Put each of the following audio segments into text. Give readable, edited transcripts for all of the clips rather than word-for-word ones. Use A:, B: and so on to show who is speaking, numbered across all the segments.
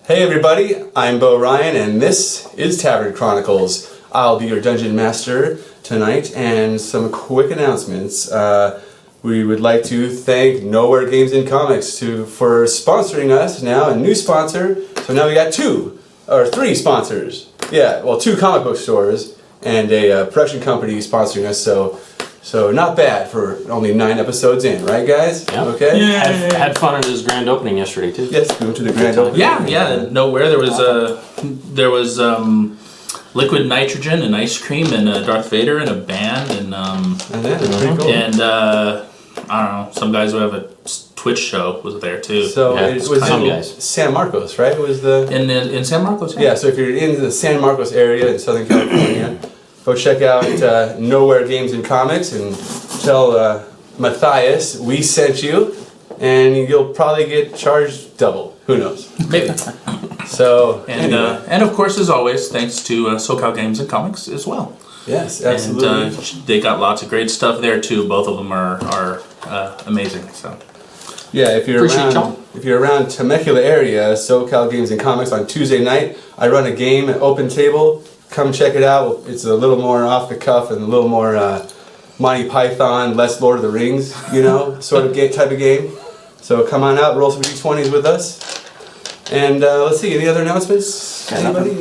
A: Hey everybody, I'm Beau Ryan and this is Tavern Chronicles. I'll be your dungeon master tonight, and some quick announcements. We would like to thank Nowhere Games and Comics for sponsoring us now, a new sponsor. So now we got three sponsors. Yeah, well, 2 comic book stores and a production company sponsoring us, so not bad for only 9 episodes in, right guys?
B: Yeah.
A: Okay?
B: Yeah. Had fun at his grand opening yesterday too.
A: Yes, we went to the grand opening.
C: Yeah. Nowhere there was liquid nitrogen and ice cream and Darth Vader and a band and
A: pretty cool.
C: and I don't know, some guys who have a Twitch show was there too.
A: So
B: Yeah,
A: it was in San Marcos, right? It was
C: in San Marcos.
A: Yeah, so if you're in the San Marcos area in Southern California, go check out Nowhere Games and Comics and tell Matthias we sent you, and you'll probably get charged double. Who knows?
C: Maybe.
A: So
C: And of course, as always, thanks to SoCal Games and Comics as well.
A: Yes, absolutely.
C: And they got lots of great stuff there too. Both of them are amazing. So
A: yeah, if you're around Temecula area, SoCal Games and Comics on Tuesday night, I run a game at Open Table. Come check it out. It's a little more off the cuff and a little more Monty Python, less Lord of the Rings, sort of type of game. So come on out, roll some d20s with us. And let's see, any other announcements? Anybody?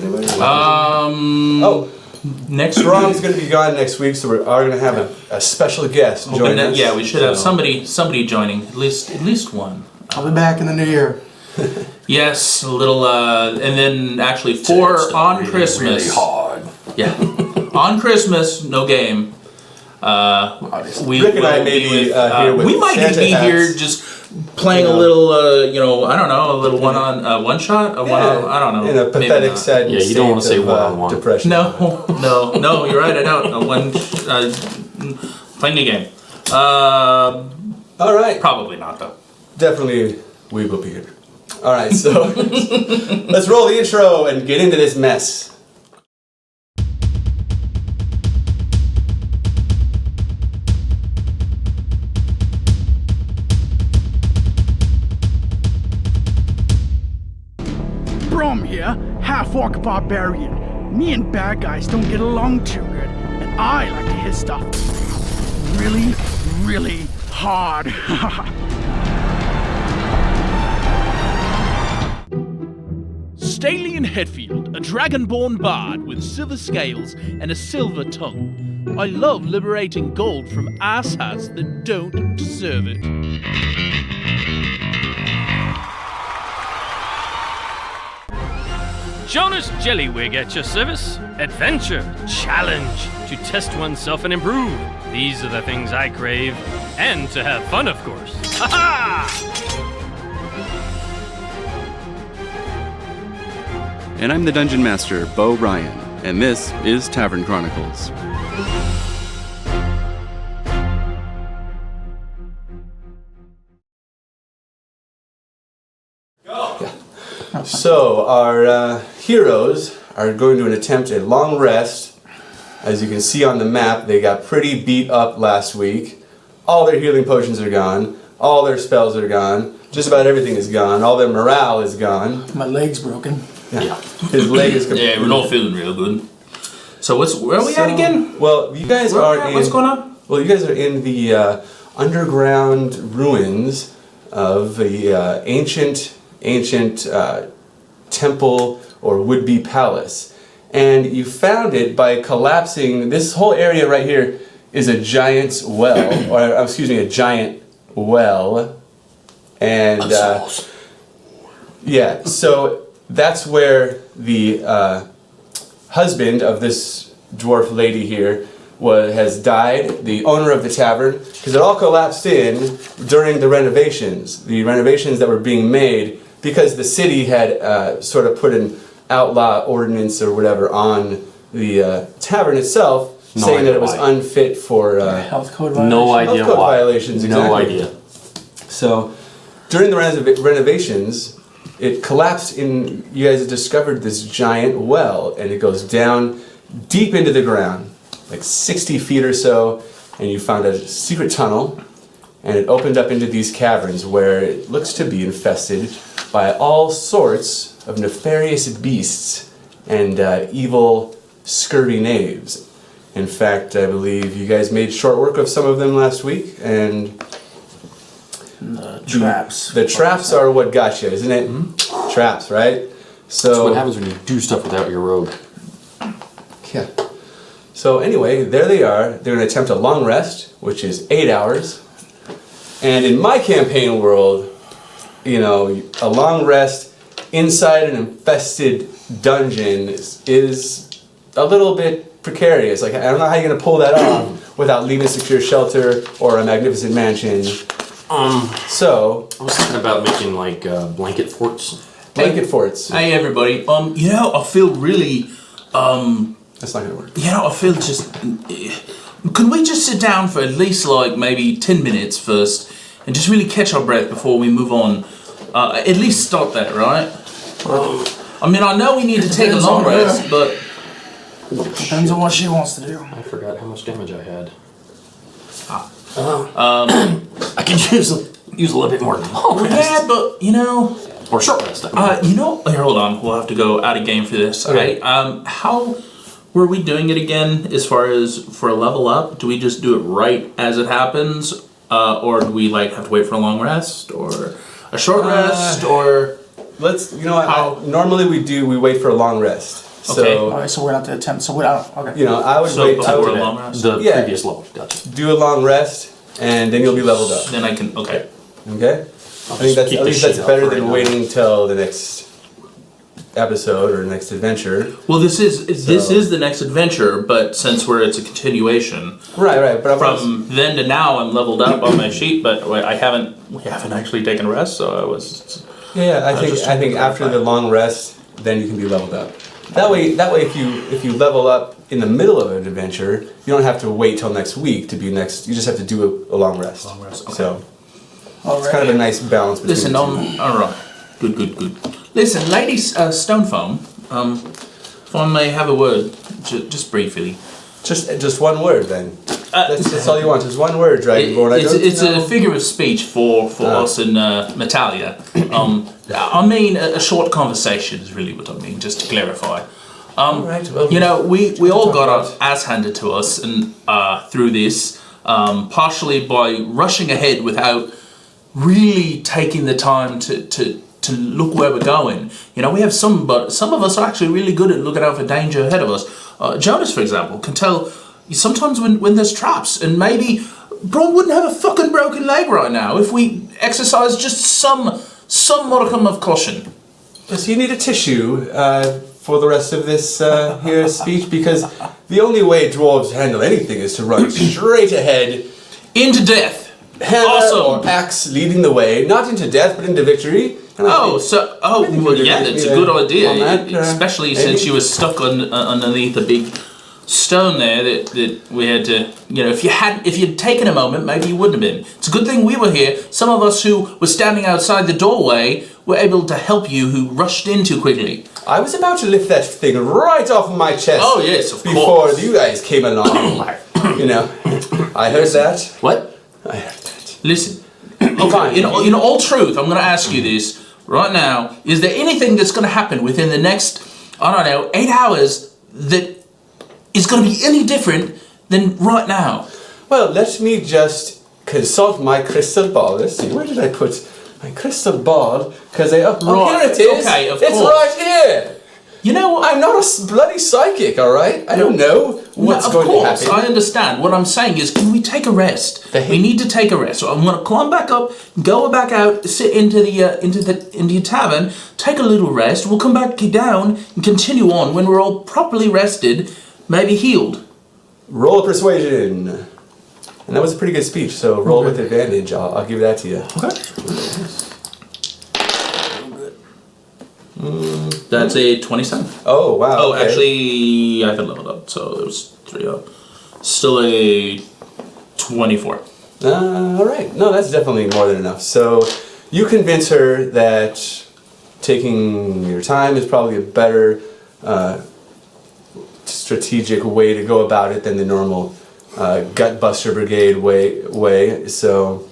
C: next
A: Strong's going to be gone next week, so we are going to have a special guest join us.
C: Yeah, we should have somebody joining, at least one.
D: I'll be back in the new year.
C: Yes, a little, and then actually on Christmas.
D: Really hard.
C: Yeah, on Christmas, no game.
A: Rick and I may be here with
C: we might
A: Santa
C: be
A: hats.
C: here just playing a little, I don't know, a little one shot, I don't know.
A: In a pathetic, sad
B: Yeah, you don't want to say one-on-one.
A: Depression.
C: No, you're right. I don't. Playing a game.
A: All right.
C: Probably not though.
A: Definitely, we will be here. All right, so let's roll the intro and get into this mess.
E: Brom here, half-orc barbarian. Me and bad guys don't get along too good, and I like to hit stuff really, really hard. Stalion Hetfield, a dragonborn bard with silver scales and a silver tongue. I love liberating gold from asshats that don't deserve it.
F: Jonas Jellywig at your service. Adventure, challenge, to test oneself and improve. These are the things I crave. And to have fun, of course. Ha-ha!
G: And I'm the Dungeon Master, Beau Ryan, and this is Tavern Chronicles.
A: So our heroes are going to attempt a long rest. As you can see on the map, they got pretty beat up last week. All their healing potions are gone. All their spells are gone. Just about everything is gone. All their morale is gone.
D: My leg's broken.
A: Yeah. His leg is completely...
C: Yeah, we're not feeling real good. So where are we at again?
A: Well, you guys
C: What's going on?
A: Well, you guys are in the underground ruins of the ancient temple or would-be palace, and you found it by collapsing. This whole area right here is a giant's well, or excuse me, a giant well, and yeah. So that's where the husband of this dwarf lady here has died, the owner of the tavern, because it all collapsed in during the renovations that were being made, because the city had sort of put an outlaw ordinance or whatever on the tavern itself, saying that it was unfit for
D: Health code violations.
B: No idea
A: health code
B: why.
A: violations. Exactly.
B: No idea.
A: So during the renovations, it collapsed in. You guys have discovered this giant well, and it goes down deep into the ground, like 60 feet or so, and you found a secret tunnel, and it opened up into these caverns where it looks to be infested by all sorts of nefarious beasts and evil, scurvy knaves. In fact, I believe you guys made short work of some of them last week, and
D: Traps.
A: the traps are what got you, isn't it? Mm-hmm. Traps, right? So
B: That's what happens when you do stuff without your robe.
A: yeah. So anyway, there they are. They're going to attempt a long rest, which is 8 hours. And in my campaign world, you know, a long rest inside an infested dungeon is a little bit precarious. Like, I don't know how you're going to pull that off without leaving a secure shelter or a magnificent mansion. So
B: I was thinking about making like blanket forts.
A: Blanket forts.
C: Hey everybody. You know, I feel really.
A: That's not gonna work.
C: You know, I feel just. Can we just sit down for at least like maybe 10 minutes first, and just really catch our breath before we move on? At least start that, right? I mean, I know we need to take a long rest, but
D: Depends on what she wants to do.
B: I forgot how much damage I had.
F: I could use a little bit more long rest.
C: yeah, but you know.
B: Or short rest. I mean.
C: You know, here, hold on. We'll have to go out of game for this.
A: Okay.
C: How were we doing it again as far as for a level up? Do we just do it right as it happens? Or do we like have to wait for a long rest? Or a short rest? Or...
A: Let's, you know what, normally we wait for a long rest. So,
C: Okay.
D: Alright, so we're gonna have to attempt. So we don't. Okay.
A: you know, I would
C: So
A: wait, I
C: before
A: would
C: a long rest?
B: The
A: Yeah.
B: previous level. Gotcha.
A: do a long rest, and then you'll be leveled up.
C: Then I can... Okay.
A: Okay? I think
B: just
A: that's
B: keep
A: at
B: this
A: least that's
B: sheet up
A: better
B: for
A: than
B: right now.
A: waiting till the next episode or next adventure.
C: Well, this is the next adventure, but since it's a continuation...
A: Right, but
C: From then to now, I'm leveled up on my sheet, but we haven't actually taken a rest, so I was...
A: Yeah, I
C: just
A: think after the long rest, then you can be leveled up. That way, if you level up in the middle of an adventure, you don't have to wait till next week to be next. You just have to do a long rest.
C: Long rest, okay.
A: So it's kind of a nice balance between
C: Listen,
A: the two.
C: all right. Good. Listen, Lady Stonefoam, if I may have a word, just briefly.
A: Just one word then. That's all you want. Just one word, Dragonborn.
C: It's a figure of speech for us in Metalia. I mean, a short conversation is really what I mean, just to clarify.
A: Alright, well,
C: you know, we all got our
A: about.
C: ass handed to us and through this, partially by rushing ahead without really taking the time to look where we're going. You know, we have some of us are actually really good at looking out for danger ahead of us. Jonas, for example, can tell sometimes when there's traps, and maybe Braun wouldn't have a fucking broken leg right now if we exercised just some modicum of caution.
A: So you need a tissue for the rest of this here speech, because the only way dwarves handle anything is to run straight ahead,
C: Into death.
A: hammer
C: Awesome.
A: or axe leading the way, not into death but into victory. And I think-
C: Well, yeah, that's a good idea,
A: on that,
C: especially
A: maybe.
C: since you were stuck underneath a big stone there that we had to, you know, if you'd taken a moment, maybe you wouldn't have been. It's a good thing we were here. Some of us who were standing outside the doorway were able to help you who rushed in too quickly.
A: I was about to lift that thing right off my chest.
C: Oh, yes, of
A: before
C: course.
A: you guys came along. You know, I heard that.
B: What?
A: I heard that.
C: Listen, okay, in all truth, I'm going to ask you this right now. Is there anything that's going to happen within the next, 8 hours that is going to be any different than right now?
A: Well, let me just consult my crystal ball. Let's see, where did I put my crystal ball? Because here it is.
C: Okay, of
A: it's
C: course.
A: right here.
C: You know,
A: I'm not a bloody psychic, all right? I don't know what's going to happen.
C: Of course, I understand. What I'm saying is, can we take a rest? We need to take a rest. So I'm going to climb back up, go back out, sit into the tavern, take a little rest. We'll come back down and continue on when we're all properly rested, maybe healed.
A: Roll a persuasion. And that was a pretty good speech, so roll with advantage. I'll give that to you.
C: Okay. That's a 27.
A: Oh, wow.
C: Oh,
A: okay.
C: actually, I haven't leveled up, so there was 3 up. Still a 24.
A: All right. No, that's definitely more than enough. So you convince her that taking your time is probably a better strategic way to go about it than the normal Gutbuster Brigade way. So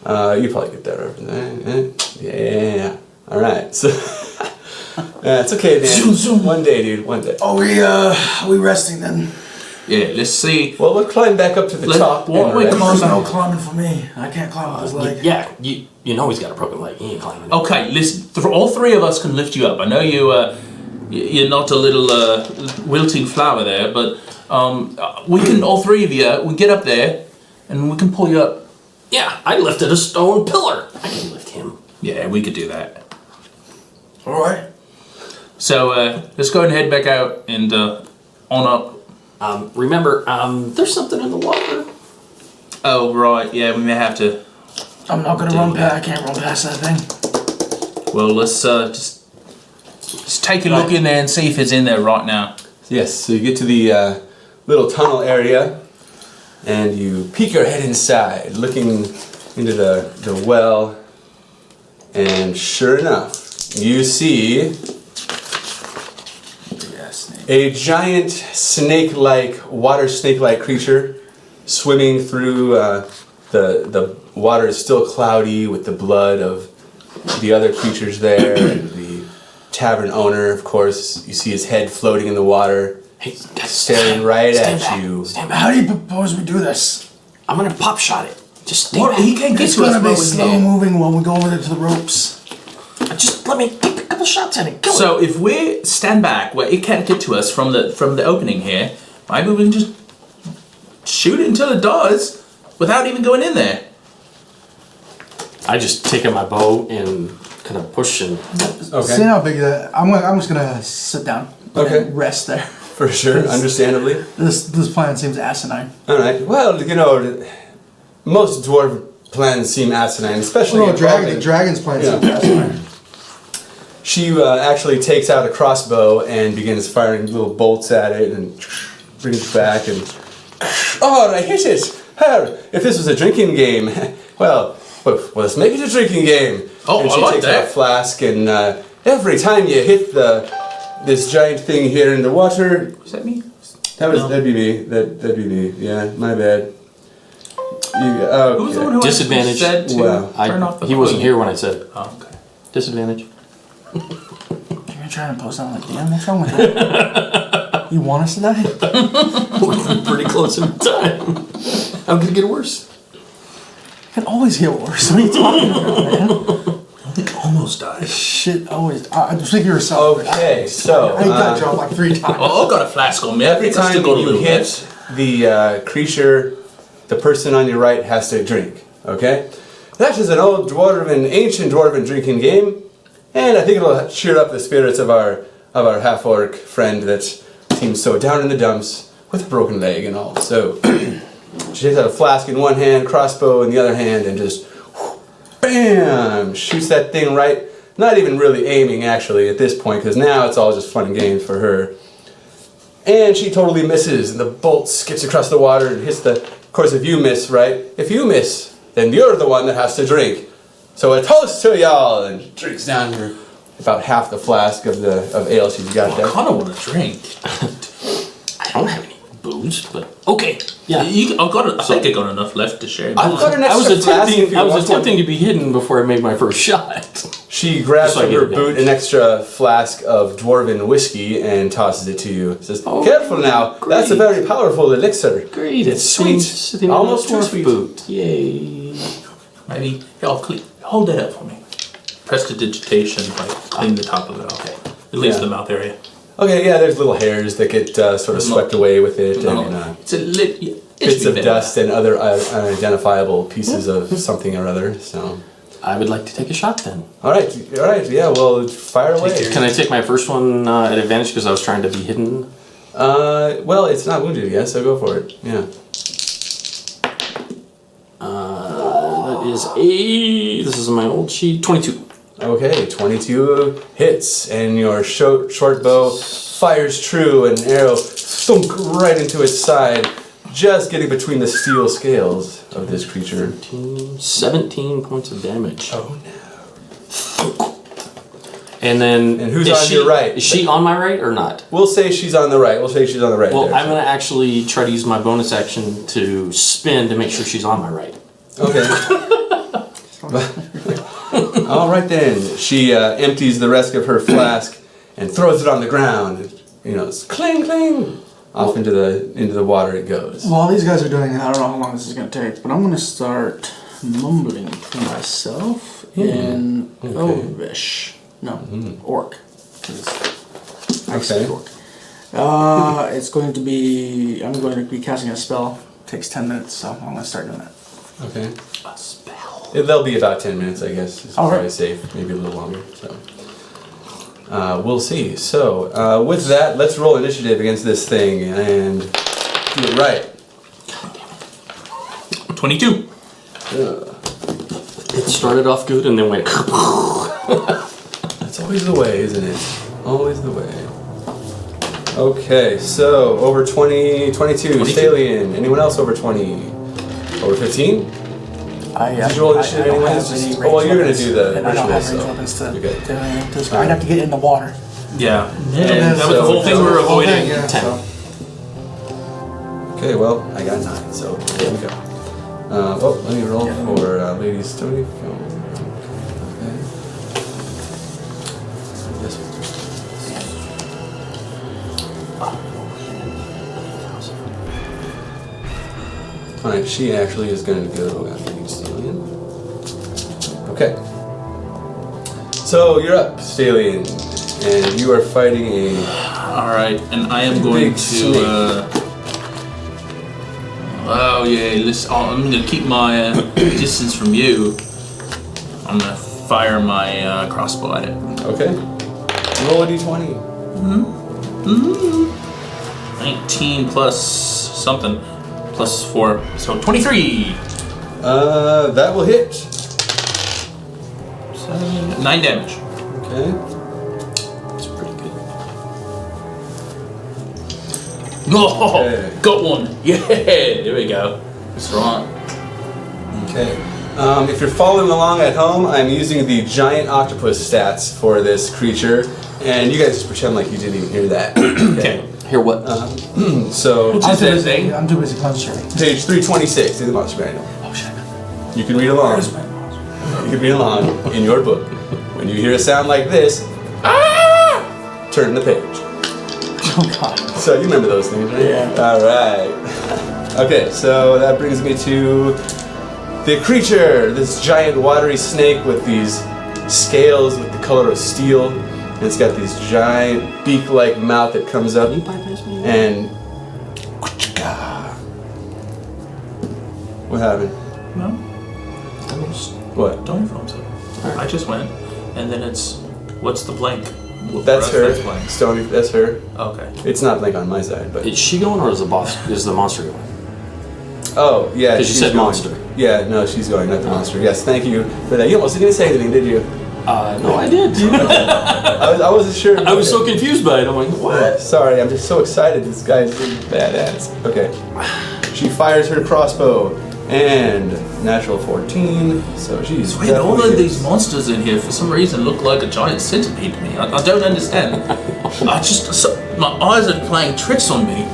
A: you probably get that reference. Yeah. All right. So It's okay, Dan. One day, dude. One day.
D: Are we resting then?
C: Yeah, let's see.
A: Well, we'll climb back up to the top.
C: Why don't we
A: and
C: climb
A: rest.
D: There's no climbing for me. I can't climb with his leg.
B: Yeah, you know he's got a broken leg. He ain't climbing it.
C: Okay, listen. All three of us can lift you up. I know you're not a little wilting flower there, but we can. All three of you, we get up there, and we can pull you up.
B: Yeah, I lifted a stone pillar. I can lift him.
C: Yeah, we could do that.
D: All right.
C: So let's go and head back out and on up.
B: Remember, there's something in the water.
C: Oh right, yeah, we may have to.
D: I'm not gonna run past. I can't run past that thing.
C: Well, let's just take a look in there and see if it's in there right now.
A: Yes, so you get to the little tunnel area, and you peek your head inside, looking into the well, and sure enough, you see a giant snake-like, water snake-like creature swimming through the water is still cloudy with the blood of the other creatures there, and the tavern owner, of course. You see his head floating in the water,
B: Hey, guys,
A: staring right
B: stand
A: at
B: back.
A: you.
B: Stand back.
D: How do you propose we do this?
B: I'm gonna pop shot it. Just stay
C: What?
B: back.
C: He can't get
D: It's
C: to us
D: gonna be
C: while we're
D: slow
C: here.
D: moving while we go over there to the ropes.
B: Just let me take a couple shots at it. Kill
C: So if we stand back where it can't get to us from the opening here, maybe we can just shoot it until it does without even going in there.
B: I just take out my bow and kind of push and.
A: Okay.
D: See how big that? I'm just gonna sit down.
A: Okay.
D: And rest there.
A: For sure, understandably.
D: This plan seems asinine.
A: All right. Well, you know, most dwarf plans seem asinine, especially
D: Well,
A: involving-
D: the dragon's plan
A: Yeah.
D: seems asinine.
A: She actually takes out a crossbow and begins firing little bolts at it and brings it back and. Oh, I hit it! Her, if this was a drinking game, well, let's make it a drinking game.
C: Oh,
A: and
C: I
A: she
C: like
A: takes
C: that.
A: out a flask and every time you hit this giant thing here in the water,
C: Is that me?
A: that'd be me. That'd be me. Yeah, my bad.
C: Who was the one who
B: Disadvantage.
C: said to turn off the
B: he wasn't
C: volume?
B: here when I said it.
C: Oh, okay.
B: Disadvantage.
D: You're trying to post on like, damn, what's wrong with you? You want us to die?
B: We're pretty close in time. I'm gonna get worse.
D: It can always get worse. What are you talking about, man?
C: Almost died.
D: Shit, always. Just think of yourself.
A: Okay, so
D: I got dropped like 3 times.
C: Oh, I got a flask on me. I
A: every
C: think I
A: time
C: still got a
A: you
C: little
A: hit
C: bit.
A: the creature, the person on your right has to drink. Okay, that is an old ancient dwarven drinking game, and I think it'll cheer up the spirits of our half-orc friend that seems so down in the dumps with a broken leg and all. So she takes out a flask in one hand, crossbow in the other hand, and just bam, shoots that thing right. Not even really aiming actually at this point, because now it's all just fun and games for her. And she totally misses, and the bolt skips across the water and hits the. Of course, if you miss, right? If you miss, then you're the one that has to drink. So a toast to y'all, and she drinks down her about half the flask of ale she's got
C: I
A: there.
C: kind of want to drink.
B: I don't have any booze, but okay. Yeah.
C: I think I got enough left to share.
A: I've got an
B: I was
A: extra flask if you
B: I was
A: want
B: attempting
A: one.
B: to be hidden before I made my first shot.
A: She grabs
B: Just so I
A: from
B: get
A: her
B: advantage.
A: boot an extra flask of dwarven whiskey and tosses it to you. Says,
B: Oh,
A: "Careful now, that's a
B: great.
A: very powerful elixir.
B: Great,
A: It's sweet,
B: sitting
A: almost
B: on
A: too
B: a
A: sweet."
B: boot. Yay!
C: Maybe hold that up for me. Prestidigitation, like clean the top of it off. At least
A: Yeah.
C: the mouth area.
A: Okay, yeah, there's little hairs that get sort of swept away with it, and
C: It's a lit.
A: bits of dust and other unidentifiable pieces of something or other. So,
B: I would like to take a shot then.
A: all right, yeah, well, fire away.
B: Can I take my first one at advantage because I was trying to be hidden?
A: Well, it's not wounded yet, so go for it. Yeah.
B: That is this is my old sheet, 22.
A: Okay, 22 hits, and your short bow fires true, and an arrow thunk right into its side, just getting between the steel scales of this creature.
B: 17 points of damage.
A: Oh no.
B: And then
A: And who's
B: is
A: on
B: she-
A: your right?
B: Is she on my right or not?
A: We'll say she's on the right. Well,
B: Well,
A: there.
B: I'm gonna actually try to use my bonus action to spin to make sure she's on my right.
A: Okay. All right then. She empties the rest of her flask and throws it on the ground. You know, it's cling, cling. Off into the water it goes.
D: While these guys are doing that, I don't know how long this is going to take, but I'm going to start mumbling to myself in Elvish. No, Orc. I speak Orc. It's going to be... I'm going to be casting a spell. It takes 10 minutes, so I'm going to start doing that.
A: Okay.
C: A spell.
A: They'll be about 10 minutes, I guess. It's
D: All
A: probably
D: right.
A: safe. Maybe a little longer. So we'll see. So with that, let's roll initiative against this thing and do it right.
C: 22.
B: It started off good and then went.
A: That's always the way, isn't it? Always the way. Okay, so over 22, Stallion. Anyone else over 20? Over 15?
D: Did
A: you roll initiative anyways? Well, you're going to do the
D: I don't have
A: ritual,
D: range
A: so
D: weapons
A: you're good.
D: I'd have to get in the water.
C: Yeah. And that was the whole thing we were
D: The whole
C: avoiding.
D: thing, yeah,
B: 10.
D: so.
A: Okay, well, I got 9, so there we go. Let me roll for Lady Stony. Okay. This one. Alright, she actually is going to go after you, Stallion. Okay. So you're up, Stallion, and you are fighting a...
C: Alright, and I am going
A: Big
C: to...
A: snake.
C: Oh yeah, listen, I'm going to keep my distance from you. I'm going to fire my crossbow at it.
A: Okay. Roll a d20.
C: 19 plus something. Plus 4, so 23!
A: That will hit.
C: 9 damage.
A: Okay.
B: It's pretty good.
C: Oh,
A: Okay.
C: got one! Yeah, there we go. That's right.
A: Okay. If you're following along at home, I'm using the giant octopus stats for this creature, and you guys just pretend like you didn't even hear that. Okay.
B: Hear what?
A: So,
C: Which is that thing?
D: I'm too busy concentrating.
A: page 326 in the Monster Manual.
D: Oh shit.
A: You can read along.
D: Where's my mouse?
A: You can read along in your book. When you hear a sound like this, turn the page.
D: Oh god.
A: So you remember those things, right?
D: Yeah.
A: All right. Okay, so that brings me to the creature, this giant watery snake with these scales with the color of steel. And it's got this giant beak-like mouth that comes up and... What happened?
C: No,
A: What?
C: don't film it. I just went, and then it's, what's the blank?
A: That's her.
C: That's blank.
A: Stony, that's her.
C: Okay.
A: It's not blank on my side, but...
B: Is she going or is the monster going?
A: Oh, yeah.
B: 'Cause you
A: she's
B: said
A: going.
B: monster.
A: Yeah, no, she's going, not the monster. Yes, thank you for that. You almost didn't say anything, did you?
B: No, I did.
A: I wasn't sure.
B: I was so confused by it. I'm like, what?
A: Sorry, I'm just so excited. This guy's really badass. Okay. She fires her crossbow and natural 14. So she's.
C: Wait, all of
A: definitely-
C: these monsters in here for some reason look like a giant centipede to me. I don't understand. My eyes are playing tricks on me.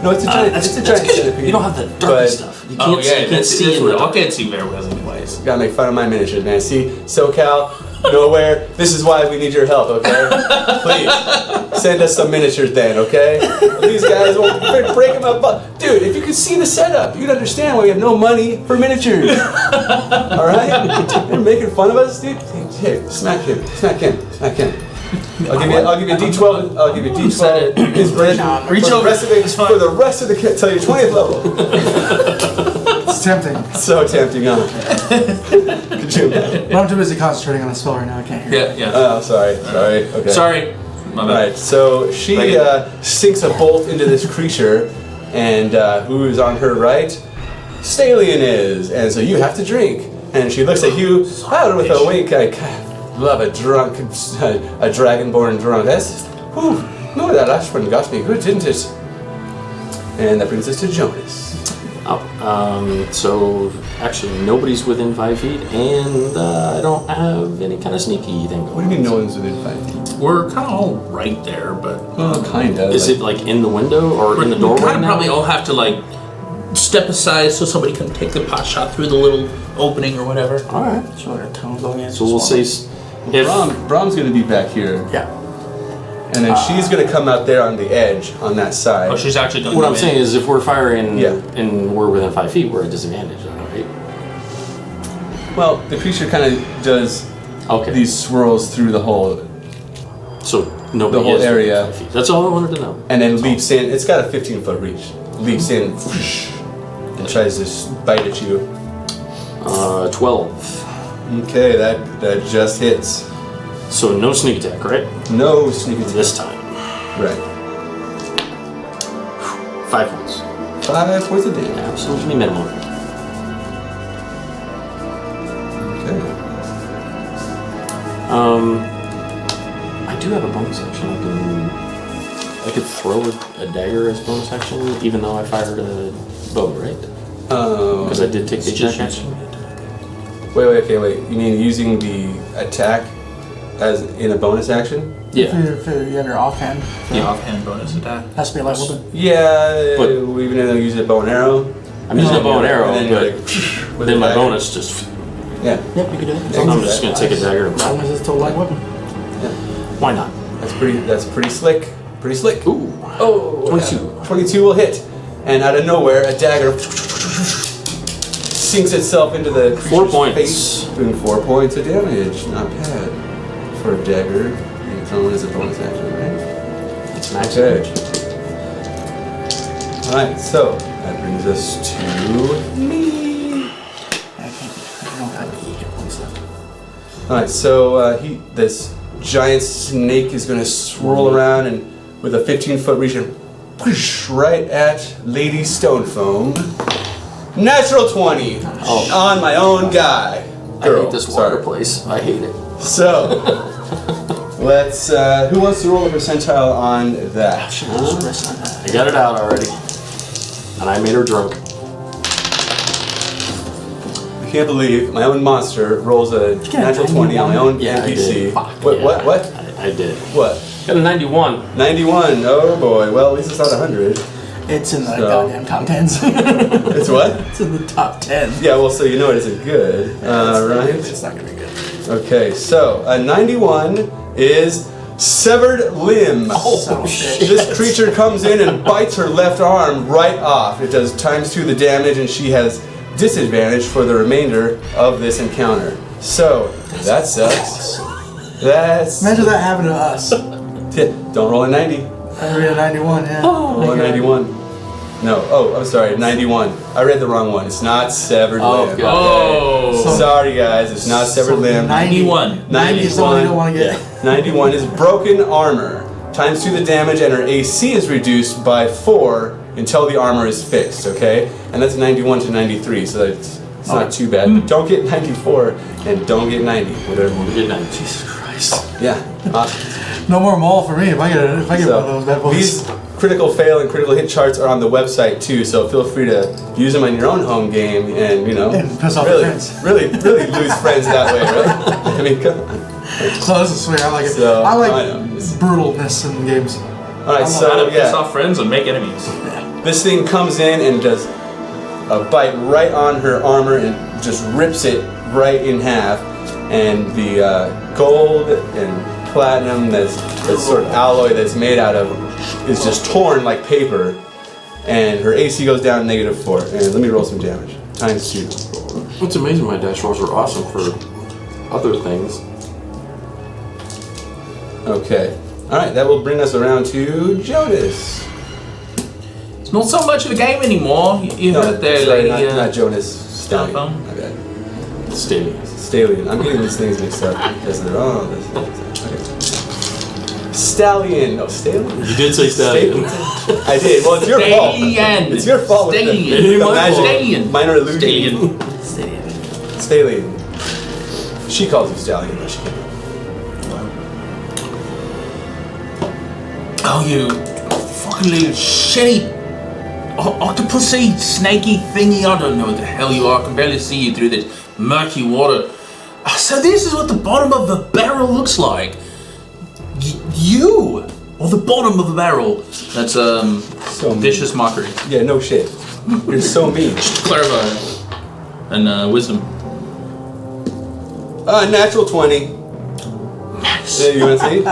A: No, it's a giant. It's a giant centipede.
B: You don't have the dark
A: But-
B: stuff. You can't, you can't see in the
C: I
B: dark.
C: can't see very well anyways.
A: Gotta make fun of my miniatures, man. See, SoCal, nowhere. This is why we need your help, okay? Please send us some miniatures then, okay? These guys won't break them up. Dude, if you could see the setup, you'd understand why we have no money for miniatures. All right? You're making fun of us, dude. Hey, smack him. I'll give you a D12. I'll give you a D12 inspiration
C: Reach
A: for the
C: over.
A: rest of it.
C: It's fine.
A: For the rest of the kit, till your 20th level.
D: It's tempting.
A: So tempting, huh? Could you imagine?
D: But I'm too busy concentrating on the spell right now. I can't hear.
C: Yeah.
A: Oh, sorry. Okay.
C: Sorry. My bad.
A: Right. So she sinks a bolt into this creature, and who is on her right? Stallion is, and so you have to drink. And she looks at you out with a wink. I love a dragonborn drunk. That's, whew, no, that last one got me good, didn't it? And that brings us to Jonas.
B: So actually nobody's within 5 feet, and I don't have any kind of sneaky thing going.
A: What do you mean no one's within 5 feet?
C: We're kind of all right there, but
A: Well, kind of.
B: Is it like in the window or in the doorway
C: we kind of
B: now?
C: probably all have to like step aside so somebody can take the pot shot through the little opening or whatever.
B: All right.
D: So our tone going in.
B: So we'll say if
A: Brahm's going to be back here.
D: Yeah.
A: And then she's going to come out there on the edge, on that side.
C: Oh, she's actually going
B: What
C: to
B: I'm saying is if we're firing
A: Yeah.
B: and we're within 5 feet, we're at disadvantage, right?
A: Well, the creature kind of does
B: Okay.
A: these swirls through the whole,
B: So nobody
A: the whole
B: is within
A: area.
B: 5 feet. That's all I wanted to know.
A: and then leaps in. It's got a 15-foot reach. Leaps in whoosh, and tries to bite at you.
B: 12.
A: Okay, that just hits.
B: So no sneak attack, right?
A: No sneak attack.
B: This time.
A: Right.
B: 5 points.
A: 5 points of damage.
B: Absolutely minimum.
A: Okay.
B: I do have a bonus action. I could throw a dagger as bonus action, even though I fired a bow, right? Because I did take the attack action.
A: Wait. You mean using the attack as in a bonus action?
B: Yeah.
D: If you have your offhand,
C: The offhand bonus attack.
D: has to be a light weapon.
A: Yeah,
B: But-
A: even though you use a bow and arrow.
B: I'm using a bow and arrow,
A: And then you're
B: but
A: like, with
B: then
A: a
B: my
A: dagger.
B: bonus just.
A: Yeah,
D: Yep, you can do it.
A: Yeah.
B: I'm just gonna take a dagger.
D: As long as it's still a light weapon.
B: Why not?
A: that's pretty slick. Pretty slick.
B: Ooh.
A: Oh,
B: 22.
A: 22 will hit, and out of nowhere, a dagger sinks itself into the creature's
B: 4 points.
A: face, doing 4 points of damage. Not bad for a dagger being thrown as a bonus action, right?
B: It's max
A: Okay.
B: damage.
A: All right, so that brings us to me.
D: I don't have any hit points left.
A: All right, so this giant snake is going to swirl around and with a 15-foot reach and push right at Lady Stonefoam. Natural 20 on my own guy.
B: I hate this water place. I hate it.
A: So let's. Who wants to roll a percentile on that?
B: I got it out already. And I made her drunk.
A: I can't believe my own monster rolls a natural 20 on my own
B: Yeah, I
A: NPC.
B: did.
A: What?
B: I did.
A: What?
B: Got a 91.
A: 91. Oh boy. Well, at least it's not 100.
D: It's in the
A: So-
D: goddamn top 10s.
A: It's what?
D: It's in the top 10.
A: Yeah. Well, so you know it isn't good, right?
D: It's not gonna be good.
A: Okay. So a 91 is severed limb.
D: Oh, shit.
A: This creature comes in and bites her left arm right off. It does ×2 the damage, and she has disadvantage for the remainder of this encounter. So that sucks. That's
D: Imagine that happened to us.
A: don't roll a 90.
D: I read a 91, yeah.
A: Roll a 91. No. Oh, I'm sorry. 91. I read the wrong one. It's not severed
B: Oh,
A: limb.
B: God.
C: Oh.
D: So-
A: Sorry, guys. It's not severed limb.
C: 91.
D: 90 is the one you don't want to get.
A: 91 is broken armor. ×2 the damage, and her AC is reduced by 4 until the armor is fixed, okay? And that's 91 to 93, so that's it's not too bad. But don't get 94 and don't get 90, whatever.
B: Good night.
D: Jesus Christ.
A: Yeah.
D: No more mole for me if I get one of those bad boys.
A: These critical fail and critical hit charts are on the website too, so feel free to use them on your own home game and, you know,
D: And piss off
A: really,
D: your friends.
A: really lose friends that way, right? I mean, come on.
D: So this is sweet. I like it.
A: So,
D: I like
A: I know.
D: brutalness in games.
A: All right,
C: How
A: so
C: to piss
A: yeah.
C: off friends and make enemies.
A: This thing comes in and does a bite right on her armor and just rips it right in half. And the gold and platinum that's sort of alloy that's made out of is just torn like paper. And her AC goes down -4. And let me roll some damage. ×2.
B: It's amazing my dash rolls are awesome for other things.
A: Okay. All right, that will bring us around to Jonas.
C: It's not so much of a game anymore. You heard there,
A: sorry,
C: lady.
A: not Jonas. Stallion.
C: Stonefoam?
A: My bad.
B: Stadium.
A: Stallion. I'm getting these things mixed up because they're all this. Okay. Stallion. No, Stallion.
B: You did say stallion.
A: I did. Well, it's your fault.
C: Stallion.
A: It's your fault. with the-
C: Stallion.
A: the
B: My
A: magic.
B: fault.
C: Stallion.
A: Minor illusion.
C: Stallion.
A: Stallion. She calls you Stallion, but she can't.
C: Oh, you fucking little shitty octopusy, snaky thingy. I don't know what the hell you are. I can barely see you through this murky water. So this is what the bottom of the barrel looks like. You! Or the bottom of the barrel. That's
A: So mean.
C: vicious mockery.
A: Yeah, no shit. You're so mean.
C: Clarify. And wisdom.
A: Natural 20.
C: Nice.
A: Yeah, you want to see?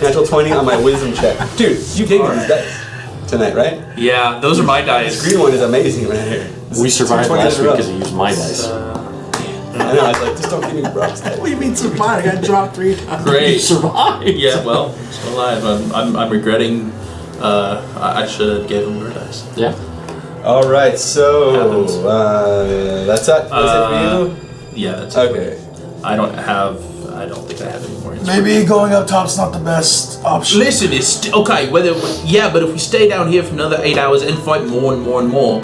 A: Natural 20 on my wisdom check. Dude, you gave me these dice tonight, right?
C: Yeah, those are my dice.
A: Green one is amazing right here.
B: We survived
A: 20
B: last
A: in a
B: week
A: row.
B: because I used my dice.
A: I know, I was like, just don't give me Brock's dice.
D: What do you mean survive? I got dropped 3 times.
B: You
C: Great.
B: survived.
C: Yeah, well, still alive. I'm regretting. I should have given her dice.
B: Yeah.
A: All right, so
C: Happens.
A: that's it. That's it for you.
C: Yeah, that's
A: Okay.
C: I don't think I have any more.
D: Maybe going up top's not the best option.
C: Listen, it's okay. But if we stay down here for another 8 hours and fight more and more and more,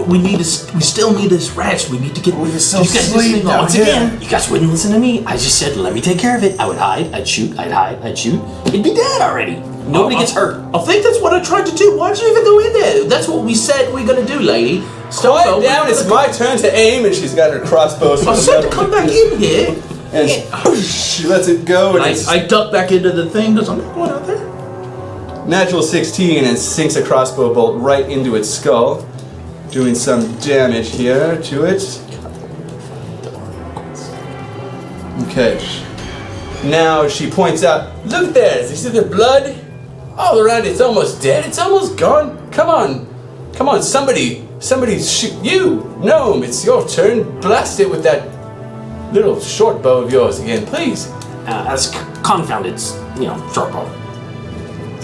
C: we still need this rest. We need to get.
D: We can still
C: get this
D: sleep
C: thing
D: down
C: on.
D: here.
B: Again, you guys wouldn't listen to me. I just said, let me take care of it. I would hide, I'd shoot, I'd hide, I'd shoot. It'd be dead already. Nobody gets hurt.
C: I think that's what I tried to do. Why'd you even go in there? That's what we said we're gonna do, lady.
A: Quiet down, it's my turn to aim, and she's got her crossbow.
C: I said to come back in here.
A: And she lets it go, and it's
C: I duck back into the thing because I'm not going out there.
A: natural 16 and sinks a crossbow bolt right into its skull, doing some damage here to it. Okay. Now she points out, look there, you see the blood? All around it's almost dead, it's almost gone. Come on, somebody shoot you, gnome, it's your turn. Blast it with that little short bow of yours again, please.
B: That's confounded, short bow.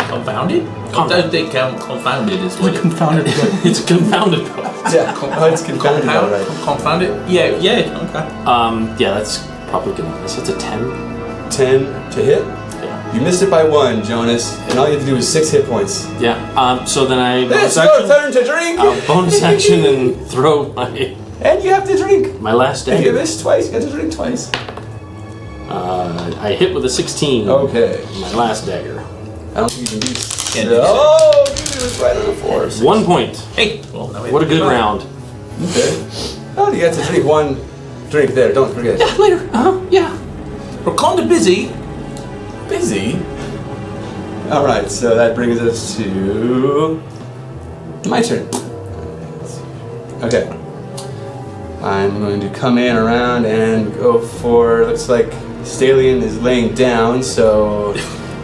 C: Confounded? I don't think confounded is what it
D: Confounded.
B: It's a confounded bow.
A: Yeah, it's confounded, all right.
C: Confounded? Yeah, okay.
B: Yeah, that's probably good. It's a 10.
A: 10 to hit.
B: Yeah.
A: You missed it by 1, Jonas, and all you have to do is 6 hit points.
B: Yeah. So then I
A: It's your turn to drink!
B: bonus action and throw my
A: And you have to drink.
B: last
A: If you
B: dagger.
A: miss twice, you have to drink twice.
B: I hit with a 16.
A: Okay.
B: My last dagger.
A: I don't think you can do
C: Can't do
A: Oh, dude, it was right on the 4.
B: 1 point.
C: Hey, well, now we
B: What a
C: have to
B: good
C: go.
B: round.
A: Okay. Oh, you have to drink 1 drink there, don't forget.
B: Yeah, later. Yeah.
C: We're kind of busy.
A: Busy. Alright, so that brings us to my turn. Okay. I'm going to come in around and go for, looks like Stalion is laying down, so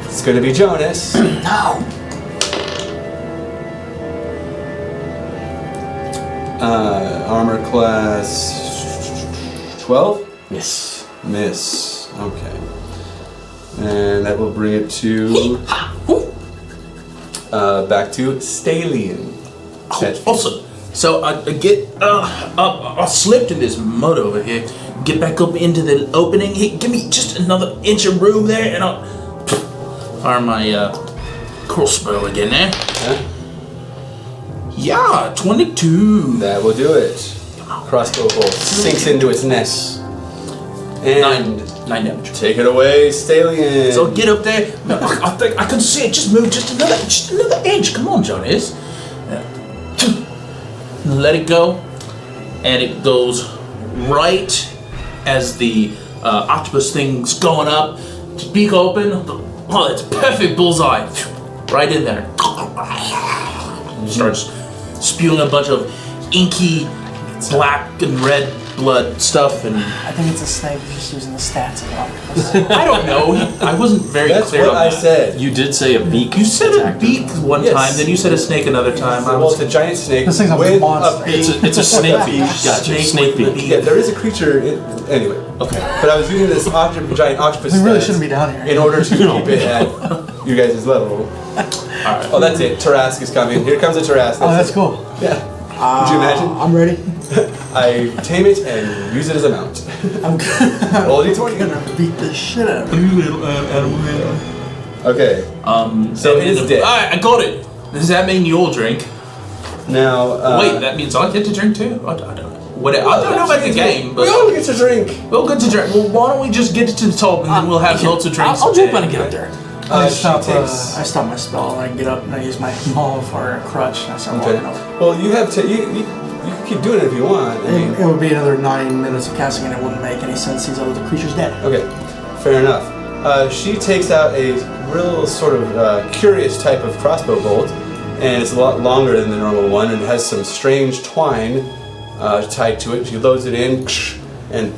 A: it's going to be Jonas.
B: No.
A: Armor class 12?
B: Miss.
A: Miss. Okay. And that will bring it to back to Stalion.
C: Awesome. So I slipped in this mud over here. Get back up into the opening. Hey, give me just another inch of room there, and I'll fire my crossbow again there.
A: Huh?
C: Yeah, 22.
A: That will do it. Crossbow bolt sinks into its nest. And
C: 9 damage.
A: take it away, Stalion.
C: So get up there. I think I can see it. Just move just another inch. Come on, Jonas. Let it go, and it goes right as the octopus thing's going up. Beak open. Oh, it's a perfect bullseye. Right in there. Starts spewing a bunch of inky black and red blood stuff, and
D: I think it's a snake just using the stats of octopus.
C: I don't know. I wasn't very
A: That's
C: clear
A: what
C: on
A: I
C: that.
A: said.
B: You did say a beak.
C: You said a
B: attacked
C: beak one
A: Yes.
C: time, then you said a snake another time. I
A: Well,
C: was
A: it's a giant snake
D: This thing's a
A: with
D: monster.
A: a beak.
B: It's a snake beak. Gotcha. Snake
C: with
B: beak.
C: the
A: Yeah, there is a creature. Anyway.
C: Okay.
A: But I was using this giant octopus.
D: We really
A: stance
D: shouldn't be down here.
A: in order to keep it at you guys' level.
C: Alright.
A: Oh, that's it. Tarask is coming. Here comes a Tarask.
D: Oh, that's
A: it.
D: cool.
A: Yeah. Could you imagine?
D: I'm ready.
A: I tame it and use it as a mount.
D: I'm
A: Roll d20.
D: gonna beat the shit out of it.
A: Okay. So it is dead.
C: Alright, I got it. Does that mean you'll drink?
A: Now.
C: Wait, that means I get to drink too? I don't know. I don't know about the game, but
A: we all get to drink.
C: we'll get to drink. Well, why don't we just get to the top and then we'll have lots of drinks.
B: I'll jump on and get up there.
D: I
A: She
D: stop.
A: takes.
D: I stop my spell and I get up and I use my maul for a crutch and I start
A: Okay.
D: walking over.
A: Well, you have to. You can keep doing it if you want. I mean,
D: It would be another 9 minutes of casting and it wouldn't make any sense. These other creatures dead.
A: okay, fair enough. She takes out a real sort of curious type of crossbow bolt, and it's a lot longer than the normal one, and has some strange twine tied to it. She loads it in, and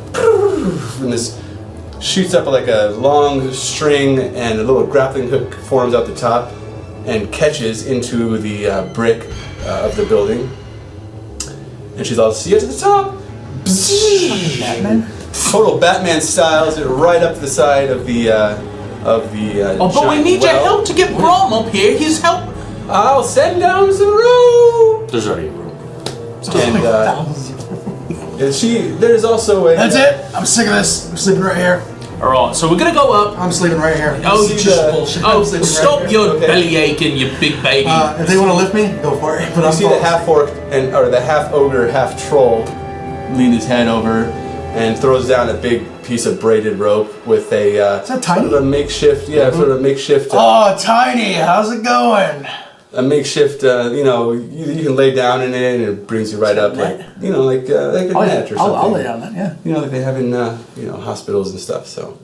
A: this shoots up like a long string, and a little grappling hook forms out the top and catches into the brick of the building. And she's all, see you to the top!
D: Batman?
A: Total Batman styles it right up the side of the
C: Oh, but we need your help to get Brom up here. His help.
A: I'll send down some rope.
B: There's already a room.
A: And there's also a.
D: That's it. I'm sick of this. I'm sleeping right here.
C: Alright, so we're gonna go up.
D: I'm sleeping right here.
C: Oh,
A: see
C: just
D: bullshit.
C: Oh,
D: I'm sleeping right
C: stop
D: here.
C: your
A: Okay.
C: belly aching, you big baby.
D: If they want to lift me, go for it. But
A: You
D: I'm
A: see the half orc or the half ogre, half troll lean his head over and throws down a big piece of braided rope with a
D: Is that tiny?
A: sort of a makeshift, sort of a makeshift.
D: Oh, Tiny, how's it going?
A: A makeshift, you can lay down in it and it brings you right up, like
D: Net?
A: like a net or something.
D: I'll lay down that, yeah.
A: Like they have in hospitals and stuff. So,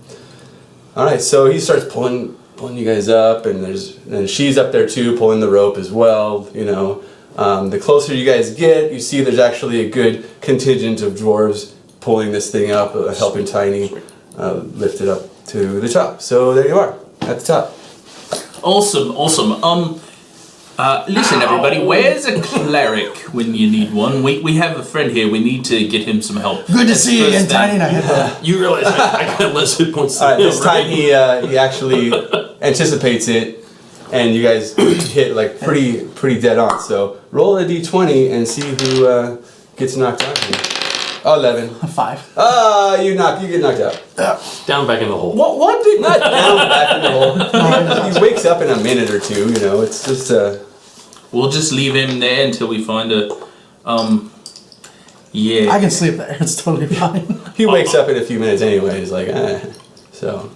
A: all right, so he starts pulling you guys up, and she's up there too, pulling the rope as well. The closer you guys get, you see there's actually a good contingent of dwarves pulling this thing up, helping Tiny lift it up to the top. So there you are, at the top.
C: Awesome. Listen, everybody, where's a cleric when you need one? We have a friend here. We need to get him some help.
D: Good to see you
C: First
D: again,
C: thing.
D: Tiny. Now hit that.
B: You realize I got less hit points
A: All
B: than
A: right, this
B: him,
A: time
B: right?
A: he actually anticipates it, and you guys hit like pretty dead on. So roll a d20 and see who gets knocked out here. 11.
D: 5.
A: You get knocked out.
B: Down back in the hole.
A: What did not down back in the hole? He wakes up in a minute or two. It's just
C: We'll just leave him there until we find a. Yeah.
D: I can sleep there. It's totally fine.
A: he wakes up in a few minutes anyway. He's like, So,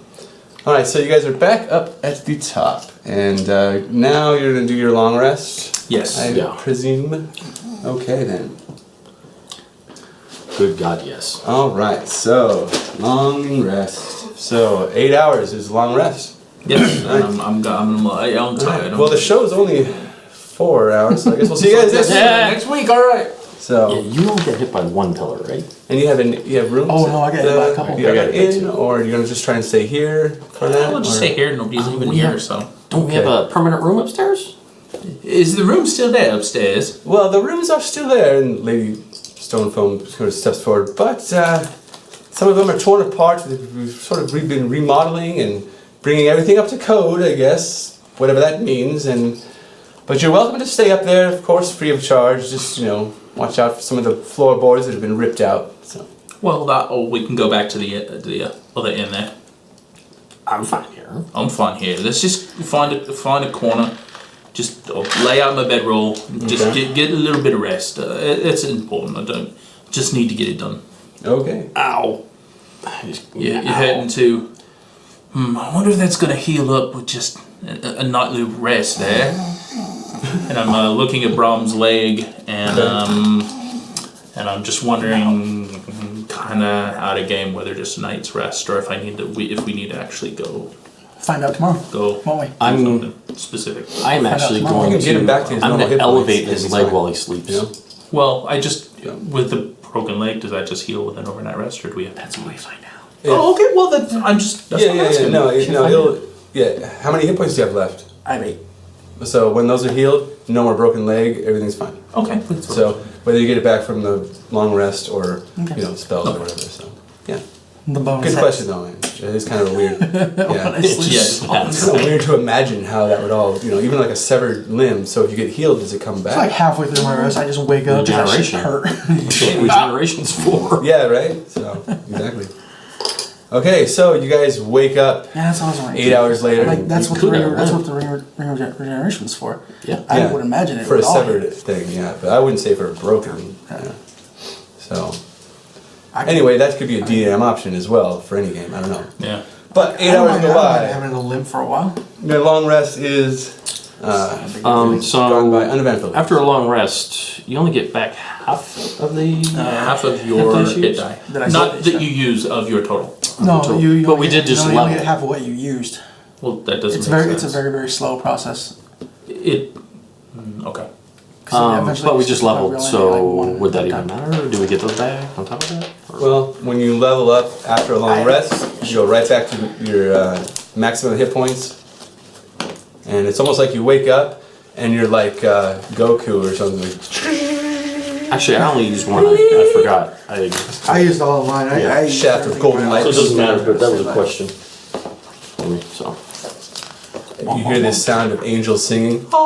A: all right. So you guys are back up at the top, and now you're gonna do your long rest.
C: Yes.
A: I presume. Okay then.
B: Good God, yes.
A: All right. So long rest. So 8 hours is long rest.
C: Yes. I'm tired.
A: Well, the show's only 4 hours, so I guess we'll see you guys next week. All right. So,
B: Yeah, you only get hit by one pillar, right?
A: and you have rooms?
D: Oh, no, I got hit by a couple.
A: You got
B: I got hit by
A: in, or are you gonna just try and stay here for that?
C: We'll just
A: or-
C: stay here. Nobody's even here, so.
B: Don't we have a permanent room upstairs?
C: Is the room still there upstairs?
A: Well, the rooms are still there, and Lady Stonefoam sort of steps forward, but some of them are torn apart. We've sort of been remodeling and bringing everything up to code, I guess, whatever that means. But you're welcome to stay up there, of course, free of charge. Just watch out for some of the floorboards that have been ripped out. So.
C: Well, we can go back to the other inn there.
B: I'm fine here.
C: I'm fine here. Let's just find a corner. Just lay out my bedroll. Just
A: Okay.
C: get a little bit of rest. It's important. I don't just need to get it done.
A: Okay.
B: Ow.
C: You're heading to. I wonder if that's gonna heal up with just a nightly rest there. And I'm looking at Brom's leg, and I'm just wondering, kind of out of game, whether just a night's rest or if we need to actually go
D: Find out tomorrow. Won't we?
C: do
B: I'm
C: something specific.
B: I'm actually
D: tomorrow.
B: going
A: You can get
B: to
A: him back to his
B: I'm
A: normal
B: going to
A: hit points,
B: elevate
A: and
B: his
A: he's
B: leg
A: fine.
B: while he sleeps.
C: Well, I just with the broken leg, does that just heal with an overnight rest, or do we have?
B: That's what we find out.
C: Oh, okay. Well, I'm just. That's what I'm asking.
A: No, he'll. How many hit points do you have left?
D: I have 8.
A: So when those are healed, no more broken leg, everything's fine.
C: Okay.
A: So whether you get it back from the long rest or spells or whatever. So yeah,
D: The bonus.
A: good question though, man. It is kind of weird. Yeah,
C: Yes.
A: it's kind of weird to imagine how that would all, even like a severed limb. So if you get healed, does it come back?
D: It's like halfway through my rest, I just wake up and that shit
B: Regeneration.
D: hurt.
B: That's what regeneration's for.
A: Yeah, right. So exactly. Okay, so you guys wake up
D: Yeah, that's what I was wondering.
A: 8 hours later.
D: Like that's what
B: could have,
D: that's what the regeneration's for.
B: Yeah.
D: I
A: Yeah,
D: would imagine it
A: for a
D: would all
A: severed
D: hit.
A: thing, yeah. But I wouldn't say for a broken. Yeah. So
D: I could-
A: anyway, that could be a DM option as well for any game. I don't know.
C: Yeah.
A: But 8
D: I don't
A: hours
D: mind-
A: go
D: I don't mind
A: by.
D: having a limp for a while.
A: Your long rest is gone
B: So
A: by uneventfully.
B: after a long rest, you only get back half of the
C: Half of your
B: dice
C: hit
B: used?
C: die,
D: That I
C: not
D: said,
C: that you use of your total.
D: No, you
B: But
D: only
B: we
D: get-
B: did just
D: you only
B: level.
D: get half of what you used.
C: Well, that doesn't
D: It's
C: make
D: very
C: sense.
D: it's a very slow process.
C: Okay.
B: But we just leveled, so would that even matter? Do we get those back on top of that? Or?
A: Well, when you level up after a long rest, you go right back to your maximum hit points. And it's almost like you wake up and you're like Goku or something.
B: Actually, I only used one. I forgot.
D: I used all of mine. I
A: Shaft of golden light.
B: So it doesn't matter, but that was a question for me. So
A: You hear this sound of angels singing.
B: but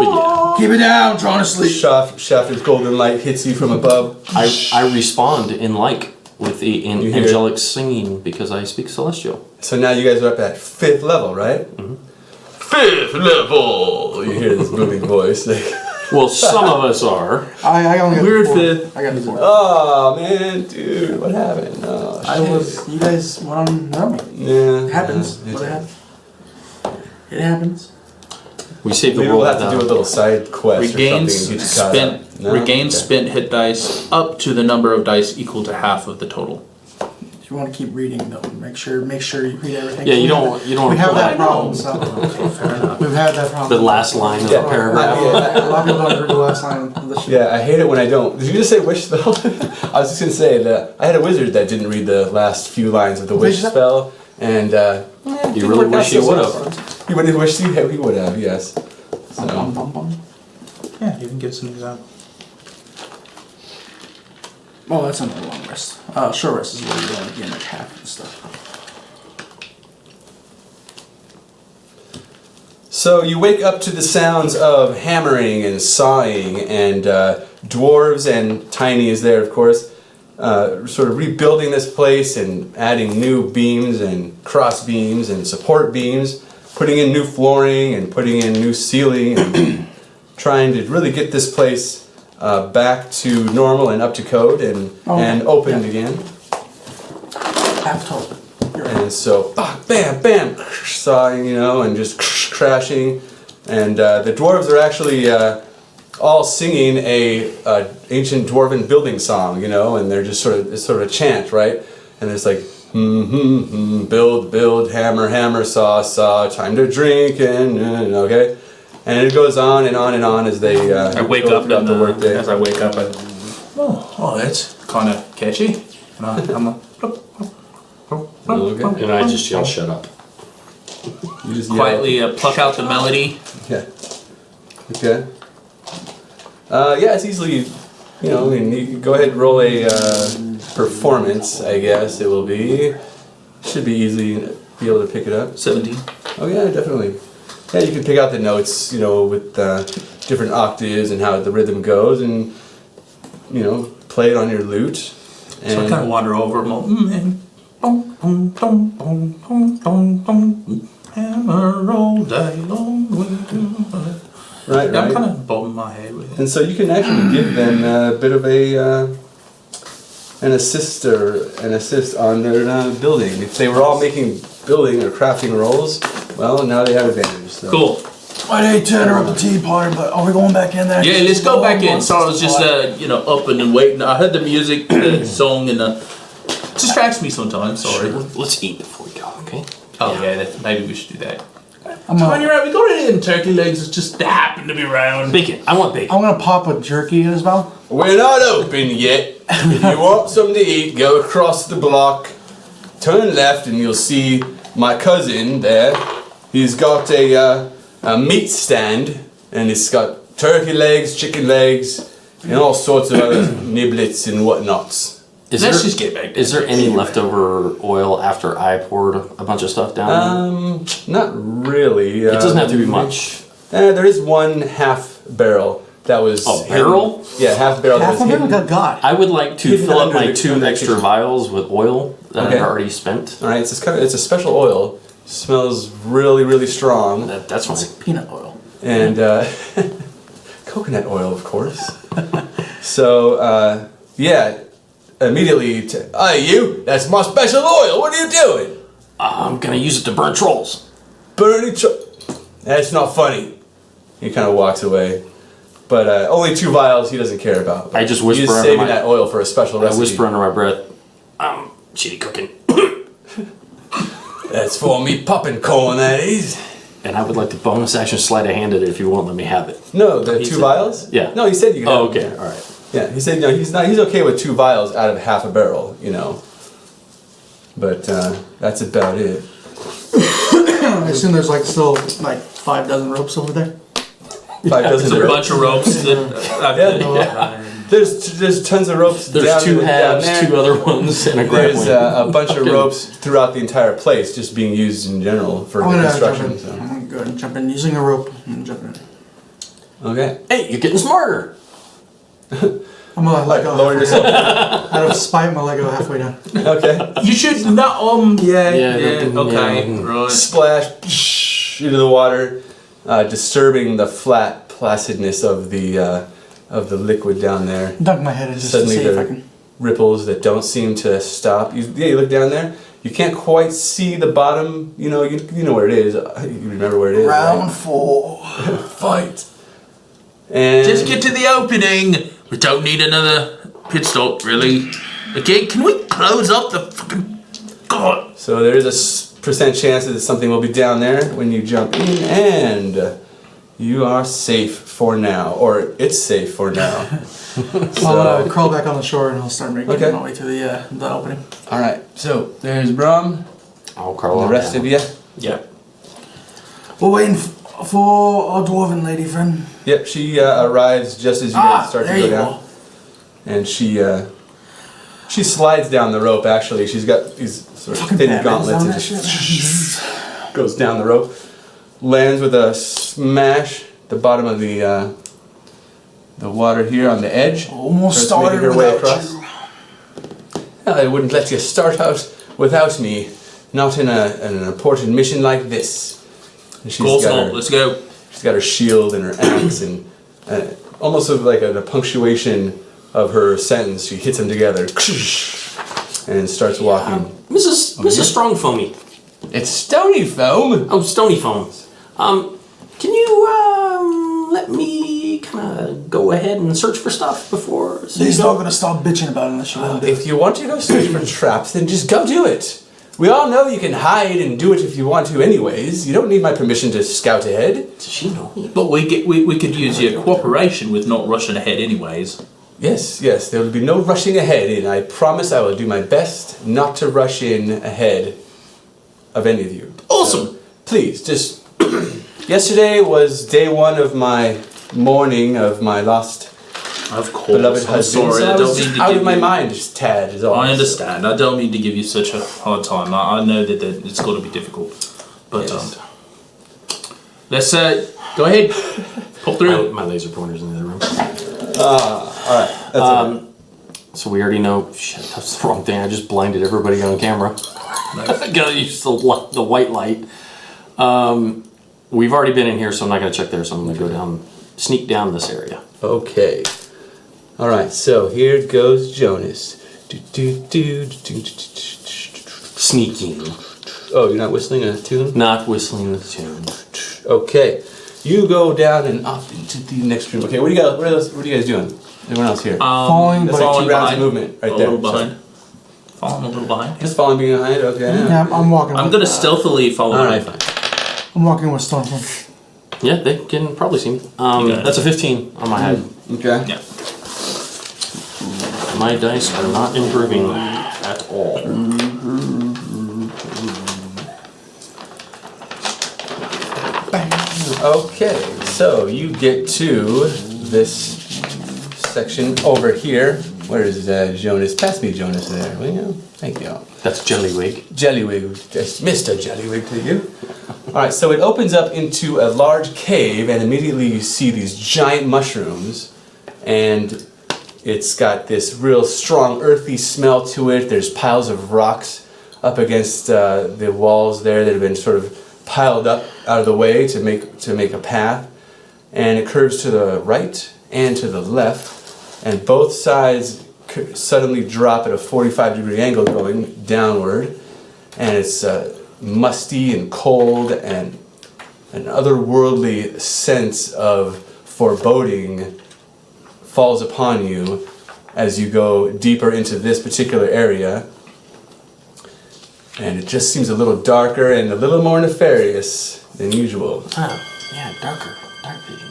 B: yeah,
D: Keep it down, trying to sleep.
A: Shaft of golden light hits you from above.
B: I respond in like with the angelic singing because I speak Celestial.
A: So now you guys are up at 5th level, right? Mm-hmm. 5th level! You hear this booming voice.
B: Well, some of us are.
D: I only got
C: Weird
D: the 4th.
C: fifth.
D: I got the 4th.
A: Oh man, dude, what happened? Oh, shit.
D: You guys went on without me.
A: Yeah.
D: It happens.
A: Yeah,
D: What happened? It happens.
B: We saved the
A: Maybe
B: world.
A: we'll have to do a little side quest
C: Regain
A: or something and get you caught up. No?
C: regain
A: Okay.
C: spent hit dice up to the number of dice equal to half of the total.
D: You want to keep reading though. Make sure you read everything.
B: Yeah, you don't.
D: We have that problem.
C: know.
D: So we've had that problem.
B: The last line of
A: Yeah.
B: the paragraph.
D: A lot of people don't read the last line of the shit.
A: Yeah, I hate it when I don't. Did you just say wish spell? I was just gonna say that I had a wizard that didn't read the last few lines of the wish spell, and
B: You really wish you would have.
A: He would have wished he would have. Yes. So.
D: Bum, bum, bum.
C: Yeah, you can give us an example.
D: Oh, that's another long rest. Short rest is where you want to get like half of the stuff.
A: So you wake up to the sounds of hammering and sawing, and dwarves and Tiny is there, of course, sort of rebuilding this place and adding new beams and cross beams and support beams, putting in new flooring and putting in new ceiling, and trying to really get this place back to normal and up to code and opened again.
D: Half total. You're right.
A: And so, bam, bam, sawing, and just crashing. And the dwarves are actually all singing a ancient dwarven building song, and they're just it's sort of a chant, right? And it's like, build, build, hammer, hammer, saw, saw, time to drink, and okay. And it goes on and on and on as they
C: I wake
A: go
C: up
A: throughout the workday.
C: as I wake up, that's kind of catchy. And I'm like,
A: Okay.
B: And I just yell, "Shut up!"
A: You just yell.
C: quietly pluck out the melody.
A: Yeah. Okay. Yeah, it's easily, you can go ahead and roll a performance, I guess it will be. Should be easy be able to pick it up.
C: 17.
A: Oh yeah, definitely. Yeah, you can pick out the notes, with different octaves and how the rhythm goes, and play it on your lute.
C: So I kind of wander over and boom, boom, boom, boom, boom, boom, boom, hammer all day long.
A: Right.
C: I'm kind of bobbing my head with it.
A: And so you can actually give them a bit of an assist on their building. If they were all making building or crafting rolls, well, now they have advantage. So.
C: Cool.
D: I hate to interrupt the tea party, but are we going back in there?
C: Yeah, let's go back in. So I was just, up and waiting. I heard the music, the song, and it distracts me sometimes. Sorry.
B: Let's eat before we go, okay?
C: Oh yeah, maybe we should do that.
D: I'm
C: When you're right, we got it in turkey legs. It's just they happen to be round.
B: Bacon. I want bacon.
D: gonna pop a jerky in his mouth.
A: We're not open yet. If you want something to eat, go across the block, turn left, and you'll see my cousin there. He's got a meat stand, and it's got turkey legs, chicken legs, and all sorts of other niblets and whatnots.
C: Let's just get back.
B: Is there any leftover oil after I poured a bunch of stuff down?
A: Not really.
B: It doesn't have to be much.
A: There is one half barrel that was.
B: A barrel?
A: Hidden. Yeah, half barrel.
D: Half
A: that
D: of
A: was
D: it
A: hidden.
D: got.
B: I would like to
A: Hidden
B: fill up
A: under
B: my
A: the-
B: 2
A: under the
B: extra
A: kitchen.
B: vials with oil that
A: Okay.
B: I've already spent.
A: All right, it's a special oil. Smells really, really strong.
B: That's fine.
D: Peanut oil.
A: And coconut oil, of course. So, immediately, hey, you, that's my special oil. What are you doing?
B: I'm gonna use it to burn trolls.
A: Burning That's not funny. He kind of walks away. But only 2 vials he doesn't care about.
B: I just whisper
A: He's
B: under
A: saving
B: my-
A: that oil for a special
B: I
A: recipe.
B: whisper under my breath, shitty cooking.
A: That's for me popping corn, that is.
B: And I would like to bonus action sleight of hand it if you won't let me have it.
A: No, the 2 vials?
B: Yeah.
A: No, he said you could
B: Oh,
A: have them.
B: okay. All right.
A: Yeah, he said no, he's okay with 2 vials out of half a barrel, you know. But that's about it.
D: I assume there's like still like 5 dozen ropes over there.
A: 5 dozen
C: There's a
A: ropes.
C: bunch of ropes that
A: There's tons of ropes.
B: There's
A: down
B: 2
A: down
B: halves,
A: there.
B: 2 other ones, and a grappling.
A: There's a bunch of ropes throughout the entire place, just being used in general for
D: I'm gonna
A: construction.
D: jump in. I'm gonna go ahead and jump in using a rope and jump in.
A: Okay.
B: Hey, you're getting smarter.
D: I'm gonna let go.
A: Lower yourself.
D: Out of spite, I'm gonna let go halfway down.
A: Okay.
C: you should not. Okay, right.
A: Splash into the water, disturbing the flat placidness of the liquid down there.
D: Dunk my head in just
A: Suddenly
D: to see if I
A: there
D: can.
A: ripples that don't seem to stop. You look down there. You can't quite see the bottom. You know where it is. You remember where it is.
D: Round
A: right?
D: 4.
A: Fight. And
C: Just get to the opening. We don't need another pit stop, really. Okay, can we close up the fucking... God.
A: So there is a percent chance that something will be down there when you jump in, and you are safe for now, or it's safe for now.
D: I'll crawl back on the shore and I'll start making
A: Okay.
D: my way to the opening.
A: All right. So there's Brom.
B: I'll crawl
A: The
B: on
A: rest
B: down.
A: of you.
B: Yeah.
D: We're waiting for our dwarven lady friend.
A: Yep. She arrives just as you guys start to
D: there
A: go
D: you
A: down, and she slides down the rope. Actually, she's got these sort of thin
D: Batman's
A: gauntlets,
D: on
A: and
D: that
A: just goes down the rope, lands with a smash the bottom of the water here on the edge.
D: Almost
A: Starts making
D: started
A: her way
D: without
A: across.
D: you.
A: I wouldn't let you start out without me, not in an important mission like this. And she's
C: Cool,
A: got her,
C: let's go.
A: she's got her shield and her axe, and almost like a punctuation of her sentence. She hits them together and starts walking.
B: Mrs. Strong Foamy.
A: It's stony foam.
B: Oh, Stony Foam. Can you let me kind of go ahead and search for stuff before?
D: He's not gonna stop bitching about it unless you want to do it.
A: If you want to go search for traps, then just go do it. We all know you can hide and do it if you want to anyways. You don't need my permission to scout ahead.
B: Does she know me?
C: But we could use your cooperation with not rushing ahead anyways.
A: Yes, there will be no rushing ahead, and I promise I will do my best not to rush in ahead of any of you.
C: Awesome.
A: So, please, just... Yesterday was day 1 of my mourning of my lost
C: Of course.
A: beloved
C: I'm
A: husband.
C: sorry.
A: So
C: I
A: I
C: don't
A: was
C: mean
A: just
C: to
A: out
C: give
A: of my
C: you...
A: mind, just tad is all.
C: I understand. I don't mean to give you such a hard time. I know that it's got to be difficult. But
A: Yes.
C: let's go ahead. Pop through.
B: My laser pointer's in the other room.
A: Alright, that's it.
B: So we already know. Shit, that's the wrong thing. I just blinded everybody on camera. Gotta use the white light. We've already been in here, so I'm not gonna check there. So I'm gonna go down, sneak down this area.
A: Okay. Alright, so here goes Jonas.
B: Sneaking,
A: Oh, you're not whistling a tune?
B: not whistling the tune.
A: Okay. You go down and up into the next room. Okay, what are you guys doing? Everyone else here.
D: Falling,
A: That's
D: but
A: like 2 rounds of
C: behind.
A: movement right
C: A
A: there.
C: little
A: So-
C: behind. Falling a little behind.
A: Just falling behind, okay.
D: yeah, I'm walking.
C: I'm
D: with,
C: gonna stealthily follow.
A: Alright,
C: him.
A: fine.
D: I'm walking with Stormfront.
B: Yeah, they can probably see me.
C: Okay.
B: That's a 15 on my head.
A: Okay.
C: Yeah.
B: My dice are not improving at all.
A: Okay, so you get to this section over here. Where is Jonas? Pass me Jonas there, will you? Thank you.
B: That's Jellywig.
A: Jellywig, just Mr. Jellywig to you. Alright, so it opens up into a large cave, and immediately you see these giant mushrooms, and it's got this real strong earthy smell to it. There's piles of rocks up against the walls there that have been sort of piled up out of the way to make a path, and it curves to the right and to the left, and both sides suddenly drop at a 45-degree angle going downward, and it's musty and cold, and an otherworldly sense of foreboding falls upon you as you go deeper into this particular area. And it just seems a little darker and a little more nefarious than usual.
B: Oh, yeah, dark vision.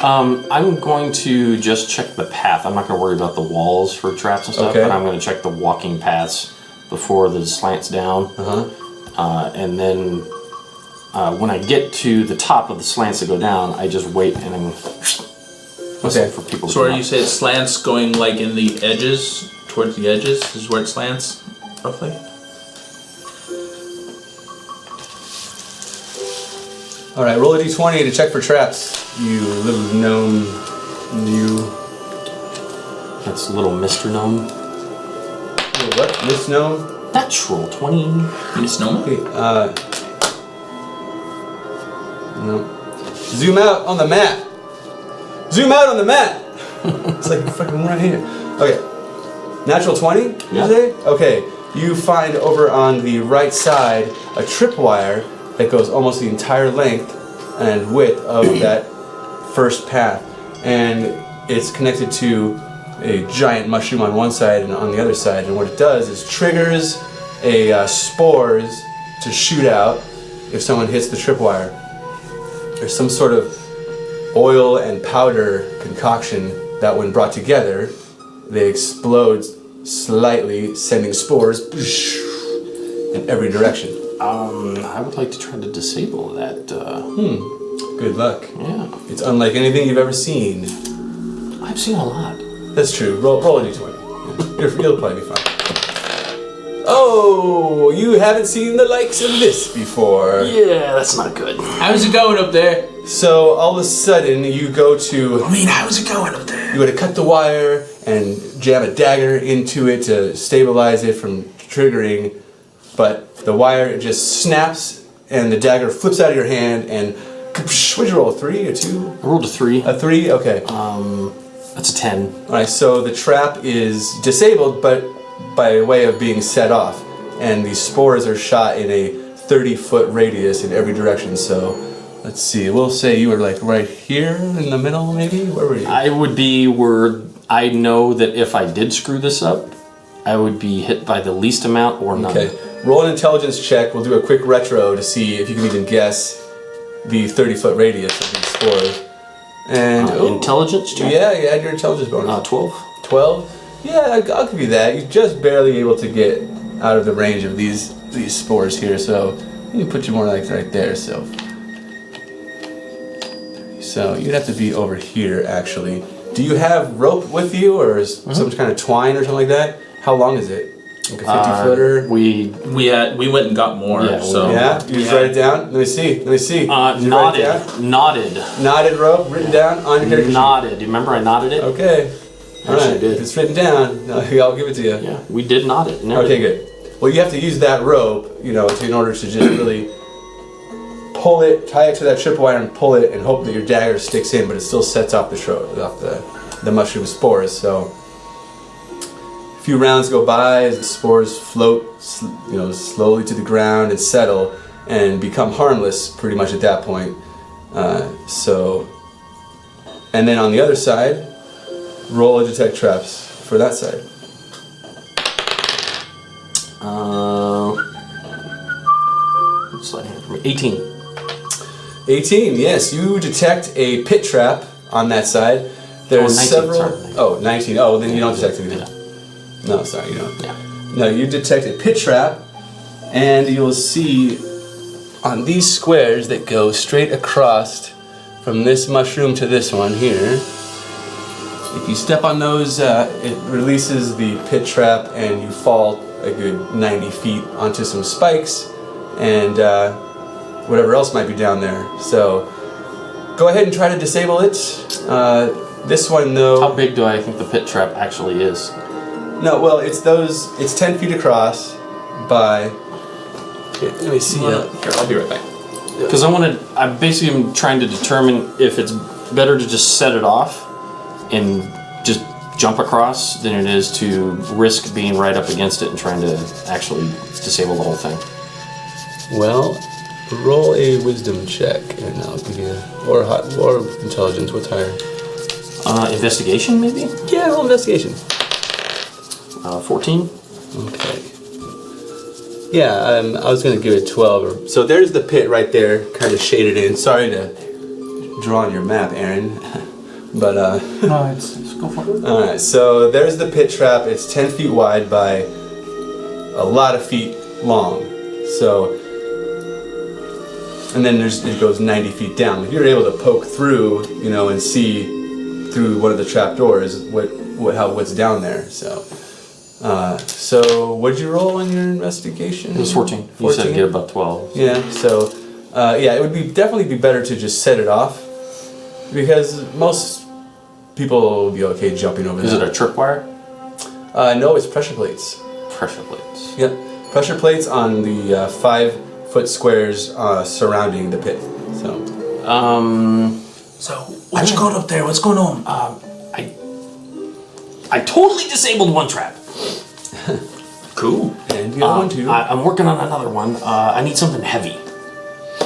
B: I'm going to just check the path. I'm not going to worry about the walls for traps and stuff, but I'm going to check the walking paths before the slants down. And then when I get to the top of the slants that go down, I just wait and then for people to
C: So
B: come
C: you say it slants going like in the edges, towards the edges is where it slants, roughly?
A: Alright, roll a d20 to check for traps, you little gnome.
B: That's little Mr. Gnome.
A: What? Miss gnome?
B: Natural 20.
C: Misnomer?
A: Okay, no. Zoom out on the map! Zoom out on the map! It's like fucking right here. Okay. Natural 20, you say? Okay. You find over on the right side a tripwire that goes almost the entire length and width of that first path. And it's connected to a giant mushroom on one side and on the other side. And what it does is triggers spores to shoot out if someone hits the tripwire. There's some sort of oil and powder concoction that when brought together, they explode slightly, sending spores in every direction.
B: I would like to try to disable that.
A: Good luck.
B: Yeah.
A: It's unlike anything you've ever seen.
B: I've seen a lot.
A: That's true. Roll a d20. You'll probably be fine. Oh, you haven't seen the likes of this before.
B: Yeah, that's not good.
C: How's it going up there?
A: So all of a sudden you go to...
C: how's it going up there?
A: You go to cut the wire and jam a dagger into it to stabilize it from triggering, but the wire just snaps and the dagger flips out of your hand and... What'd you roll, a 3 or 2?
B: I rolled a 3.
A: A 3? Okay.
B: That's a 10.
A: Alright, so the trap is disabled, but by way of being set off. And the spores are shot in a 30-foot radius in every direction, so... Let's see, we'll say you were like right here in the middle, maybe? Where were you?
B: I would be where I know that if I did screw this up, I would be hit by the least amount or none.
A: Okay, roll an intelligence check. We'll do a quick retro to see if you can even guess the 30-foot radius of these spores. And
B: intelligence check?
A: Yeah, you add your intelligence bonus.
B: 12.
A: 12? Yeah, I'll give you that. You're just barely able to get out of the range of these spores here, so you can put you more like right there, so... So you'd have to be over here, actually. Do you have rope with you, or is some kind of twine or something like that? How long is it? Like a 50-footer?
C: We went and got more.
B: Yeah,
C: so
A: Yeah? You just write it down? Let me see. Did you write it down?
B: Knotted.
A: Knotted rope, written down on your character
B: Knotted. Do you remember I knotted it?
A: Okay. Alright,
B: did.
A: if it's written down, I'll give it to you.
B: Yeah, we did knot it.
A: Okay, good. Well, you have to use that rope, in order to just really pull it, tie it to that tripwire and pull it and hope that your dagger sticks in, but it still sets off the mushroom spores. So a few rounds go by as the spores float, slowly to the ground and settle and become harmless pretty much at that point. And then on the other side, roll a detect traps for that side.
B: Slide hand for me. 18.
A: 18, yes, you detect a pit trap on that side. There's
B: 19,
A: several.
B: sorry.
A: Oh, 19. Oh, then you don't detect anything. No, sorry, you don't.
B: Yeah.
A: No, you detect a pit trap, and you'll see on these squares that go straight across from this mushroom to this one here. If you step on those, it releases the pit trap, and you fall a good 90 feet onto some spikes, and whatever else might be down there. So go ahead and try to disable it. This one, though...
B: How big do I think the pit trap actually is?
A: No, well, it's 10 feet across by... Here, let me see.
C: Here, I'll be right back.
B: Because I basically am trying to determine if it's better to just set it off and just jump across than it is to risk being right up against it and trying to actually disable the whole thing.
A: Well, roll a wisdom check, and I'll give you... Or intelligence, what's higher?
B: Investigation, maybe?
A: Yeah, roll investigation.
B: 14.
A: Okay. Yeah, I was gonna give it 12. So there's the pit right there, kind of shaded in. Sorry to draw on your map, Aaron, but
D: No, it's go for it.
A: all right. So there's the pit trap. It's 10 feet wide by a lot of feet long. So, and then it goes 90 feet down. If you're able to poke through, and see through one of the trap doors, what's down there. So what'd you roll on your investigation?
B: It was 14. You said get above 12.
A: Yeah. So, it would definitely be better to just set it off, because most people will be okay jumping over.
B: Is it a tripwire?
A: No, it's pressure plates.
B: Pressure plates.
A: Yep, pressure plates on the 5-foot squares surrounding the pit.
C: So, what you got up there? What's going on?
B: I totally disabled one trap.
C: Cool.
A: And the other one too.
B: I'm working on another one. I need something heavy.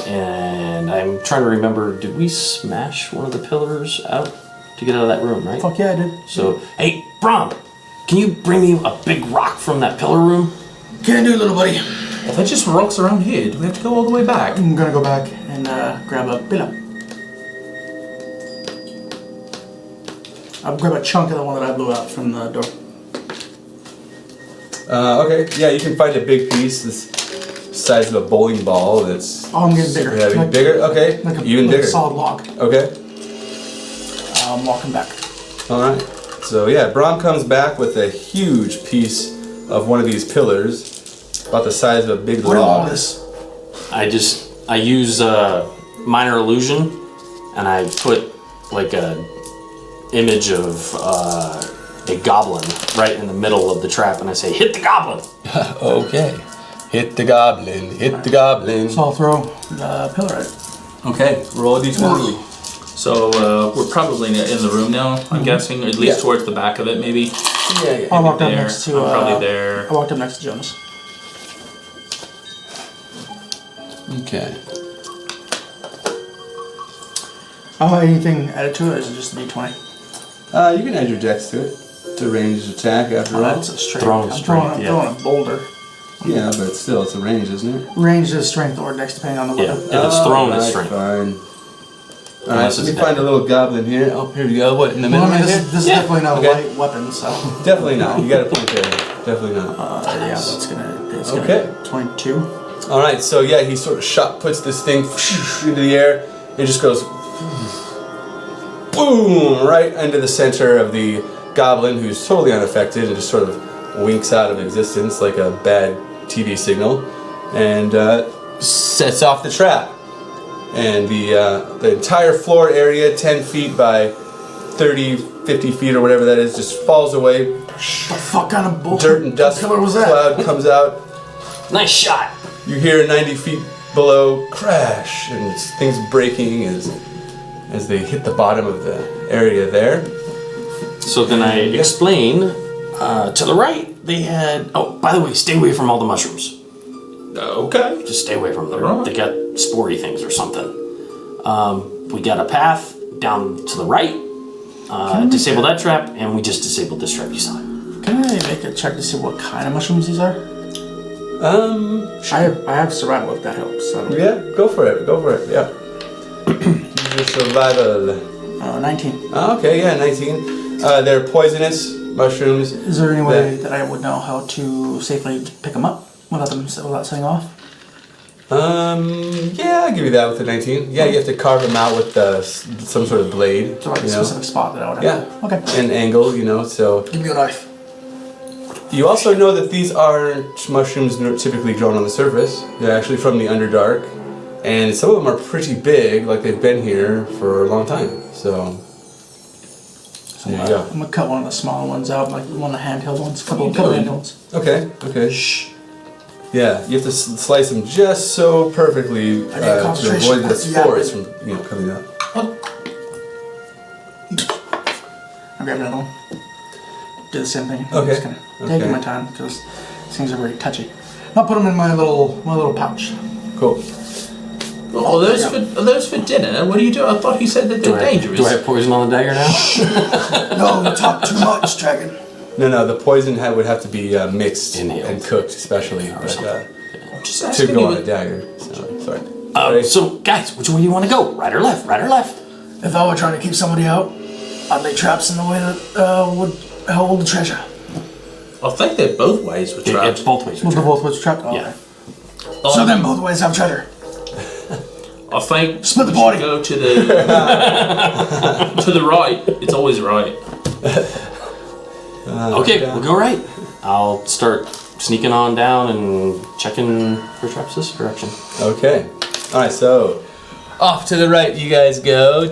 B: And I'm trying to remember, did we smash one of the pillars out to get out of that room, right?
D: Fuck yeah, I did.
B: So, hey, Brom, can you bring me a big rock from that pillar room?
D: Can do, little buddy.
C: If it just rocks around here, do we have to go all the way back?
D: I'm gonna go back and grab a pillow. I'll grab a chunk of the one that I blew out from the door.
A: Okay, yeah, you can find a big piece this size of a bowling ball that's
D: Oh, I'm getting bigger.
A: heavy.
D: Like-
A: Bigger? Okay,
D: Like a,
A: even
D: like
A: bigger.
D: a solid log.
A: Okay,
D: I'm walking back.
A: alright. So yeah, Brom comes back with a huge piece of one of these pillars, about the size of a big
D: What
A: log.
D: all this?
B: I use minor illusion, and I put like a image of a goblin right in the middle of the trap, and I say, "Hit the goblin!"
A: Okay, hit the goblin, hit the goblin.
D: So I'll throw the pillar at it.
A: Okay, roll a d20.
C: So, we're probably in the room now, I'm guessing, at least
A: Yeah.
C: towards the back of it, maybe.
A: Yeah.
D: I walked up
C: There.
D: next to.
C: I'm probably there.
D: I walked up next to Jonas.
A: Okay.
D: Anything added to it, or is it just a d20?
A: You can add your dex to it. It's a ranged attack after all.
D: That's a strength.
B: Throwing
D: I'm
B: strength,
D: throwing a boulder.
A: Yeah, but still, it's a range, isn't it?
D: Range is strength or dex, depending on the
B: Yeah,
D: weapon.
B: if it's thrown, it's
A: Alright,
B: strength.
A: Fine. Alright,
B: Unless
A: let me
B: it's
A: find a little goblin here. Oh, here we go. What, in the middle
D: Well, I mean,
A: right
D: this,
A: here?
D: this
B: Yeah.
D: is definitely not
A: Okay.
D: a light weapon, so.
A: Definitely not. You got a point there. Definitely not.
D: Yeah, that's gonna. It's
A: Okay.
D: Gonna 22.
A: Alright, so yeah, he sort of puts this thing into the air. It just goes boom right into the center of the goblin, who's totally unaffected and just sort of winks out of existence like a bad TV signal, and sets off the trap. And the entire floor area, 10 feet by 30, 50 feet or whatever that is, just falls away.
D: The fuck kind of bullshit
A: Dirt and dust
D: pillar was that?
A: cloud comes out.
B: Nice shot.
A: You hear 90 feet below crash, and things breaking as they hit the bottom of the area there.
B: So then I explain, to the right, they had... Oh, by the way, stay away from all the mushrooms.
C: Okay.
B: Just stay away from them.
C: Alright.
B: They got spory things or something. We got a path down to the right. Disable that trap, and we just disabled this trap you saw.
D: Can I make a check to see what kind of mushrooms these are?
A: Sure.
D: I have survival if that helps. So.
A: Yeah, go for it, yeah. Use your survival.
D: 19.
A: Oh, okay, yeah, 19. They're poisonous mushrooms.
D: Is there any way that I would know how to safely pick them up without setting off?
A: Yeah, I'll give you that with the 19. Yeah, you have to carve them out with some sort of blade.
D: So like a specific spot that I would have.
A: Yeah.
D: Okay.
A: An angle, so.
D: Give me a knife.
A: You also know that these aren't mushrooms typically grown on the surface. They're actually from the Underdark. And some of them are pretty big, like they've been here for a long time. So there you go.
D: I'm gonna cut one of the smaller ones out, like one of the handheld ones. Couple handheld ones.
A: Okay. Shh. Yeah, you have to slice them just so perfectly
D: I get
A: to
D: concentration.
A: avoid the spores from coming out.
D: I'll grab another one. Do the same thing. I'm
A: Okay.
D: just gonna take my time because things are very touchy. I'll put them in my little pouch.
A: Cool.
C: Oh, are those for dinner? What do you do? I thought he said that they're dangerous.
B: Do I have poison on the dagger now?
D: No, you talk too much, Dragon.
A: No, the poison would have to be mixed
B: Inhaled.
A: and cooked, especially. But,
C: just
A: to
C: asking
A: go
C: you.
A: on a dagger. So, sorry.
B: So, guys, which way do you want to go? Right or left? Right or left?
D: If I were trying to keep somebody out, I'd lay traps in the way that would hold the treasure.
C: I think they're both ways with traps.
B: It's both ways.
D: Well, they're both ways trapped. Oh,
B: Yeah.
D: okay. So then both ways have treasure.
C: I think
D: Split the
C: we should
D: body.
C: go to the to the right. It's always right.
B: Okay, we'll go right. I'll start sneaking on down and checking for traps this direction.
A: Okay. All right. So off to the right, you guys go. I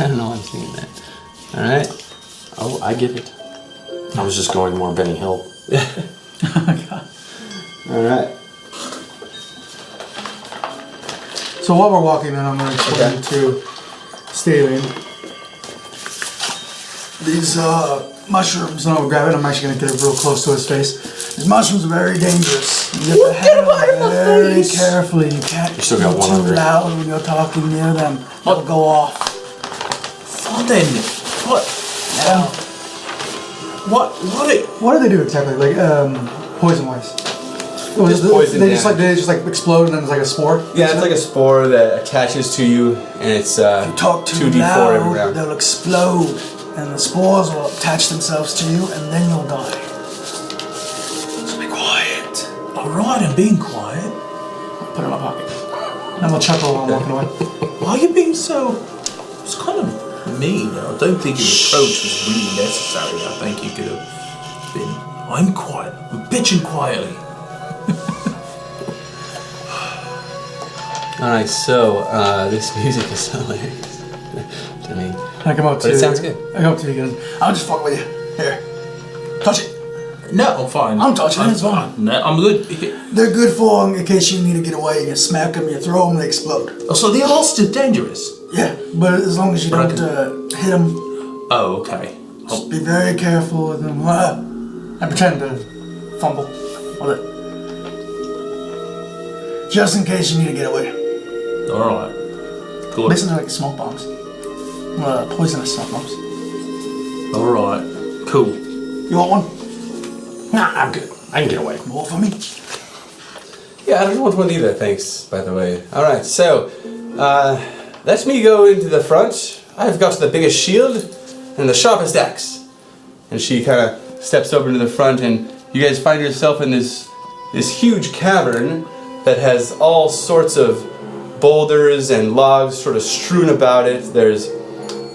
A: don't know why I'm singing that. All right.
B: Oh, I get it. I was just going more Benny Hill.
A: All right.
D: So while we're walking, then I'm going to explain to Staley. These mushrooms, and I'll grab it. I'm actually going to get it real close to his face. These mushrooms are very dangerous. You have to handle them very carefully. You can't
B: You still got
D: be
B: one
D: too
B: under.
D: loud when you're talking near them. They'll go off.
C: What then? What?
D: Yeah.
C: What?
D: What do they do exactly? Like poison wise?
A: Just poison
D: They just
A: damage.
D: like explode and then it's like a spore.
A: Yeah, it's like a spore that attaches to you, and it's
D: If you talk too
A: 2d4 every
D: loud,
A: round.
D: they'll explode, and the spores will attach themselves to you, and then you'll die. So be quiet.
C: Alright, I'm being quiet.
D: Put it in my pocket. And we'll chuckle while I'm walking away.
C: Why are you being so... It's kind of mean. I don't think your approach was really necessary. I think you could have been... I'm quiet. I'm bitching quietly.
A: All right. So this music is hilarious to me.
D: I come up to
A: But it sounds good.
D: I come up to you and I'll just fuck with you. Here. Touch it.
C: No, I'm fine.
D: I'm touching it, it's fine.
C: No, I'm good.
D: They're good for in case you need to get away. You can smack them, you throw them, they explode.
C: Oh, so they're all still dangerous?
D: Yeah, but as long as you
C: But I
D: don't hit them,
C: Oh, okay.
D: just be very careful with them. And pretend to fumble with it. Just in case you need to get away.
C: Alright. Good.
D: Listen to like smoke bombs. Poisonous smoke bombs.
C: Alright. Cool.
D: You want one?
B: Nah, I'm good. I can get away.
D: More for me?
A: Yeah, I don't want one either. Thanks, by the way. All right. So let me go into the front. I've got the biggest shield and the sharpest axe. And she kind of steps over to the front, and you guys find yourself in this huge cavern that has all sorts of boulders and logs sort of strewn about it. There's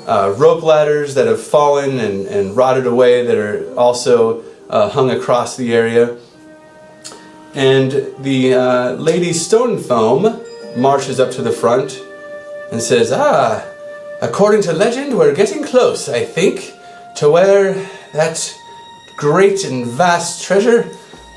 A: rope ladders that have fallen and rotted away that are also hung across the area. And the Lady Stonefoam marches up to the front and says, according to legend, we're getting close, I think, to where that great and vast treasure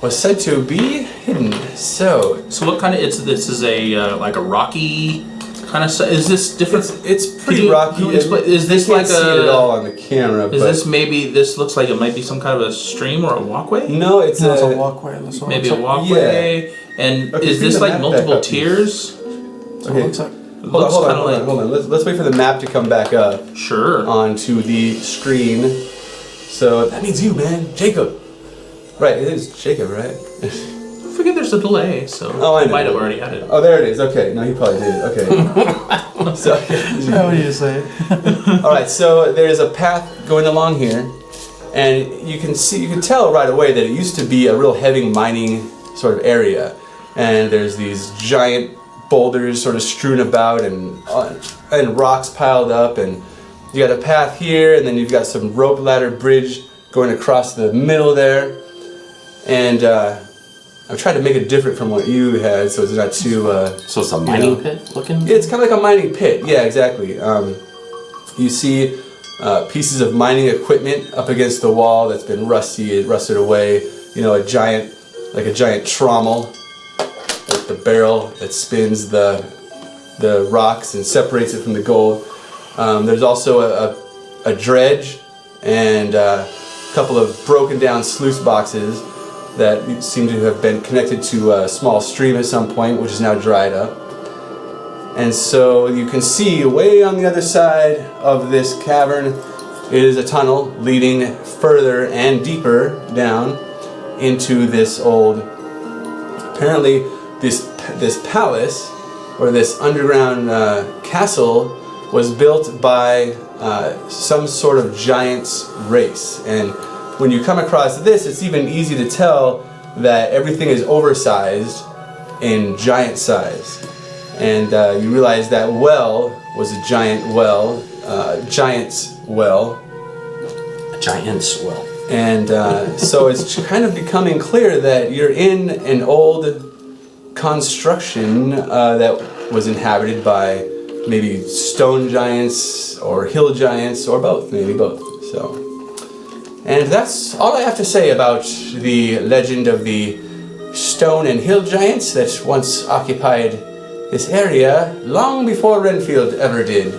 A: was said to be hidden. So
C: what kind of... This is a like a rocky kind of... Is this different?
A: it's pretty rocky.
C: Is this
A: you
C: like
A: can't see it at all on the camera.
C: Is this maybe... This looks like it might be some kind of a stream or a walkway?
A: No, it's
D: No, it's
A: a
D: a walkway in the sword.
C: Maybe a walkway. And
A: Okay,
C: is
A: bring
C: this
A: the
C: like
A: map
C: multiple
A: back up,
C: tiers?
D: So
A: Okay.
D: it looks like.
A: Hold on. Let's wait for the map to come back up
C: Sure.
A: onto the screen. So that means you, man, Jacob. Right, it is Jacob, right?
C: I forget there's a delay, so
A: Oh, I know.
C: might have already had it.
A: Oh, there it is. Okay, no, he probably did. Okay. So,
D: How do you say it?
A: all right. So there is a path going along here, and you can tell right away that it used to be a real heavy mining sort of area, and there's these giant boulders sort of strewn about and rocks piled up, and you got a path here, and then you've got some rope ladder bridge going across the middle there, and I've tried to make it different from what you had, so it's not too.
B: So it's a mining pit looking?
A: Yeah, it's kind of like a mining pit. Yeah, exactly. You see pieces of mining equipment up against the wall that's been rusted away. You know, a giant trommel, like the barrel that spins the rocks and separates it from the gold. There's also a dredge and a couple of broken down sluice boxes that seem to have been connected to a small stream at some point, which is now dried up. And so you can see way on the other side of this cavern is a tunnel leading further and deeper down into this old Apparently, this palace, or this underground castle, was built by some sort of giant's race. And when you come across this, it's even easy to tell that everything is oversized in giant size. And you realize that well was a giant well, giant's well.
B: A giant's well.
A: And so it's kind of becoming clear that you're in an old construction that was inhabited by maybe stone giants or hill giants or both, maybe both. So, and that's all I have to say about the legend of the stone and hill giants that once occupied this area long before Renfield ever did.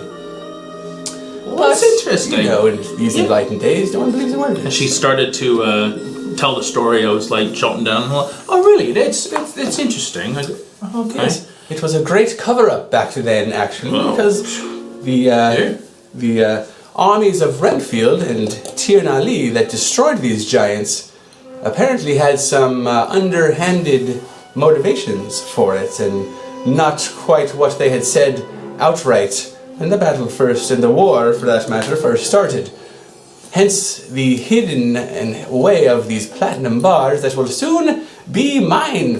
C: Well, that's interesting.
A: You know, in these enlightened days, no one believes a word of it.
C: As she started to tell the story, I was like jotting down. Oh, really? That's interesting. Okay.
A: Yes. It was a great cover-up back then, actually, because the armies of Renfield and Tyranny that destroyed these giants apparently had some underhanded motivations for it, and not quite what they had said outright when the battle first, and the war, for that matter, first started. Hence the hidden way of these platinum bars that will soon be mine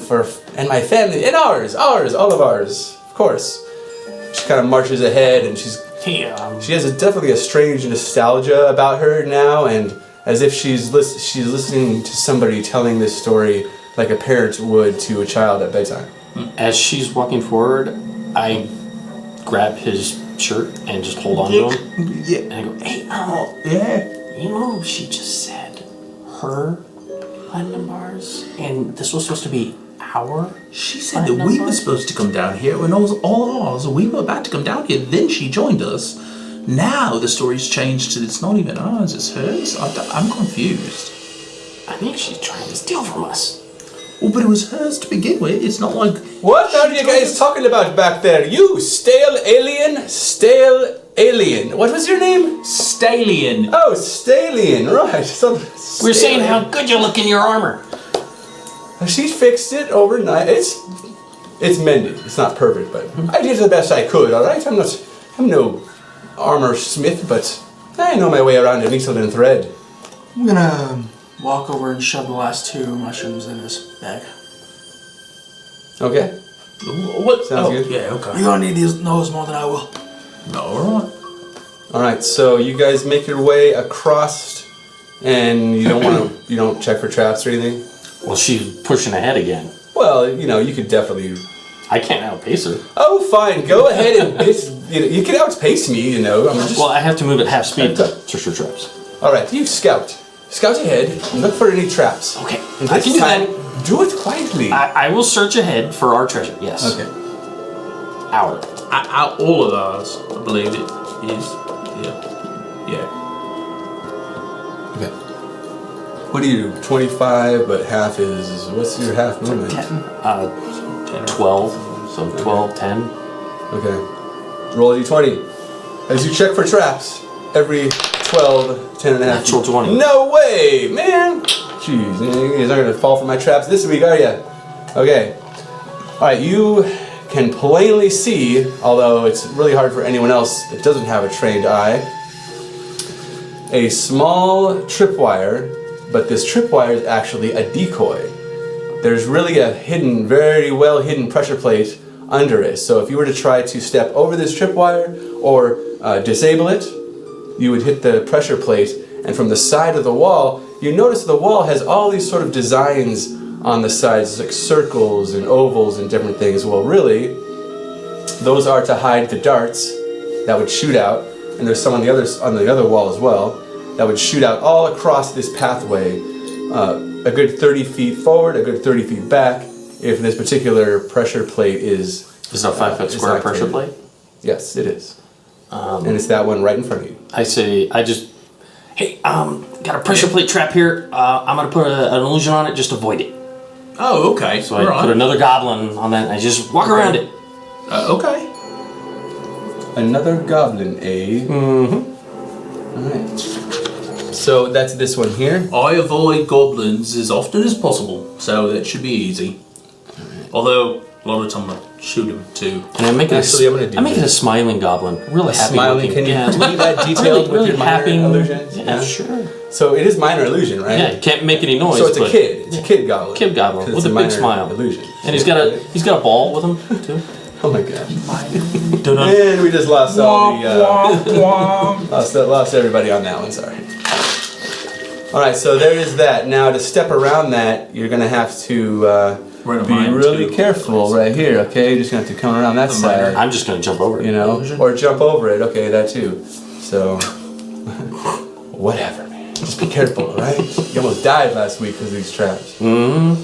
A: and my family, and ours, all of ours, of course. She kind of marches ahead, and she has definitely a strange nostalgia about her now, and as if she's listening to somebody telling this story like a parent would to a child at bedtime.
B: As she's walking forward, I grab his shirt and just hold on to him.
C: Yeah.
B: And I go, hey,
C: Yeah.
B: you know, she just said her platinum bars, and this was supposed to be our.
C: She said that we were supposed to come down here when it was all ours. We were about to come down here, then she joined us. Now the story's changed to it's not even ours, it's hers. I'm confused.
B: I think she's trying to steal from us.
C: Oh, but it was hers to begin with. It's not like...
A: What are you guys talking about back there? You stale alien. What was your name?
C: Stalion.
A: Oh, Stalion, right.
B: We're saying how good you look in your armor.
A: She fixed it overnight. It's mended. It's not perfect, but I did the best I could, alright? I'm no armor smith, but I know my way around a needle and thread.
D: I'm gonna walk over and shove the last 2 mushrooms in his bag.
A: Okay.
C: What?
A: Sounds good.
C: Yeah, okay.
D: You're gonna need those more than I will.
C: Alright.
A: Alright, so you guys make your way across, and you don't check for traps or anything?
B: Well, she's pushing ahead again.
A: Well, you could definitely...
B: I can't outpace her.
A: Oh, fine. Go ahead and you can outpace me,
B: Well, I have to move at half speed to search for traps.
A: Alright, you scout. Scout ahead and look for any traps.
B: Okay,
A: And
B: I can do that.
A: Do it quietly.
B: I will search ahead for our treasure, yes.
A: Okay.
B: Our.
C: All of ours, I believe it is. Yeah.
A: Okay. What do you do? 25, but half is... What's your half movement?
B: 12. So 12, 10.
A: Okay. Roll a d20. As you check for traps, every 12, 10 and a half.
B: Natural 20.
A: No way, man! Jeez, you're not going to fall for my traps this week, are you? Okay. Alright, you can plainly see, although it's really hard for anyone else that doesn't have a trained eye, a small tripwire, but this tripwire is actually a decoy. There's really a very well hidden pressure plate under it. So if you were to try to step over this tripwire or disable it, you would hit the pressure plate, and from the side of the wall, you notice the wall has all these sort of designs on the sides, like circles and ovals and different things. Well, really, those are to hide the darts that would shoot out, and there's some on the other wall as well that would shoot out all across this pathway, a good 30 feet forward, a good 30 feet back, if this particular pressure plate is...
B: Is it a 5 foot square pressure plate?
A: Yes, it is. And it's that one right in front of you.
B: Hey, got a pressure plate trap here. I'm gonna put an illusion on it, just avoid it.
C: Oh, okay.
B: So I put another goblin on that, and I just walk around it.
C: Okay.
A: Another goblin, eh?
B: Mm-hmm.
A: Alright. So that's this one here.
C: I avoid goblins as often as possible, so that should be easy.
A: Alright.
C: Although a lot of the time I shoot him too.
B: And I make
A: Actually, I'm gonna do
B: I make it a
A: this.
B: smiling goblin, really happy
A: Smiling,
B: looking.
A: can you
B: Yeah.
A: be that detailed with
B: really
A: your minor
B: happy
A: illusions?
B: Yeah, sure.
A: So it is minor illusion, right?
B: Yeah, you can't make any noise.
A: So it's a
B: but
A: kid. It's a kid goblin.
B: Kid goblin
A: 'Cause
B: with
A: it's
B: a big
A: minor
B: smile.
A: Illusion.
B: And he's got a ball with him too.
A: Oh my god.
C: Dun-dun.
A: And we just lost all the
D: Womp, womp.
A: lost everybody on that one. Sorry. All right, so there is that. Now to step around that, you're gonna have to
C: We're in a
A: be
C: mine,
A: really
C: too.
A: careful right here. Okay, you're just gonna have to come around that
C: The
A: side.
C: miner.
B: I'm just gonna jump over it.
A: You know, or jump over it. Okay, that too. So, whatever, man. Just be careful, all right? You almost died last week because of these traps.
B: Mm-hmm.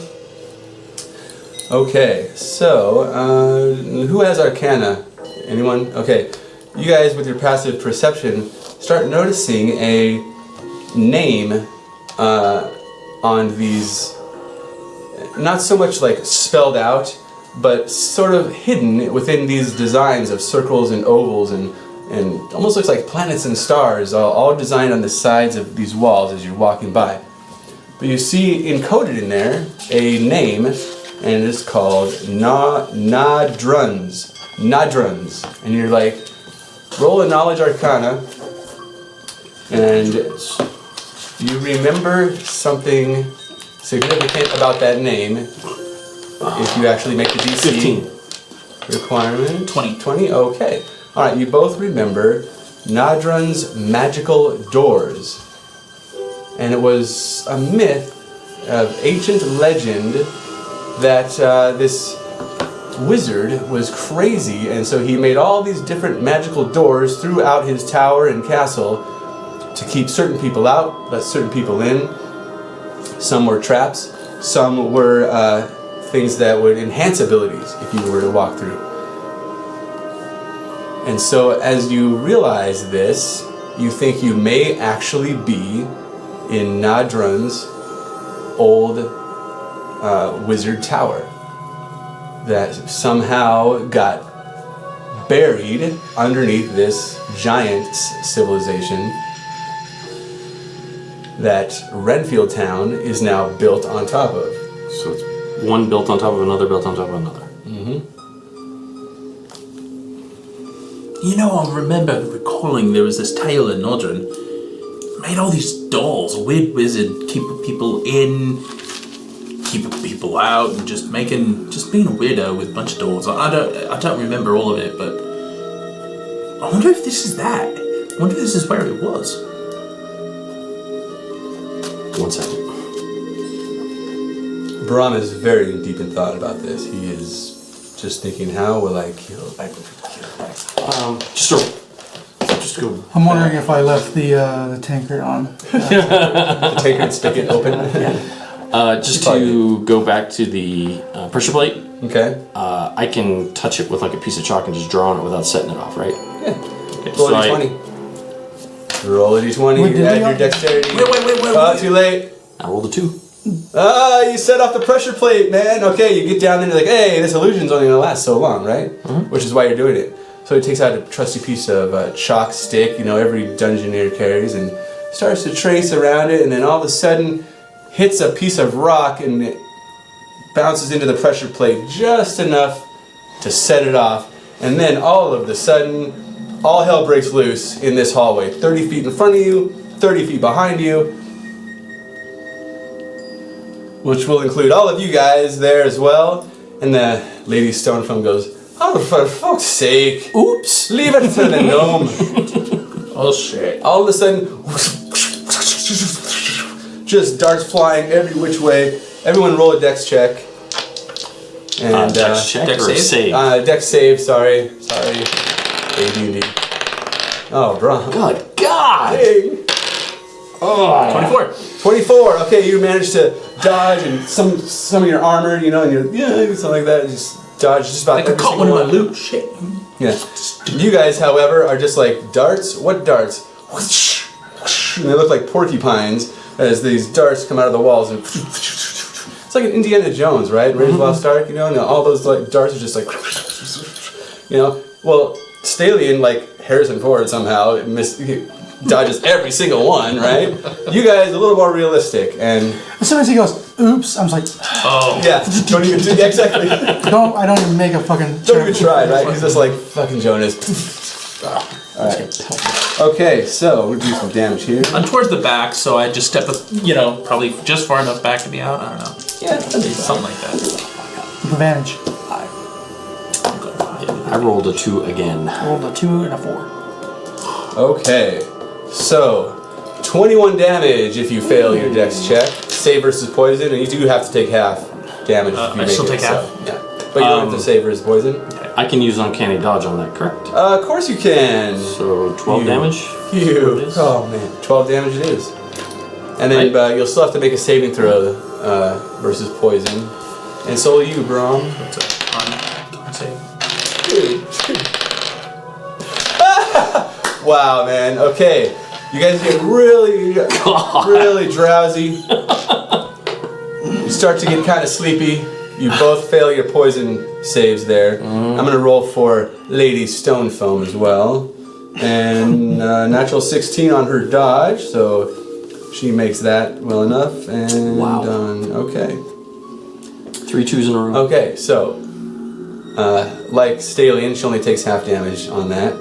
A: Okay, so who has Arcana? Anyone? Okay, you guys with your passive perception start noticing a name on these, not so much like spelled out, but sort of hidden within these designs of circles and ovals and almost looks like planets and stars, all designed on the sides of these walls as you're walking by. But you see encoded in there a name, and it's called Nadruns. Nadruns. And you're like, roll a knowledge arcana, and you remember something significant about that name if you actually make the DC
B: 15.
A: requirement.
C: 20.
A: 20? Okay. Alright, you both remember Nadrun's magical doors. And it was a myth of ancient legend that this wizard was crazy, and so he made all these different magical doors throughout his tower and castle to keep certain people out, let certain people in. Some were traps, some were things that would enhance abilities if you were to walk through. And so as you realize this, you think you may actually be in Nadrun's old wizard tower that somehow got buried underneath this giant civilization that Renfield Town is now built on top of.
B: So it's one built on top of another, built on top of another.
C: You know, I remember recalling there was this tale in Nodrin. Made all these dolls. A weird wizard keeping people in, keeping people out, and just being a weirdo with a bunch of dolls. I don't remember all of it, but I wonder if this is that. I wonder if this is where it was.
B: 1 second.
A: Brahm is very deep in thought about this. He is just thinking, how will I kill?
B: Just go.
D: I'm wondering if I left the tankard on.
A: The tankard spigot open.
B: Just to go back to the pressure plate,
A: Okay.
B: I can touch it with like a piece of chalk and just draw on it without setting it off, right?
A: Yeah.
B: Okay,
A: Roll
B: so
A: a d20. Roll a d20.
D: Wait, did
A: Add
D: we
A: your
D: all-
A: dexterity.
C: Wait.
A: Too late.
B: I rolled a 2.
A: You set off the pressure plate, man. Okay, you get down there and you're like, hey, this illusion's only gonna last so long, right? Which is why you're doing it. So he takes out a trusty piece of chalk stick, every dungeoneer carries, and starts to trace around it, and then all of a sudden hits a piece of rock and it bounces into the pressure plate just enough to set it off, and then all of a sudden, all hell breaks loose in this hallway. 30 feet in front of you, 30 feet behind you, which will include all of you guys there as well. And the Lady Stonefilm goes, oh, for fuck's sake. Oops. Leave it to the gnome.
C: Oh shit.
A: All of a sudden, just darts flying every which way. Everyone roll a dex check. And
B: Dex check
C: dex
B: or
C: save?
B: save?
A: dex save, sorry. AD&D. Oh, bro.
B: Good God!
A: Dang.
C: 24.
A: 24. Okay, you managed to dodge and some of your armor, and you're something like that. Just dodge just about.
C: I could
A: every
C: caught one
A: single
C: of my loot. Shit.
A: Yeah. You guys, however, are just like darts. What darts? And they look like porcupines as these darts come out of the walls. And it's like an Indiana Jones, right? Raiders of the Lost Ark, and all those like darts are just like, Well, Stalion, like Harrison Ford, somehow dodges every single one, right? You guys, a little more realistic, and
D: As soon as he goes, oops. I was like,
C: Oh.
A: Yeah, don't even do exactly.
D: I don't even make a fucking.
A: Don't even try, right? He's just like, fucking Jonas. Alright. Okay, so we'll do some damage here.
C: I'm towards the back, so I just step, probably just far enough back to be out. I don't know.
A: Yeah,
C: Something like that.
D: Advantage.
B: I rolled a 2 again.
D: I rolled a 2 and a 4.
A: Okay, so 21 damage if you fail your dex check. Save versus poison, and you do have to take half damage if you
C: I
A: make
C: still
A: it.
C: take half?
A: So, yeah. But you don't have to save versus poison.
B: I can use uncanny dodge on that, correct?
A: Of course you can.
B: So 12 damage?
A: Oh man, 12 damage it is. And then you'll still have to make a saving throw versus poison. And so will you, Brom.
C: What's that? On save.
A: Wow, man. Okay, you guys get really drowsy. You start to get kind of sleepy. You both fail your poison saves there. I'm gonna roll for Lady Stone Foam as well, and natural 16 on her dodge, so she makes that well enough. And
B: Wow.
A: Okay.
B: 3 2s in a row.
A: Okay, so like Stalion, she only takes half damage on that.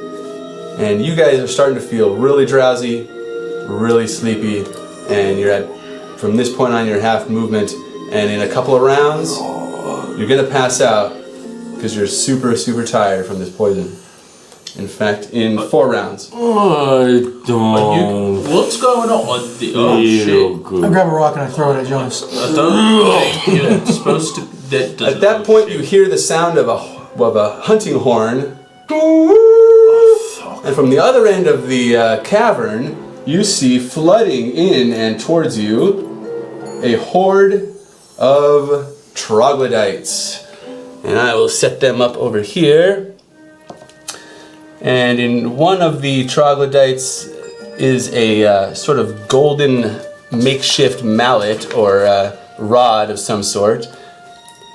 A: And you guys are starting to feel really drowsy, really sleepy, and from this point on, you're half movement, and in a couple of rounds, you're gonna pass out because you're super, super tired from this poison. In fact, in 4 rounds.
B: I don't
C: What's going on?
B: feel
C: Shit.
B: good.
D: I grab a rock and I throw it at Jonas.
C: I don't think you're supposed to.
A: At that point, you hear the sound of a hunting horn. And from the other end of the cavern, you see flooding in and towards you a horde of troglodytes. And I will set them up over here. And in one of the troglodytes is a sort of golden makeshift mallet or rod of some sort.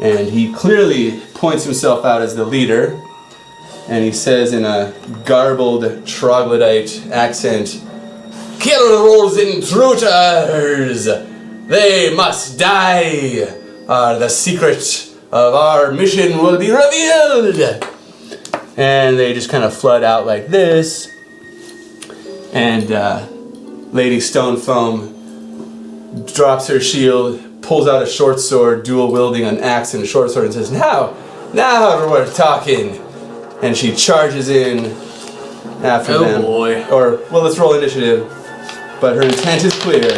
A: And he clearly points himself out as the leader. And he says in a garbled troglodyte accent, "Kill those intruders! They must die, or the secret of our mission will be revealed!" And they just kind of flood out like this. And Lady Stonefoam drops her shield, pulls out a short sword, dual wielding an axe and a short sword, and says, Now we're talking." And she charges in after them.
C: Oh boy.
A: Or, well, let's roll initiative. But her intent is clear.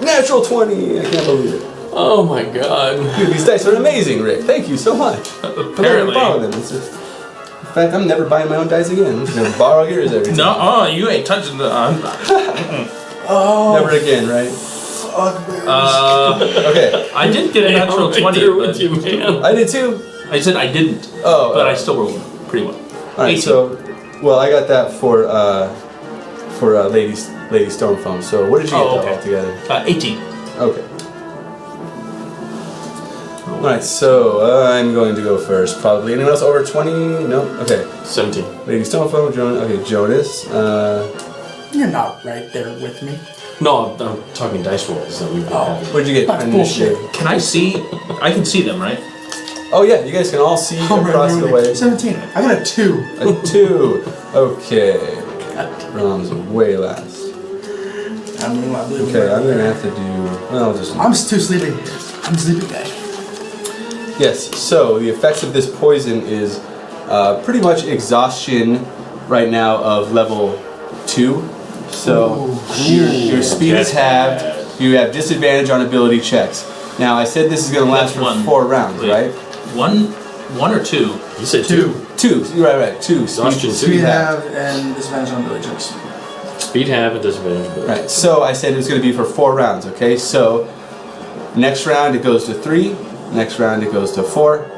A: Natural 20! I can't believe it.
B: Oh my god.
A: Dude, these dice are amazing, Rick. Thank you so much.
C: Apparently.
A: Borrow them. In fact, I'm never buying my own dice again. I'm just gonna borrow yours every time.
C: No, you ain't touching the.
A: Never again, right? Okay.
C: I did get a natural 20.
B: with you, man.
A: I did too.
C: I said I didn't.
A: Oh,
C: But I still rolled pretty well.
A: Alright,
C: 18.
A: so, well, I got that for Lady Stonefoam. So, what did you get
C: okay.
A: all together?
C: 18.
A: Okay. Alright, so I'm going to go first, probably. Anyone else over 20? No? Okay.
B: 17.
A: Lady Stonefoam, Jonas.
D: You're not right there with me.
B: No, I'm talking dice rolls that we've been having.
A: What'd you get?
D: That's
A: Initiative.
C: Can I see? I can see them, right?
A: Oh yeah, you guys can all see across the way.
D: 17. I got a 2.
A: A 2. Okay. Brom's way last. Okay, I'm gonna have to do. Well, just.
D: I'm too sleepy. I'm a sleepy guy.
A: Yes. So the effects of this poison is pretty much exhaustion right now of level 2. So your speed is halved. You have disadvantage on ability checks. Now I said this is going to last for 4 rounds, right?
C: One or two?
B: You said 2.
A: 2. You're right. 2.
B: Exhaustion.
D: Speed have and disadvantage on ability checks.
B: Speed have and disadvantage.
A: Right. So I said it was going to be for 4 rounds. Okay. So next round it goes to 3. Next round it goes to 4.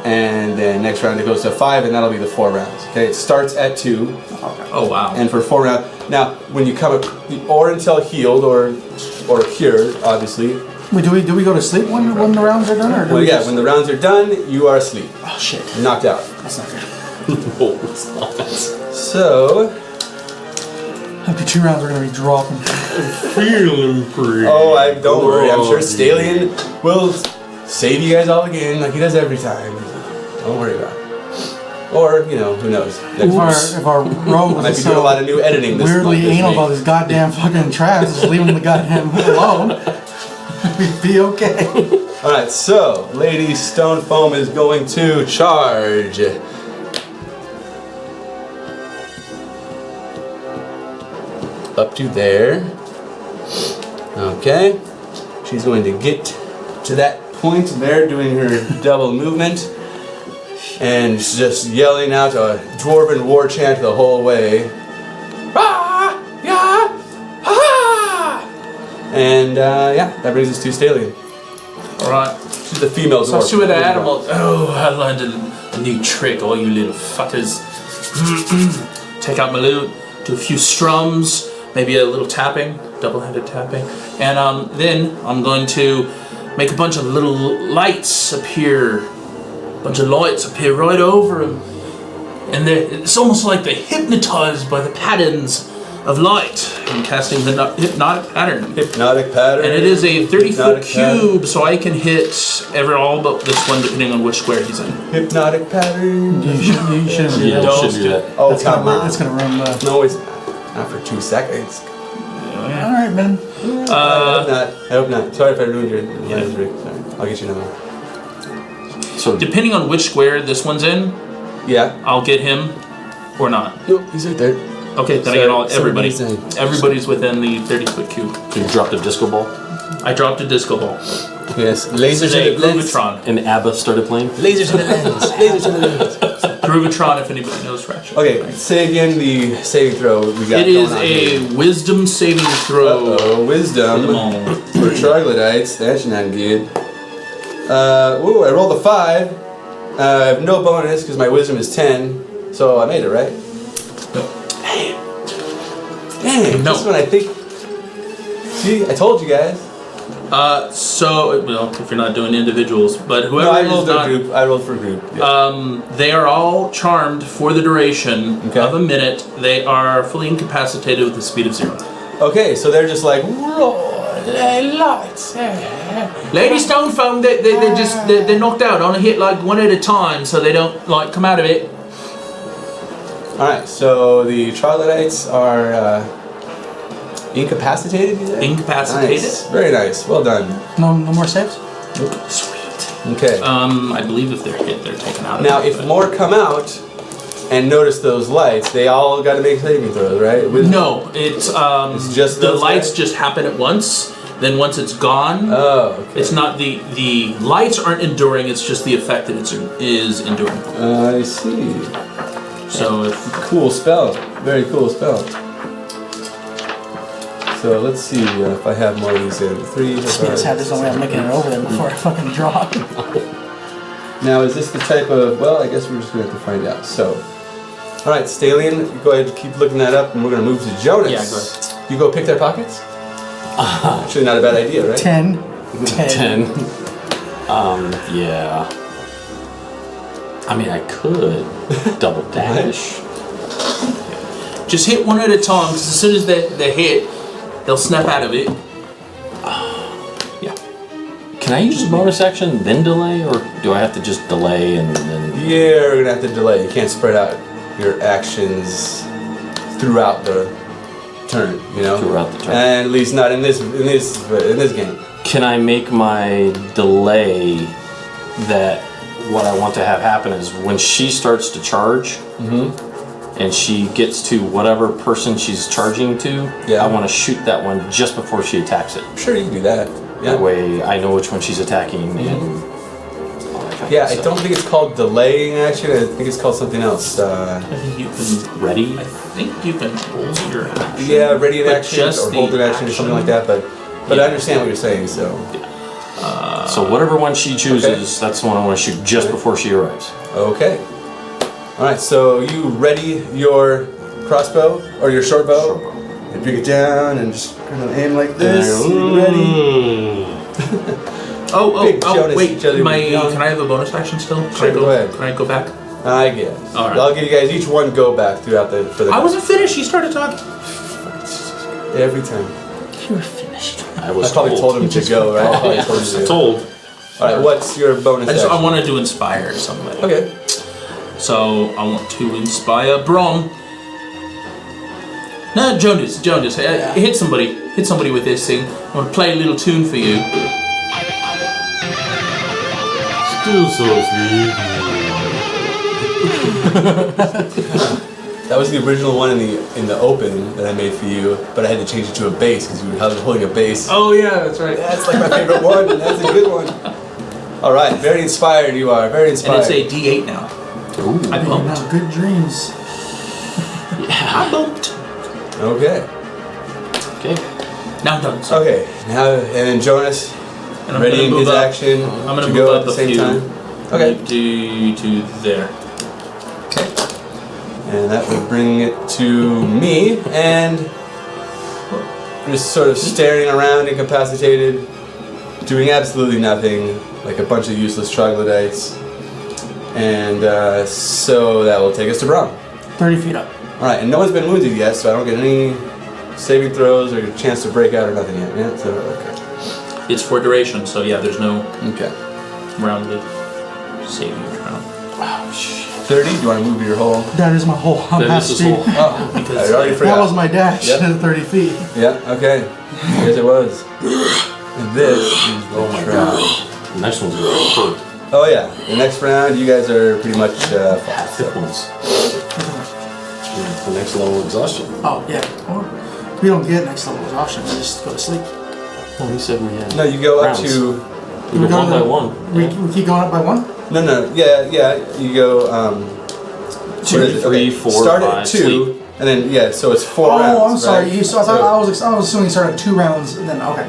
A: And then next round it goes to 5, and that'll be the 4 rounds. Okay. It starts at 2.
C: Oh wow.
A: And for 4 rounds. Now, when you come or until healed or cured, obviously.
D: Wait, do we go to sleep when the rounds are done, or do
A: Well,
D: we
A: yeah.
D: just-
A: When the rounds are done, you are asleep,
D: Oh shit.
A: knocked out.
D: That's not good.
B: No, it's not.
A: So
D: After 2 rounds, we're gonna be dropping.
B: Feeling pretty.
A: Oh, don't worry. I'm sure Stallion will save you guys all again, like he does every time. Don't worry about it. Or, who knows?
D: If our rogue
A: I might
D: was
A: be doing a lot of new editing this
D: weirdly
A: this
D: anal
A: week.
D: about his goddamn fucking traps, just leaving the goddamn alone, we'd be okay.
A: Alright, so Lady Stone Foam is going to charge. Up to there. Okay. She's going to get to that point there, doing her double movement. And just yelling out a dwarven war chant the whole way. Ah! Yeah! Ah! And that brings us to Stallion.
C: Alright.
A: She's the female dwarf.
C: So she with the animal. Oh, I learned a new trick, all you little fuckers. Take out my lute, do a few strums, maybe a little tapping, double-handed tapping. And then I'm going to make a bunch of little lights appear. Bunch of lights appear right over him, and it's almost like they're hypnotized by the patterns of light. I'm casting the hypnotic pattern.
A: Hypnotic pattern.
C: And it is a 30-foot cube,
A: pattern.
C: so I can hit all but this one, depending on which square he's in.
A: Hypnotic pattern.
D: You shouldn't do that.
C: Don't
B: do that.
A: Oh,
D: That's
A: come on.
D: It's gonna ruin the...
A: No, it's not for 2 seconds.
D: Alright, man.
A: I hope not. Sorry if I ruined your last trick. Sorry. I'll get you another one.
B: So
C: Depending on which square this one's in,
A: Yeah.
C: I'll get him or not.
A: No, he's right there.
C: Okay, then I get everybody.
A: somebody's
C: Everybody's within the 30-foot cube.
B: you dropped a disco ball,
C: I dropped a disco ball.
A: Yes.
C: This
A: Lasers
C: is
A: in
C: a
A: the lens.
C: Groovitron.
B: and ABBA started playing.
A: Lasers in the lens. Lasers in the lens.
C: Groovitron, if anybody knows Ratchet.
A: Okay, say again the saving throw we got
C: It is
A: going on
C: a
A: here.
C: wisdom saving throw.
A: Wisdom
C: For them all.
A: for troglodytes. That's not good. I rolled a 5. I have no bonus because my wisdom is 10, so I made it, right? Dang,
C: No.
A: this one I think. See, I told you guys.
C: If you're not doing individuals, but
A: No,
C: whoever
A: I
C: is
A: rolled for
C: not,
A: group. I rolled for group. Yeah.
C: they are all charmed for the duration
A: Okay.
C: of a minute. They are fully incapacitated with the speed of 0.
A: Okay, so they're just like lights.
C: Lady Stone Foam, they're knocked out on a hit like one at a time, so they don't like come out of it.
A: All right, so the troglodytes are incapacitated. You said?
C: Incapacitated.
A: Nice. Very nice. Well done.
D: No more saves?
C: Sweet.
A: Okay.
C: I believe if they're hit, they're taken out of
A: Now,
C: it.
A: if more come out and notice those lights, they all got to make saving throws, right?
C: No, it's
A: just
C: the
A: those
C: lights
A: guys?
C: just happen at once. Then once it's gone,
A: Oh, okay.
C: it's not the lights aren't enduring. It's just the effect that is enduring.
A: I see.
C: So if
A: Cool spell. Very cool spell. So let's see if I have more of these in. 3,
D: Just had this only I'm making it over there before I fucking drop.
A: Now, is this the type of... Well, I guess we're just going to have to find out. So, all right, Stallion, you go ahead and keep looking that up, and we're going to move to Jonas.
C: Yeah, go ahead.
A: You go pick their pockets? Actually, not a bad idea, right?
D: 10.
B: 10. Yeah. I mean, I could double dash.
C: just hit one at a time, because as soon as they hit, they'll snap out of it. Yeah.
B: Can I use a bonus action then delay, or do I have to just delay and then?
A: Yeah, we're going to have to delay. You can't spread out your actions throughout the turn, you know?
B: Throughout the turn.
A: And at least not in this game.
B: Can I make my delay that what I want to have happen is when she starts to charge and she gets to whatever person she's charging to,
A: Yeah.
B: I want to shoot that one just before she attacks it.
A: I'm sure you can do that. Yeah.
B: That way I know which one she's attacking and all that kind
A: Yeah,
B: of
A: I
B: stuff.
A: don't think it's called delaying action. I think it's called something else.
C: I think you can.
B: Ready?
C: I think you can hold your action.
A: Yeah, ready in
C: But
A: action
C: just
A: or
C: the
A: hold in action or something like that. But I understand what you're saying. So
B: So whatever one she chooses, that's the one I want to shoot just before she arrives.
A: okay. All right. So you ready your crossbow or your short bow? And bring it down and just kind of aim like this. You ready? Big Jonas
C: wait.
A: jelly young.
C: Can I have a bonus action still? Can
A: Sure,
C: I
A: go ahead.
C: Can I go back?
A: I guess.
C: All right.
A: I'll give you guys each one go back throughout for the.
C: I wasn't finished. You started talking.
A: Every time.
D: You were finished.
B: I was
A: I probably told him to go, right? I probably told him to.
B: told.
A: Alright, what's your bonus action?
C: I want to do inspire somebody.
A: Okay.
C: So I want to inspire Brom. No, Jonas, hit somebody with this thing. I want to play a little tune for you.
B: Still so sleepy.
A: That was the original one in the open that I made for you, but I had to change it to a bass because you were holding a bass.
D: Oh yeah, that's right.
A: That's like my favorite one. That's a good one. All right, very inspired you are. Very inspired.
C: And it's a D8 now.
B: Ooh.
C: I bumped.
D: Now, good dreams.
C: I bumped.
A: Okay.
B: Okay.
C: Now I'm done. Sorry.
A: Okay. Now and then Jonas,
C: And I'm
A: readying
C: gonna
A: his
C: move up.
A: action
C: I'm gonna
A: to
C: move
A: go
C: up
A: at the
C: a
A: same
C: few.
A: time. Okay.
C: To there.
A: And that would bring it to me, and just sort of staring around, incapacitated, doing absolutely nothing, like a bunch of useless troglodytes. And so that will take us to Brom.
D: 30 feet up.
A: Alright, and no one's been wounded yet, so I don't get any saving throws or a chance to break out or nothing yet. Yeah, so okay.
C: It's for duration, so yeah, there's no
A: Okay.
C: rounded saving throw.
B: Oh, shit.
A: 30, do you want to move your whole...
D: That is my whole. I'm
B: That
D: half
B: is his
D: speed.
B: whole-
A: Oh, I already forgot.
D: That was my dash
A: Yep.
D: at 30 feet.
A: Yeah, okay. Yes, it was. And this is the trap.
B: The next one's good.
A: Oh yeah, the next round you guys are pretty much fucked.
B: Fifth one's. The next level exhaustion.
D: Oh yeah. Or we don't get next level exhaustion. We just go to sleep.
B: Well, he said we had.
A: No, you go up
B: rounds.
A: to...
B: We go one by one.
D: We keep going up by one.
A: No, yeah, you go...
B: 2, 3, 4,
A: Start
B: 5,
A: at 2,
B: sleep.
A: and then, yeah, so it's 4 rounds,
D: Oh, I'm sorry.
A: right?
D: You, so I was assuming you started 2 rounds, and then okay,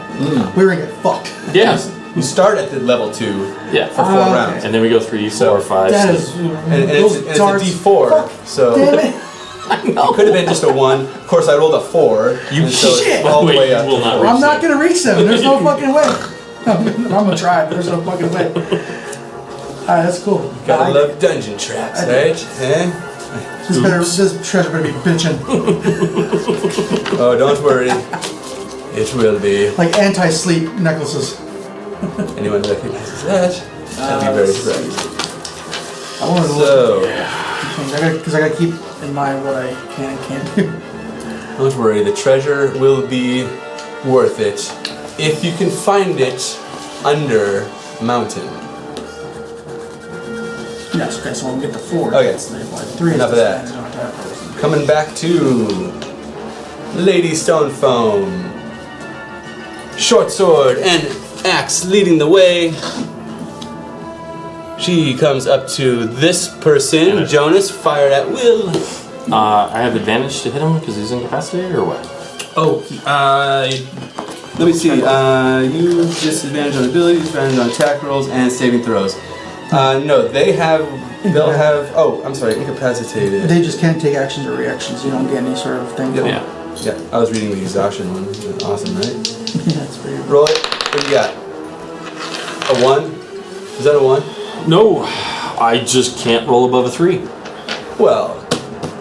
D: we were gonna get fucked.
B: Yeah.
A: You start at the level 2
B: Yeah.
A: for 4
D: okay.
A: rounds.
B: And then we go 3, 4, 5,
D: That
B: 6.
D: is.
A: And it's a D4, so
D: Damn
A: it
D: it!
A: could have been just a 1. Of course, I rolled a 4.
B: You
A: and so it's
D: shit!
A: all the
B: Wait,
A: way
B: you
A: up.
B: will
A: to
B: not
A: 4.
D: I'm not gonna reach 7. There's no fucking way. I'm gonna try, but there's no fucking way. Alright, that's cool.
A: Gotta love dungeon traps, right? Eh?
D: This treasure better be bitching.
A: Oh, don't worry. It will be.
D: Like anti-sleep necklaces.
A: Anyone recognizes that? I'd be very surprised.
D: I wanted to look
A: So,
D: because I gotta keep in mind what I can and can't do.
A: don't worry, the treasure will be worth it if you can find it under mountain.
D: Yes, okay, so when we get to 4,
A: Okay.
D: that's the 3
A: Enough of that. Coming back to Lady Stonefoam. Short sword and axe leading the way. She comes up to this person, Jonas, fired at will.
B: I have advantage to hit him because he's incapacitated, or what?
C: Oh,
A: Let me see. You disadvantage on abilities, advantage on attack rolls, and saving throws. No, they'll have. Oh, I'm sorry, incapacitated.
D: They just can't take actions or reactions. You don't get any sort of thing.
A: Yep.
B: Yeah.
A: Yeah, I was reading the exhaustion one. Awesome, right?
D: Yeah, that's pretty good.
A: Roll it. What do you got? A 1? Is that a 1?
B: No, I just can't roll above a 3.
A: Well,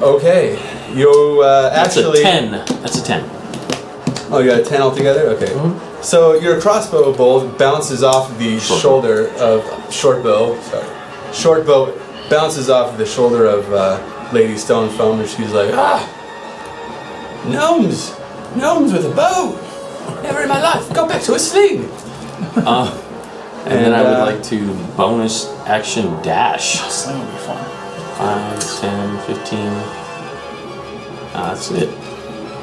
A: okay. You
B: That's
A: actually.
B: a 10. That's a 10.
A: Oh, you got a 10 altogether? Okay. So your crossbow bolt bounces off the shoulder of short bow. Sorry. Short bow bounces off the shoulder of Lady Stonefoam, and she's like, gnomes! Gnomes with a bow! Never in my life. Go back to a sling!
B: And then I would like to bonus action dash.
D: Sling would be fun.
B: 5, 10, 15. That's it.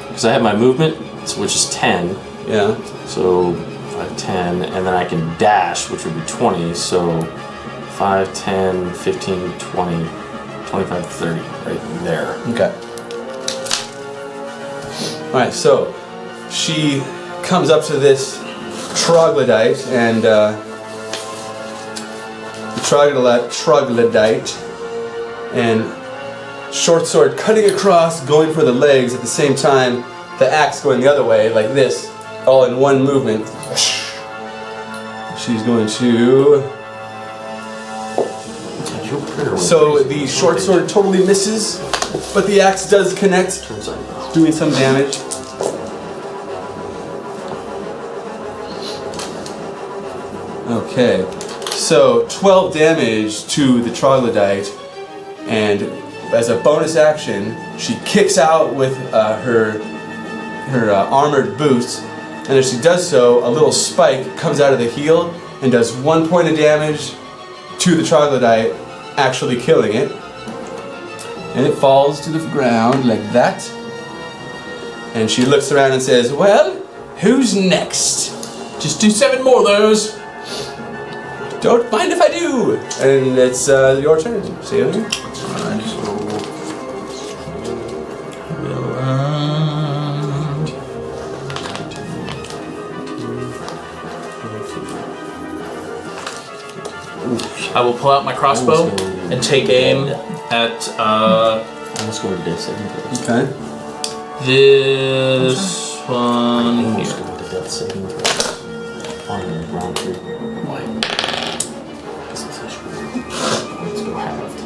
B: Because I have my movement, which is 10.
A: Yeah.
B: So 5, 10, and then I can dash, which would be 20. So 5, 10, 15, 20, 25, 30, right there.
A: Okay. Alright, so she comes up to this troglodyte, and troglodyte, and short sword cutting across, going for the legs at the same time, the axe going the other way, like this, all in one movement. She's going to... So the short sword totally misses, but the axe does connect, doing some damage. Okay, so 12 damage to the troglodyte, and as a bonus action, she kicks out with her armored boots, and as she does so, a little spike comes out of the heel and does 1 point of damage to the troglodyte, actually killing it. And it falls to the ground like that. And she looks around and says, well, who's next?
C: Just do 7 more of those.
A: Don't mind if I do. And it's your turn. See you later.
C: Alright, so I will pull out my crossbow and take aim at
B: Let's go to death saving throws.
A: Okay.
C: this one
B: Almost
C: here.
B: go to death saving throws. On round 3.
D: Why?
B: Let's go halved.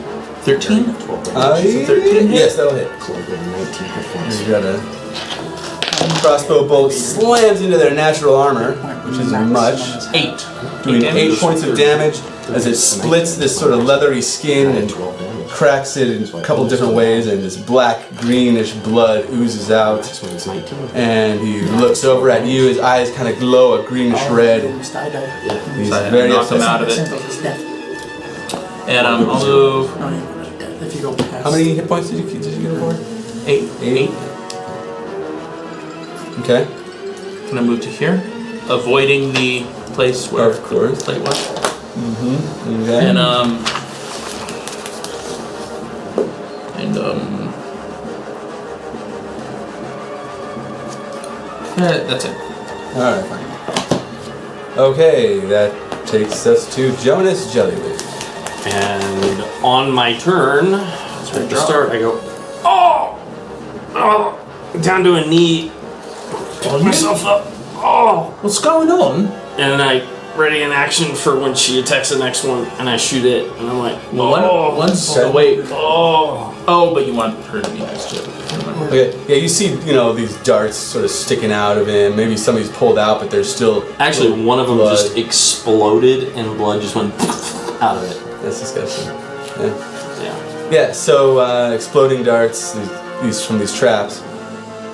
C: 13?
B: 12 damage.
C: 13 hit?
A: Yes, that'll hit.
B: So I go to 19 hit points.
A: You got a crossbow bolt slams into their natural armor, which isn't much,
C: 8.
A: doing 8 points of damage as it splits this sort of leathery skin and
B: 12 damage.
A: cracks it in a couple different ways, and this black greenish blood oozes out.
B: This one is 19.
A: And he looks over at you. His eyes kind of glow a greenish red. He's
C: So I
A: very
C: knocked him
A: upset.
C: out of it.
D: Chrysanthos is dead.
C: And I'll move
D: No, you're not dead if you go past.
A: How many hit points did you get him for?
C: 8.
A: 8. Okay.
C: Can I move to here? Avoiding the place where
A: Of course.
C: the plate was.
A: Okay.
C: And that's it.
A: Alright, fine. Okay, that takes us to Jonas Jellyleaf.
B: And on my turn, at the start, I go, oh! Down to a knee, pick myself up, oh!
C: What's going on?
B: And then I ready an action for when she attacks the next one, and I shoot it, and I'm like,
C: Well, once. Oh, wait.
B: oh!
C: Oh, but you want her to be next to it.
A: Okay, yeah, you see, these darts sort of sticking out of him. Maybe somebody's pulled out, but there's still.
B: Actually, one of them
A: blood.
B: just exploded, and blood just went out of it.
A: That's disgusting. Yeah.
B: Yeah.
A: Yeah, so exploding darts, these from these traps.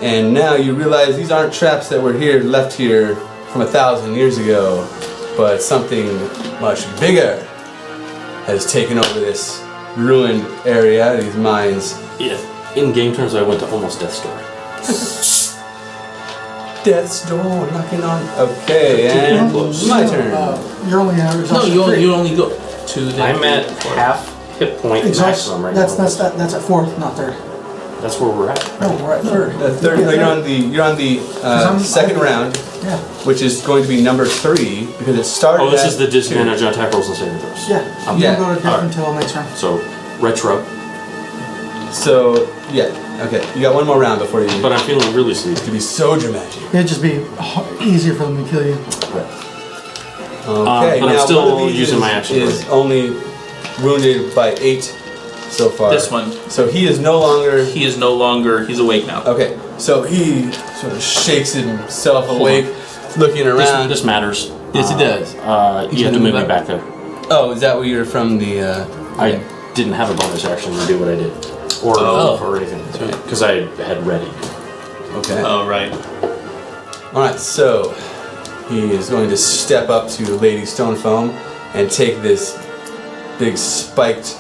A: And now you realize these aren't traps that were left here from 1,000 years ago, but something much bigger has taken over this ruined area, these mines.
B: Yeah. In game terms, I went to almost death's door.
A: Death's door knocking on. Okay, and my turn.
D: You're only at
C: No,
D: exhaustion
C: you
D: three.
C: only go to the.
B: I'm at half hit point maximum right now.
D: That's at fourth, not third.
B: That's where we're at.
D: No, we're at third.
A: Third, no, you're on the second round,
D: Yeah.
A: which is going to be number 3 because it started.
B: Oh, this
A: at
B: is the
A: 2.
B: disadvantage on attack rolls and saving throws.
D: Yeah. You
A: Yeah.
D: don't go to death
B: Alright.
D: until next round.
B: So, retro.
A: So yeah, okay, you got one more round before you.
B: But I'm feeling really sleepy.
A: to be so dramatic.
D: It'd just be easier for them to kill you.
A: Okay,
B: but I'm
A: now
B: still
A: one of these
B: using my action
A: is
B: point.
A: only wounded by 8 so far.
C: This one.
A: So he is no longer.
C: He is no longer. He's awake now.
A: Okay, so he sort of shakes himself awake, looking around.
B: This matters.
A: Yes, it does.
B: You have to move me back there.
A: Oh, is that where you're from? The
B: I didn't have a bonus action to do what I did. Or or anything. Because I had ready.
A: Okay.
C: Oh, right.
A: All right, so he is going to step up to Lady Stonefoam and take this big spiked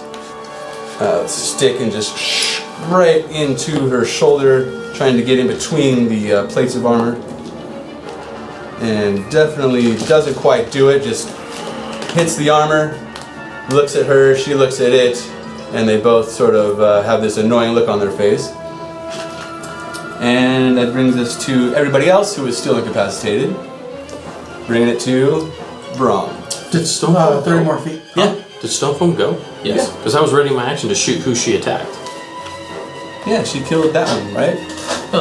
A: stick and just right into her shoulder, trying to get in between the plates of armor. And definitely doesn't quite do it, just hits the armor, looks at her, she looks at it, and they both sort of have this annoying look on their face. And that brings us to everybody else who is still incapacitated. Bringing it to Braun.
B: Did Stonefoam
D: 30
B: go?
D: more feet.
A: Yeah.
B: Did Stonefoam go?
C: Yes.
B: Because I was ready my action to shoot who she attacked.
A: Yeah, she killed that one, right?
C: No,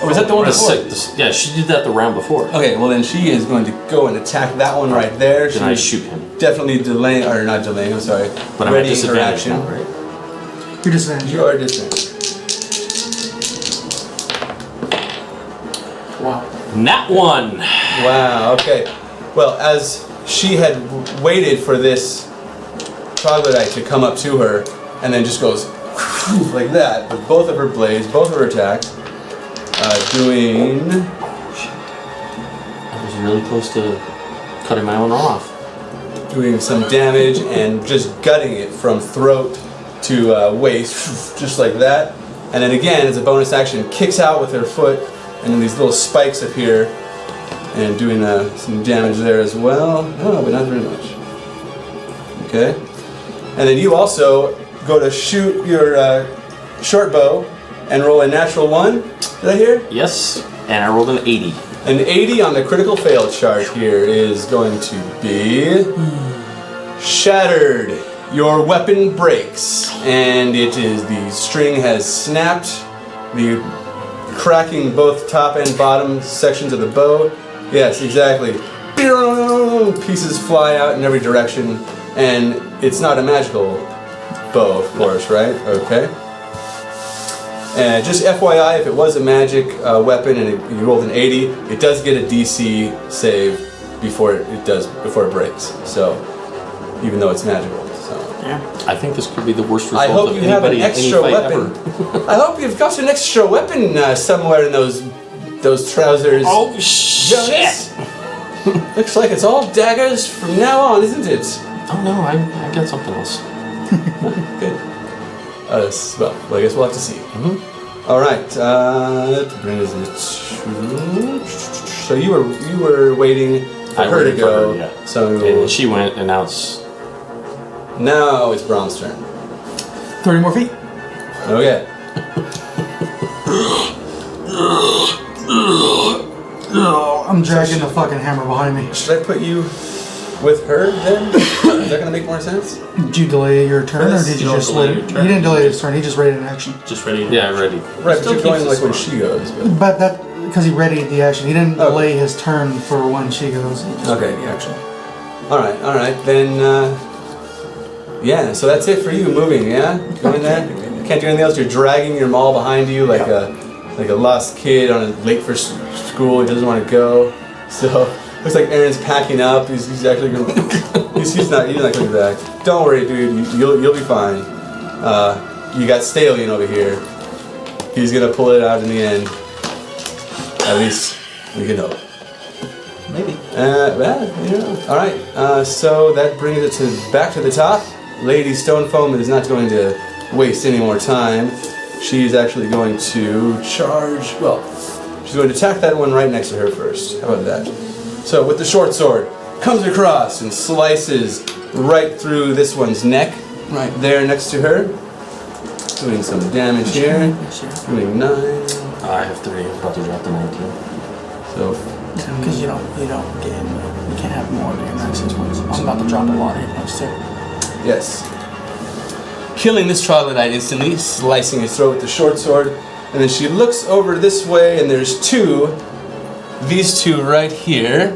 A: Or was that the one before?
B: Yeah, she did that the round before.
A: Okay, well then she is going to go and attack that one right there.
B: Then I
A: She's
B: shoot him.
A: definitely delaying, or not delaying, I'm sorry.
B: But I'm at
A: readying her
B: disadvantage
A: action.
B: now, right?
D: You're disadvantaged.
A: You are disadvantaged.
D: Wow.
B: Nat 1!
A: Wow, okay. Well, as she had waited for this troglodyte to come up to her, and then just goes like that with both of her blades, both of her attacks, doing.
B: I was really close to cutting my own off.
A: Doing some damage and just gutting it from throat to waist, just like that. And then again, as a bonus action, kicks out with her foot, and then these little spikes appear, and doing some damage there as well. Oh, but not very much. Okay. And then you also go to shoot your short bow and roll a natural 1. Did I hear?
B: Yes, and I rolled an 80.
A: An 80 on the critical fail chart here is going to be shattered. Your weapon breaks, and the string has snapped, cracking both top and bottom sections of the bow. Yes, exactly. Pieces fly out in every direction, and it's not a magical bow, of course, right? Okay. And just FYI, if it was a magic weapon and you rolled an 80, it does get a DC save before it breaks. So, even though it's magical. So.
D: Yeah.
B: I think this could be the worst result
A: I hope
B: of
A: you have
B: anybody
A: an
B: in any
A: extra
B: fight
A: weapon.
B: ever.
A: I hope you've got an extra weapon somewhere in those trousers.
B: Oh shit!
A: Jonas. Looks like it's all daggers from now on, isn't it?
B: Oh no, I got something else.
A: Good. Well, I guess we'll have to see. Mm-hmm. All right. That brings it to. So you were waiting for her to go.
B: Yeah.
A: So
B: and she went, and now it's
A: Brom's turn.
D: 30 more feet.
A: Okay.
D: I'm dragging the fucking hammer behind me.
A: Should I put you with her then? Is that gonna make more sense?
D: Did you delay your turn, or did you
C: Don't
D: just
C: delay
D: let
C: your
D: it?
C: turn.
D: He didn't delay his turn. He just readied an action.
C: Just ready.
B: yeah, ready.
A: Right, but
C: Still
A: you're going
C: keeps
A: like when
C: us
A: she goes. But.
D: But that because he readied the action. He didn't
A: Okay.
D: delay his turn for when she goes. He just
A: Okay.
D: readied the action.
A: All right. Then, yeah. So that's it for you moving. Yeah, going there. Can't do anything else. You're dragging your maul behind you like a lost kid on a late for school. He doesn't want to go. So looks like Aaron's packing up. He's actually going. he's not coming back. Don't worry, dude. You'll be fine. You got Stallion over here. He's gonna pull it out in the end. At least we can hope.
C: Maybe.
A: All right. So that brings it back to the top. Lady Stonefoam is not going to waste any more time. She's actually going to charge. Well, she's going to attack that one right next to her first. How about that? So with the short sword, comes across and slices right through this one's neck, right there next to her. Doing some damage here. Doing 9.
B: I have 3. I'm about to drop the 19.
A: So.
D: Because you can't have more than your max 6 points. I'm about to drop a lot of hit points too.
A: Yes. Killing this troglodyte instantly, slicing his throat with the short sword, and then she looks over this way, and there's these two right here.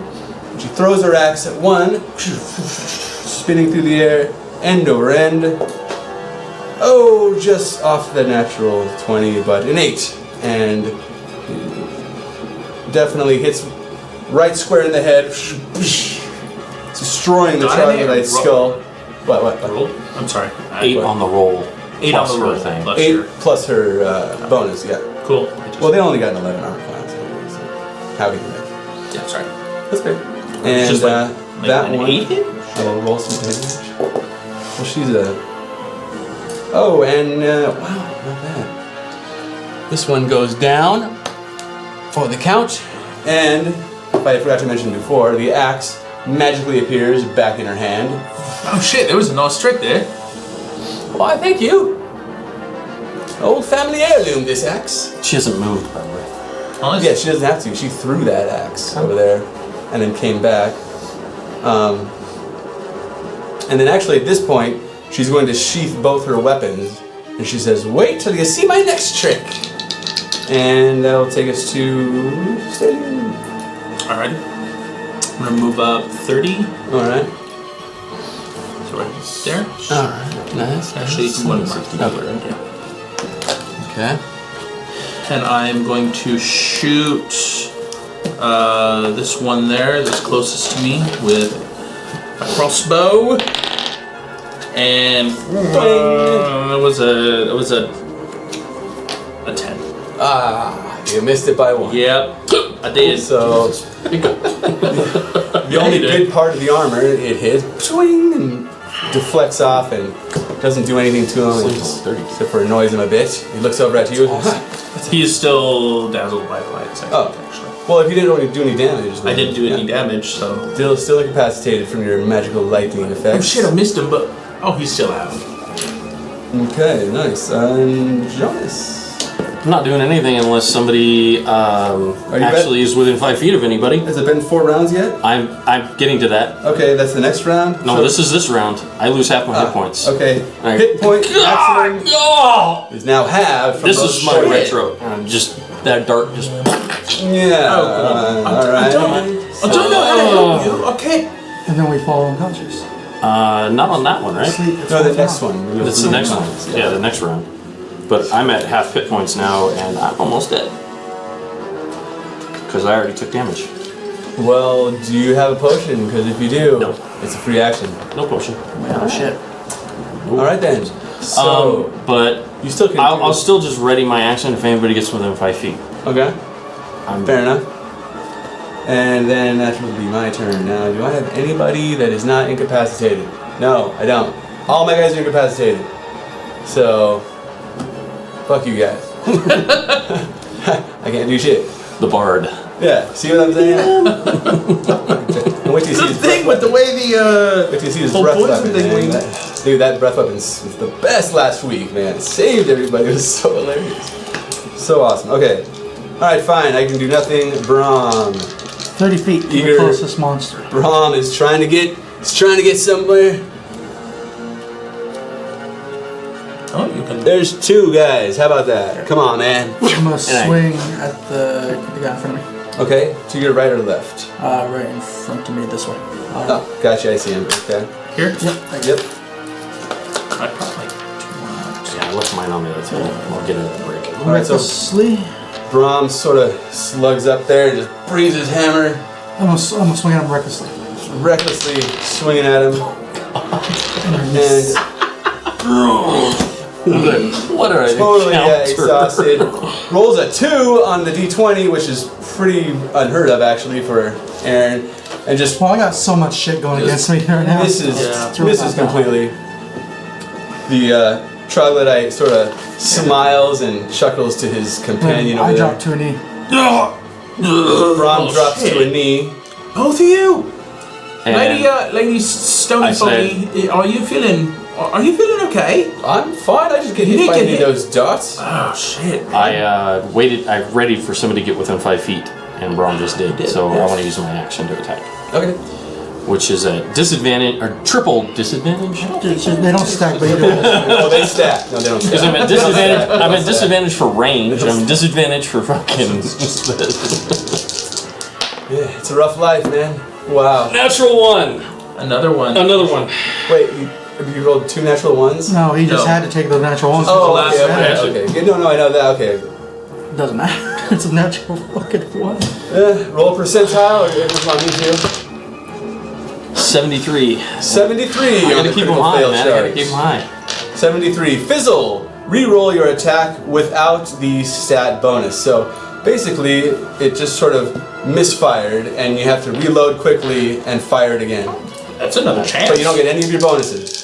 A: She throws her axe at one, spinning through the air, end over end. Oh, just off the natural 20, but an 8, and definitely hits right square in the head, destroying the troglodyte's skull. What?
C: Roll? I'm sorry.
B: 8 on the roll.
C: 8 on
B: plus
C: the
B: her
C: roll.
B: thing.
C: Plus
A: 8
C: your-
A: plus her bonus, yeah.
C: Cool.
A: Well, they only got an 11 armor class. So how can you make?
C: Yeah, sorry.
A: That's great. And
C: Just like
A: that
C: an
A: one.
C: 8 hit?
A: I'll roll some damage. Well, she's a. Oh, and wow, not bad. This one goes down for the count, and if I forgot to mention before, the axe magically appears back in her hand.
C: Oh shit, there was a nice trick there.
A: Why, thank you. Old family heirloom, this axe.
B: She hasn't moved, by the way.
C: Nice.
A: Yeah, she doesn't have to. She threw that axe over there and then came back. And then actually at this point, she's going to sheath both her weapons. And she says, wait till you see my next trick. And that'll take us to Stallion.
C: Alright. I'm gonna move up 30.
A: Alright.
C: So right there.
A: Alright. Nice.
C: Actually, one more.
A: Okay. Okay.
C: And I'm going to shoot this one there that's closest to me with my crossbow, and it was a 10.
A: You missed it by 1.
C: Yep, I did.
A: So the only good part of the armor, it hits, swing, and deflects off, and doesn't do anything to him, except for annoys him a bit. He looks over at you.
C: He's still dazzled by the light. Actually.
A: Well, if you didn't really do any damage,
C: I didn't do any damage, so
A: still incapacitated from your magical lightning effects.
C: oh shit, I missed him, but he's still out.
A: Okay, nice. Jonas.
B: I'm not doing anything unless somebody actually is within 5 feet of anybody.
A: Has it been 4 rounds yet?
B: I'm getting to that.
A: Okay, that's the next round.
B: No,
A: So-
B: this is this round. I lose half my hit points.
A: Okay.
B: All right.
A: Hit point maximum
B: Oh!
A: is now halved. From
B: This
A: both
B: is my
A: short.
B: retro. Just that dart just.
A: Yeah. All right.
C: I don't know how to help you. Okay.
D: And then we fall unconscious.
B: Not on that one, right?
A: No, the next one.
B: It's the next one. Yeah, the next round. But I'm at half hit points now, and I'm almost dead. Because I already took damage.
A: Well, do you have a potion? Because if you do,
B: No.
A: it's a free action.
B: No potion.
D: Oh shit.
A: All right then. So
B: But
A: you still can.
B: I'll still just ready my action if anybody gets within 5 feet.
A: Okay. Fair enough. And then that will be my turn. Now, do I have anybody that is not incapacitated? No, I don't. All my guys are incapacitated. So, fuck you guys. I can't do shit.
B: The bard.
A: Yeah, see what I'm saying? And wait till you see
C: The
A: his
C: thing
A: breath
C: with the way the
A: wait till you see his
C: whole
A: breath
C: poison
A: weapon,
C: thing
A: man.
C: wing-
A: Dude, that breath weapon was the best last week, man. It saved everybody. It was so hilarious. So awesome. Okay. Alright, fine. I can do nothing. Brahm.
D: 30 feet to
A: Eager.
D: the closest monster.
A: Brahm is trying to get somewhere.
C: Oh, you can.
A: There's 2 guys. How about that? Come on, man.
D: I'm gonna swing at the guy in front of me.
A: Okay, to your right or left?
D: Right in front of me this way.
A: Oh, gotcha. I see him. Okay.
C: Here?
D: Yep.
A: Yep.
C: I probably.
B: Yeah, I left mine on the other table. I'll get it at the break.
A: Alright, so
D: Recklessly.
A: Brahm sort of slugs up there and just brings his hammer,
D: I'm gonna swing at him recklessly.
A: recklessly swinging at him. And
B: What are I
A: totally exhausted. Rolls a 2 on the d20, which is pretty unheard of actually for Aron. And just
D: Well, I got so much shit going against me right now.
A: misses,
D: It's really
A: misses
D: bad.
A: completely. The troglodyte sort of smiles and chuckles to his companion
D: I
A: over there.
D: dropped to a knee.
A: Brahm drops to a knee.
C: Both of you.
B: And
C: Lady Stony
B: I said-
C: Body, are you feeling okay?
A: I'm fine. I just get
C: You
A: hit
C: didn't
A: by
C: get
A: any of
C: hit.
A: those dots.
C: Oh shit.
B: I waited. I readied for somebody to get within 5 feet, and Braun just did. So I want to use my action to attack,
A: Okay.
B: which is a disadvantage or triple disadvantage.
D: They don't stack, but you do.
A: Oh, they stack. No, they don't stack.
B: Because I'm at disadvantage. I'm at disadvantage for range. I'm at disadvantage for fucking
A: Yeah, it's a rough life, man. Wow.
B: natural one.
C: Another one.
B: Another one.
A: Wait, you rolled 2 natural ones?
D: No, he just
C: No.
D: had to take the natural ones.
A: Oh,
C: last
A: okay,
C: one.
A: okay. Yeah, no, I know that. Okay.
D: Doesn't matter. It's a natural fucking one.
A: Roll percentile, or if on me too.
B: 73.
A: 73.
B: I
A: on
B: gotta
A: the
B: keep them
A: critical
B: high,
A: fail
B: man. I gotta
A: charge.
B: keep them high.
A: 73. Fizzle. Reroll your attack without the stat bonus. So basically, it just sort of misfired, and you have to reload quickly and fire it again.
C: That's another chance.
A: But you don't get any of your bonuses.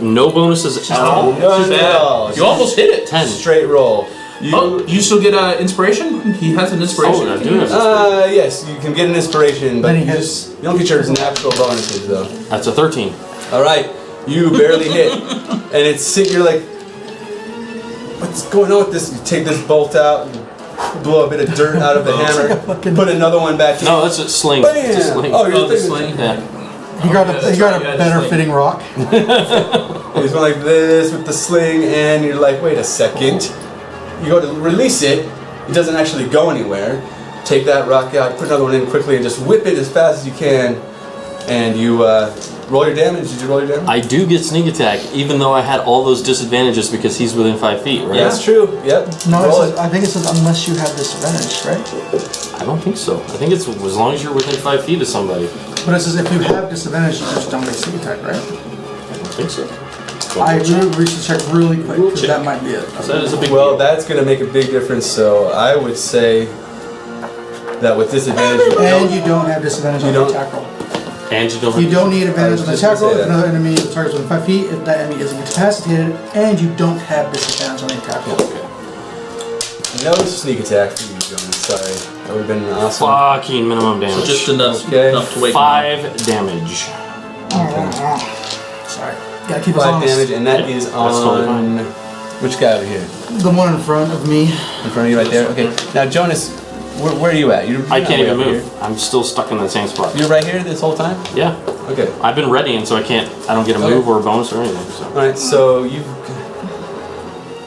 B: No bonuses at all.
A: None at all.
C: You almost hit it.
B: 10.
A: Straight roll.
C: You still get inspiration? He has an inspiration.
B: Oh, I do have
A: Yes, you can get an inspiration, but
D: Then he
A: you,
D: hits.
A: you don't get your natural bonuses though.
B: That's a 13.
A: All right, you barely hit, and you're like, what's going on with this? You take this bolt out, blow a bit of dirt out of the hammer, put another one back in.
B: No, that's a sling.
A: Bam!
B: It's a sling.
A: Oh, you're
C: Oh, the
A: thinking-
C: sling.
B: Yeah.
D: He got a
C: Yeah,
D: better
C: just
D: fitting rock.
A: He's going like this with the sling, and you're like, wait a second. You go to release it, it doesn't actually go anywhere. Take that rock out, put another one in quickly, and just whip it as fast as you can. And you roll your damage. Did you roll your damage?
B: I do get sneak attack, even though I had all those disadvantages because he's within 5 feet, right?
A: Yeah, that's true. Yep.
D: No,
A: roll
D: I think it says unless you have disadvantage, right?
B: I don't think so. I think it's as long as you're within 5 feet of somebody.
D: But it says if you have disadvantage, you just don't get sneak attack, right?
B: I don't think so.
D: I will research check really quick
B: We'll
D: because
B: check.
D: that might be it.
B: So that is a big
A: Well,
B: deal.
A: that's going to make a big difference. So I would say that with disadvantage,
D: And you don't have disadvantage on
A: You
D: the
A: don't?
D: attack roll.
B: And you don't.
D: You don't need advantage on the
A: just
D: attack
A: gonna
D: roll
A: say
D: if
A: that.
D: another enemy targets within 5 feet, if that enemy isn't incapacitated, and you don't have disadvantage on the attack roll.
A: no sneak attack for you, Jonas. Sorry. That would have been awesome.
B: Fucking minimum damage.
C: So just enough,
A: Okay.
C: enough to wake him up.
B: 5 damage.
D: Sorry. Gotta keep us
A: 5
D: honest.
A: damage, and that is
B: totally
A: on... Which guy over here?
D: The one in front of me.
A: In front of you right there? Okay. Now, Jonas, where are you at? You're
B: I
A: not
B: can't
A: way
B: even
A: up
B: move.
A: here.
B: I'm still stuck in that same spot.
A: You're right here this whole time?
B: Yeah.
A: Okay.
B: I've been readying, so I don't get a
A: Okay.
B: move or a bonus or anything. So.
A: Alright, so you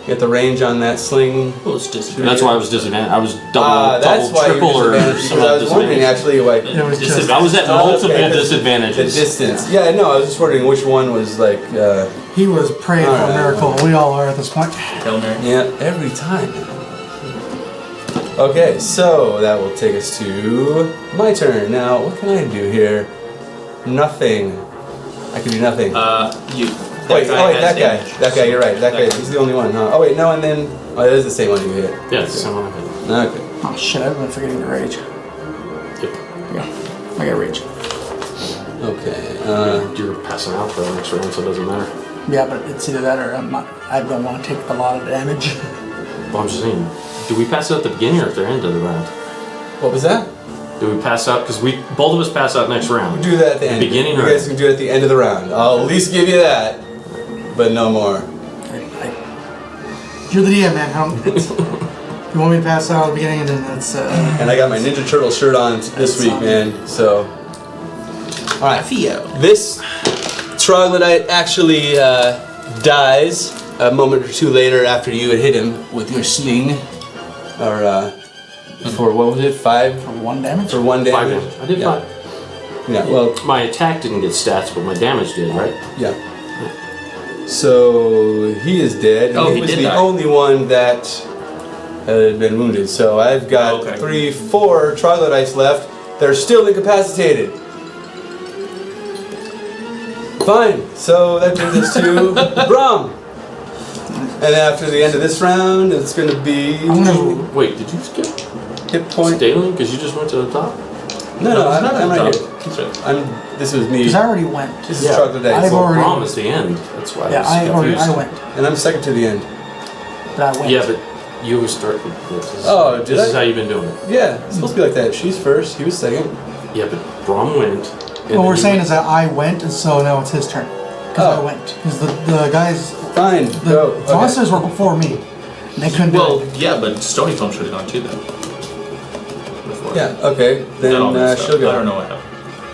A: get the range on that sling.
C: Well, it's just
B: That's why I was disadvantaged. I was double,
A: That's why
B: triple,
A: you're
B: or
A: disadvantaged,
B: some
A: because I was wondering
B: disadvantage.
A: actually like
D: It was just,
B: I was at multiple
A: okay, the
B: disadvantages.
A: distance. Yeah, no, I was just wondering which one was like
D: he was praying for a
A: Alright.
D: miracle. We all are at this point.
C: Hail Mary.
A: yeah, every time. Okay, so that will take us to my turn. Now, what can I do here? Nothing. I can do nothing.
C: You.
A: Wait, that
C: has
A: guy.
C: damage.
A: That guy, you're right. That guy, he's the only one, huh? Oh wait, no, and then that is the same one you hit.
B: Yeah, it's the same one I had.
A: Okay.
D: Oh shit, I've been forgetting to rage.
B: Yep.
D: Yeah, I got rage.
A: Okay.
B: You're passing out for the next round, so it doesn't matter.
D: Yeah, but it's either that or I don't want to take a lot of damage.
B: Well, I'm just saying, do we pass out at the beginning or at the end of the round?
A: What was that?
B: Do we pass out? Because both of us pass out next round.
A: Do that at the end.
B: Beginning
A: you
B: or
A: guys can do it at the end of the round. I'll at least give you that, but no more.
D: You're the DM, man. You want me to pass out at the beginning, and then that's.
A: And I got my Ninja Turtle shirt on this week, man. So, all right. This troglodyte actually dies a moment or two later after you had hit him with your sling, or for what was it? 5
D: For 1 damage?
A: for 1
B: 5
A: damage.
B: damage. I did
A: Yeah.
B: 5.
A: Yeah. Well.
B: My attack didn't get stats, but my damage did, right?
A: Yeah. So he is dead. And
C: Oh,
A: he
C: he
A: was
C: did
A: the
C: die.
A: only one that had been wounded. So I've got
C: Okay.
A: 4 troglodytes left. They're still incapacitated. Fine. So that brings us to Brom. And after the end of this round, it's going to be
B: Wait, did you skip
A: hit point.
B: Staling? Because you just went to the top?
A: No, I'm
C: not
A: right
C: at the
A: here.
C: top. He's right.
A: This was me.
D: Because I already went.
A: This is
B: Yeah.
A: troglodyte.
D: I've
A: So-
D: already-
B: Brom is the end. That's why
D: Yeah,
B: I was confused.
D: I went.
A: and I'm second to the end.
D: But I went.
B: Yeah, but you always start with this.
A: Oh, did
B: This
A: I?
B: is how you've been doing it.
A: Yeah, it's supposed to be like that. She's first. He was second.
B: Yeah, but Brom went.
D: What we're saying is that I went, and so now it's his turn. Because I
A: Oh.
D: went. Because the guys,
A: Fine.
D: the
A: Go. Okay.
D: monsters were before me. And they couldn't do
C: Well,
D: it.
C: yeah, but Stony Foam should have gone too then. Before.
A: Yeah, okay. Then
C: That all messed
A: she'll
C: up.
A: go.
C: I don't know what happened.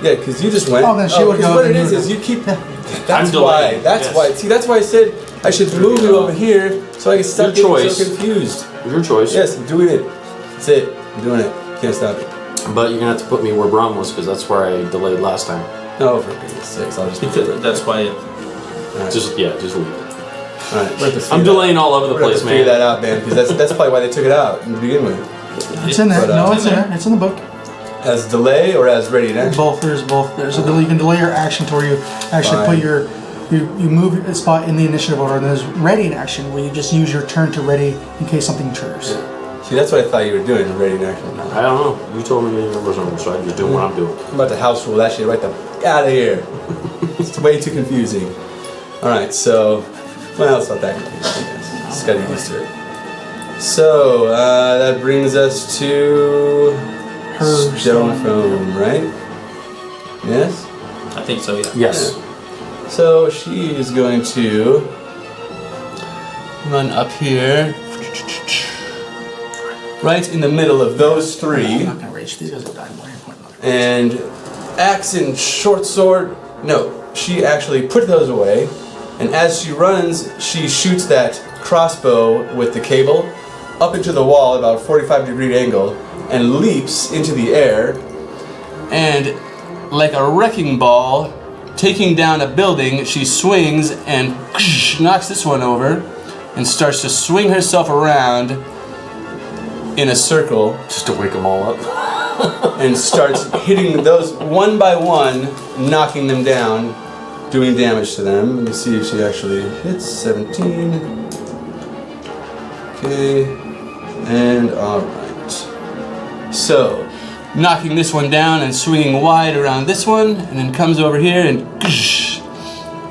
A: Yeah, because you just went.
D: Oh, then she would
A: 'cause
D: go,
A: what
D: then
A: it
D: you
A: is
D: would
A: you keep.
B: I'm
A: That's
B: delayed,
A: why. That's
B: yes.
A: why. See, that's why I said I should move you over here so I can stop
B: Your
A: getting
B: choice.
A: so confused.
B: Your choice.
A: Yes, I'm doing it. That's it. I'm doing it. Can't stop it.
B: But you're gonna have to put me where Brom was because that's where I delayed last time.
A: No, for goodness sakes, I'll just.
C: Because that's why it.
B: Just leave it.
A: All right, we're gonna have to
B: I'm
A: figure
B: delaying all over the
A: We're gonna have
B: place,
A: to figure
B: man.
A: that out, man, because that's probably why they took it out to begin with.
D: It's in there.
A: But,
D: No,
A: it's
D: it's in there. It's in the book.
A: As delay or as ready in action?
D: Both. There's both. There's a you can delay your action to where you actually
A: Fine.
D: put you move a spot in the initiative order. And there's ready in action where you just use your turn to ready in case something triggers.
A: See, that's what I thought you were doing, ready in action.
B: I don't know. You told me there was no, so I'm just doing what I'm doing.
A: I'm about to house rule that shit right the out of here. It's way too confusing. All right, so well, it's not that confusing. I guess. Just gotta get used to it. So that brings us to
D: Her
A: stone foam, right? Yes.
C: I think so, yeah.
B: Yes.
A: So she is going to run up here, right in the middle of those
D: I'm
A: three.
D: not gonna rage. These guys are dying.
A: And axe and short sword. No, she actually put those away. And as she runs, she shoots that crossbow with the cable up into the wall at about a 45-degree angle and leaps into the air. And like a wrecking ball, taking down a building, she swings and knocks this one over and starts to swing herself around in a circle.
B: Just to wake them all up.
A: And starts hitting those one by one, knocking them down, doing damage to them. Let me see if she actually hits. 17. Okay. And alright. So, knocking this one down and swinging wide around this one, and then comes over here and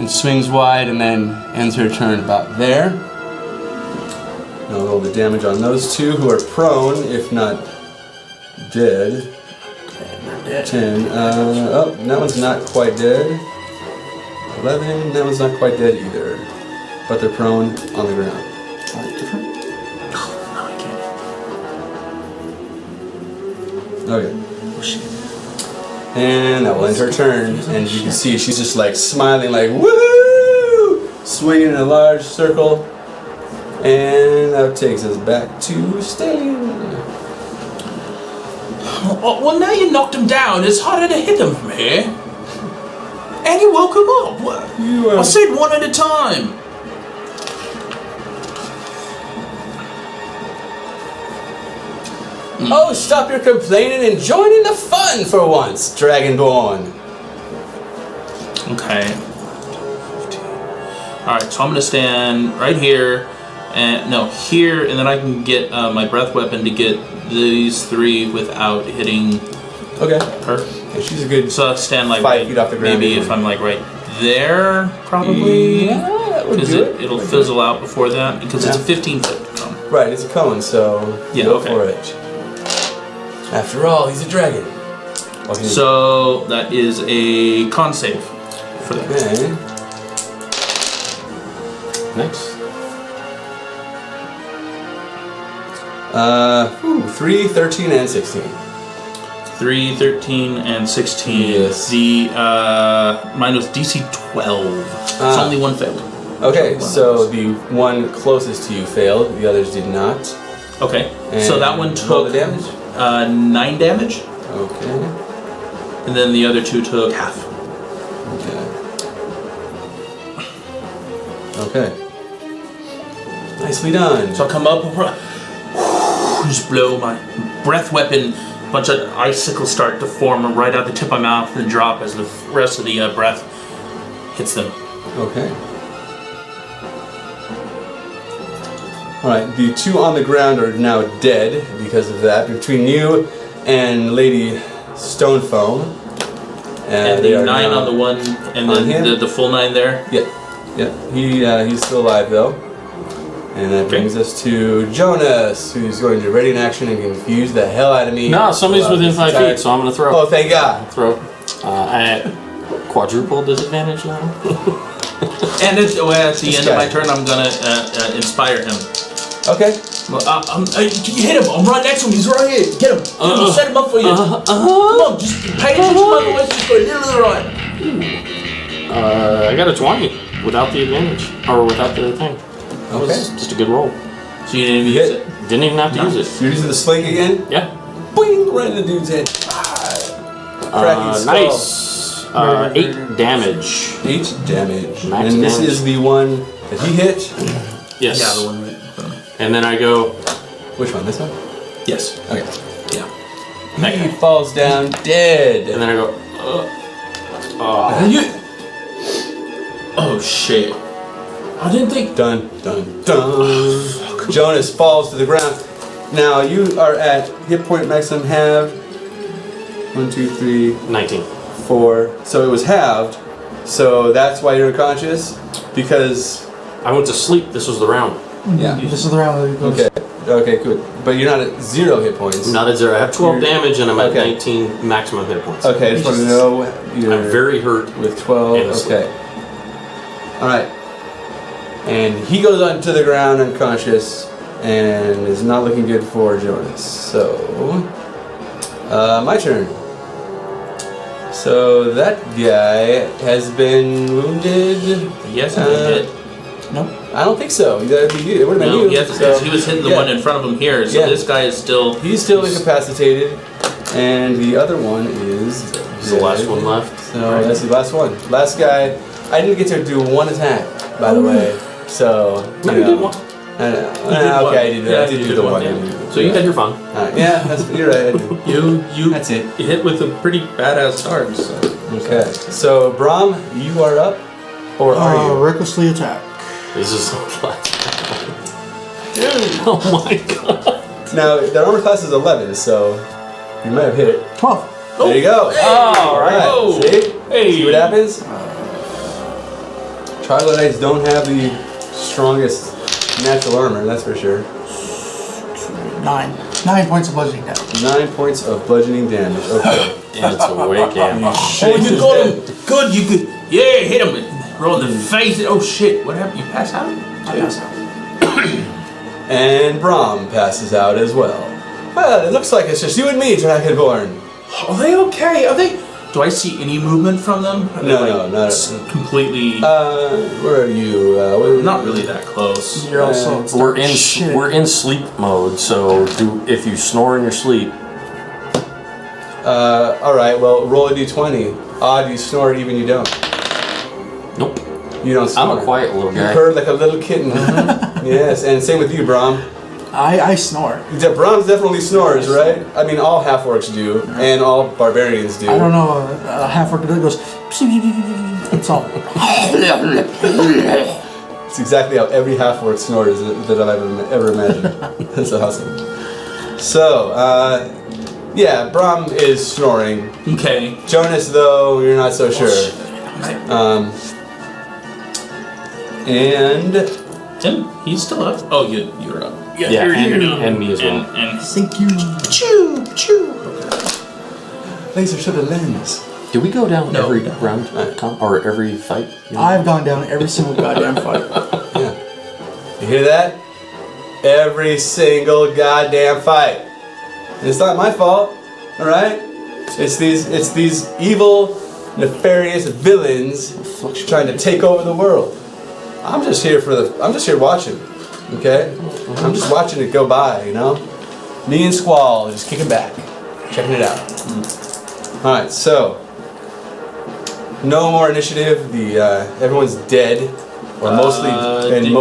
A: swings wide and then ends her turn about there. Now roll the damage on those two who are prone, if not dead. 10. Oh, that one's not quite dead. 11. That one's not quite dead either. But they're prone on the ground.
D: Different?
A: Okay. And that will end her turn. And you can see she's just like smiling, like woohoo! Swinging in a large circle. And that takes us back to Stain.
C: Well, now you knocked him down, it's harder to hit him from here. And you woke him up. I said one at a time.
A: Oh, stop your complaining and join in the fun for once, Dragonborn.
C: Okay. Alright, so I'm going to stand right here. And no, here, and then I can get my breath weapon to get these three without hitting
A: Okay.
C: her.
A: Yeah, she's a good.
C: So I'll stand like
A: 5 feet off the ground.
C: maybe if I'm like right there, probably.
A: Yeah, that would
C: Because
A: do it.
C: it'll fizzle out before that. Because it's a
A: Yeah.
C: 15-foot cone.
A: Right, it's a cone, so
C: Yeah,
A: go
C: okay.
A: for it. After all, he's a dragon. What can you
C: So that is a con save for that.
A: Okay.
B: Nice.
A: 3, 13, and 16.
C: 3, 13, and 16.
A: Yes.
C: The mine was DC 12. It's only one failed.
A: Okay, so the one closest to you failed, the others did not.
C: Okay, so that one
A: roll
C: took
A: the damage.
C: 9 damage,
A: Okay.
C: and then the other two took half.
A: Okay. Nicely done.
C: So I'll come up, just blow my breath weapon. A bunch of icicles start to form right out the tip of my mouth and drop as the rest of the breath hits them.
A: Okay. Alright, the two on the ground are now dead because of that. Between you and Lady Stonefoam.
C: And
A: they
C: the
A: are
C: 9
A: now
C: on the one, and
A: on
C: then
A: him?
C: the full 9 there.
A: Yeah. He's still alive though. And that brings us to Jonas, who's going to ready in action and confuse the hell out of me.
B: No, somebody's within 5 feet, so I'm gonna throw.
A: Oh, thank God.
B: Throw. At quadruple disadvantage now.
C: And at the end of my turn, I'm gonna inspire him.
A: Okay.
C: Well, you hit him. I'm right next to him. He's right here. Get him. I'll set him up for you. Come on, just pay attention to my voice. Just go a little to the right.
B: I got a 20 without the advantage, or without the thing. That was just a good roll.
C: So you didn't even use it?
B: Didn't even have to use it.
A: You're using the sling again?
B: Yeah.
A: Boing! Right in the dude's head. Cracking skull.
B: Nice. 8 damage.
A: 8 damage.
B: Max
A: and this
B: damage.
A: is the one that he hit.
B: Yes.
C: Yeah, the one right.
B: And then I go.
A: Which one? This one?
C: Yes.
A: Okay.
C: Yeah.
A: He falls down dead.
B: And then I go.
C: Oh shit. I didn't think.
A: Dun, dun, dun. Jonas falls to the ground. Now you are at hit point maximum halved. 1, 2, 3,
B: 19.
A: 4. So it was halved. So that's why you're unconscious. Because
B: I went to sleep. This was the round.
A: yeah.
D: This is the round that he goes.
A: Okay. Okay. Good. But you're not at 0 hit points.
B: Not at 0. I have 12 damage and I'm at
A: Okay.
B: 19 maximum hit points.
A: Okay. I just want to know. You're
B: I'm very hurt.
A: with 12.
B: And asleep.
A: Okay. All right. And he goes onto the ground unconscious and is not looking good for Jonas. So, my turn. So that guy has been wounded.
C: He hasn't been hit.
A: No, I don't think so. It would have been
C: No,
A: you.
C: he hasn't.
A: so-
C: He was hitting the
A: yeah.
C: one in front of him here. So
A: Yeah.
C: this guy is still.
A: He's still incapacitated. And the other one is
B: the last one left.
A: So that's the last one. Last guy. I didn't get to do one attack, by the way. So
B: No, you did one.
A: Okay, I did. I did do the one.
B: So you had your fun.
A: Yeah, you're right. I did.
C: You
A: That's it.
C: You hit with a pretty badass start. So.
A: Okay. So Brahm, you are up, or are you?
D: Recklessly attack.
B: This is so flat. Oh my god.
A: Now their armor class is 11, so you might have hit it.
D: 12.
A: There you go.
B: Oh, all right.
C: Oh.
A: See?
B: Hey.
A: See what happens? Troglodytes don't have the strongest natural armor, that's for sure.
D: 9. 9 points of bludgeoning damage.
A: 9 points of bludgeoning damage. Okay.
B: And it's awake, yeah.
C: Oh, you got him. Good, you could. Yeah, hit him. Roll in the face. Oh shit! What happened? You pass out?
D: I pass out.
A: And Brahm passes out as well. Well, it looks like it's just you and me, Dragonborn.
C: Are they okay? Are they? Do I see any movement from them? Are they,
A: No, not
C: completely.
A: where are you?
C: Not really that close.
D: You're also.
B: We're in sleep mode, so if you snore in your sleep.
A: Alright, well, roll a d20. Odd, you snore, even you don't.
B: Nope.
A: You don't snore.
B: I'm a quiet little
A: You
B: guy.
A: purr like a little kitten. Yes, and same with you, Brahm.
D: I snore.
A: Brahms definitely snores, right? I mean, all half-orcs do, and all barbarians do.
D: I don't know. A half-orc that goes. It's all.
A: It's exactly how every half-orc snores that I've ever imagined. That's awesome. So, yeah, Brahm is snoring.
C: Okay.
A: Jonas, though, you're not so sure. And
C: Tim, he's still up. Oh, you're up.
B: Yeah, and me as well.
C: And
D: Thank you.
C: choo.
A: laser to the lens.
B: Do we go down
C: No.
B: every round or every fight? You know?
D: I've gone down every single goddamn fight.
A: Yeah. You hear that? Every single goddamn fight. And it's not my fault, all right? It's these evil, nefarious villains trying to take over the world. I'm just here watching, okay? I'm just watching it go by, you know? Me and Squall just kicking back, checking it out. All right, so no more initiative. Everyone's dead, or mostly
C: That
A: sleeping.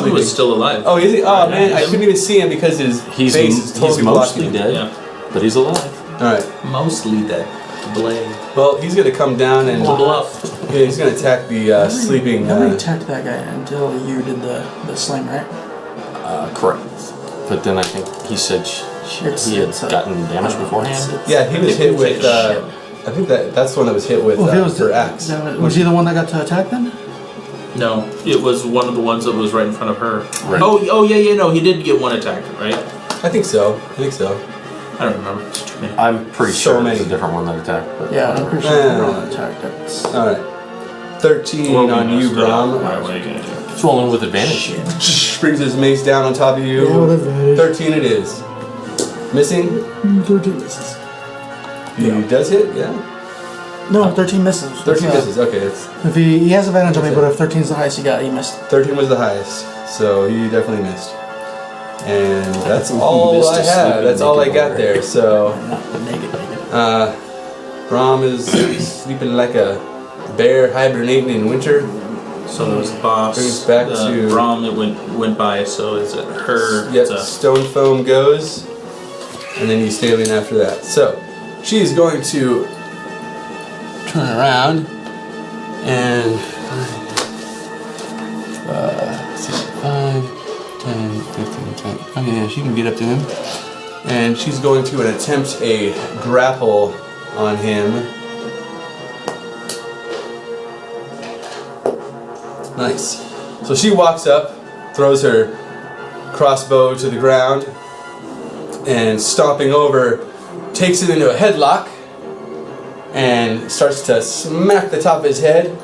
C: one was still alive.
A: Oh, is he? Oh man, I couldn't even see him because his face is totally
B: he's mostly
A: blocking him.
B: dead,
C: Yeah.
B: but he's alive.
A: All right.
C: Mostly dead. Blade.
A: Well, he's gonna come down and
C: Bluff.
A: yeah, he's gonna attack the sleeping.
D: Nobody attacked that guy until you did the sling, right?
B: Correct. But then I think he said he had gotten damaged beforehand.
A: Yeah, he was hit with.
C: Shit.
A: I think that's the one that was hit with
D: Well, if it was
A: her axe.
D: Was he the one that got to attack then?
C: No, it was one of the ones that was right in front of her.
B: Right.
C: Oh yeah, no, he did get one attack, right?
A: I think so.
C: I don't remember. It's too many.
B: I'm pretty
A: So
B: sure it
A: many.
B: was a different one that attacked. But
D: Yeah, I'm pretty sure everyone attacked. That's
A: All right. 13
C: Well, we
A: on you,
C: messed it up.
A: Brahm.
C: Alright, what are you gonna do?
B: it's rolling with advantage.
A: Brings his mace down on top of you.
D: Yeah, with advantage.
A: 13 it is. Missing?
D: 13 misses.
A: He does hit, yeah.
D: No, 13 misses.
A: 13 misses. Okay, it's
D: If he has advantage on me, but if 13 is the highest he got, he missed.
A: 13 was the highest, so he definitely missed. And that's all
B: missed
A: I
B: a
A: have.
B: sleeping
A: That's all I
B: naked
A: got
B: boy.
A: there. So,
D: Naked.
A: Brahm is sleeping like a bear hibernating in winter.
C: So there was the boss.
A: Brings back to-
C: Brahm that went by. So is it her?
A: Yep,
C: It's
A: Stone Foam goes, and then he's sailing after that. So, she's going to turn around and 5, 10, 15, 20. Okay, yeah, she can get up to him. And she's going to attempt a grapple on him. Nice. So she walks up, throws her crossbow to the ground, and stomping over, takes it into a headlock, and starts to smack the top of his head.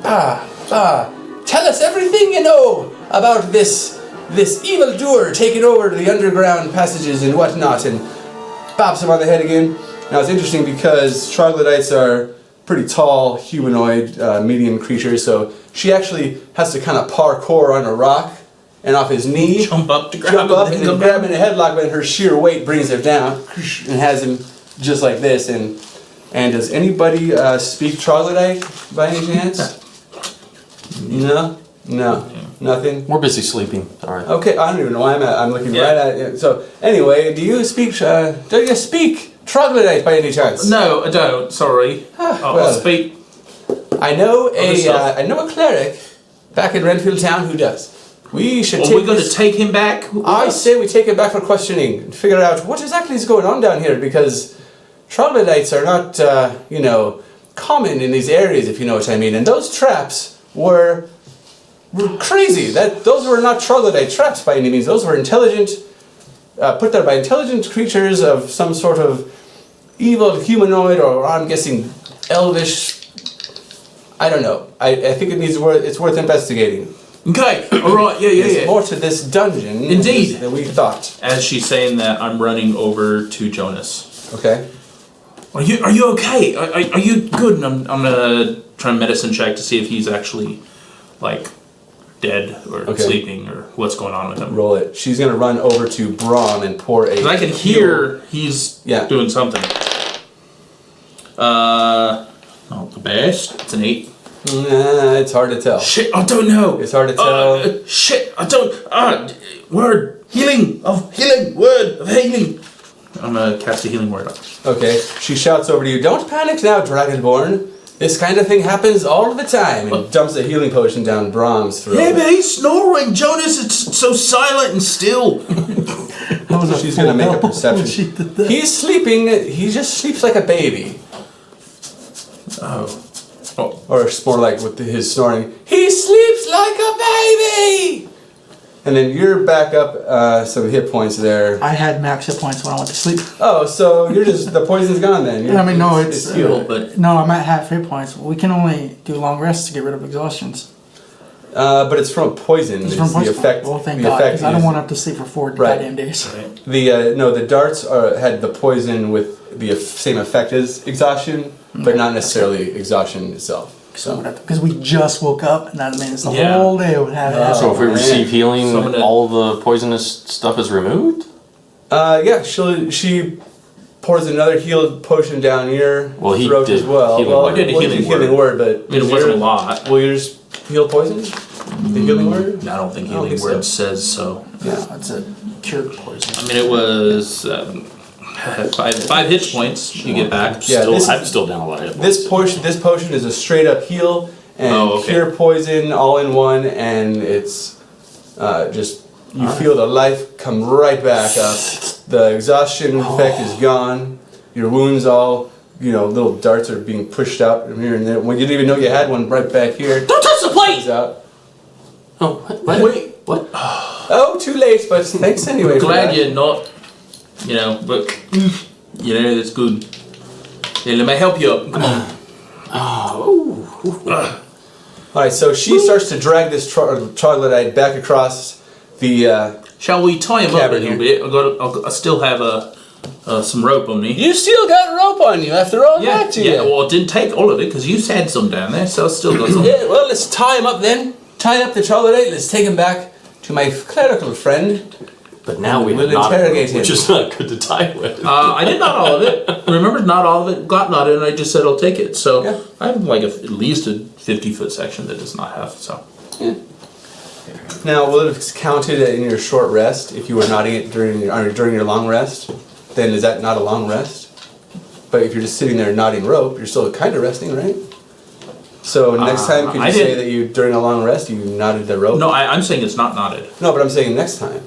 A: Tell us everything you know about this evildoer taking over the underground passages and whatnot, and bops him on the head again. Now it's interesting because troglodytes are pretty tall, humanoid, medium creatures, so she actually has to kind of parkour on a rock and off his knee,
C: Jump up to grab
A: jump
C: him
A: up
C: and
A: and
C: then
A: then grab him in a headlock, but her sheer weight brings her down and has him just like this. And does anybody speak troglodyte by any chance? No, nothing.
B: We're busy sleeping. All right.
A: Okay, I don't even know why I'm looking right at it. So anyway, do you speak troglodyte by any chance?
C: No, I don't. Sorry. I'll speak.
A: I know a cleric back in Renfield Town who does. We should.
C: Are we going to take him back?
A: I say we take him back for questioning and figure out what exactly is going on down here, because troglodytes are not, common in these areas, if you know what I mean. And those traps were crazy. Those were not troglodyte traps by any means. Those were intelligent, put there by intelligent creatures of some sort of evil humanoid, or I'm guessing elvish. I don't know. I think it's worth investigating.
C: Okay, alright, yeah.
A: There's more to this dungeon
C: Indeed.
A: than we thought.
C: As she's saying that, I'm running over to Jonas.
A: Okay.
C: Are you okay? Are you good? And I'm gonna try a medicine check to see if he's actually, like, dead or sleeping or what's going on with him.
A: Roll it. She's gonna run over to Braum and pour a...
C: Because I can hear he's doing something. Not the best. It's an 8.
A: Nah, it's hard to tell.
C: Shit, I don't know.
A: It's hard to tell.
C: Shit, I don't... word. Healing of healing. Word of healing. I'm gonna cast a healing word up.
A: Okay. She shouts over to you, "Don't panic now, Dragonborn. This kind of thing happens all the time." And dumps a healing potion down Braum's throat.
C: Yeah, but he's snoring. Jonas, it's so silent and still.
A: She's gonna make a perception. He's sleeping. He just sleeps like a baby.
C: Oh.
A: Or it's more like with his snoring. He sleeps like a baby! And then you're back up some hit points there.
D: I had max hit points when I went to sleep.
A: Oh, so you're just, the poison's gone then.
D: It's
C: healed, but...
D: No, I'm at half hit points. We can only do long rests to get rid of exhaustions.
A: But it's from poison.
D: It's from poison?
A: The effect.
D: Well, thank God, because I don't want to have to sleep for 4 goddamn days.
A: Right. The darts had the poison with the same effect as exhaustion, but not necessarily exhaustion itself.
D: Because we just woke up, and that means the whole day would have it.
B: So if we receive healing, all the poisonous stuff is removed?
A: Yeah, she pours another healed potion down your throat as well.
C: I did a healing word,
A: but
C: it wasn't a lot.
A: Will yours heal poison? The healing word?
C: I don't think healing word says so.
D: Yeah, that's a cured poison.
C: I mean, it was 5 hit points you get back.
A: Yeah,
B: I'm still down a lot of hit points.
A: This potion is a straight up heal and cure poison all in one, and it's just you feel the life come right back up. The exhaustion effect is gone. Your wounds all, little darts are being pushed out from here and there. When you didn't even know you had one right back here.
C: Don't touch the plate!
A: Out.
B: Oh, what? Wait, what?
A: Oh, too late, but thanks anyway.
C: Glad you're not, but, that's good. Yeah, let me help you up. Come on.
A: Alright, so she starts to drag this troglodyte back across the...
C: Shall we tie him up a little bit? I still have some rope on me.
A: You still got rope on you after all that, do you?
C: Yeah, well, I didn't take all of it because you had some down there, so I still got some.
A: Yeah, well, let's tie him up then. Tie up the troglodyte. Let's take him back to my clerical friend.
B: But now
A: we'll interrogate him.
B: Which is not good to tie with.
C: I did not all of it. Remember, not all of it got knotted, and I just said I'll take it. So I have at least a 50-foot section that does not have. So.
A: Yeah. Now, will it have counted in your short rest if you were knotting it during your long rest? Then is that not a long rest? But if you're just sitting there knotting rope, you're still kind of resting, right? So next time, could you say that during a long rest, you knotted the rope?
C: No, I'm saying it's not knotted.
A: No, but I'm saying next time.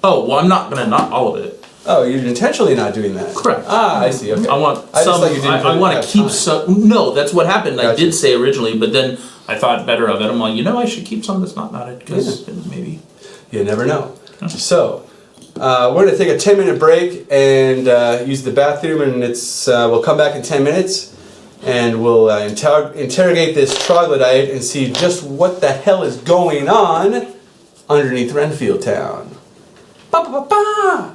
C: Oh, well, I'm not going to knot all of it.
A: Oh, you're intentionally not doing that?
C: Correct.
A: I see, okay.
C: I want to keep some... No, that's what happened. Gotcha. I did say originally, but then I thought better of it. I'm like, I should keep some that's not knotted, because maybe...
A: You never know. So, we're going to take a 10-minute break and use the bathroom, and we'll come back in 10 minutes, and we'll interrogate this troglodyte and see just what the hell is going on underneath Renfield Town. Ba-ba-ba-ba!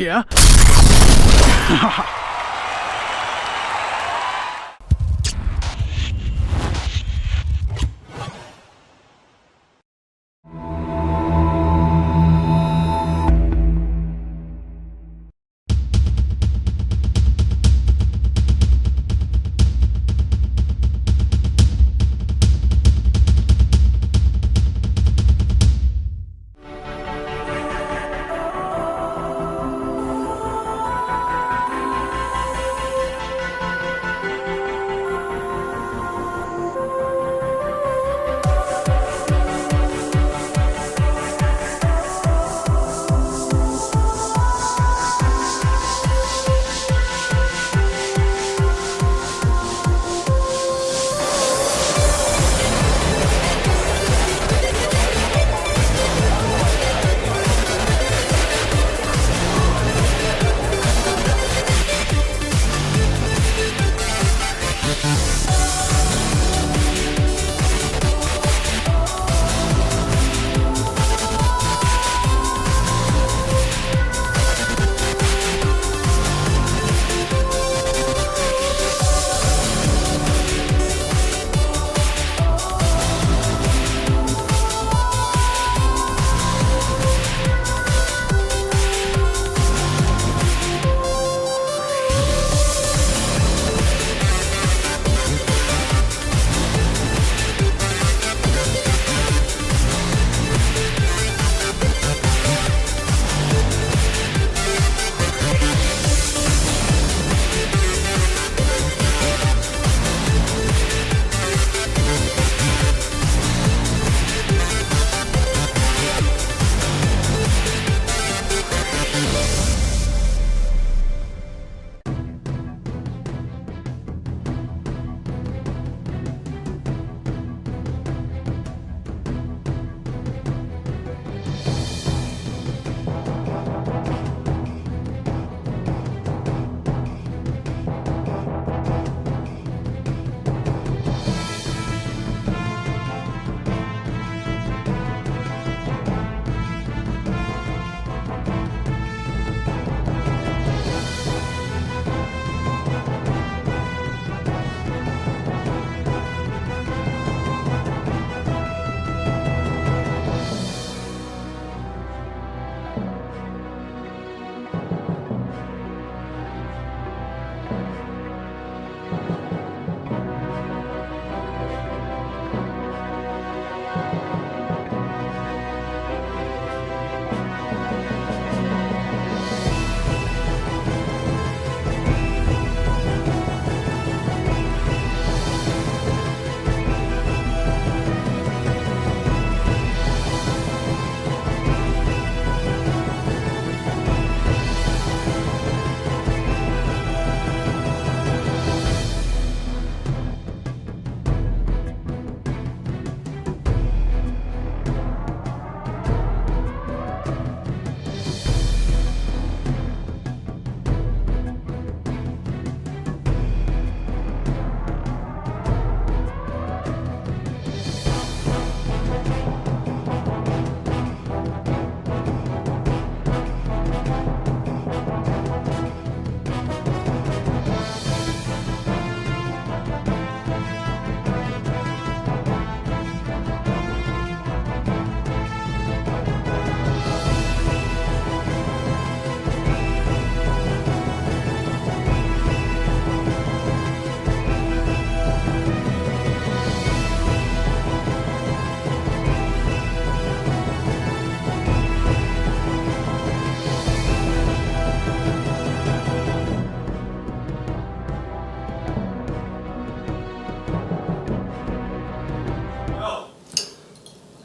E: here.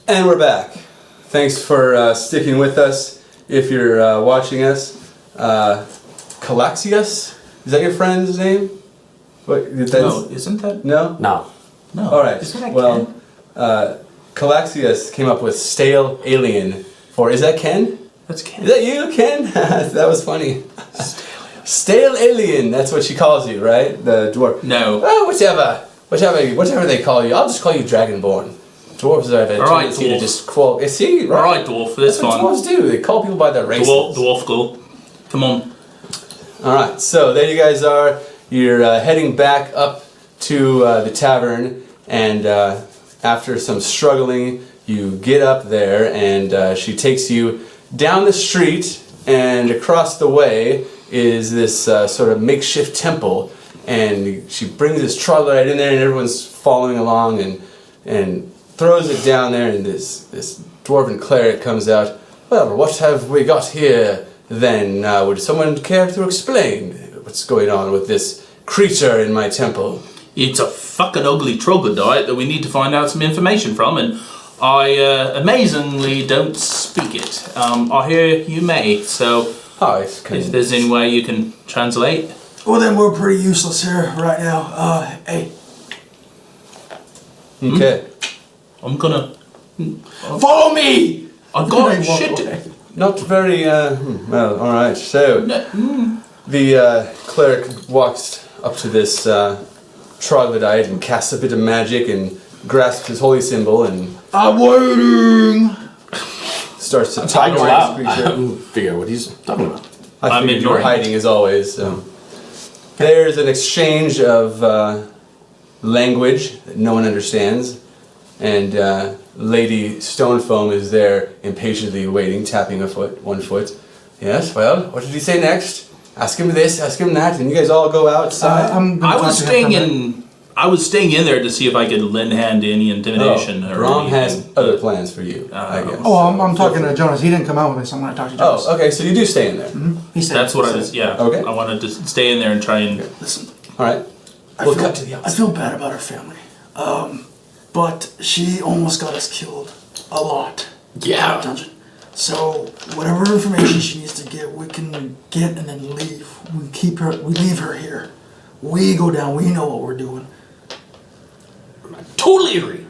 A: And we're back. Thanks for sticking with us. If you're watching us, Calaxius, is that your friend's name? What,
C: No, isn't that?
A: No?
B: No.
C: No.
A: All right.
C: Isn't that
A: Well,
C: Ken?
A: Calaxius came up with stale alien for, is that Ken?
C: That's Ken.
A: Is that you, Ken? That was funny. Stale alien, that's what she calls you, right? The dwarf.
C: No.
A: Oh, whatever they call you. I'll just call you Dragonborn. Dwarves have a
C: Alright,
A: tendency to
C: dwarf.
A: just quote. See, right?
C: Alright, dwarf, that's
A: That's what
C: fine.
A: dwarves do. They call people by their races.
C: Dwarf, cool. Come on.
A: All right, so there you guys are. You're heading back up to the tavern, and after some struggling, you get up there, and she takes you down the street, and across the way is this sort of makeshift temple, and she brings this troglodyte in there, and everyone's following along, and throws it down there, and this dwarven cleric comes out. Well, what have we got here then? Would someone care to explain what's going on with this creature in my temple?
C: It's a fucking ugly troglodyte that we need to find out some information from, and I amazingly don't speak it. I hear you may, so if there's any way you can translate.
D: Well, then we're pretty useless here right now. Hey.
A: Okay.
C: I'm gonna...
D: Follow me!
C: I got shit.
A: Not very, well, alright. So, the cleric walks up to this troglodyte and casts a bit of magic and grasps his holy symbol and...
D: I'm waiting!
A: Starts to talk to this creature.
B: Figure out what he's talking about.
A: I figured you were hiding as always. So. There's an exchange of language that no one understands, and Lady Stonefoam is there impatiently waiting, tapping one foot. Yes, well, what did he say next? Ask him this, ask him that, and you guys all go outside.
C: I was staying in there to see if I could lend hand to any intimidation.
A: Rom has other plans for you, I guess.
H: Oh, I'm talking to Jonas. He didn't come out with us. I'm going to talk to Jonas.
A: Oh, okay, so you do stay in there.
H: Mm-hmm. He stayed.
C: That's what I was, yeah.
A: Okay.
C: I wanted to stay in there and try and...
D: Listen.
A: All right. We'll cut to the outside.
D: I feel bad about her family. But she almost got us killed. A lot.
B: Yeah.
D: Dungeon. So, whatever information she needs to get, we can get and then leave. We leave her here. We go down, we know what we're doing.
C: Totally agree.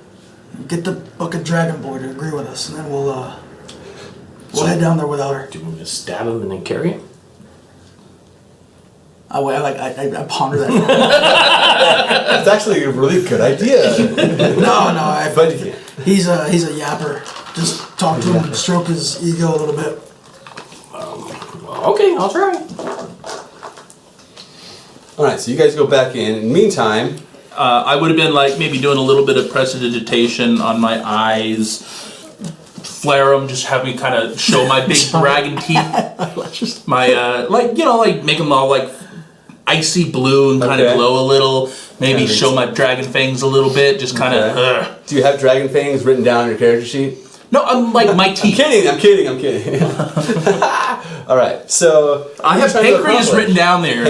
D: Get the bucket dragon boy to agree with us, and then we'll head down there without her.
B: Do you want me to stab him and then carry him?
D: I ponder that.
A: That's actually a really good idea.
D: No, he's a yapper. Just talk to him, stroke his ego a little bit.
B: Okay, I'll try.
A: All right, so you guys go back in. In the meantime...
C: I would have been like maybe doing a little bit of prestidigitation on my eyes, flare them, just have me kind of show my big dragon teeth, my like make them all like icy blue and kind of glow a little. Maybe show my dragon fangs a little bit, just kind of.
A: Do you have dragon fangs written down on your character sheet?
C: No, I'm like my teeth.
A: I'm kidding. All right, so
C: I have pancreas written down there.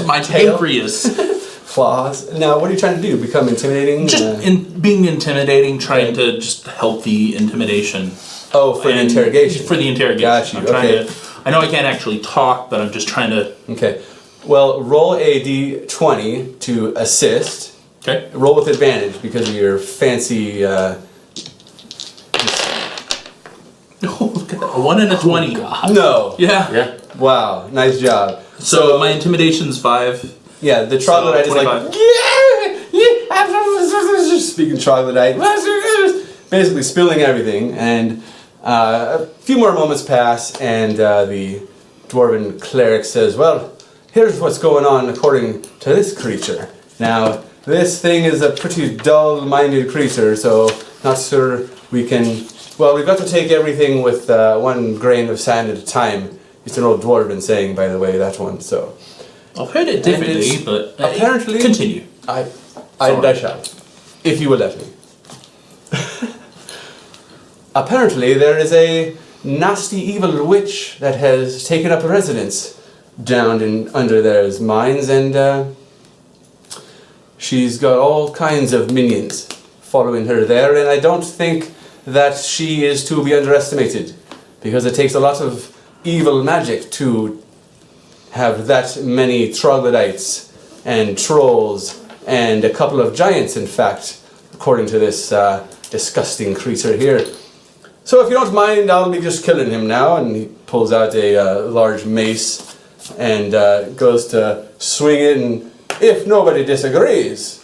C: My pancreas.
A: Claws. Now, what are you trying to do? Become intimidating?
C: Just being intimidating, trying to just help the intimidation.
A: Oh, for the interrogation.
C: For the interrogation.
A: Got you. Okay.
C: I know I can't actually talk, but I'm just trying to...
A: Okay. Well, roll a d20 to assist.
C: Okay.
A: Roll with advantage because of your fancy...
C: Oh, look at that. A 1 and a 20.
B: God.
A: No.
C: Yeah.
A: Wow. Nice job.
C: So my intimidation's 5.
A: Yeah, the troglodyte is like, just speaking troglodyte, basically spilling everything, and a few more moments pass, and the dwarven cleric says, well, here's what's going on according to this creature. Now, this thing is a pretty dull-minded creature, so not sure we can... Well, we've got to take everything with 1 grain of sand at a time. It's an old dwarven saying, by the way, that one, so...
C: I've heard it differently, but
A: apparently
C: continue.
A: I shall, if you will let me. Apparently, there is a nasty evil witch that has taken up residence down under there's mines, and she's got all kinds of minions following her there, and I don't think that she is to be underestimated, because it takes a lot of evil magic to have that many troglodytes and trolls and a couple of giants, in fact, according to this disgusting creature here. So if you don't mind, I'll be just killing him now. And he pulls out a large mace and goes to swing it, and if nobody disagrees...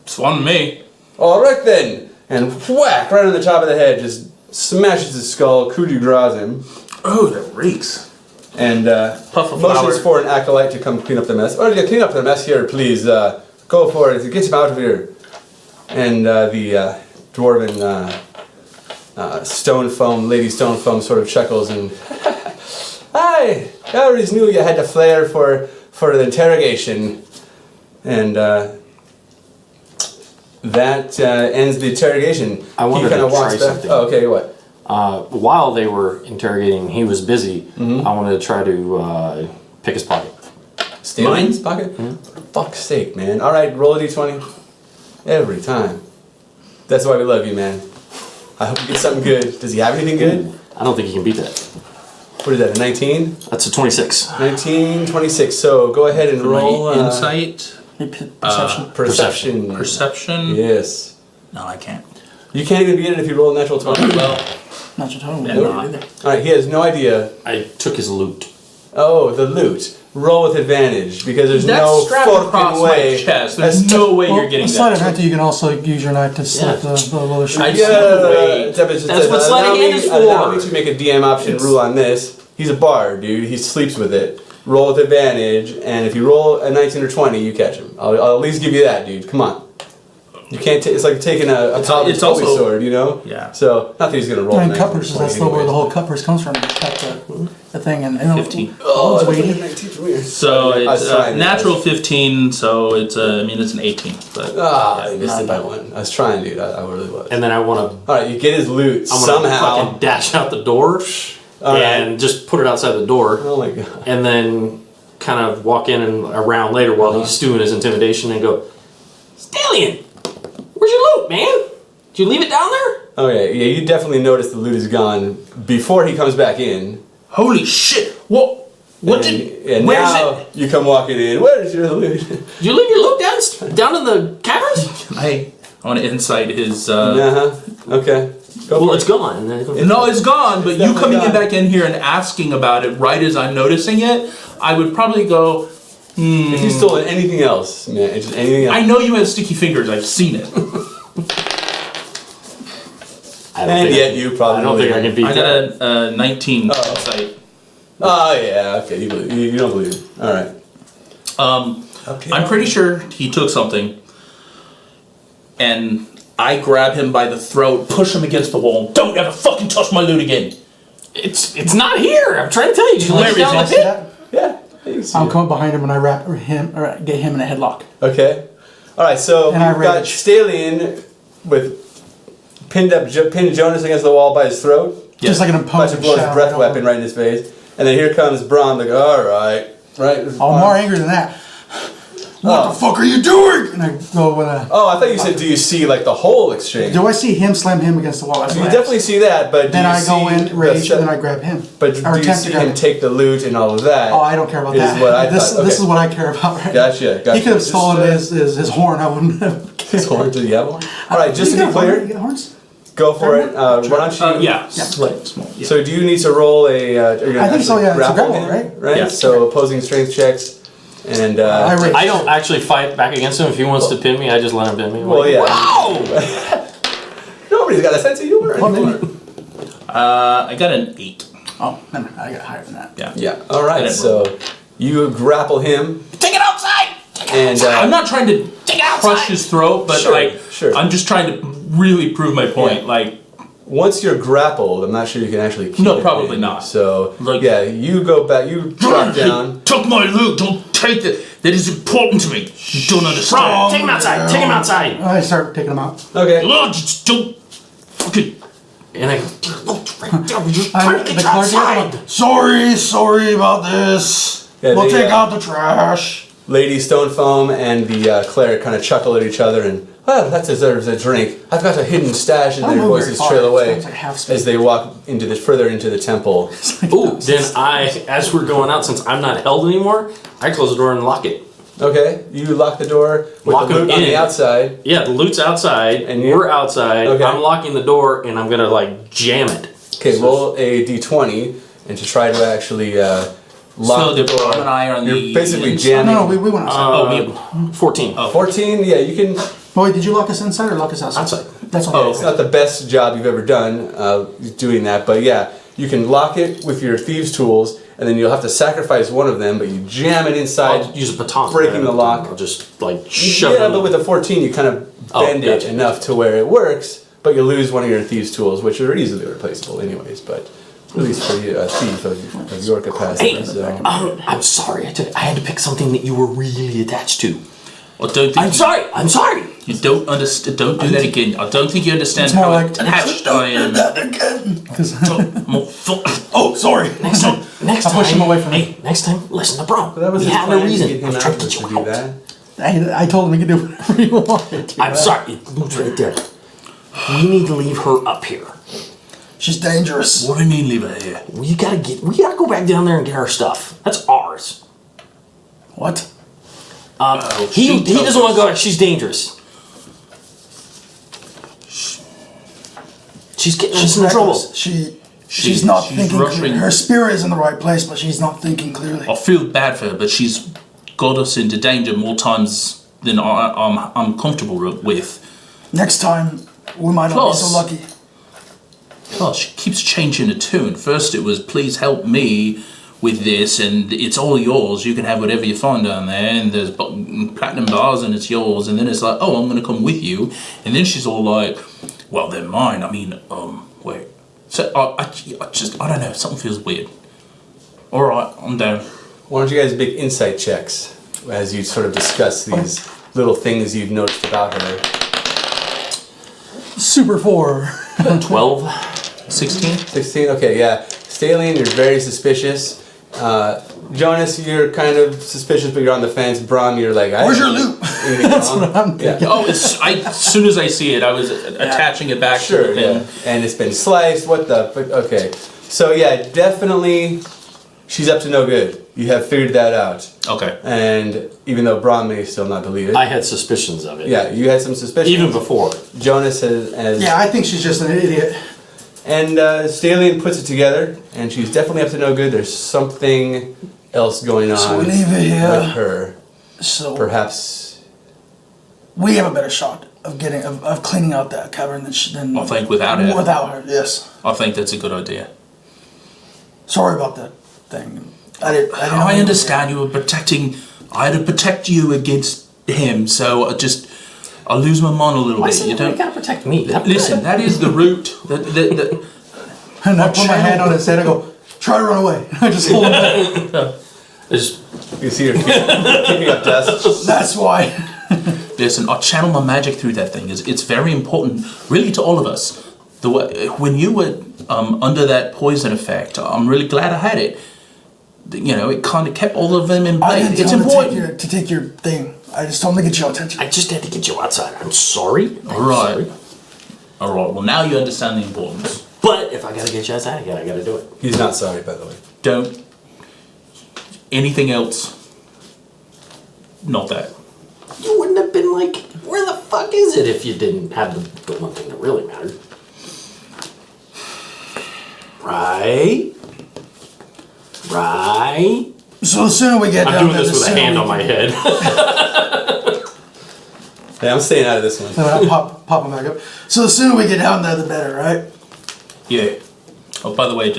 C: It's on me.
A: All right then. And whack, right on the top of the head, just smashes his skull, coup de grace him.
C: Oh, that reeks.
A: and
C: Puff of
A: motions
C: flour.
A: for an acolyte to come clean up the mess. Oh, yeah, clean up the mess here, please. Go for it. Get him out of here. And the dwarven stone foam, lady stone foam, sort of chuckles and, "Hi, I always knew you had a flair for the interrogation." And that ends the interrogation.
B: I wanted
A: He kinda
B: to
A: walks
B: try
A: back.
B: something.
A: Oh, okay, what?
B: While they were interrogating, he was busy. I wanted to try to pick his pocket.
A: Steal in his pocket? For fuck's sake, man. Alright, roll a d20. Every time. That's why we love you, man. I hope you get something good. Does he have anything good?
B: I don't think he can beat that.
A: What is that, a 19?
B: That's a 26.
A: 19, 26. So go ahead and roll
C: My insight.
D: Perception.
A: perception.
C: Perception.
A: Yes.
C: No, I can't.
A: You can't even beat it if you roll a natural 20.
C: Well,
D: Not your total.
C: Yeah,
D: No,
C: no.
D: either.
A: Alright, he has no idea.
B: I took his loot.
A: Oh, the loot. Roll with advantage because there's
C: that's
A: no
C: strapped across
A: fucking
C: my
A: way.
C: chest. There's
A: That's
C: no way
H: Well,
C: you're getting
H: aside
C: that.
H: of that, you can also use your knife to slit the leather shirt.
C: I
A: Yeah,
C: Wait.
B: That's what sleight of hand is
A: Allow
B: for.
A: me to make a DM option rule on this. He's a bard, dude. He sleeps with it. Roll with advantage, and if you roll a 19 or 20, you catch him. I'll at least give you that, dude. Come on. You can't. It's like taking a
C: it's
A: holy
C: also-
A: sword, you know.
C: Yeah.
A: So not that he's gonna roll.
H: And
A: 19 or
H: cuppers,
A: 20
H: that's where the
A: anyways.
H: whole cuppers comes from. You cut the thing and
C: 15.
H: Oh, it's weighty.
C: So
A: I was
C: it's
A: trying,
C: natural 15, so it's it's an 18. But
A: Ah, I missed it by one. I was trying, dude. I really was.
B: And then I want to
A: All right, you get his loot somehow.
B: fucking dash out the door
A: All
B: and
A: right.
B: just put it outside the door.
A: Oh my god.
B: And then kind of walk in and around later while he's stewing his intimidation and go, "Stallion, where's your loot, man? Did you leave it down there?"
A: Okay, yeah, you definitely notice the loot is gone before he comes back in.
C: holy shit! What? What
A: And,
C: did?
A: and
C: Where's
A: now
C: it?
A: you come walking in. Where's your loot?
B: Did you leave your loot down in the caverns?
C: I want to insight his.
A: Okay. Go
B: Well,
A: for
B: it's
A: it.
B: gone. And then
C: No, it's gone. But you
A: definitely
C: coming in
A: gone.
C: back in here and asking about it right as I'm noticing it, I would probably go.
A: If you stole anything else, man, it's just anything else.
C: I know you have sticky fingers. I've seen it.
B: I don't
A: And
B: think
A: yet you probably
B: I don't think I can beat
C: I
B: that.
C: got a 19 insight.
A: Oh yeah, okay. You don't believe it. All right. Okay.
C: I'm pretty sure he took something, and I grab him by the throat, push him against the wall. Don't ever fucking touch my loot again.
B: It's not here. I'm trying to tell you. You
C: Where
B: left it
C: is
B: down
C: it?
B: the
H: See
B: pit.
H: that?
A: Yeah. you see
H: I'll
A: it.
H: come behind him and I wrap him or get him in a headlock.
A: Okay. All right. So
H: And I
A: we've got
H: rage.
A: Stallion with pinned Jonas against the wall by his throat.
H: Just like an
A: About to
H: imposing
A: blow his
H: shadow.
A: breath weapon right in his face, and then here comes Braun. Like, all right, right.
H: Oh, more angry than that. What the fuck are you doing? And I go with a.
A: Oh, I thought you said, do you see like the whole exchange?
H: Do I see him slam him against the wall? That's
A: You
H: what I
A: definitely
H: asked.
A: see that, but
H: Then
A: do you
H: I go
A: see
H: in, rage,
A: the-
H: and then I grab him.
A: But
H: Or
A: do you
H: attempt
A: see
H: to grab
A: him take the loot and all of that?
H: Oh, I don't care about
A: is
H: that.
A: what I
H: this
A: thought.
H: this
A: Okay.
H: is what I care about right
A: Gotcha,
H: now. He could have
A: Just,
H: stolen his horn. I wouldn't have.
A: His horn, do you have one? All right, just to
H: You
A: be
H: got horn- you
A: clear,
H: got horns?
A: go for it. Why don't you?
C: Yeah, slight, small. Yeah.
A: So do you need to roll a? Are you gonna
H: I think so,
A: actually
H: yeah, it's a
A: grapple
H: grapple,
A: him,
H: right?
C: Yeah.
A: So opposing strength checks, and
H: I rage.
B: I don't actually fight back against him. If he wants to pin me, I just let him pin me. I'm
A: well,
B: like,
A: yeah.
B: Wow!
A: Nobody's got a sense of humor
H: What
A: anymore.
H: did
C: I got an 8.
D: Oh, never mind. I got higher than that.
C: Yeah.
A: Yeah. All right.
C: didn't
A: So you grapple him,
C: Take it outside.
A: and
C: I'm not trying to crush his throat, but
A: Sure, sure.
C: I'm just trying to really prove my point.
A: Yeah.
C: Like,
A: once you're grappled, I'm not sure you can actually keep
C: No,
A: it
C: probably
A: in.
C: not.
A: So
C: Like-
A: yeah, you go back. You drop down.
C: took my loot. Don't take it. That is important to me. You don't understand.
B: Take him outside! Take him outside!
H: I start taking him out.
A: Okay.
C: Lord, just don't fucking.
B: And I go, right there. We're just
H: I,
B: trying to
H: the
B: get you
H: clerk
B: outside.
H: sorry about this.
A: Yeah,
H: we'll
A: they,
H: take out the trash.
A: Lady Stonefoam and the cleric kind of chuckle at each other and, well, that deserves a drink. I've got a hidden stash, and
H: I don't
A: their
H: move very
A: voices
H: far.
A: trail
H: It
A: away
H: sounds like half speed.
A: as they walk into further into the temple.
B: Ooh, then as we're going out, since I'm not held anymore, I close the door and lock it.
A: Okay, you lock the door with
B: Lock
A: the
B: 'em
A: loot on
B: in.
A: the outside.
B: Yeah, the loot's outside,
A: And you-
B: we're outside.
A: Okay.
B: I'm locking the door, and I'm gonna like jam it.
A: Okay, roll a d20 and to try to actually lock
C: So
A: the
C: the
A: door.
C: Braun and I are on
A: You're
C: the
A: basically
C: inside?
A: jamming.
H: No, we went outside.
B: 14.
A: 14, yeah, you can.
H: Oh, wait, did you lock us inside or lock us outside?
B: Outside.
H: That's
C: Oh,
H: all.
A: It's not the best job you've ever done doing that, but yeah, You can lock it with your thieves' tools, and then you'll have to sacrifice one of them, but you jam it inside,
B: I'll use a baton.
A: breaking the lock.
B: I'll just like shove it.
A: Yeah, but with a 14, you kind of bend it enough to where it works, but you lose one of your thieves' tools, which are easily replaceable anyways, but at least for a thief of your capacity.
B: Hey,
A: so.
B: I'm sorry. I had to pick something that you were really attached to.
C: I don't think
B: I'm sorry.
C: You don't understand. Don't do that again. I don't think you understand
H: It's more
C: how
H: like,
C: attached I am.
H: Oh, sorry.
B: Next time.
H: I pushed him away from me.
B: Hey, next time, listen to Bro.
A: That was
B: he
A: his
B: had
A: plan,
B: no reason.
A: to get
B: I
A: him
B: was trying
A: out
B: to get
A: to
B: you
A: do
B: out.
A: that.
E: I told him he could do whatever he wanted to.
B: I'm sorry. It moves right there. We need to leave her up here.
H: She's dangerous.
C: What do you mean, leave her here?
B: We gotta go back down there and get our stuff. That's ours.
H: What?
B: He doesn't want to go back. She's dangerous. She's getting us in trouble.
H: She's not
C: she's
H: thinking
C: rushing.
H: clearly. Her spirit is in the right place, but she's not thinking clearly.
C: I feel bad for her, but she's got us into danger more times than I'm comfortable with.
H: Next time, we might not be
C: Plus-
H: so lucky.
C: Oh, she keeps changing the tune. First it was, please help me with this, and it's all yours. You can have whatever you find down there, and there's platinum bars, and it's yours. And then it's like, oh, I'm going to come with you. And then she's all like, well, they're mine. I mean, wait. So I don't know. Something feels weird. All right, I'm down.
A: Why don't you guys make insight checks as you sort of discuss these little things you've noticed about her?
H: Super 4.
B: 12.
C: 16?
A: 16? Okay, yeah. Stallion, you're very suspicious. Jonas, you're kind of suspicious, but you're on the fence. Brom, you're like,
H: Where's your loot? That's what I'm thinking.
C: Oh, as soon as I see it, I was attaching it back to
A: Sure,
C: the
A: yeah.
C: thing.
A: And it's been sliced. What the? Okay. So yeah, definitely, she's up to no good. You have figured that out.
C: Okay.
A: And even though Brom may still not believe it,
B: I had suspicions of it.
A: yeah, you had some suspicions.
B: Even before.
A: Jonas has
H: Yeah, I think she's just an idiot.
A: and Stallion puts it together, and she's definitely up to no good. There's something else going on
H: So we leave it here.
A: with her.
H: So
A: Perhaps.
H: we have a better shot of cleaning out that cavern than
C: I think without her.
H: Without her, yes.
C: I think that's a good idea.
H: Sorry about that thing. I didn't know
C: I understand you were protecting. I had to protect you against him, so I lose my mind a little
B: Why
C: bit.
B: say
C: You don't
B: gotta protect me?
C: listen. That is the route.
H: And I put my hand on his head. I go, try to run away. I just hold him back.
A: You see her kicking up dust.
H: That's why.
C: Listen, I channel my magic through that thing. It's very important, really, to all of us. When you were under that poison effect, I'm really glad I had it. You know, it kind of kept all of them in
H: I
C: place.
H: didn't
C: It's
H: tell him
C: important.
H: to take your thing. I just told him to get your attention.
B: I just had to get you outside. I'm sorry.
C: All right. All right. Well, now you understand the importance.
B: But if I gotta get you outside again, I gotta do it.
A: He's not sorry, by the way.
C: Don't. Anything else? Not that.
B: You wouldn't have been like, where the fuck is it if you didn't have the one thing that really mattered. Right? Right?
H: So the sooner we get
B: I'm
H: down
B: doing
H: there,
B: this
H: the
B: with a
H: sooner
B: hand
H: we
B: on my head.
A: Hey, I'm staying out of this one.
H: So I pop him back up. So the sooner we get down there, the better, right?
C: Yeah. Oh, by the way,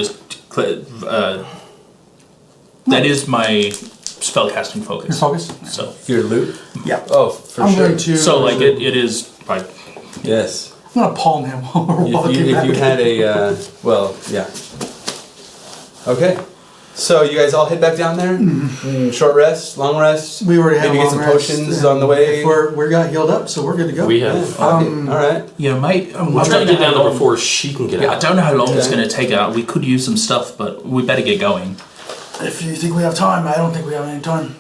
C: that is my spellcasting focus.
H: Your focus.
C: So,
A: Your loot?
H: Yeah.
A: Oh, for
H: I'm
A: sure.
H: going to.
C: so like it is like
A: Yes.
H: I'm gonna palm him while we're walking
A: If
H: back.
A: you had a, well, yeah. Okay. So you guys all head back down there? Short rest, long rest?
H: We already have
A: Maybe
H: a
A: get some
H: long rest,
A: potions
H: and
A: on the way?
H: we got healed up, so we're good to go.
B: We
A: Yeah,
B: have.
A: fuck it. All right.
C: you know, mate.
B: I'm trying to get down there before she can get
C: Yeah, I
B: out.
C: don't know how long it's
A: Okay.
C: going to take out. We could use some stuff, but we better get going.
H: If you think we have time, I don't think we have any time.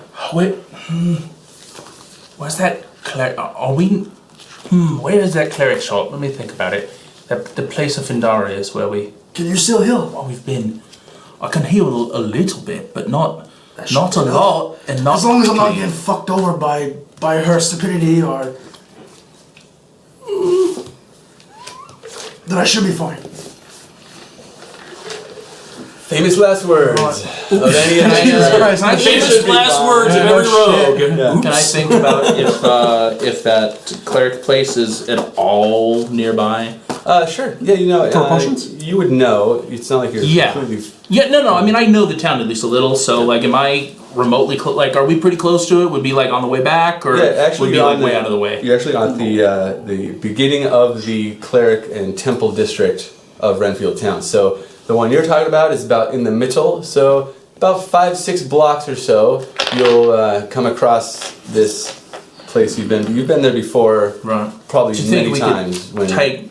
C: Where's that cleric? Are we? Where is that cleric shop? Let me think about it. The place of Findara is where
H: Can you still heal?
C: we've been. I can heal a little bit, but not a lot, and not.
H: As long as I'm not
C: quickly.
H: getting fucked over by her stupidity or. Then I should be fine.
A: Famous last words of any
H: Jesus Christ,
C: Can I think-
B: Famous last words of every rogue.
A: Yeah.
C: Can I think about if that cleric place is at all nearby?
A: Sure. Yeah, you know,
H: For potions?
A: you would know. It's not like you're completely...
C: Yeah, no. I mean, I know the town at least a little. So, like, am I remotely like? Are we pretty close to it? Would be like on the way back, or
A: actually
C: would be like way out of the way?
A: You're actually on the beginning of the cleric and temple district of Renfield town. So the one you're talking about is about in the middle. So about 5-6 blocks or so, you'll come across this place you've been there before,
C: Right?
A: probably
C: Do you
A: many
C: think we
A: times.
C: could take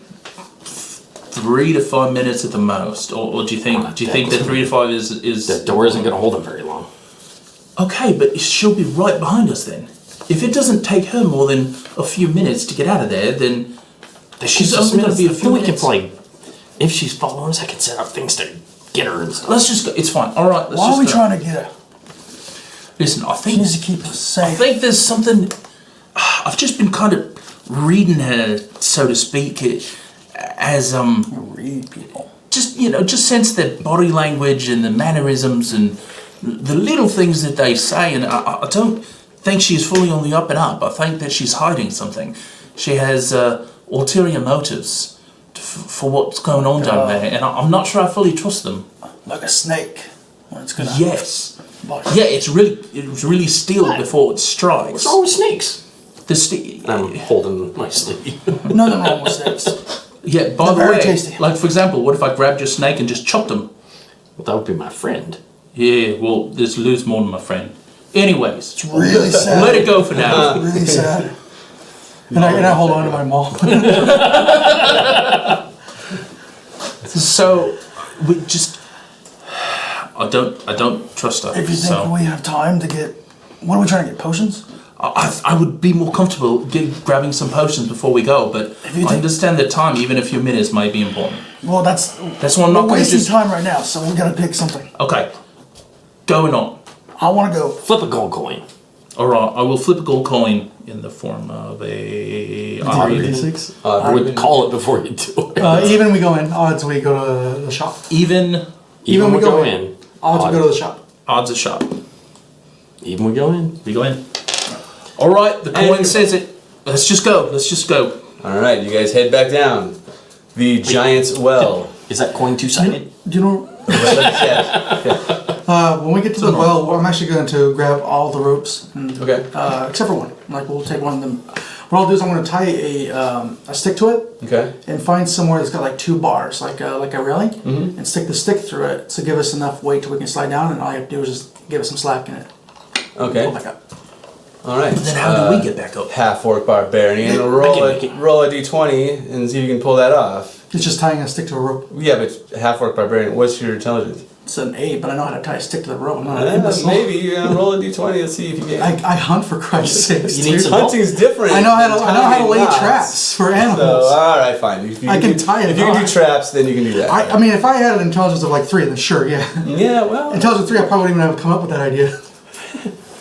C: 3 to 5 minutes at the most, or do you think that 3 to 5 is
B: That door isn't going to hold him very long.
C: Okay, but she'll be right behind us then. If it doesn't take her more than a few minutes to get out of there, then she's only going to be a few minutes.
B: If she's following us, I can set up things to get her and stuff.
C: Let's just go. It's fine. All right. Let's
E: Why
C: just
E: are we
C: go.
E: trying to get her?
C: Listen, I
E: She
C: think
E: needs to keep us
C: I
E: safe.
C: think there's something. I've just been kind of reading her, so to speak, as
E: Read people.
C: just sense their body language and the mannerisms and the little things that they say, and I don't think she's fully on the up and up. I think that she's hiding something. She has ulterior motives for what's going on down there, and I'm not sure I fully trust them.
E: Like a snake. When it's gonna
C: Yes.
E: bite.
C: Yeah, it's really still before it strikes.
B: What's wrong with snakes?
C: The
B: I'm holding my sleeve.
E: Nothing wrong with snakes.
C: Yeah, by
E: They're
C: the
E: very
C: way,
E: tasty.
C: like for example, what if I grabbed your snake and just chopped him?
B: Well, that would be my friend.
C: Yeah, well, this lose more than my friend. Anyways,
E: It's really sad.
C: let it go for now.
E: Really sad. And I hold on to my maul.
C: So, we just, I don't trust her.
E: If you think
C: so
E: we have time to get, what are we trying to get? Potions?
C: I would be more comfortable grabbing some potions before we go, but
E: If you
C: I
E: think-
C: understand that time, even a few minutes, might be important.
E: Well, that's
C: why I'm not
E: we're
C: gonna
E: wasting
C: just.
E: time right now, so we gotta pick something.
C: Okay, going on.
E: I want to go.
B: Flip a gold coin.
C: All right, I will flip a gold coin in the form of a.
B: I would call it before you do it.
H: Even we go in, odds we go to the shop.
C: Even
B: Even
H: we
B: we
H: go
B: go
H: in.
B: in.
H: Odds we go to the shop.
C: odds a shot.
B: Even we go in.
C: We go in. All right, the coin says it. Let's just go. Let's just go.
A: All right, you guys head back down the Giant's Well.
B: Is that coin two-sided?
H: Do you know?
A: Yeah.
H: When we get to the well, I'm actually going to grab all the ropes, and,
A: Okay.
H: except for one. Like we'll take one of them. What I'll do is I'm going to tie a stick to it,
A: Okay.
H: and find somewhere that's got like 2 bars, like a railing, and stick the stick through it to give us enough weight so we can slide down. And all you have to do is just give it some slack in it.
A: Okay.
H: Pull back up.
A: All right.
C: Then how do we get back up?
A: Half-orc barbarian. Roll a d20 and see if you can pull that off.
H: It's just tying a stick to a rope.
A: Yeah, but half-orc barbarian. What's your intelligence?
H: It's an 8, but I know how to tie a stick to the rope. I'm not an imbecile.
A: Maybe you roll a d20 and see if you can.
H: I hunt for Christ's sake.
B: You need some help.
A: Hunting's different.
H: I know how to
A: than tying
H: lay
A: knots.
H: traps for
A: So,
H: animals.
A: all right, fine. If you
H: I can tie a
A: If you can
H: knot.
A: do traps, then you can do that.
H: I mean, if I had an intelligence of like 3, then sure, yeah.
A: Yeah, well.
H: Intelligence 3, I probably wouldn't even have come up with that idea.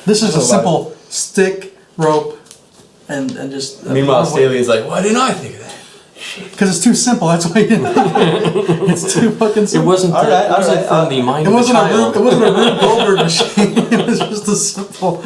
H: This is a simple stick, rope, and just.
A: Meanwhile, Stalien's like, why didn't I think of that?
H: Because it's too simple. That's why you didn't. It's too fucking
B: It
H: simple.
B: wasn't.
A: All right,
B: It wasn't from the mind
H: It
B: of a
H: wasn't a
B: child.
H: Rube, it wasn't a Rube Goldberg machine. It was just a simple.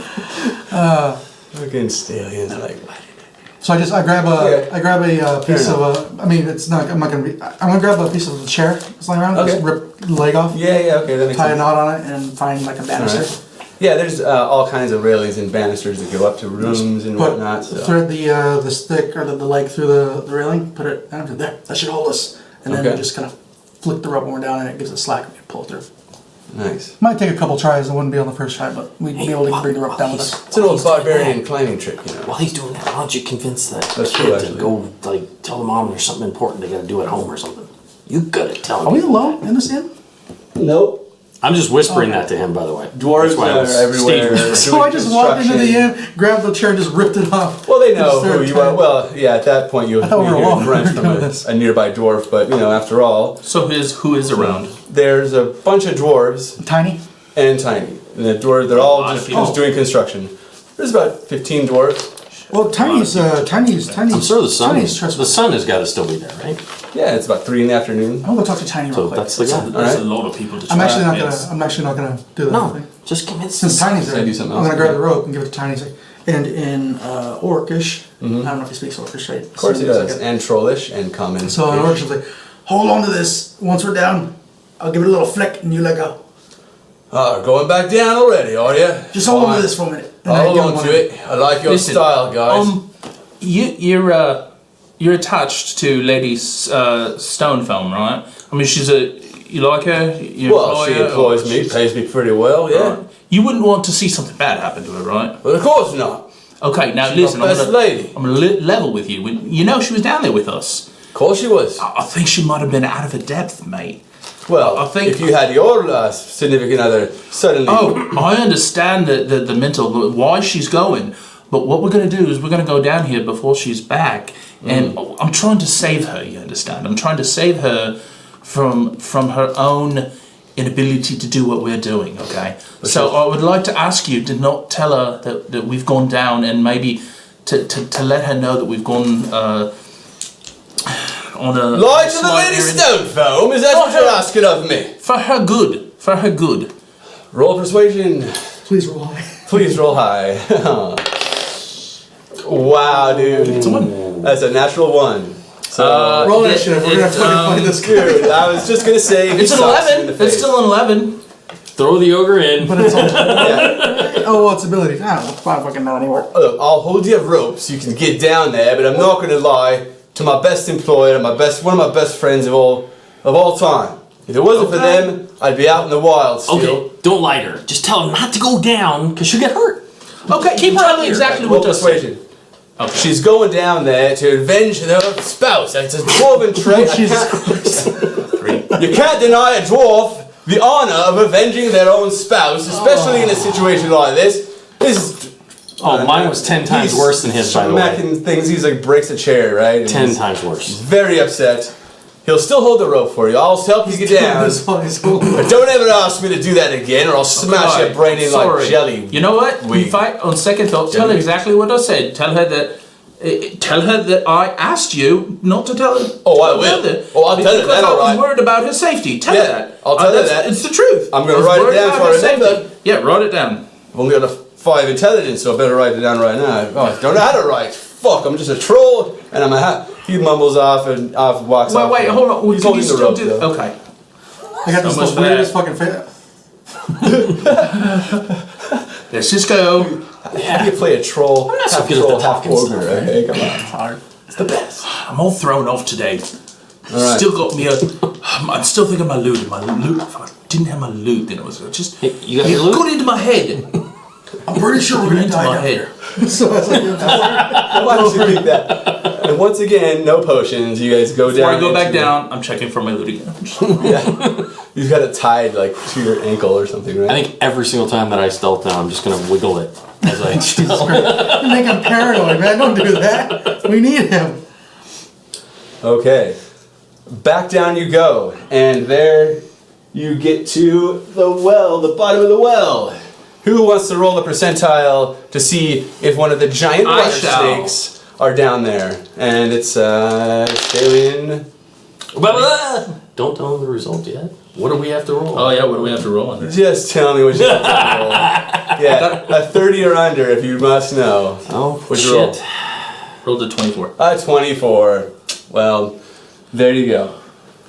A: Fucking Stalien's like, why didn't
H: So I grab
A: Okay.
H: a piece of I mean, it's not. I'm not gonna be. I'm gonna grab a piece of the chair that's lying around.
A: Okay.
H: Just rip the leg off.
A: Yeah, okay, that makes
H: Tie a
A: sense.
H: knot on it and find like a banister.
A: Alright. Yeah, there's all kinds of railings and banisters that go up to rooms and
H: Put
A: whatnot. So.
H: thread the stick or the leg through the railing. Put it down there. That should hold us. And then
A: Okay.
H: just kind of flick the rope when we're down, and it gives it slack and we pull it through.
A: Nice.
H: Might take a couple tries. It wouldn't be on the first try, but we'd be able to bring the rope down with us.
A: It's an old barbarian climbing trick, you know.
B: While he's doing that, why don't you convince that
A: That's true,
B: kid to
A: actually.
B: go, like, tell the mom there's something important they gotta do at home or something. You gotta tell him.
H: Are we alone in this inn?
A: Nope.
B: I'm just whispering that to him, by the way.
A: Dwarves
B: That's why I
A: are
B: was
A: everywhere.
B: stating-
H: So I just walked into the inn, grabbed the chair, and just ripped it off.
A: Well, they know
H: Just started
A: who you are.
H: tying-
A: Well, yeah, at that point you'll
H: thought we were
A: hear
H: alone.
A: grunts from
H: Doing this.
A: a nearby dwarf, but, you know, after all,
C: So who is around?
A: there's a bunch of dwarves
H: Tiny.
A: and tiny. And the dwarves, they're all just doing construction. There's about 15 dwarves.
H: Well, Tiny's.
B: I'm sure the sun.
H: Tiny's
B: The
H: trustworthy.
B: sun has got to still be there, right?
A: Yeah, it's about 3 in the afternoon.
H: I'm gonna go talk to Tiny real
B: So
H: quick.
B: that's the guy.
C: There's
A: Alright.
C: a lot of people to
H: I'm
C: trap,
H: actually not
C: yes.
H: gonna. I'm actually not gonna do that.
B: No,
H: thing.
B: just convince
H: Since
B: him.
H: Tiny's there,
A: Should I
H: I'm
A: do something
H: gonna
A: else?
H: grab the rope and give it to Tiny. And say, And in Orcish, I don't know if he speaks Orcish, right?
A: Of course he does. And Trollish and Common.
H: So in Orcish, like, hold on to this. Once we're down, I'll give it a little flick and you let go.
A: Going back down already, are you?
H: Just hold on to this for a minute.
A: Hold on to it. I like your style, guys.
C: You're attached to Lady Stonefoam, right? I mean, you like her? You
A: Well, she employs me, pays me pretty well, yeah.
C: Right. You wouldn't want to see something bad happen to her, right?
A: Well, of course not.
C: Okay, now
A: She's
C: listen,
A: my best lady.
C: I'm gonna level with you. You know she was down there with us.
A: Of course she was.
C: I think she might have been out of her depth, mate.
A: Well,
C: I think
A: if you had your significant other suddenly...
C: Oh, I understand the mental, why she's going. But what we're going to do is we're going to go down here before she's back. And I'm trying to save her, you understand? I'm trying to save her from her own inability to do what we're doing, okay? So I would like to ask you to not tell her that we've gone down, and maybe to let her know that we've gone on a...
A: Lie to the Lady Stonefoam? Is that what you're asking of me?
C: For her good. For her good.
A: Roll persuasion.
H: Please roll high.
A: Please roll high. Wow, dude.
C: It's a 1.
A: That's a natural 1. So,
H: roll that shit. We're going to fucking play this game.
A: dude, I was just going to say...
C: It's an 11. It's still an 11.
B: Throw the ogre in.
H: But it's on.
A: Yeah.
H: Oh, well, it's ability. I don't fucking know anymore.
A: Look, I'll hold you rope so you can get down there, but I'm not going to lie to my best employer, one of my best friends of all time. If it wasn't for them, I'd be out in the wild still.
B: Okay, don't lie to her. Just tell her not to go down, because she'll get hurt.
C: Okay, keep her out exactly what to say.
A: Persuasion. Okay. She's going down there to avenge her spouse. It's a dwarven trait. You can't deny a dwarf the honor of avenging their own spouse, especially in a situation like this.
B: Mine was 10 times worse than his, by the way.
A: Smacking things, he's like breaks a chair, right? And
B: 10 times worse.
A: Very upset. He'll still hold the rope for you. I'll help you get down. But don't ever ask me to do that again, or I'll smash your brain in like jelly.
C: You know what? In fact, on second thought, tell her exactly what I said. Tell her that I asked you not to tell her.
A: Oh, I will. I'll tell her that.
C: Because I was worried about her safety. Tell her that.
A: I'll tell her that.
C: It's the truth.
A: I'm going to write it down so I remember.
C: Yeah, write it down.
A: I've only got a 5 intelligence, so I better write it down right now. Oh, I don't know how to write. Fuck, I'm just a troll, and I'm a hat. He mumbles off and walks off.
C: Wait, hold on.
A: He's holding the rope, though.
C: Okay.
H: I got this most weirdest fucking fit.
C: Let's just go.
A: How do you play a troll?
B: I'm not so
A: half
B: good at
A: troll,
B: the
A: half
B: talking
A: ogre,
B: stuff,
A: okay? Come on.
H: It's hard.
A: It's the best.
C: I'm all thrown off today.
A: All right.
C: Still got me I'm still thinking of my loot. If I didn't have my loot, then it was just...
B: Hey, you got your loot?
C: Got into my head.
H: I'm pretty sure we're going to
C: into
H: die
C: my
H: down
C: head.
H: here. So I was like,
A: Why don't you think that? And once again, no potions. You guys go
C: Before
A: down.
C: I go back down, I'm checking for my loot again.
A: Yeah. You've got it tied like to your ankle or something, right?
B: I think every single time that I stealth down, I'm just going to wiggle it as I stealth.
H: you make him paranoid, man. Don't do that. We need him.
A: Okay. Back down you go. And there you get to the well, the bottom of the well. Who wants to roll a percentile to see if one of the giant water snakes are down there? And it's Alien.
B: Don't tell them the result yet. What do we have to roll?
C: Oh yeah, what do we have to roll under?
A: Just tell me what you have to roll. Yeah, a 30 or under if you must know.
B: Oh,
A: What'd you
B: shit.
C: Rolled a 24.
A: A 24. Well, there you go.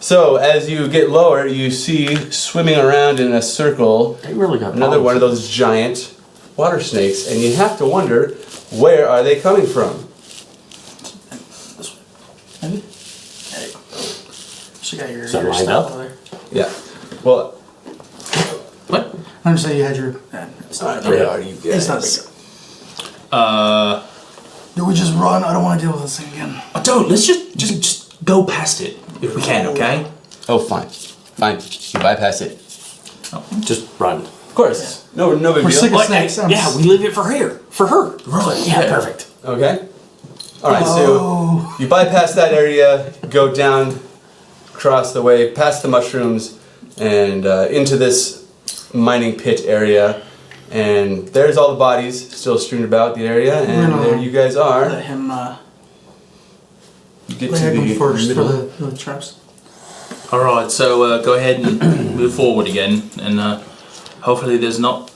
A: So as you get lower, you see swimming around in a circle
B: They really got
A: another one of those giant water snakes, and you have to wonder, where are they coming from?
H: This way. Maybe? There you go. So you got your
B: that lined
H: stuff
B: up?
H: over there.
A: Yeah. Well,
C: What?
H: I'm just saying you had your... It's not a big
A: are you guys?
H: It's not a big deal. Do we just run? I don't want to deal with this thing again.
C: Oh, don't. Let's just go past it if we can, okay?
A: Oh, fine. Fine. You bypass it.
B: Just run.
A: Of course. No big
H: We're
A: deal.
H: sick of snakes.
B: Yeah, we leave it for her. For her.
C: Right.
B: Yeah, perfect.
A: Okay. All right. So you bypass that area, go down, across the way, past the mushrooms, and into this mining pit area. And there's all the bodies still strewn about the area, and there you guys are.
H: Let him...
A: You get
H: let
A: to
H: him
A: the
H: go first for
A: middle.
H: the traps.
C: All right. So go ahead and move forward again, and hopefully there's not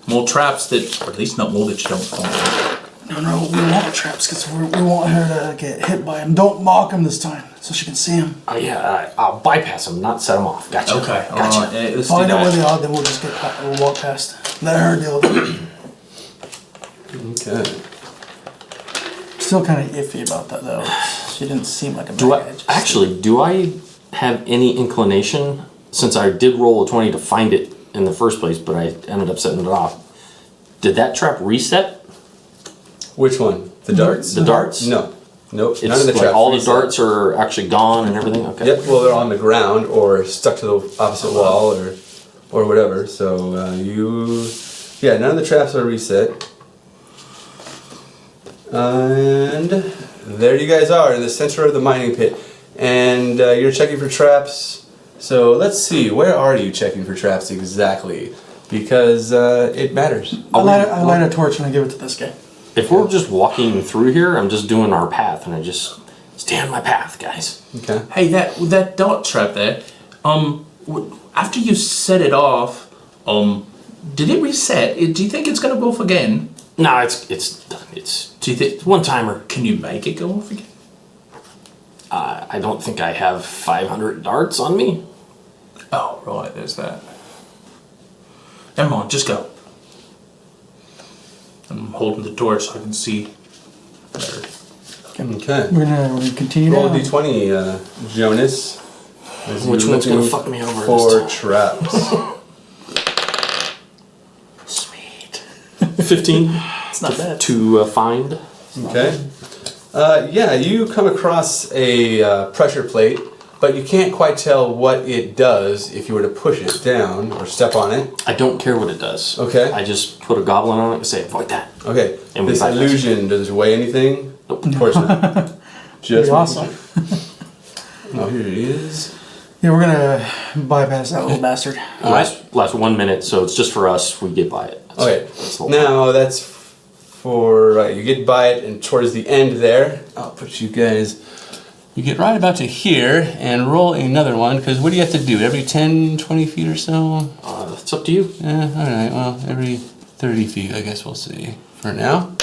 C: more traps that, or at least not more that you don't find.
H: No, we want traps because we want her to get hit by him. Don't mock him this time, so she can see him.
B: I'll bypass them, not set them off. Gotcha.
C: Okay,
B: Gotcha.
C: alright. Let's
H: Find
C: do
H: out where they
C: that.
H: are, then we'll just we'll walk past. Let her deal with it.
A: Okay.
H: Still kind of iffy about that though. She didn't seem like a bad
B: Do
H: guy.
B: I do I have any inclination, since I did roll a 20 to find it in the first place, but I ended up setting it off? Did that trap reset?
A: Which one? The darts?
B: The darts?
A: No. Nope.
B: It's
A: None of the
B: like
A: traps
B: all the
A: reset.
B: darts are actually gone and everything? Okay.
A: Yep, well, they're on the ground or stuck to the opposite wall or whatever. So none of the traps are reset. And there you guys are in the center of the mining pit. And you're checking for traps. So let's see, where are you checking for traps exactly? Because it matters.
H: I light a torch and I give it to this guy.
B: If we're just walking through here, I'm just doing our path, and I just stay on my path, guys.
A: Okay.
C: Hey, that dart trap there. After you set it off, did it reset? Do you think it's gonna go off again?
B: No, it's done.
C: Do you think
B: one timer.
C: Can you make it go off again?
B: I don't think I have 500 darts on me.
C: Oh, right. There's that. Never mind. Just go. I'm holding the torch so I can see better.
A: Okay.
H: We're gonna continue
A: Roll a
H: now.
A: d20, Jonas. as
B: Which
A: you're
B: one's gonna
A: looking
B: fuck me over
A: for
B: this
A: traps?
B: Sweet. 15
H: It's not bad.
B: to find.
A: Okay. You come across a pressure plate, but you can't quite tell what it does if you were to push it down or step on it.
B: I don't care what it does.
A: Okay.
B: I just put a goblin on it and say, avoid that.
A: Okay.
B: And we
A: This
B: bypass
A: illusion, does it weigh anything?
B: Nope.
A: Of course not. Just
H: Pretty awesome.
A: Oh, here it is.
H: Yeah, we're gonna bypass that little bastard.
B: Last 1 minute, so it's just for us. We get by it.
A: Okay.
B: That's the whole
A: Now that's for right. You get by it, and towards the end there, I'll put you guys. You get right about to here and roll another one, because what do you have to do? Every 10, 20 feet or so?
B: It's up to you.
A: Yeah, alright, well, every 30 feet, I guess we'll see for now.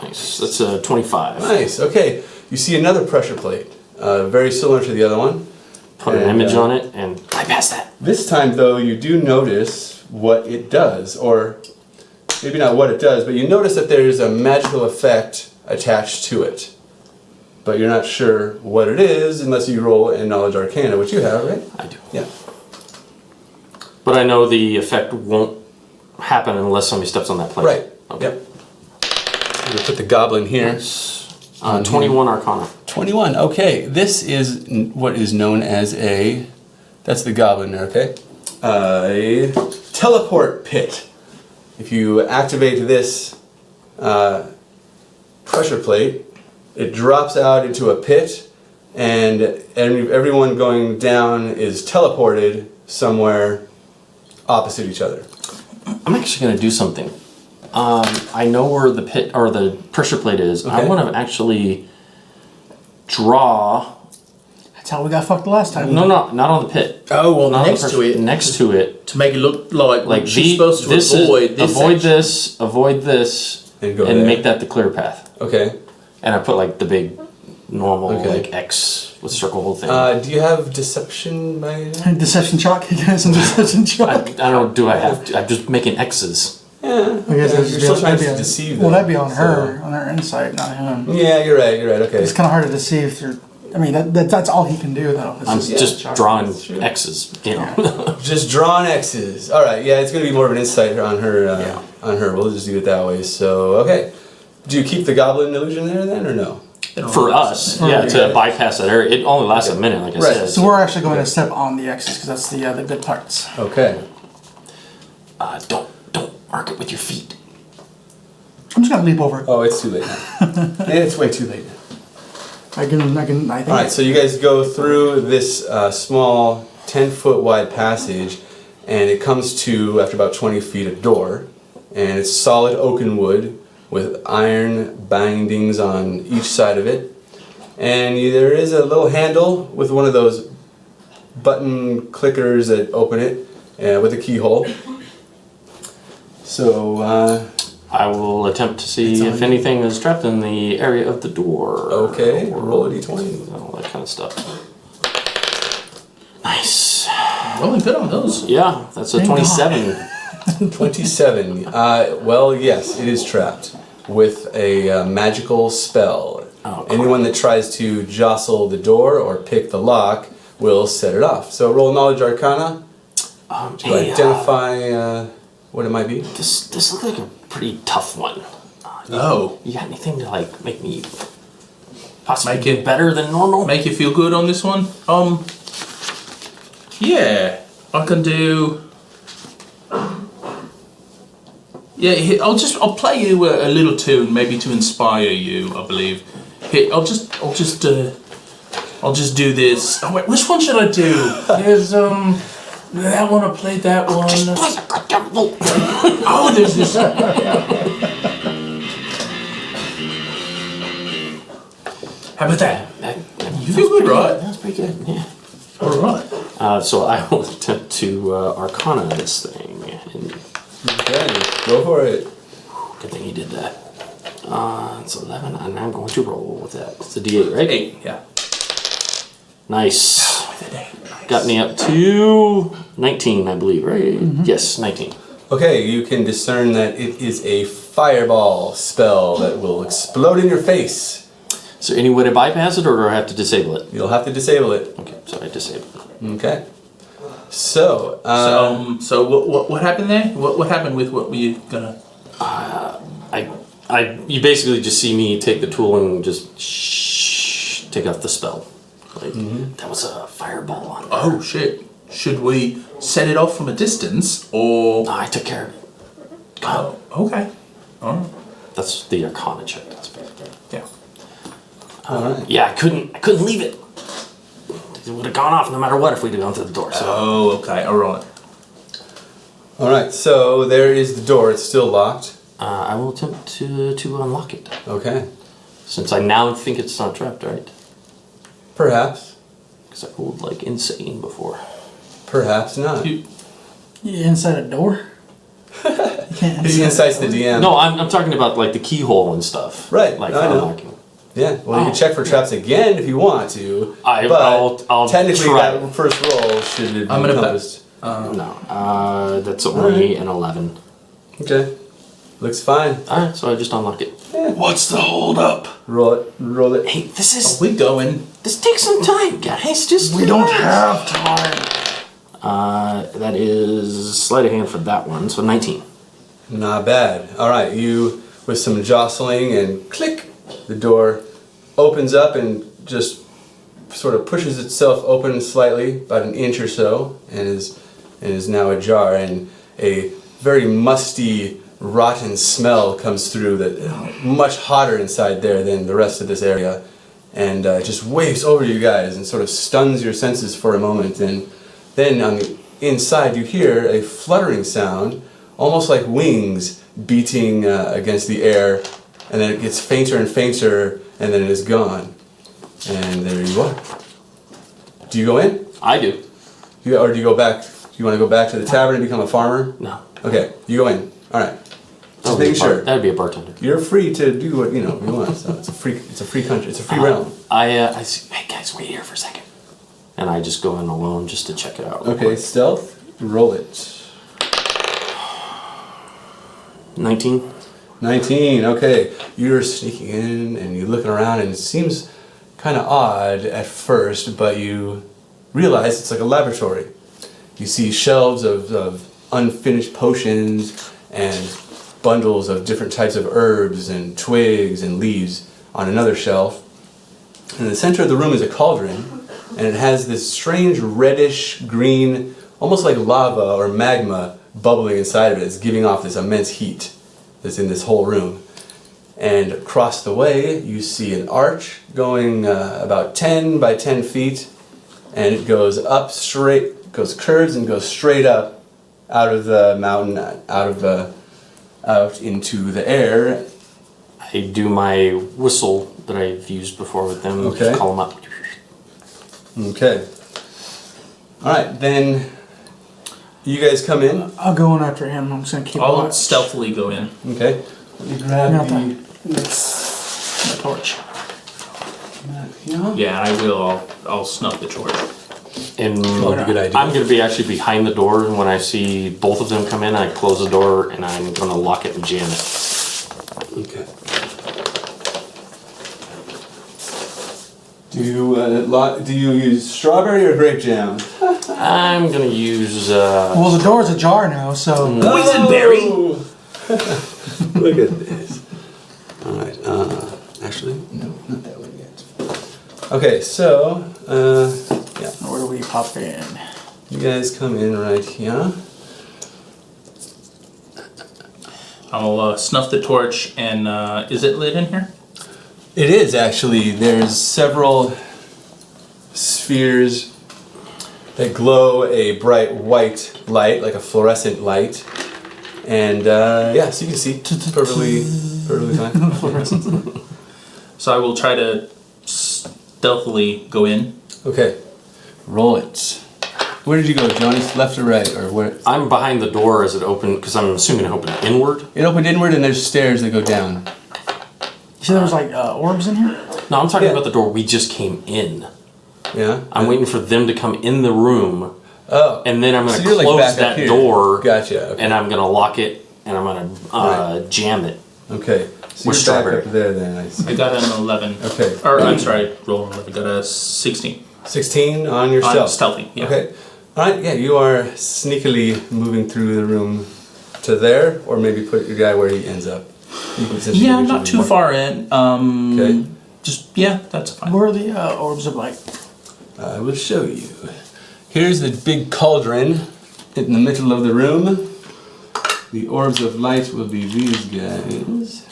B: Nice. That's a 25.
A: Nice, okay. You see another pressure plate, very similar to the other one.
B: Put an image on it and bypass that.
A: This time, though, you do notice what it does, or maybe not what it does, but you notice that there's a magical effect attached to it. But you're not sure what it is unless you roll in Knowledge Arcana, which you have, right?
B: I do.
A: Yeah.
B: But I know the effect won't happen unless somebody steps on that plate.
A: Right.
B: Okay.
A: Yep. We'll put the goblin here.
B: 21 Arcana.
A: 21. Okay. This is what is known as a. That's the goblin there. Okay. A teleport pit. If you activate this pressure plate, it drops out into a pit, and everyone going down is teleported somewhere opposite each other.
B: I'm actually going to do something. I know where the pit or the pressure plate is. I
A: Okay.
B: want to actually draw.
H: That's how we got fucked the last time.
B: No, not on the pit.
C: Oh, well,
B: Not on the
C: next to
B: pressure-
C: it.
B: Next to it.
C: To make it look like she's
B: the-
C: supposed to
B: this
C: avoid
B: is,
C: this.
B: avoid
C: section.
B: this, avoid this,
A: And go there.
B: make that the clear path.
A: Okay.
B: And I put like the big normal
A: Okay.
B: like X with circle whole thing.
A: Do you have deception by?
H: Deception chalk. You guys some deception chalk.
B: I don't. Do I have to? I'm just making X's.
A: Yeah.
H: I guess
A: You're
H: that'd
A: still
H: be-
A: trying
H: that'd
A: to
H: be
A: deceive
H: Well,
A: them,
H: that'd be on her insight, not him.
A: Yeah, you're right. You're right. Okay.
H: It's kind of hard to deceive through. I mean, that's all he can do, though. It's
B: I'm just drawing
A: that's true.
B: X's. You know.
A: Just drawing X's. All right. Yeah, it's gonna be more of an insight on her. On her. We'll just do it that way. So okay. Do you keep the goblin illusion there then, or no?
B: For us, yeah, to bypass that area, it only lasts a minute, like I
A: Right.
B: said.
H: So we're actually going to step on the X's because that's the good parts.
A: Okay.
B: Don't mark it with your feet.
H: I'm just gonna leap over it.
A: Oh, it's too late now. It's way too late now.
H: I think.
A: All right. So you guys go through this small 10-foot wide passage, and it comes to, after about 20 feet, a door, and it's solid oaken wood with iron bindings on each side of it, and there is a little handle with one of those button clickers that open it with a keyhole. So
B: I will attempt to see if anything is trapped in the area of the door.
A: Okay, roll a d20.
B: All that kind of stuff. Nice.
C: Rolling good on those.
B: Yeah, that's a 27.
A: 27. Well, yes, it is trapped with a magical spell.
B: Oh,
A: Anyone that tries to jostle the door or pick the lock will set it off. So roll Knowledge Arcana to identify what it might be.
B: This looks like a pretty tough one. You got anything to like make me possibly
C: Make it
B: better than normal?
C: Make you feel good on this one? Yeah, I can do. Yeah, I'll play you a little tune, maybe to inspire you. I believe. Here, I'll just do this. Oh wait, which one should I do? There's that one. I played that one. Oh, there's this. How about that? You feel good, right?
B: That's pretty good. Yeah.
C: All right.
B: So I will attempt to Arcana this thing. And
A: Okay, go for it.
B: good thing he did that. It's 11, and I'm going to roll with that. It's a D8, right?
C: 8, yeah.
B: Nice.
C: With an 8. Nice.
B: Got me up to 19, I believe, right? Yes, 19.
A: Okay, you can discern that it is a fireball spell that will explode in your face.
B: Is there any way to bypass it, or do I have to disable it?
A: You'll have to disable it.
B: Okay, so I disable it.
A: Okay. So,
C: So what happened there? What happened with what were you gonna?
B: You basically just see me take the tool and just take off the spell. Like, that was a fireball on there.
C: Oh shit! Should we set it off from a distance or?
B: No, I took care of it.
C: Oh, okay. All right.
B: That's the Arcana check. That's
C: Yeah.
B: yeah, I couldn't leave it. It would have gone off no matter what if we'd have gone through the door. So.
C: Oh, okay. All right.
A: all right. So there is the door. It's still locked.
B: I will attempt to unlock it.
A: Okay.
B: Since I now think it's not trapped, right?
A: Perhaps.
B: Because I rolled like insane before.
A: Perhaps not.
C: You-
H: You inside a door? You can't
A: He incites the DM.
B: No, I'm talking about like the keyhole and stuff.
A: Right,
B: Like
A: I know.
B: unlocking.
A: Yeah. Well, you can check for traps again if you want to. But
B: I'll
A: technically,
B: try.
A: that first roll should have
C: I'm
A: been
C: gonna
A: encompassed.
B: No, that's only an 11.
A: Okay. Looks fine.
B: Alright, so I just unlock it.
C: What's the hold up?
A: Roll it. Roll it.
B: Hey,
C: We going?
B: this takes some time, guys. Just
E: We don't
B: relax.
E: have time.
B: That is sleight of hand for that one, so 19.
A: Not bad. All right. You, with some jostling and click, the door opens up and just sort of pushes itself open slightly, about an inch or so, and is now ajar. And a very musty, rotten smell comes through that much hotter inside there than the rest of this area, and just waves over you guys and sort of stuns your senses for a moment. And then on the inside you hear a fluttering sound, almost like wings beating against the air, and then it gets fainter and fainter, and then it is gone. And there you are. Do you go in?
B: I do.
A: Or do you go back? Do you want to go back to the tavern and become a farmer?
B: No.
A: Okay, you go in. All right. Just
B: That'd be
A: making sure.
B: That'd be a bartender.
A: You're free to do what you want. So it's a free country. It's a free realm.
B: I see, hey guys, wait here for a second. And I just go in alone just to check it out. real
A: Okay,
B: quick.
A: stealth. Roll it.
B: 19.
A: 19. Okay, you're sneaking in and you're looking around, and it seems kind of odd at first, but you realize it's like a laboratory. You see shelves of unfinished potions and bundles of different types of herbs and twigs and leaves on another shelf. In the center of the room is a cauldron, and it has this strange reddish green, almost like lava or magma bubbling inside of it. It's giving off this immense heat that's in this whole room. And across the way you see an arch going about 10 by 10 feet, and it goes up straight, goes curves and goes straight up out of the mountain, out into the air.
B: I do my whistle that I've used before with them.
A: Okay.
B: Just call them up.
A: Okay. All right, then you guys come in.
H: I'll go in after him. I'm just gonna keep
C: I'll
H: watch.
C: stealthily go in.
A: Okay. Let me grab
H: Not
A: the
H: torch.
A: Yeah.
C: Yeah, I will. I'll snuff the torch.
B: And
A: Probably a good idea.
B: I'm going to be actually behind the door, and when I see both of them come in, I close the door and I'm going to lock it and jam it.
A: Okay. Do you use strawberry or grape jam?
B: I'm going to use.
H: Well, the door's ajar now, so.
C: Boysenberry!
A: Look at this. Alright, actually, no, not that one yet. Okay, so, yeah.
H: Where do we pop in?
A: You guys come in right here.
C: I'll snuff the torch, and is it lit in here?
A: It is actually. There's several spheres that glow a bright white light, like a fluorescent light. And yeah, so you can see perfectly fine.
C: So I will try to stealthily go in.
A: Okay, roll it. Where did you go, Johnny? Left or right, or where?
B: I'm behind the door as it opened, because I'm assuming it opened inward.
A: It opened inward, and there's stairs that go down.
H: You see there's like orbs in here?
B: No, I'm talking about the door we just came in.
A: Yeah.
B: I'm waiting for them to come in the room.
A: Oh.
B: And then I'm going to
A: So you're, like,
B: close
A: back up
B: that
A: here.
B: door.
A: Gotcha. Okay.
B: And I'm going to lock it, and I'm going to
A: Right.
B: jam it.
A: Okay. So
B: With
A: you're back
B: strawberry.
A: up there then. I see.
C: I got an 11.
A: Okay.
C: Or, I'm sorry, roll an 11. I got a 16.
A: 16 on your
C: On
A: stealth.
C: stealthy, yeah.
A: Okay. All right. Yeah, you are sneakily moving through the room to there, or maybe put your guy where he ends up. You can sense
C: Yeah,
A: the
C: not too
A: more.
C: far in.
A: Okay.
C: Just, yeah, that's fine.
H: Where are the orbs of light?
A: I will show you. Here's the big cauldron in the middle of the room. The orbs of light will be these guys.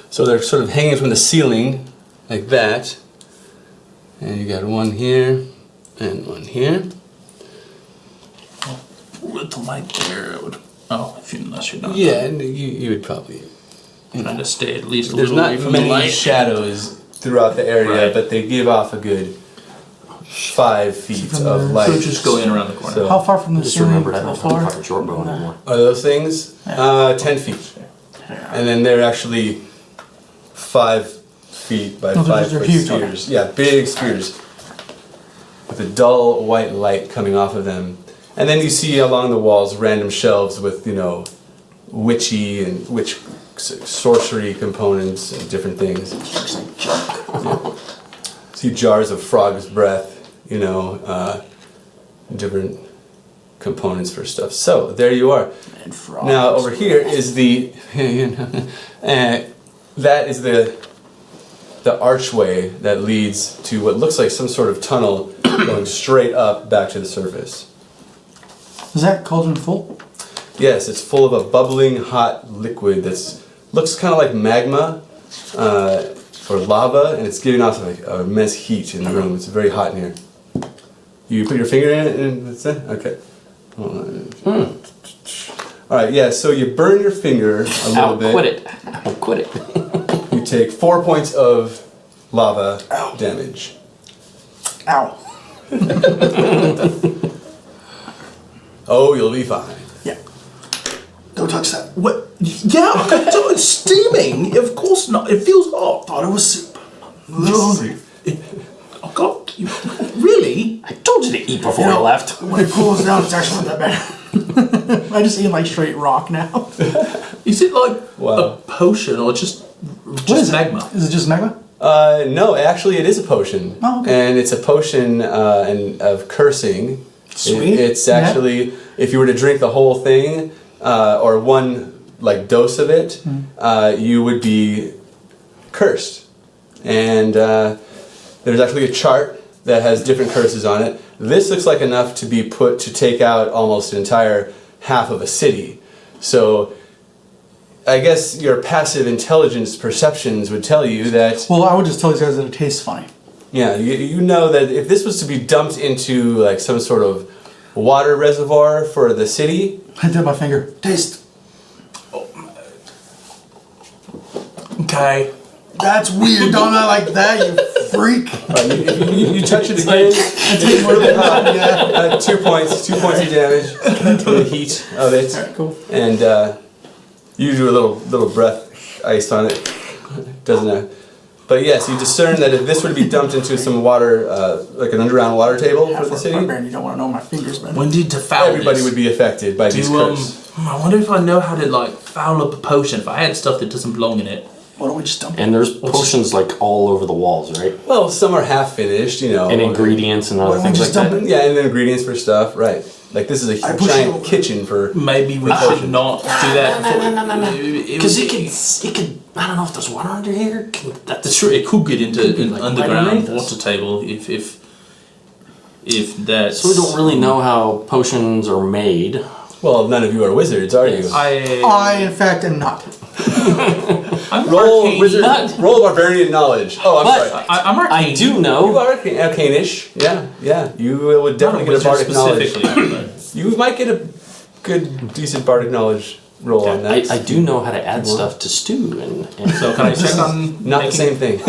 A: So they're sort of hanging from the ceiling, like that. And you got one here, and one here.
C: With the light there, it would. Oh, unless you're not.
A: Yeah, and you would probably...
C: Trying to stay at least a
A: There's
C: little away
A: not
C: from the
A: many
C: light.
A: shadows throughout the area,
C: Right.
A: but they give off a good 5 feet of light.
C: So just go in around the corner.
A: So-
H: How far from the
B: Just
H: ceiling
B: remembered
H: to
B: I
H: the
B: don't have a
H: floor?
B: fucking short bow anymore.
A: Are those things? 10 feet. And then they're actually 5 feet by
H: No,
A: 5
H: they're
A: foot
H: huge,
A: spheres. Yeah, big spheres with a dull white light coming off of them. And then you see along the walls random shelves with, you know, witchy and witch sorcery components and different things. Yeah. See jars of frog's breath, you know, different components for stuff. So there you are.
H: And frogs.
A: Now over here is the that is the archway that leads to what looks like some sort of tunnel going straight up back to the surface.
H: Is that cauldron full?
A: Yes, it's full of a bubbling hot liquid that's looks kind of like magma or lava, and it's giving off like immense heat in the room. It's very hot in here. You put your finger in it, and that's it. Okay. All right. Yeah. So you burn your finger a little bit.
B: Quit it. I'll quit it.
A: You take 4 points of lava damage.
H: Ow.
A: Oh, you'll be fine.
H: Yeah.
D: Don't touch that.
C: What? Yeah, it's steaming. Of course not. It feels hot.
D: Thought it was soup.
C: A little hungry. Oh God! Really?
B: I told you to eat before I left.
H: When it cools down, it's actually not that bad. I just eat like straight rock now.
C: Is it like
A: Wow.
C: a potion or just
H: What is
C: magma?
H: It? Is it just magma?
A: No, actually, it is a potion.
H: Oh, okay.
A: And it's a potion of cursing.
H: Sweet.
A: It's
H: Yeah.
A: actually, if you were to drink the whole thing, or one like dose of it, you would be cursed. And there's actually a chart that has different curses on it. This looks like enough to be put to take out almost an entire half of a city. So I guess your passive intelligence perceptions would tell you that,
H: Well, I would just tell these guys that it tastes funny.
A: yeah, you know that if this was to be dumped into like some sort of water reservoir for the city,
H: I did my finger. Taste.
C: Okay.
D: That's weird. Don't I like that, you
E: freak.
A: You touch it again. It's really hot. 2 points. 2 points of damage from the heat of it.
H: Alright, cool.
A: And you do a little breath ice on it. Doesn't. But yes, you discern that if this were to be dumped into some water, like an underground water table for the city,
H: Barbarian, you don't want to know my fingers, man.
C: When did to foul
A: everybody
C: this?
A: would be affected by these curses.
C: I wonder if I know how to like foul up a potion. If I had stuff that doesn't belong in it.
H: Why don't we just dump it?
B: And there's potions like all over the walls, right?
A: Well, some are half finished, you know.
B: And ingredients and other
H: Why don't we
B: things like
H: just dump
B: that.
H: it?
A: Yeah, and then ingredients for stuff, right. Like this is a
H: I push it
A: giant
H: over.
A: kitchen for...
C: Maybe we should not do that.
B: No. Because it could. I don't know if there's water under here.
C: That's true. It could get into an
B: like
C: underground
B: right underneath us.
C: water table if that's.
B: So we don't really know how potions are made.
A: Well, none of you are wizards, are you?
H: I, in fact, am not.
C: I'm
A: Roll
C: arcane.
A: wizard. Roll barbarian knowledge. Oh, I'm
B: But-
A: sorry.
C: I'm arcane.
B: I do
A: You
B: know.
A: are arcane-ish. Yeah. You would definitely get a bardic knowledge.
C: Specifically.
A: You might get a good, decent bardic knowledge roll on that.
B: I do know how to add stuff to stew and
C: So can I check on
A: Not the same thing.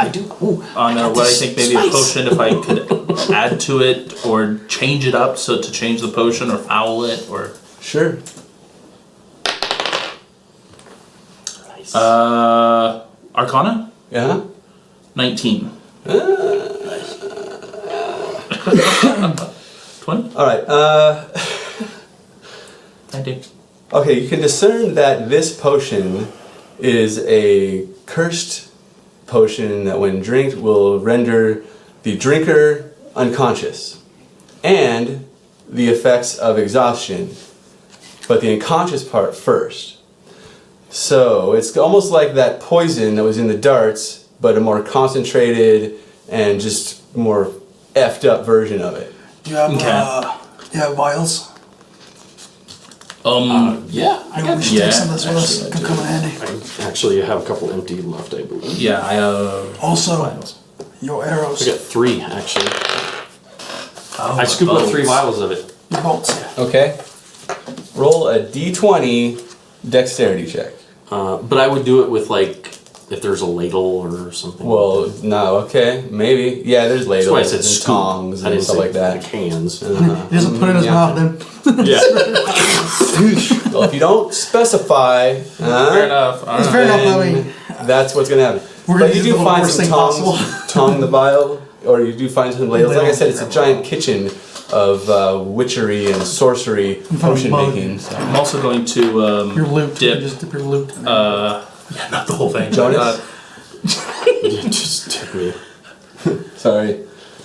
B: I do. Ooh,
C: on what I think maybe a
B: spice.
C: potion if I could add to it or change it up so to change the potion or foul it or
A: Sure.
B: Nice.
C: Arcana
A: Yeah.
C: 19. 20.
A: All right.
C: 19.
A: Okay, you can discern that this potion is a cursed potion that when drank will render the drinker unconscious and the effects of exhaustion, but the unconscious part first. So it's almost like that poison that was in the darts, but a more concentrated and just more effed up version of it.
H: Do you have,
C: Okay.
H: you have vials?
B: Yeah, I
H: Maybe
B: got.
H: we should take some of this with us.
C: actually, I
H: Can come in handy.
B: I actually have a couple empty left, I believe.
C: Yeah, I have.
H: Also, your arrows.
B: I got 3 actually.
C: Oh,
B: I scooped up
C: bolts.
B: 3 vials of it.
H: Your bolts.
A: Okay. Roll a d20 dexterity check.
B: But I would do it with like if there's a ladle or something.
A: Well, no, okay, maybe. Yeah, there's
B: that's why I
A: ladles
B: said
A: and
B: scoop.
A: tongs
B: I
A: and
B: didn't
A: stuff
B: say
A: like that.
B: Hands.
H: He doesn't put it in his
A: Yeah.
H: mouth then.
B: Yeah.
A: Well, if you don't specify,
C: Fair enough.
H: It's fair enough, I mean,
A: that's what's gonna happen.
H: We're gonna
A: But you
H: do
A: do
H: the
A: find
H: worst
A: some
H: thing
A: tongs,
H: possible.
A: tong the vial, or you do find some ladles. Like I
H: Ladles.
A: said, it's a giant kitchen of witchery and sorcery, potion
H: mug.
A: making. So.
C: I'm also going to
H: your loot.
C: dip.
H: You just dip your loot.
C: Yeah, not the whole thing.
A: Jonas?
B: Just tip me.
A: Sorry.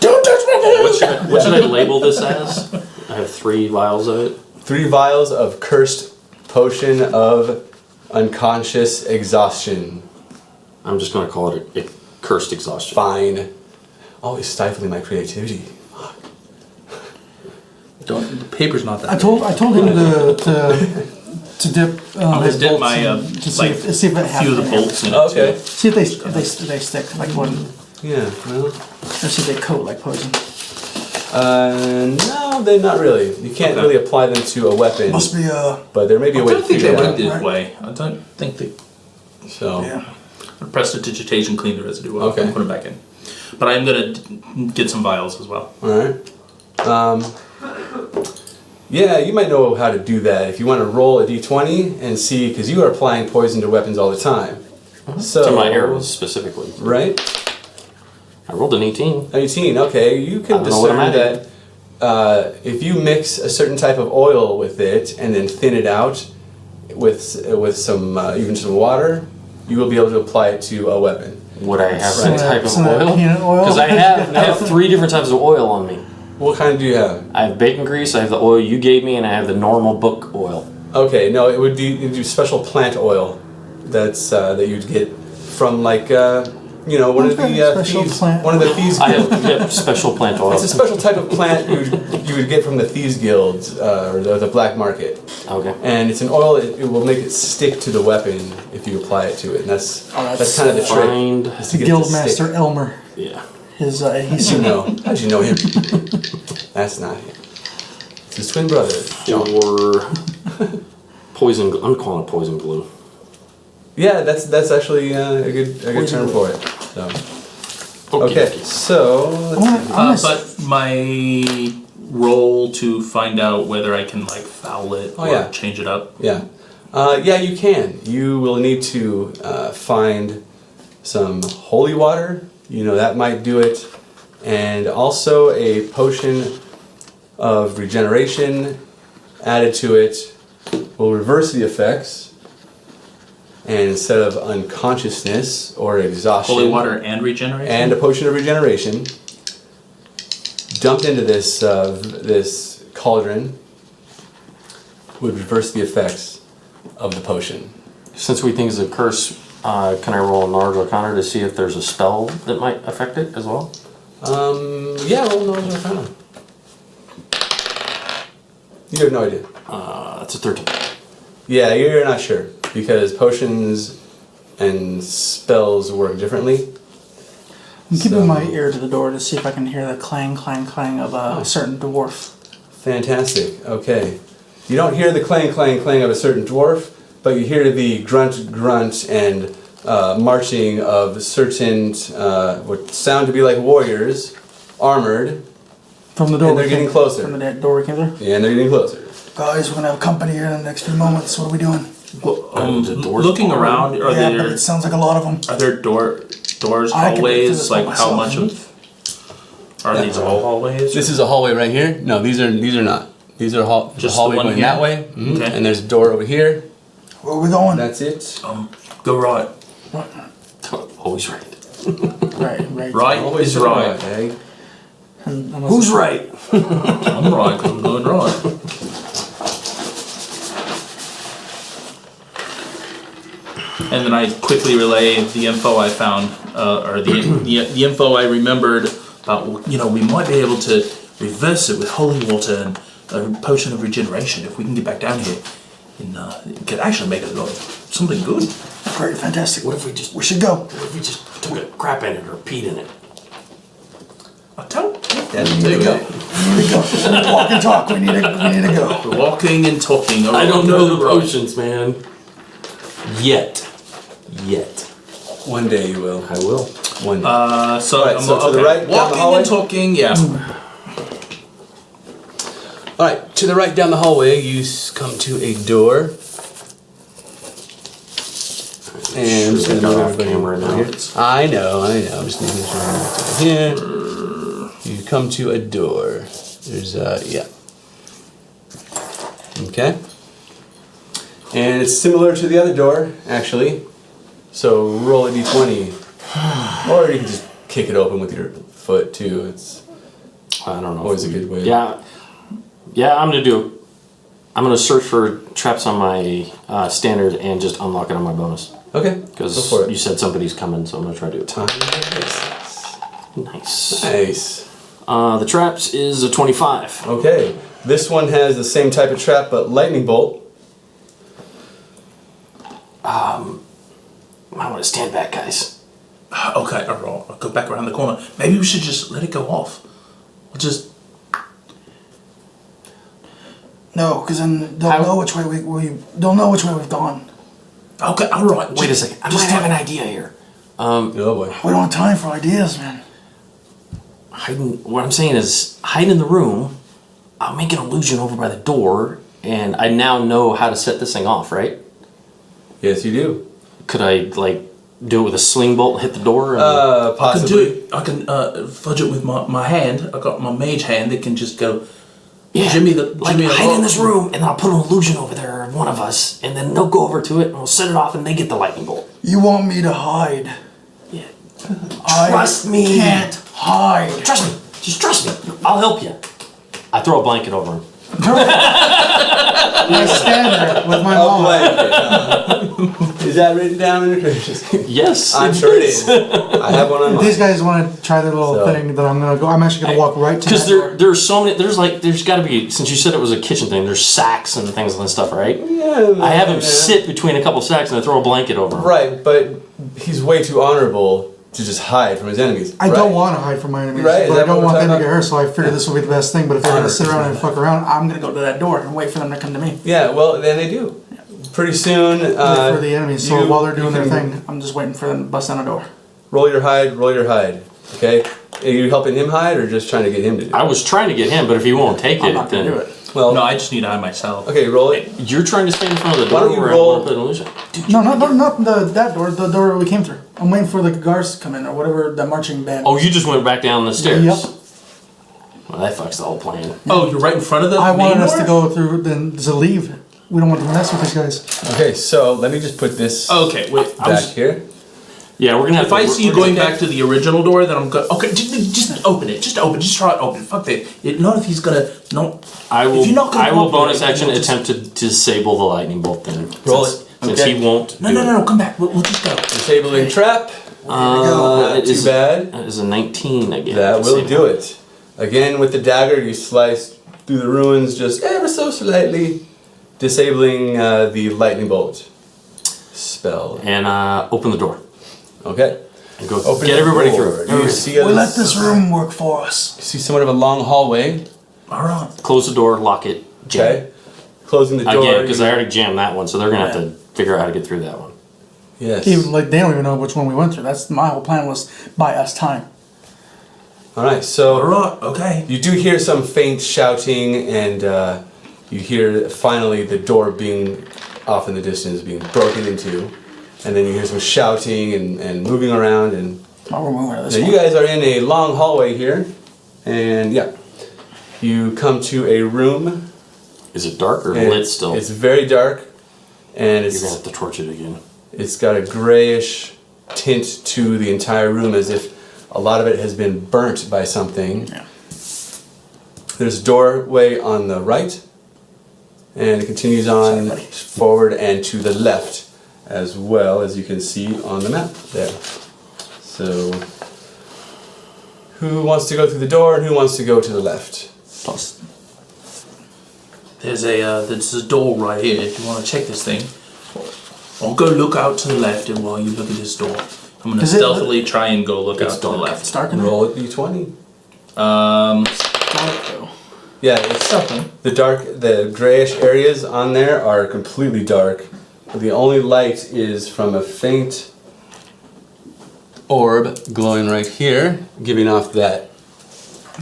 B: What should I label this as? I have 3 vials of it.
A: 3 vials of cursed potion of unconscious exhaustion.
B: I'm just gonna call it a cursed exhaustion.
A: Fine. Always stifling my creativity.
C: Don't, the paper's not that.
H: I told him to dip
C: I'm
H: his
C: gonna dip
H: bolts
C: my
H: in to see
C: like
H: if it
C: a few of the
H: happens.
C: bolts in it
A: Okay.
C: too.
H: See if they stick like poison.
A: Yeah, well.
H: Or see if they coat like poison.
A: No, they're not really. You can't
C: Okay.
A: really apply them to a weapon.
H: Must be
A: But there may be a
C: I
A: way to
C: don't think
A: figure
C: they
A: it
C: went
A: out.
C: this
H: right?
C: way. I don't think they
A: So,
H: Yeah.
C: prestidigitation clean the residue off
A: Okay.
C: and put it back in. But I'm gonna get some vials as well.
A: alright. Yeah, you might know how to do that if you want to roll a d20 and see, because you are applying poison to weapons all the time. So,
B: To my arrows specifically.
A: Right?
B: I rolled an 18.
A: 18, okay. You
B: I
A: can
B: don't know what I'm
A: discern that if you mix a certain type of oil with it and then thin it out with some even some water, you will be able to apply it to a weapon.
B: Would I have
A: Some
B: that type of
H: some
B: oil?
H: peanut oil?
B: Because I have 3 different types of oil on me.
A: What kind do you have?
B: I have bacon grease, I have the oil you gave me, and I have the normal book oil.
A: Okay, no, it would be it'd be special plant oil that's that you'd get from like one of the
H: Special
A: thieves,
H: plant
A: one of the thieves
B: I
A: guilds.
B: have special plant oil.
A: It's a special type of plant you would get from the thieves guilds or the black market,
B: Okay.
A: and it's an oil. It will make it stick to the weapon if you apply it to it, and that's kind of the trick.
B: Find.
A: is to get it to
H: Guildmaster
A: stick.
H: Elmer.
B: Yeah.
H: His
A: How'd you know? How'd you know him? That's not him. It's his twin brother. John.
B: Or poison. I'm calling it poison glue.
A: Yeah, that's actually a good term for it. So. Okay, so let's see.
C: But my roll to find out whether I can like foul it or change it up.
A: Yeah. Yeah, you can. You will need to find some holy water. You know, that might do it. And also a potion of regeneration added to it will reverse the effects. And instead of unconsciousness or exhaustion...
C: Holy water and regeneration?
A: And a potion of regeneration dumped into this this cauldron would reverse the effects of the potion.
B: Since we think it's a curse, can I roll a Knowledge Arcana to see if there's a spell that might affect it as well?
A: Yeah, roll Knowledge Arcana. You have no idea.
B: It's a 13.
A: Yeah, you're not sure because potions and spells work differently.
H: I'm keeping my ear to the door to see if I can hear the clang, clang, clang of a certain dwarf.
A: Fantastic. Okay. You don't hear the clang, clang, clang of a certain dwarf, but you hear the grunt, grunt, and marching of certain what sound to be like warriors, armored.
H: From the door.
A: And they're getting closer.
H: From the door we came through?
A: Yeah, and they're getting closer.
H: Guys, we're going to have company here in the next few moments. What are we doing?
C: Well, looking around, are
H: Yeah,
C: there...
H: but it sounds like a lot of them.
C: Are there doors,
H: I can do
C: hallways?
H: this
C: Like
H: by
C: how
H: myself.
C: much of... Are these all hallways?
A: This is a hallway right here. No, these are not. These are
C: Just
A: the hallway
C: the one
A: going
C: here?
A: that way. Mhm.
C: Okay.
A: And there's a door over here.
H: Where are we going?
A: That's it.
C: Go right.
B: Always right.
H: Right.
C: Right
A: Always
C: is right.
A: eh?
B: Who's right?
C: I'm right 'cause I'm going right. And then I quickly relay the info I found, or the info I remembered about, you know, we might be able to reverse it with holy water and a potion of regeneration if we can get back down here. And it could actually make something good.
H: Great, fantastic.
B: What if we just...
H: We should go.
B: What if we just took a crap in it or peed in it?
C: I don't think that
H: We need to go. We need to go. Walk and talk. We need to go.
C: We're walking and talking.
B: I don't know the
C: road.
B: potions, man. Yet.
A: One day you will.
B: I will.
A: One day.
C: So,
A: Right, so to the right, down the
C: walking
A: hallway?
C: and talking, yeah.
A: All right, to the right down the hallway, you come to a door. And I'm just going to move everybody
B: camera
A: over
B: now.
A: here. I know. I'm just making sure I'm right here. You come to a door. There's yeah. Okay. And it's similar to the other door, actually. So roll a d20. Or you can just kick it open with your foot, too. It's
B: I don't know.
A: always a good way.
B: Yeah, I'm gonna search for traps on my standard and just unlock it on my bonus.
A: Okay, go
B: Because
A: for it.
B: you said somebody's coming, so I'm gonna try to do it.
A: Time.
B: Nice.
A: Nice.
B: The traps is a 25.
A: Okay, this one has the same type of trap, but lightning bolt.
B: I want to stand back, guys.
C: Okay, I'll go back around the corner. Maybe we should just let it go off. We'll just...
H: No, because then they'll know which way they'll know which way we've gone.
C: Okay, alright.
B: Wait a second. I might have an idea here.
A: Oh boy.
H: We don't have time for ideas, man.
B: What I'm saying is, hide in the room. I'll make an illusion over by the door, and I now know how to set this thing off, right?
A: Yes, you do.
B: Could I, like, do it with a sling bolt and hit the door? And
C: I can
A: Possibly.
C: do it. I can fudge it with my hand. I got my mage hand that can just go...
B: Yeah,
C: Jimmy the
B: hide in this room, and then I'll put an illusion over there of one of us, and then they'll go over to it, and we'll set it off, and they get the lightning bolt.
H: You want me to hide?
B: Yeah.
H: Trust
B: me.
H: Can't hide.
B: Trust me. Just trust me. I'll help you. I throw a blanket over him.
H: I stand there with my
A: Oh,
H: mom.
A: Is that written down in the traditions?
B: Yes.
A: I'm sure it is. I have one on mine.
H: These guys want to try their little
A: So-
H: thing that I'm gonna go. I'm actually gonna walk right to
B: Because
H: that door.
B: there's so many. There's got to be. Since you said it was a kitchen thing, there's sacks and things and stuff, right?
A: Yeah,
B: I have him
A: yeah.
B: sit between a couple sacks, and I throw a blanket over him.
A: Right, but he's way too honorable to just hide from his enemies.
H: I
A: right?
H: don't want to hide from my enemies,
A: Right, is
H: but
A: that
H: I don't
A: what we're
H: want them to
A: talking
H: get hurt. So I figured this would be the best thing. But if they're gonna sit around and
A: 100%.
H: fuck around, I'm gonna go to that door and wait for them to come to me.
A: Yeah, well, then they do. Pretty soon.
H: Wait for the enemies. So
A: you-
H: while they're doing
A: you
H: their
A: can
H: thing, I'm just waiting for them to bust down a door.
A: Roll your hide, roll your hide. Okay. Are you helping him hide or just trying to get him to do it?
B: I was trying to get him, but if he won't take
H: I'm
B: it,
H: not gonna
B: then
H: do it.
A: Well,
C: No, I just need to hide myself.
A: okay, roll it.
B: you're trying to stand in front of the
A: Why
B: door
A: don't you
B: where
A: roll-
B: I want to put an illusion.
H: No, not that door. The door we came through. I'm waiting for the guards to come in or whatever the marching band.
B: Oh, you just went back down the stairs.
H: Yep.
B: Well, that fucks the whole plan.
C: Oh, you're right in front of the
H: I
C: main
H: wanted us
C: door?
H: to go through then to leave. We don't want to mess with these guys.
A: Okay, so let me just put this
C: Okay, wait.
A: back here.
B: Yeah, we're gonna have
C: If
B: to.
C: I see you
B: we're
C: going
B: gonna-
C: back to the original door, then I'm good. Okay, just open it. Just open. Just try to open it. Fuck that. Not if he's gonna. No.
B: I will.
C: If you're not gonna
B: I will
C: cooperate,
B: bonus
C: then
B: action
C: we'll just-
B: attempt to disable the lightning bolt. Then
A: Roll
B: since,
A: it.
B: since
A: Okay.
B: he won't.
C: No. Come back. We'll just go.
A: Disabling trap. Not
B: It
A: too
B: is
A: bad.
B: That is a 19 again.
A: That will
B: Disable.
A: do it. Again, with the dagger, you slice through the ruins just ever so slightly, disabling the lightning bolt spell.
B: And open the door.
A: Okay.
B: And go
A: Open
B: get
A: the
B: everybody
A: door.
B: through.
A: You
B: Everybody.
A: see,
H: We let this room work for us.
A: you see somewhat of a long hallway.
C: All right.
B: Close the door. Lock it. Jam.
A: Okay. Closing the door.
B: Again, because I already jammed that one, so they're gonna have to figure out how to get through that one.
A: Yes.
H: Even like they don't even know which one we went through. That's my whole plan was buy us time.
A: All right. So.
C: All right. Okay.
A: You do hear some faint shouting, and you hear finally the door being off in the distance being broken into, and then you hear some shouting and moving around. And
H: Oh, we're moving to this
A: now
H: one.
A: you guys are in a long hallway here, and yeah, you come to a room.
B: Is it dark or
A: and
B: lit still?
A: It's very dark, and
B: You're gonna have to torch it again.
A: it's got a grayish tint to the entire room, as if a lot of it has been burnt by something.
H: Yeah.
A: There's a doorway on the right, and it continues on
H: Sorry, buddy.
A: forward and to the left, as well as you can see on the map there. So, who wants to go through the door and who wants to go to the left?
B: Plus,
C: There's a door right here. If you want to check this thing, I'll go look out to the left, and while you look at this door, I'm gonna
H: Is it-
C: stealthily try and go look out to the
B: dark.
C: left.
H: It's dark in there.
A: Roll a d20.
H: Dark though.
A: Yeah, it's
C: Something.
A: the grayish areas on there are completely dark. The only light is from a faint orb glowing right here, giving off that.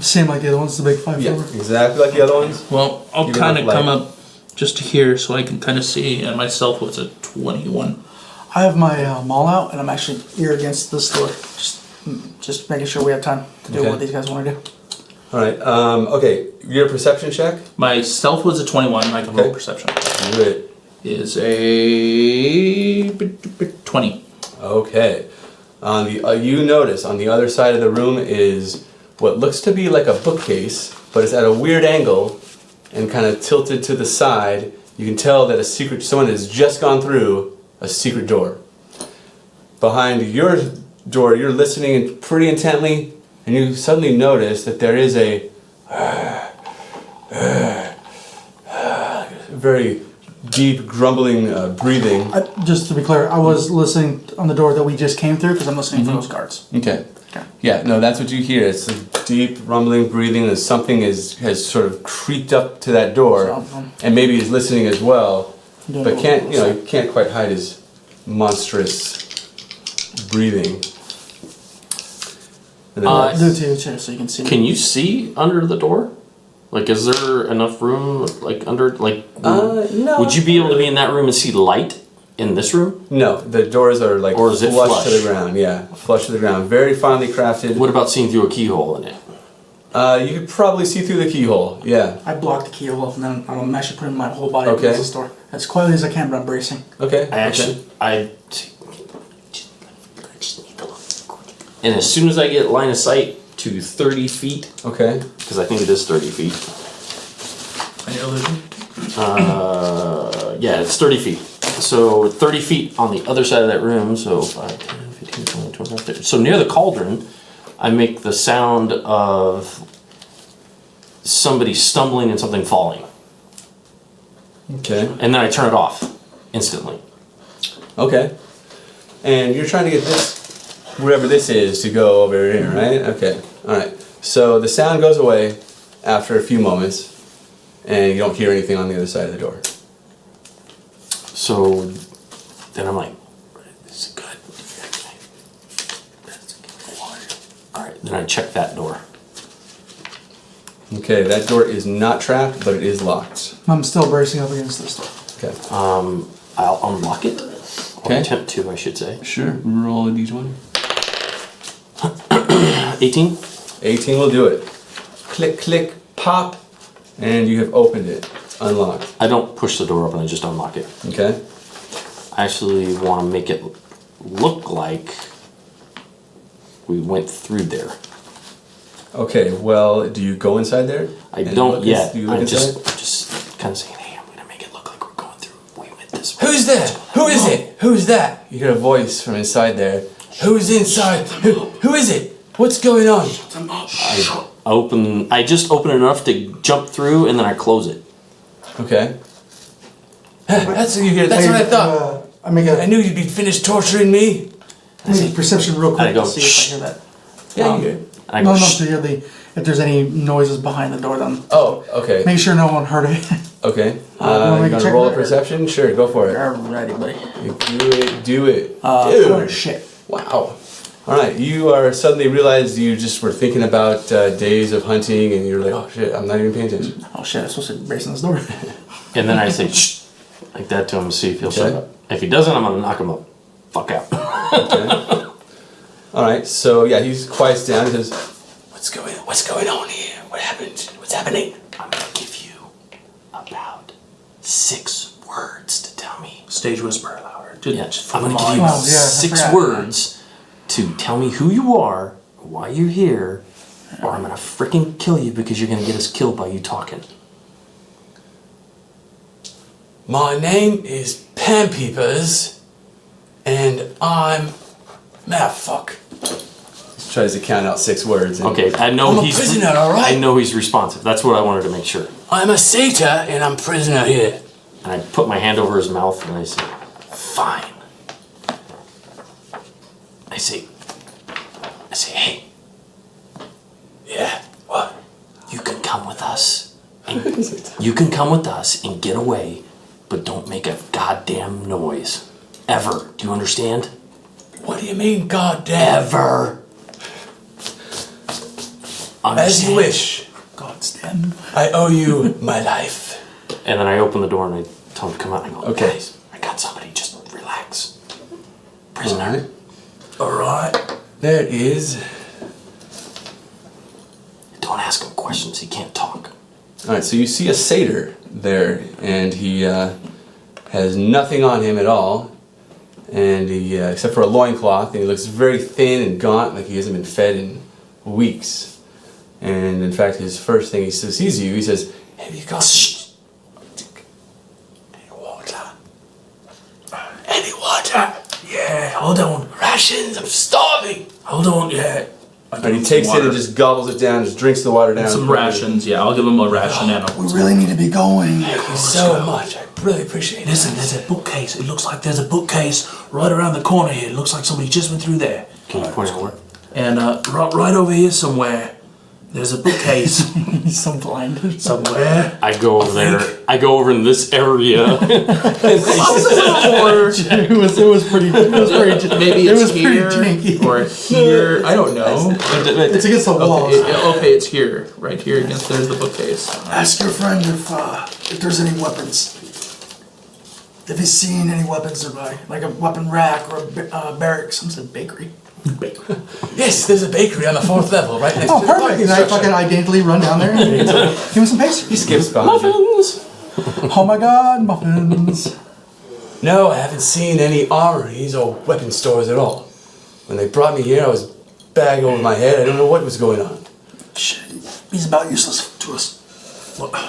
H: Same like the other ones, the big 5
A: Yeah,
H: silver.
A: exactly like the other ones.
C: Well, I'll
A: Give it
C: kind of
A: enough
C: come
A: light.
C: up just to here so I can kind of see. And myself was a 21.
H: I have my maul out and I'm actually ear against this door. Just making sure we have time to do
A: Okay.
H: what these guys want to do.
A: All right. Okay. Your perception check.
C: My stealth was a 21. I can roll
A: Okay.
C: perception.
A: Do it.
C: Is a 20.
A: Okay. On the you notice on the other side of the room is what looks to be like a bookcase, but it's at a weird angle and kind of tilted to the side. You can tell that someone has just gone through a secret door. Behind your door, you're listening pretty intently, and you suddenly notice that there is a very deep grumbling breathing.
H: Just to be clear, I was listening on the door that we just came through because I'm listening for those guards.
A: Okay.
H: Okay.
A: Yeah, no, that's what you hear. It's a deep rumbling breathing as something has sort of creeped up to that door,
H: So,
A: and maybe he's listening as well,
H: doing
A: but
H: a
A: can't
H: little
A: you can't quite hide his monstrous breathing. And then
H: Do it to you too, so you can see me.
B: can you see under the door? Like, is there enough room? Like under, like,
A: no.
B: would you be able to be in that room and see light in this room?
A: No, the doors are like
B: Or is it
A: flush
B: flush?
A: to the ground. Yeah, flush to the ground. Very finely crafted.
B: What about seeing through a keyhole in it?
A: You could probably see through the keyhole. Yeah.
H: I blocked the keyhole off and then I'm actually putting my whole body
A: Okay.
H: against this door. As quietly as I can, but I'm bracing.
A: Okay.
B: I actually, I just need to look. And as soon as I get line of sight to 30 feet,
A: Okay.
B: because I think it is 30 feet.
C: Any illusion?
B: Yeah, it's 30 feet. So 30 feet on the other side of that room. So 5, 10, 15, 20, 25, 30. So near the cauldron, I make the sound of somebody stumbling and something falling.
A: Okay.
B: And then I turn it off instantly.
A: Okay. And you're trying to get this, wherever this is, to go over here, right? Okay. All right. So the sound goes away after a few moments, and you don't hear anything on the other side of the door.
B: So then I'm like, this is good. Alright, Then I check that door.
A: Okay, that door is not trapped, but it is locked.
H: I'm still bracing up against this door.
A: Okay.
B: I'll unlock it.
A: Okay.
B: Or attempt to, I should say.
A: Sure. Roll a d20.
B: 18.
A: 18 will do it. Click, click, pop, and you have opened it. It's unlocked.
B: I don't push the door open, I just unlock it.
A: Okay.
B: I actually want to make it look like we went through there.
A: Okay, well, do you go inside there?
B: I
A: And
B: don't
A: look
B: yet.
A: Do you look
B: I'm
A: inside?
B: just kind of saying, hey, I'm going to make it look like we're going through. We went this way.
A: Who's there? Who is it? Who's that? You hear a voice from inside there. Who's inside? Who is it? What's going on?
B: I just open it enough to jump through, and then I close it.
A: Okay. That's what you hear. That's what I thought.
H: I make a
A: I knew you'd be finished torturing me.
H: I make a perception real
B: I
H: quick
B: go,
H: to see if I hear that.
A: Yeah, you hear.
B: I
H: No,
B: go,
H: no,
B: shh.
H: to hear if there's any noises behind the door. Then
A: Oh, okay.
H: make sure no one heard it.
A: Okay.
H: wanna make
A: You
H: a
A: gonna
H: check
A: roll a
H: there?
A: perception? Sure, go for it.
H: Alrighty, buddy.
A: Do it.
H: Oh shit.
A: Wow. All right, you are suddenly realized you just were thinking about days of hunting, and you're like, oh shit, I'm not even paying attention.
H: Oh shit! I'm supposed to be bracing this door.
B: And then I say, shh, like that to him, see if he'll
A: Okay.
B: shut up. If he doesn't, I'm going to knock him up. Fuck out.
A: Okay. All right, so yeah, he quiets down. He says, "What's going on here? What happened? What's happening?"
B: I'm going to give you about 6 words to tell me.
C: Stage whisper louder.
B: Yeah, I'm going to give you
H: Oh, yeah, I
B: 6
H: forgot.
B: words to tell me who you are, why you're here, or I'm going to freaking kill you because you're going to get us killed by you talking.
A: My name is Pan Peepers, and I'm... fuck. He tries to count out 6 words. and-
B: Okay, I know
A: I'm a
B: he's
A: prisoner, all right?
B: I know he's responsive. That's what I wanted to make sure.
A: I'm a satyr, and I'm prisoner here.
B: And I put my hand over his mouth and I say, fine. I say, hey,
A: Yeah, what?
B: you can come with us. You can come with us and get away, but don't make a goddamn noise. Ever. Do you understand?
A: What do you mean, goddamn?
B: Ever.
A: As you wish.
H: God's damn.
A: I owe you my life.
B: And then I open the door and I tell him to come out and I go,
A: Okay.
B: guys, I got somebody, just relax. Prisoner.
A: All right. There it is.
B: Don't ask him questions, he can't talk.
A: All right, so you see a satyr there, and he has nothing on him at all, and he except for a loincloth, and he looks very thin and gaunt, like he hasn't been fed in weeks. And in fact, his first thing he sees you, he says, "Have you got any water? Any water?
C: Yeah, hold on.
A: Rations? I'm starving."
C: Hold on, yeah.
A: And he takes it and just gobbles it down, just drinks the water down.
C: Some rations, yeah. I'll give him a ration and
H: We really need to be going.
A: Thank you so much. I really appreciate it.
C: Listen, there's a bookcase. It looks like there's a bookcase right around the corner here. It looks like somebody just went through there.
B: Can you point out where?
C: And right over here somewhere, there's a bookcase
H: He's so blinded.
C: somewhere.
B: I go over there. I go over in this area.
H: It was pretty.
C: Maybe
H: It
C: it's
H: was pretty
C: here
H: janky.
C: or here. I don't know.
H: It's against the walls.
C: Okay, it's here. Right here against there's the bookcase.
I: Ask your friend if there's any weapons. If he's seen any weapons nearby, like a weapon rack or a barracks.
H: Some said bakery.
A: Yes, there's a bakery on the 4th level, right next
H: Oh,
A: to the
H: perfect. And I fucking identically run down there and give him some pastry.
A: He skips behind you.
B: Muffins.
H: Oh my god, muffins.
A: No, I haven't seen any armories or weapon stores at all. When they brought me here, I was bag over my head. I don't know what was going on.
I: Shit, he's about useless to us.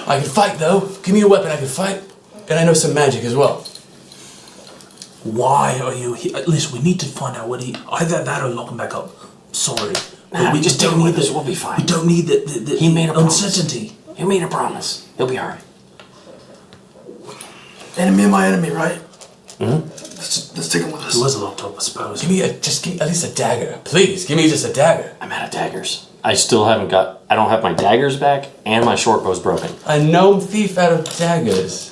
A: I can fight, though. Give me a weapon, I can fight. And I know some magic as well.
C: Why are you here? Listen, we need to find out what he. Either that or lock him back up. Sorry. But we just don't need
B: this.
C: the.
B: We'll be fine.
C: We don't need the
B: He made a promise.
C: uncertainty.
B: He made a promise. He'll be alright.
I: Enemy of my enemy, right? Mm-hmm. Let's take him with
C: He
I: us.
C: was locked up, I suppose.
A: Give me at least a dagger. Please, give me just a dagger.
B: I'm out of daggers. I still haven't got. I don't have my daggers back, and my short bow's broken.
A: A gnome thief out of daggers.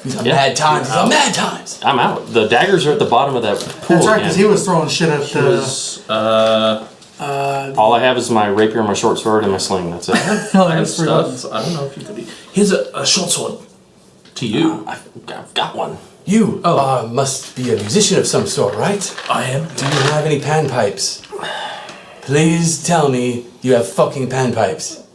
A: These are mad times. These are mad times.
B: I'm out. The daggers are at the bottom of that pool.
H: That's right, because
B: again.
H: he was throwing shit at the.
B: All I have is my rapier, my short sword, and my sling. That's it.
C: I have stuff. I don't know if you could. Here's a short sword. To you.
B: I've got one.
A: You must be a musician of some sort, right?
C: I am.
A: Do you have any panpipes? Please tell me you have fucking panpipes.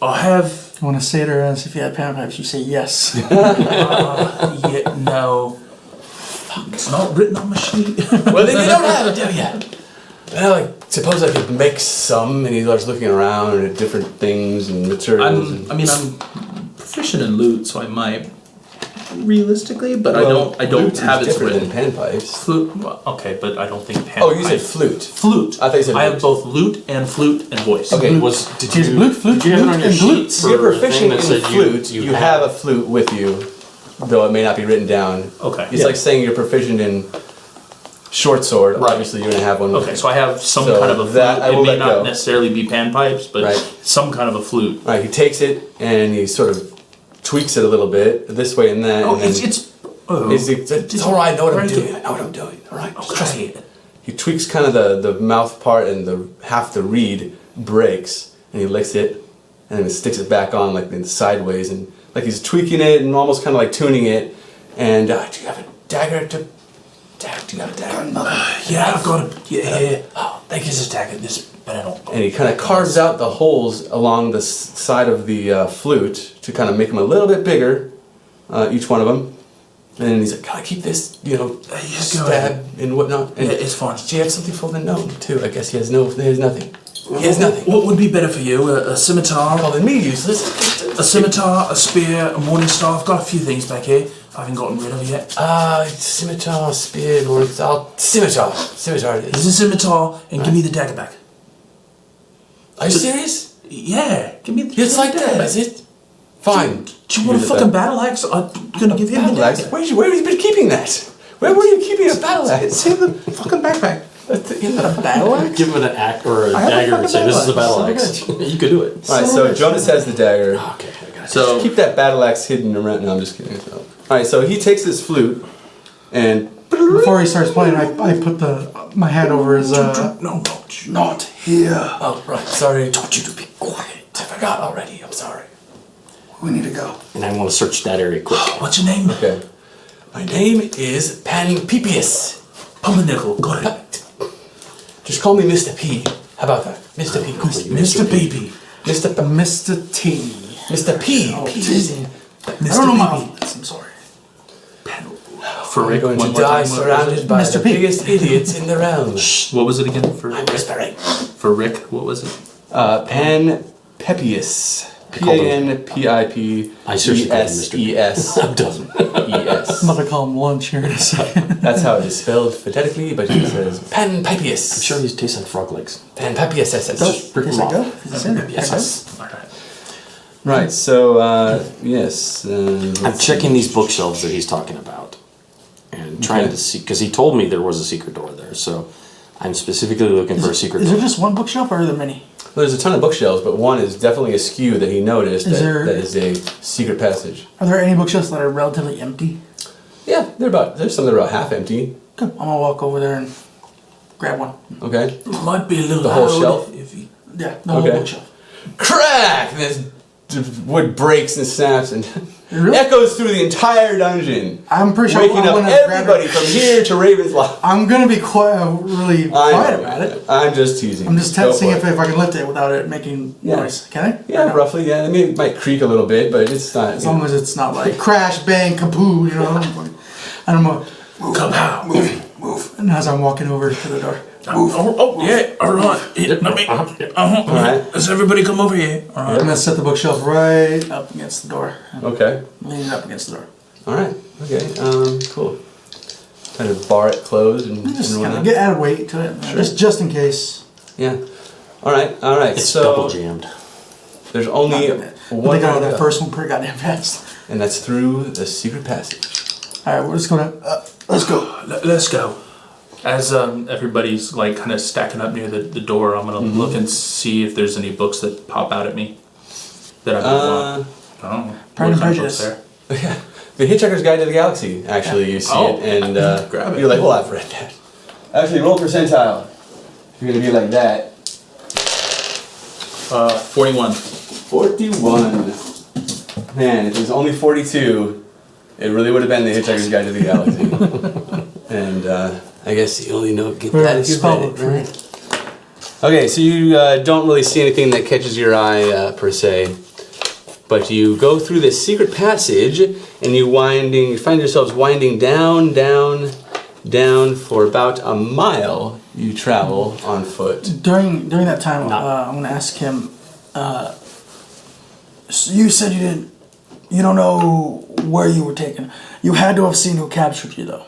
C: I have.
H: You want to say it or else if you had panpipes, you say yes.
C: Yeah, no. Fuck. It's not written on my sheet.
A: Well, then you don't have it, do you? Well, I suppose I could make some, and he starts looking around at different things and materials.
C: I'm proficient in loot, so I might. Realistically, but I don't have it
A: different
C: written.
A: than panpipes.
C: Flute, well, okay, but I don't think panpipes.
A: Oh, you said flute.
C: Flute.
A: I thought you said
C: I
A: flute.
C: have both lute and voice.
A: Okay,
B: Did you have it on your sheet?
A: so you're
B: for a
A: proficient
B: thing that
A: in
B: said
A: flute. You have a flute with you, though it may not be written down.
C: Okay.
A: It's like saying you're proficient in short sword. Right. Obviously, you're gonna have one.
C: Okay, so I have some
A: So
C: kind of a flute.
A: that I will
C: It may
A: let
C: not
A: go.
C: necessarily be panpipes, but
A: Right.
C: some kind of a flute.
A: All right, he takes it and he sort of tweaks it a little bit this way and that.
C: Oh,
A: and then it's all right. I know what I'm doing. I know what I'm doing. All right, just trust me. He tweaks kind of the mouth part, and the half the reed breaks, and he licks it, and then sticks it back on like in sideways, and like he's tweaking it and almost kind of like tuning it. And do you have a dagger to? Do you have a dagger?
C: Yeah, I've got a yeah.
A: Oh, thank you.
C: This is dagger. This, but I don't.
A: And he kind of carves out the holes along the side of the flute to kind of make them a little bit bigger, each one of them. And he's like, "Can I keep this? Stab and whatnot." And
C: yeah, it's fine.
A: Do you have something for the gnome too? I guess he has nothing. He has nothing.
C: What would be better for you? A scimitar?
A: Calling me useless.
C: A scimitar, a spear, a morning star. I've got a few things back here I haven't gotten rid of yet.
A: Scimitar, spear, morning star. Scimitar. Scimitar it is.
C: Here's a scimitar, and give me the dagger back.
A: Are you serious?
C: Yeah, give me the
A: It's like
C: dagger
A: that,
C: back.
A: is it? Fine.
C: Do you want a fucking battle axe? I'm gonna give you the
A: Battle axe?
C: dagger.
A: Where have you been keeping that? Where were you keeping a battle axe?
C: It's in the fucking backpack.
A: In the battle axe?
B: Give him an axe or a
C: have a
B: dagger and
C: fucking
B: say, "This is a
C: battle
B: battle
C: axe.
B: axe." You could do it.
A: Alright, so Jonas has the dagger.
B: Okay, I got it.
C: So
A: Keep that battle axe hidden around. No, I'm just kidding. Alright, so he takes his flute and.
H: Before he starts playing, I put my hand over his.
C: no,
I: Not here.
A: Oh, right. Sorry.
I: Told you to be quiet.
A: I forgot already. I'm sorry.
I: We need to go.
B: And I want to search that area quick.
C: what's your name?
A: Okay. My name is Panpepius.
C: Pumpernickel. Got it.
A: Just call me Mr. P. How about that? Mr. P.
C: Mr. Baby.
A: Mr. P.
H: Mr. T.
A: Mr. P. P is in.
H: I don't know my
C: Baby.
H: I'm sorry.
C: For
A: We're
C: Rick,
A: going
C: one
A: to
C: more
A: die
C: time.
A: surrounded by
H: Mr.
A: the
H: P.
A: biggest idiots in the realm.
C: What was it again? For
A: I'm whispering.
C: For Rick, what was it?
A: Panpepius. Panpipes.
B: I seriously called him Mr. I'm done.
H: I'm about to call him lunch here in a second.
A: That's how it is spelled phonetically, but he says Panpepius.
B: I'm sure he tastes like frog legs.
A: Panpepius.
B: Just rip him off.
C: Yes. Alright.
A: Right, so, yes.
B: I'm checking these bookshelves that he's talking about and trying to see, because he told me there was a secret door there, so I'm specifically looking for a secret
H: Is
B: door.
H: there just one bookshelf or are there many?
A: Well, there's a ton of bookshelves, but one is definitely askew that he noticed
H: Is
A: that,
H: there-
A: that is a secret passage.
H: Are there any bookshelves that are relatively empty?
A: Yeah, there's some that are about half empty.
H: Good. I'm gonna walk over there and grab one.
A: Okay.
C: It might be a little
A: The whole
C: loud
A: shelf?
C: If you,
H: Yeah, the whole
A: Okay.
H: bookshelf.
A: Crack! And this wood breaks and snaps and
H: Really?
A: echoes through the entire dungeon,
H: I'm pretty sure
A: waking
H: I'm
A: up
H: gonna grab
A: everybody
H: it.
A: from here to Raven's Loft.
H: I'm gonna be really
A: I
H: quiet
A: know.
H: about it.
A: I'm just teasing.
H: I'm just
A: Go
H: testing
A: for
H: if
A: it.
H: I can lift it without it making
A: Yeah.
H: noise. Can I?
A: Yeah,
H: Or no?
A: roughly. Yeah, I mean, it might creak a little bit, but it's not.
H: As long as it's not like crash, bang, kapoo, you know. I don't know.
I: Move.
H: And as I'm walking over to the door.
C: oh, yeah, alright.
A: Alright.
C: Let's everybody come over here. Alright.
H: I'm gonna set the bookshelf right up against the door.
A: Okay.
H: Lean it up against the door.
A: All right. Okay. Cool. Kind of bar it closed and
H: Just
A: and
H: kind
A: whatnot.
H: of add weight to it, just in case.
A: Yeah. All right. All right.
B: It's
A: so
B: double jammed.
A: there's only
H: They
A: one
H: got
A: more
H: that
A: to go,
H: first one pretty goddamn fast.
A: and that's through the secret passage.
H: All right, we're just gonna.
I: Let's go.
C: Let's go. As everybody's like kind of stacking up near the door, I'm gonna look and see if there's any books that pop out at me that I might want. I don't know.
H: Pride and
C: What kind of books
H: Prejudice.
C: there?
A: Yeah. The Hitchhiker's Guide to the Galaxy. Actually, you see
C: Oh.
A: it, and
C: Grab it.
A: you're like, "Well, I've read that." Actually, roll percentile. If you're gonna be like that.
C: 41.
A: 41. Man, if it was only 42, it really would have been the Hitchhiker's Guide to the Galaxy. And I guess you only get that if you've read it, right? Okay, so you don't really see anything that catches your eye per se, but you go through this secret passage and you find yourselves winding down for about a mile. You travel on foot.
H: During that time, I'm going to ask him. So you said you don't know where you were taken. You had to have seen who captured you, though.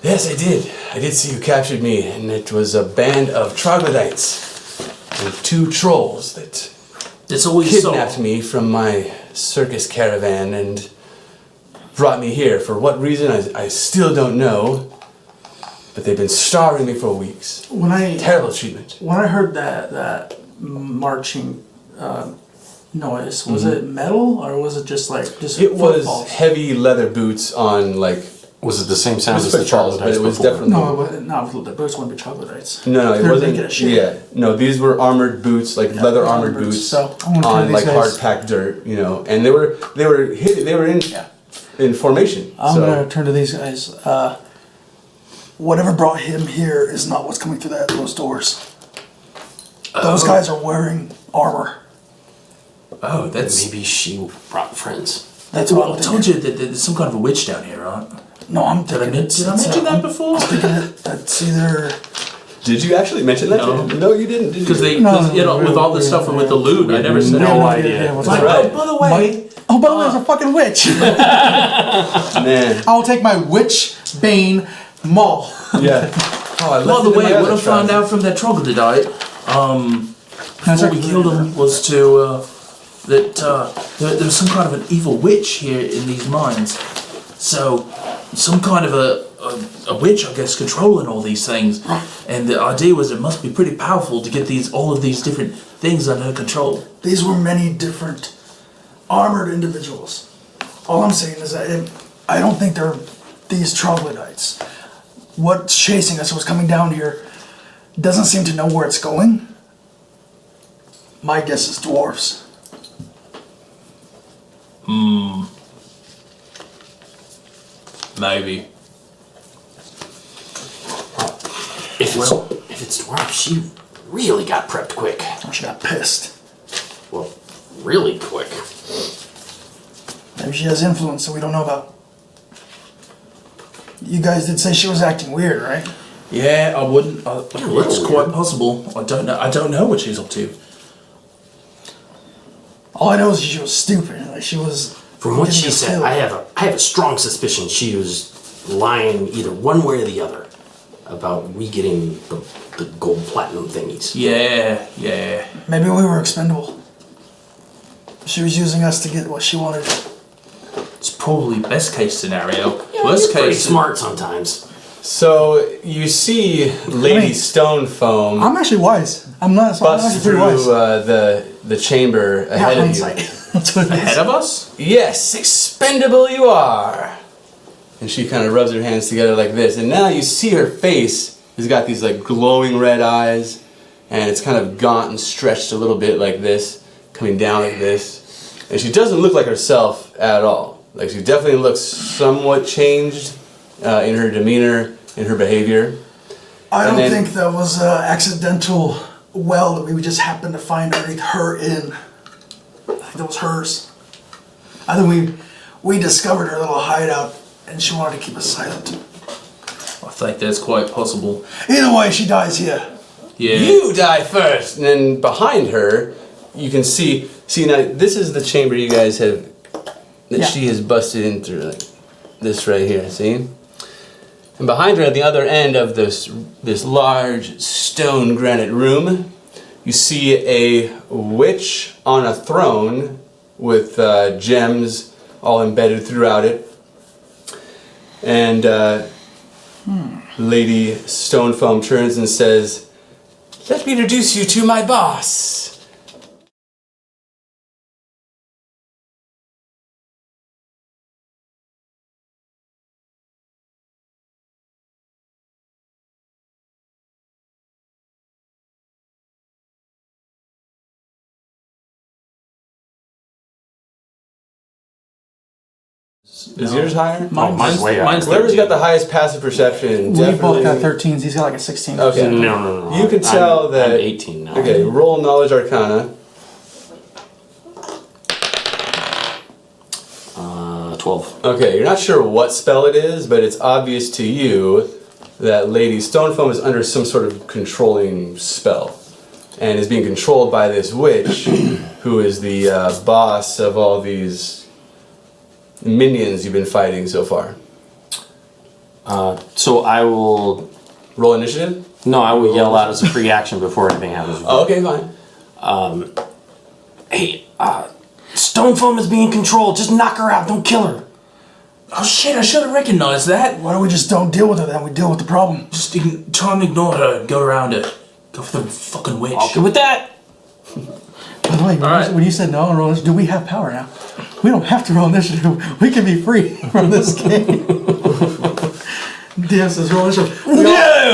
A: Yes, I did. I did see who captured me, and it was a band of troglodytes and 2 trolls that kidnapped me from my circus caravan and brought me here. For what reason, I still don't know. But they've been starving me for weeks. Terrible treatment.
H: When I heard that marching noise, was it metal or was it just
A: It was heavy leather boots on
B: Was it the same sound as the troglodytes?
A: But it was definitely
H: the boots wouldn't be troglodytes.
A: No, it wasn't. Yeah, no, these were armored boots, leather armored boots
H: so
A: on hard packed dirt, and they were in formation.
H: I'm gonna turn to these guys.
I: Whatever brought him here is not what's coming through those doors. Those guys are wearing armor.
C: Oh, that's...
B: Maybe she brought friends.
I: That's what
C: I told you that there's some kind of a witch down here, right?
I: No, I'm thinking...
C: Did I mention that before?
I: I'm thinking that's either...
A: Did you actually mention that? No, you didn't, did you?
C: Because with all the stuff and with the loot, I never said...
B: No idea.
A: That's right.
C: By the way...
H: there's a fucking witch!
A: Man.
H: I'll take my witch bane maul.
A: Yeah.
C: By the way, what I found out from that troglodyte, before we killed him, was that there was some kind of an evil witch here in these mines. So, some kind of a witch, I guess, controlling all these things. And the idea was it must be pretty powerful to get all of these different things under her control.
I: These were many different armored individuals. All I'm saying is that I don't think they're these troglodytes. What's chasing us, what's coming down here, doesn't seem to know where it's going. My guess is dwarves.
C: Maybe.
B: If it's dwarf, she really got prepped quick.
I: She got pissed.
B: Well, really quick.
I: Maybe she has influence that we don't know about. You guys did say she was acting weird, right?
C: Yeah, I wouldn't. It's quite possible. I don't know what she's up to.
I: All I know is she was stupid. She was.
B: From what she said, I have a strong suspicion she was lying either one way or the other about me getting the gold platinum thingies.
C: Yeah.
I: Maybe we were expendable. She was using us to get what she wanted.
C: It's probably best case scenario.
B: Yeah,
C: Worst
B: you're pretty
C: case,
B: smart sometimes.
A: So you see Lady Stone Foam.
H: I'm actually wise. I'm not. So I'm
A: bust
H: actually pretty
A: through
H: wise.
A: the chamber ahead of you.
H: That's what it is.
C: ahead of us.
A: Yes, expendable you are. And she kind of rubs her hands together like this, and now you see her face has got these glowing red eyes, and it's kind of gaunt and stretched a little bit like this, coming down like this. And she doesn't look like herself at all. She definitely looks somewhat changed in her demeanor, in her behavior.
I: I don't think that was an accidental well that we just happened to find her in. I think that was hers. I think we discovered her little hideout and she wanted to keep us silent.
C: I think that's quite possible.
I: Either way, she dies here.
C: Yeah.
A: You die first! And then behind her, you can see now this is the chamber you guys have, she has busted in through, this right here, see? And behind her at the other end of this large stone granite room, you see a witch on a throne with gems all embedded throughout it. And Lady Stonefoam turns and says, "Let me introduce you to my boss." Is yours higher?
B: Mine's way higher.
C: Mine's
A: Whoever's
C: 13.
A: got the highest passive perception,
H: We
A: definitely.
H: both got 13s. He's got like a 16.
A: Okay.
B: No.
A: You can tell that.
B: I'm 18 now.
A: Okay, roll knowledge arcana.
B: 12.
A: Okay, you're not sure what spell it is, but it's obvious to you that Lady Stonefoam is under some sort of controlling spell and is being controlled by this witch who is the boss of all these minions you've been fighting so far.
B: So I will...
A: Roll initiative?
B: No, I will yell out as a free action before anything happens.
A: Oh, okay, fine.
B: Hey, Stonefoam is being controlled. Just knock her out. Don't kill her.
C: Oh shit, I should have recognized that.
I: Why don't we just don't deal with it then? We deal with the problem.
C: Just try and ignore her and go around it. Go for the fucking witch.
B: Okay with that.
H: By the way, when you said no on roll initiative, do we have power now? We don't have to roll initiative. We can be free from this game. DM says roll initiative. We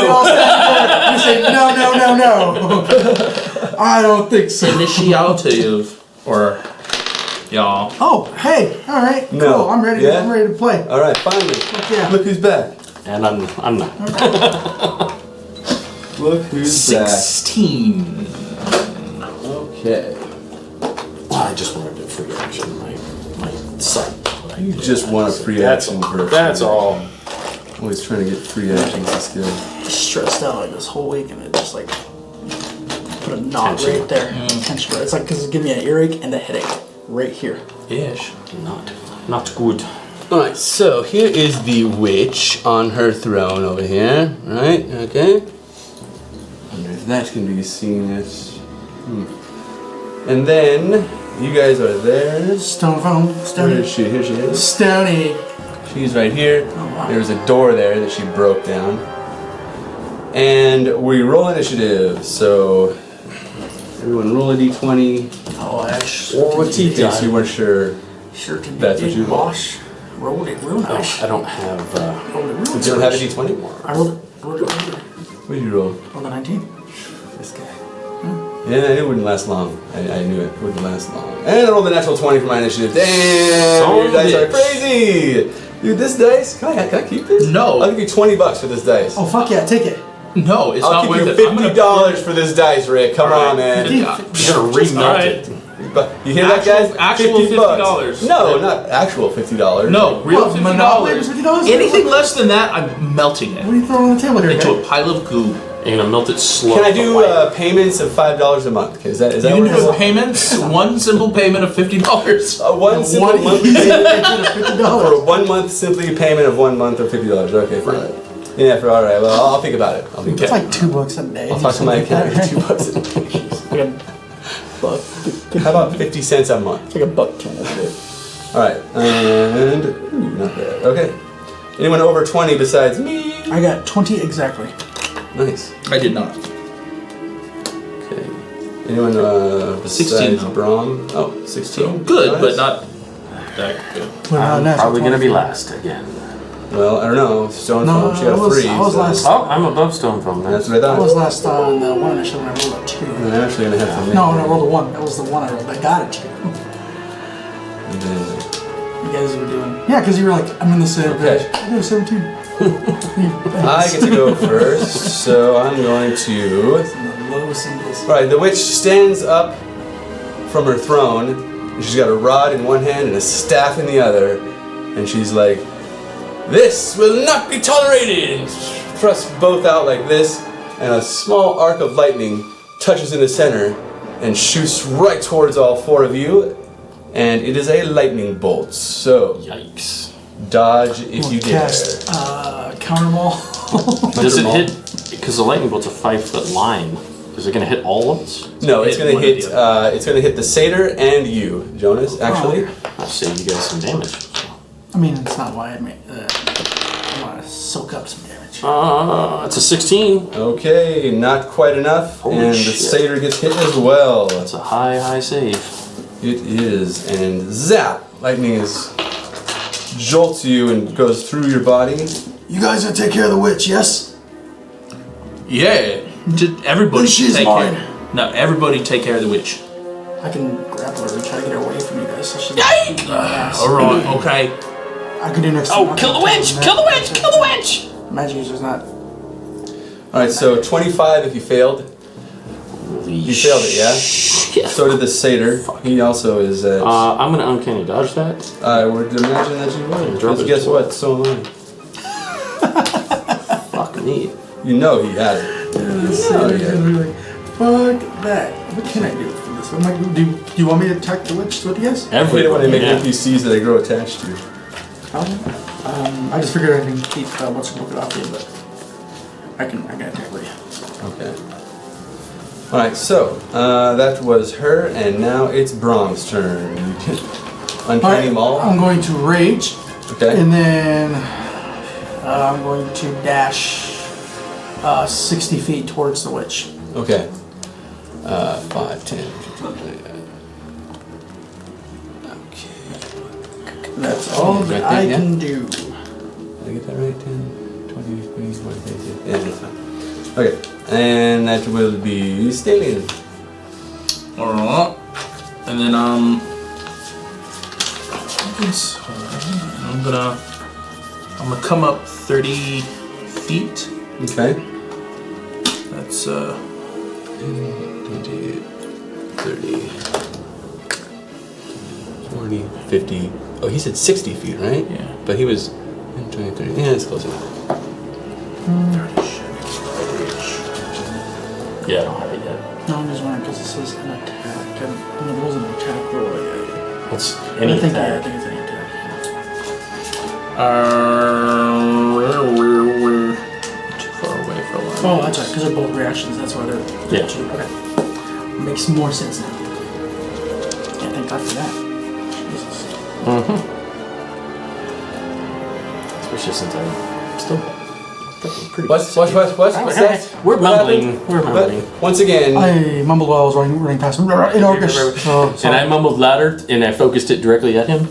H: all stand we say no. I don't think so.
C: Initiative. Or, y'all.
H: Oh, hey, all right,
A: No.
H: cool. I'm ready.
A: Yeah?
H: I'm ready to play.
A: All right, finally.
H: yeah.
A: Look who's back.
B: And I'm not.
A: Look who's
C: 16.
A: back. Okay.
B: I just wanted a free action. My sight.
A: You just want a free
B: That's
A: action
B: all.
A: version.
B: That's all.
A: Always trying to get free actions this good.
H: Stressed out like this whole week, and it just like put a knot
B: Tension.
H: right there. Tension. It's like because it's giving me an earache and a headache right here.
C: Ish.
B: Not good.
A: Alright, so here is the witch on her throne over here, right? Okay. Wonder if that can be seen as. And then you guys are there.
H: Stone phone.
A: Where
H: Stony.
A: is she? Here she is.
H: Stony.
A: She's right here. There's a door there that she broke down. And we roll initiative, so everyone roll a d20.
H: Oh, actually.
B: Or what teeth
A: In case you weren't sure.
H: Sure to be
A: That's what
H: big
A: you roll.
H: wash. Rolled it real nice.
B: I don't have.
H: Rolled it real
A: You don't have a d20?
H: I rolled it.
A: What did you roll?
H: On the 19.
A: This guy. Yeah, it wouldn't last long. I knew it wouldn't last long. And I rolled a natural 20 for my initiative. Damn! Your dice are crazy! Dude, this dice, can I keep this?
C: No.
A: I'll give you $20 for this dice.
H: Oh, fuck yeah, take it.
C: No, it's
A: I'll
C: not
A: give
C: worth
A: you
C: it. I'm gonna
A: $50 for this dice, Rick. Come on, man.
B: You gotta remelt it.
A: But you hear that, guys?
C: Actual $50.
A: No, not actual $50.
C: No, real
H: What, Monopoly was
C: $50.
H: $50?
C: Anything less than that, I'm melting
H: What
C: it
H: are you throwing on the table here,
C: into
H: guy?
C: a pile of goo.
B: You're gonna melt it slow.
A: Can I do payments of $5 a month? Is that
C: You
A: what
C: can
A: it
C: do
A: is?
C: payments, one simple payment of $50.
A: One simple
H: One
A: monthly payment for
H: $50.
A: 1 month, simply payment of 1 month of $50. Okay, fine. Yeah, for all right. Well, I'll think about it. I'll think
H: It's
A: about it.
H: like $2 a day.
A: I'll talk to my accountant for
H: It's
A: $2 a day.
H: like a buck.
A: How about 50 cents a month?
H: It's like a buck 10 a day.
A: All right, and ooh, not bad. Okay. Anyone over 20 besides me?
H: I got 20 exactly.
A: Nice.
C: I did not.
A: Okay. Anyone besides
C: 16 though.
A: Brahm? Oh, 16.
C: Good,
A: Nice.
C: but not that good.
H: Well, no,
B: Probably gonna be
H: 20.
B: last again.
A: Well, I don't know. Stonefoam,
H: No,
A: she got
H: I was-
A: 3.
H: I was
A: so
H: last.
B: Oh, I'm above Stonefoam now.
A: That's what I
H: I was
A: thought.
H: last on the one initially when I rolled a 2.
A: I'm actually going to have to make
H: No, I rolled a 1. That was the one I rolled. I got a 2.
A: And then-
H: You guys were doing. Yeah, because you were like, I'm in the same
A: Okay.
H: page. I got a 17.
A: I get to go first, so I'm going to.
H: The low singles.
A: Alright, the witch stands up from her throne, and she's got a rod in one hand and a staff in the other, and she's like, "This will not be tolerated!" And thrusts both out like this, and a small arc of lightning touches in the center and shoots right towards all 4 of you, and it is a lightning bolt. So,
B: Yikes.
A: dodge if you dare.
H: Cast counter ball.
B: Does it hit? Because the lightning bolt's a 5-foot line. Is it gonna hit all of us?
A: No, it's gonna
C: one
A: hit.
C: of the
A: It's gonna hit the satyr and you, Jonas. Actually,
B: I'll save you guys some damage.
H: I mean, it's not why I made. I want to soak up some damage.
B: It's a 16.
A: okay, not quite enough,
B: Holy
A: and the
B: shit.
A: satyr gets hit as well.
B: It's a high save.
A: It is, and zap! Lightning jolts you and goes through your body.
I: You guys gonna take care of the witch, yes?
C: Yeah. Just everybody
I: Then she's
C: take
I: mine.
C: care. No, everybody take care of the witch.
H: I can grapple her and try to get her away from you guys. So she
C: Alright, okay.
H: I could do next.
B: Oh, kill the witch! Kill the witch! Kill the witch!
H: Magic user's not.
A: All right, so 25 if you failed. You failed it, yeah? So did the satyr. He also is at...
B: I'm going to uncanny dodge that.
A: I would imagine that you would. Because guess what? So am I.
B: Fuck me.
A: You know he has it.
H: Fuck that. What can I do for this? Do you want me to attack the witch? What do you guess?
A: I hate it when they make NPCs that they grow attached to.
H: I just figured I can keep what's going to off you, but I can attack with you.
A: Okay. Alright, so that was her, and now it's Brom's turn. Uncanny Maul.
H: I'm going to rage.
A: Okay.
H: And then I'm going to dash 60 feet towards the witch.
A: Okay. 5, 10, 15. Okay.
H: That's all that I can do.
A: Did I get that right? 10, 20, 20, 40, 50. Yeah, that's fine. Okay. And that will be Stallion.
C: Alright. And then I'm gonna come up 30 feet.
A: Okay.
C: That's
A: 20, 30, 40, 50. Oh, he said 60 feet, right?
C: Yeah.
A: But he was 20, 30. Yeah, that's close enough.
C: 30.
B: Yeah, I don't have it yet.
H: No, I'm just wondering because it says an attack. And it wasn't an attack roll yet.
B: What's
H: I
B: any
H: think
B: attack?
H: I think it's any attack.
C: Too far away for a while.
H: Oh, that's right, because they're both reactions. That's why they're.
B: Yeah.
H: Okay. Makes more sense now. Yeah, thank God for that. Jesus.
B: Especially since I'm still pretty
A: What's that?
B: We're
A: What
B: mumbling.
A: happened?
B: We're mumbling.
A: But once again,
H: I mumbled while I was running past him. In Orcish. So,
B: And I mumbled louder, and I focused it directly at him.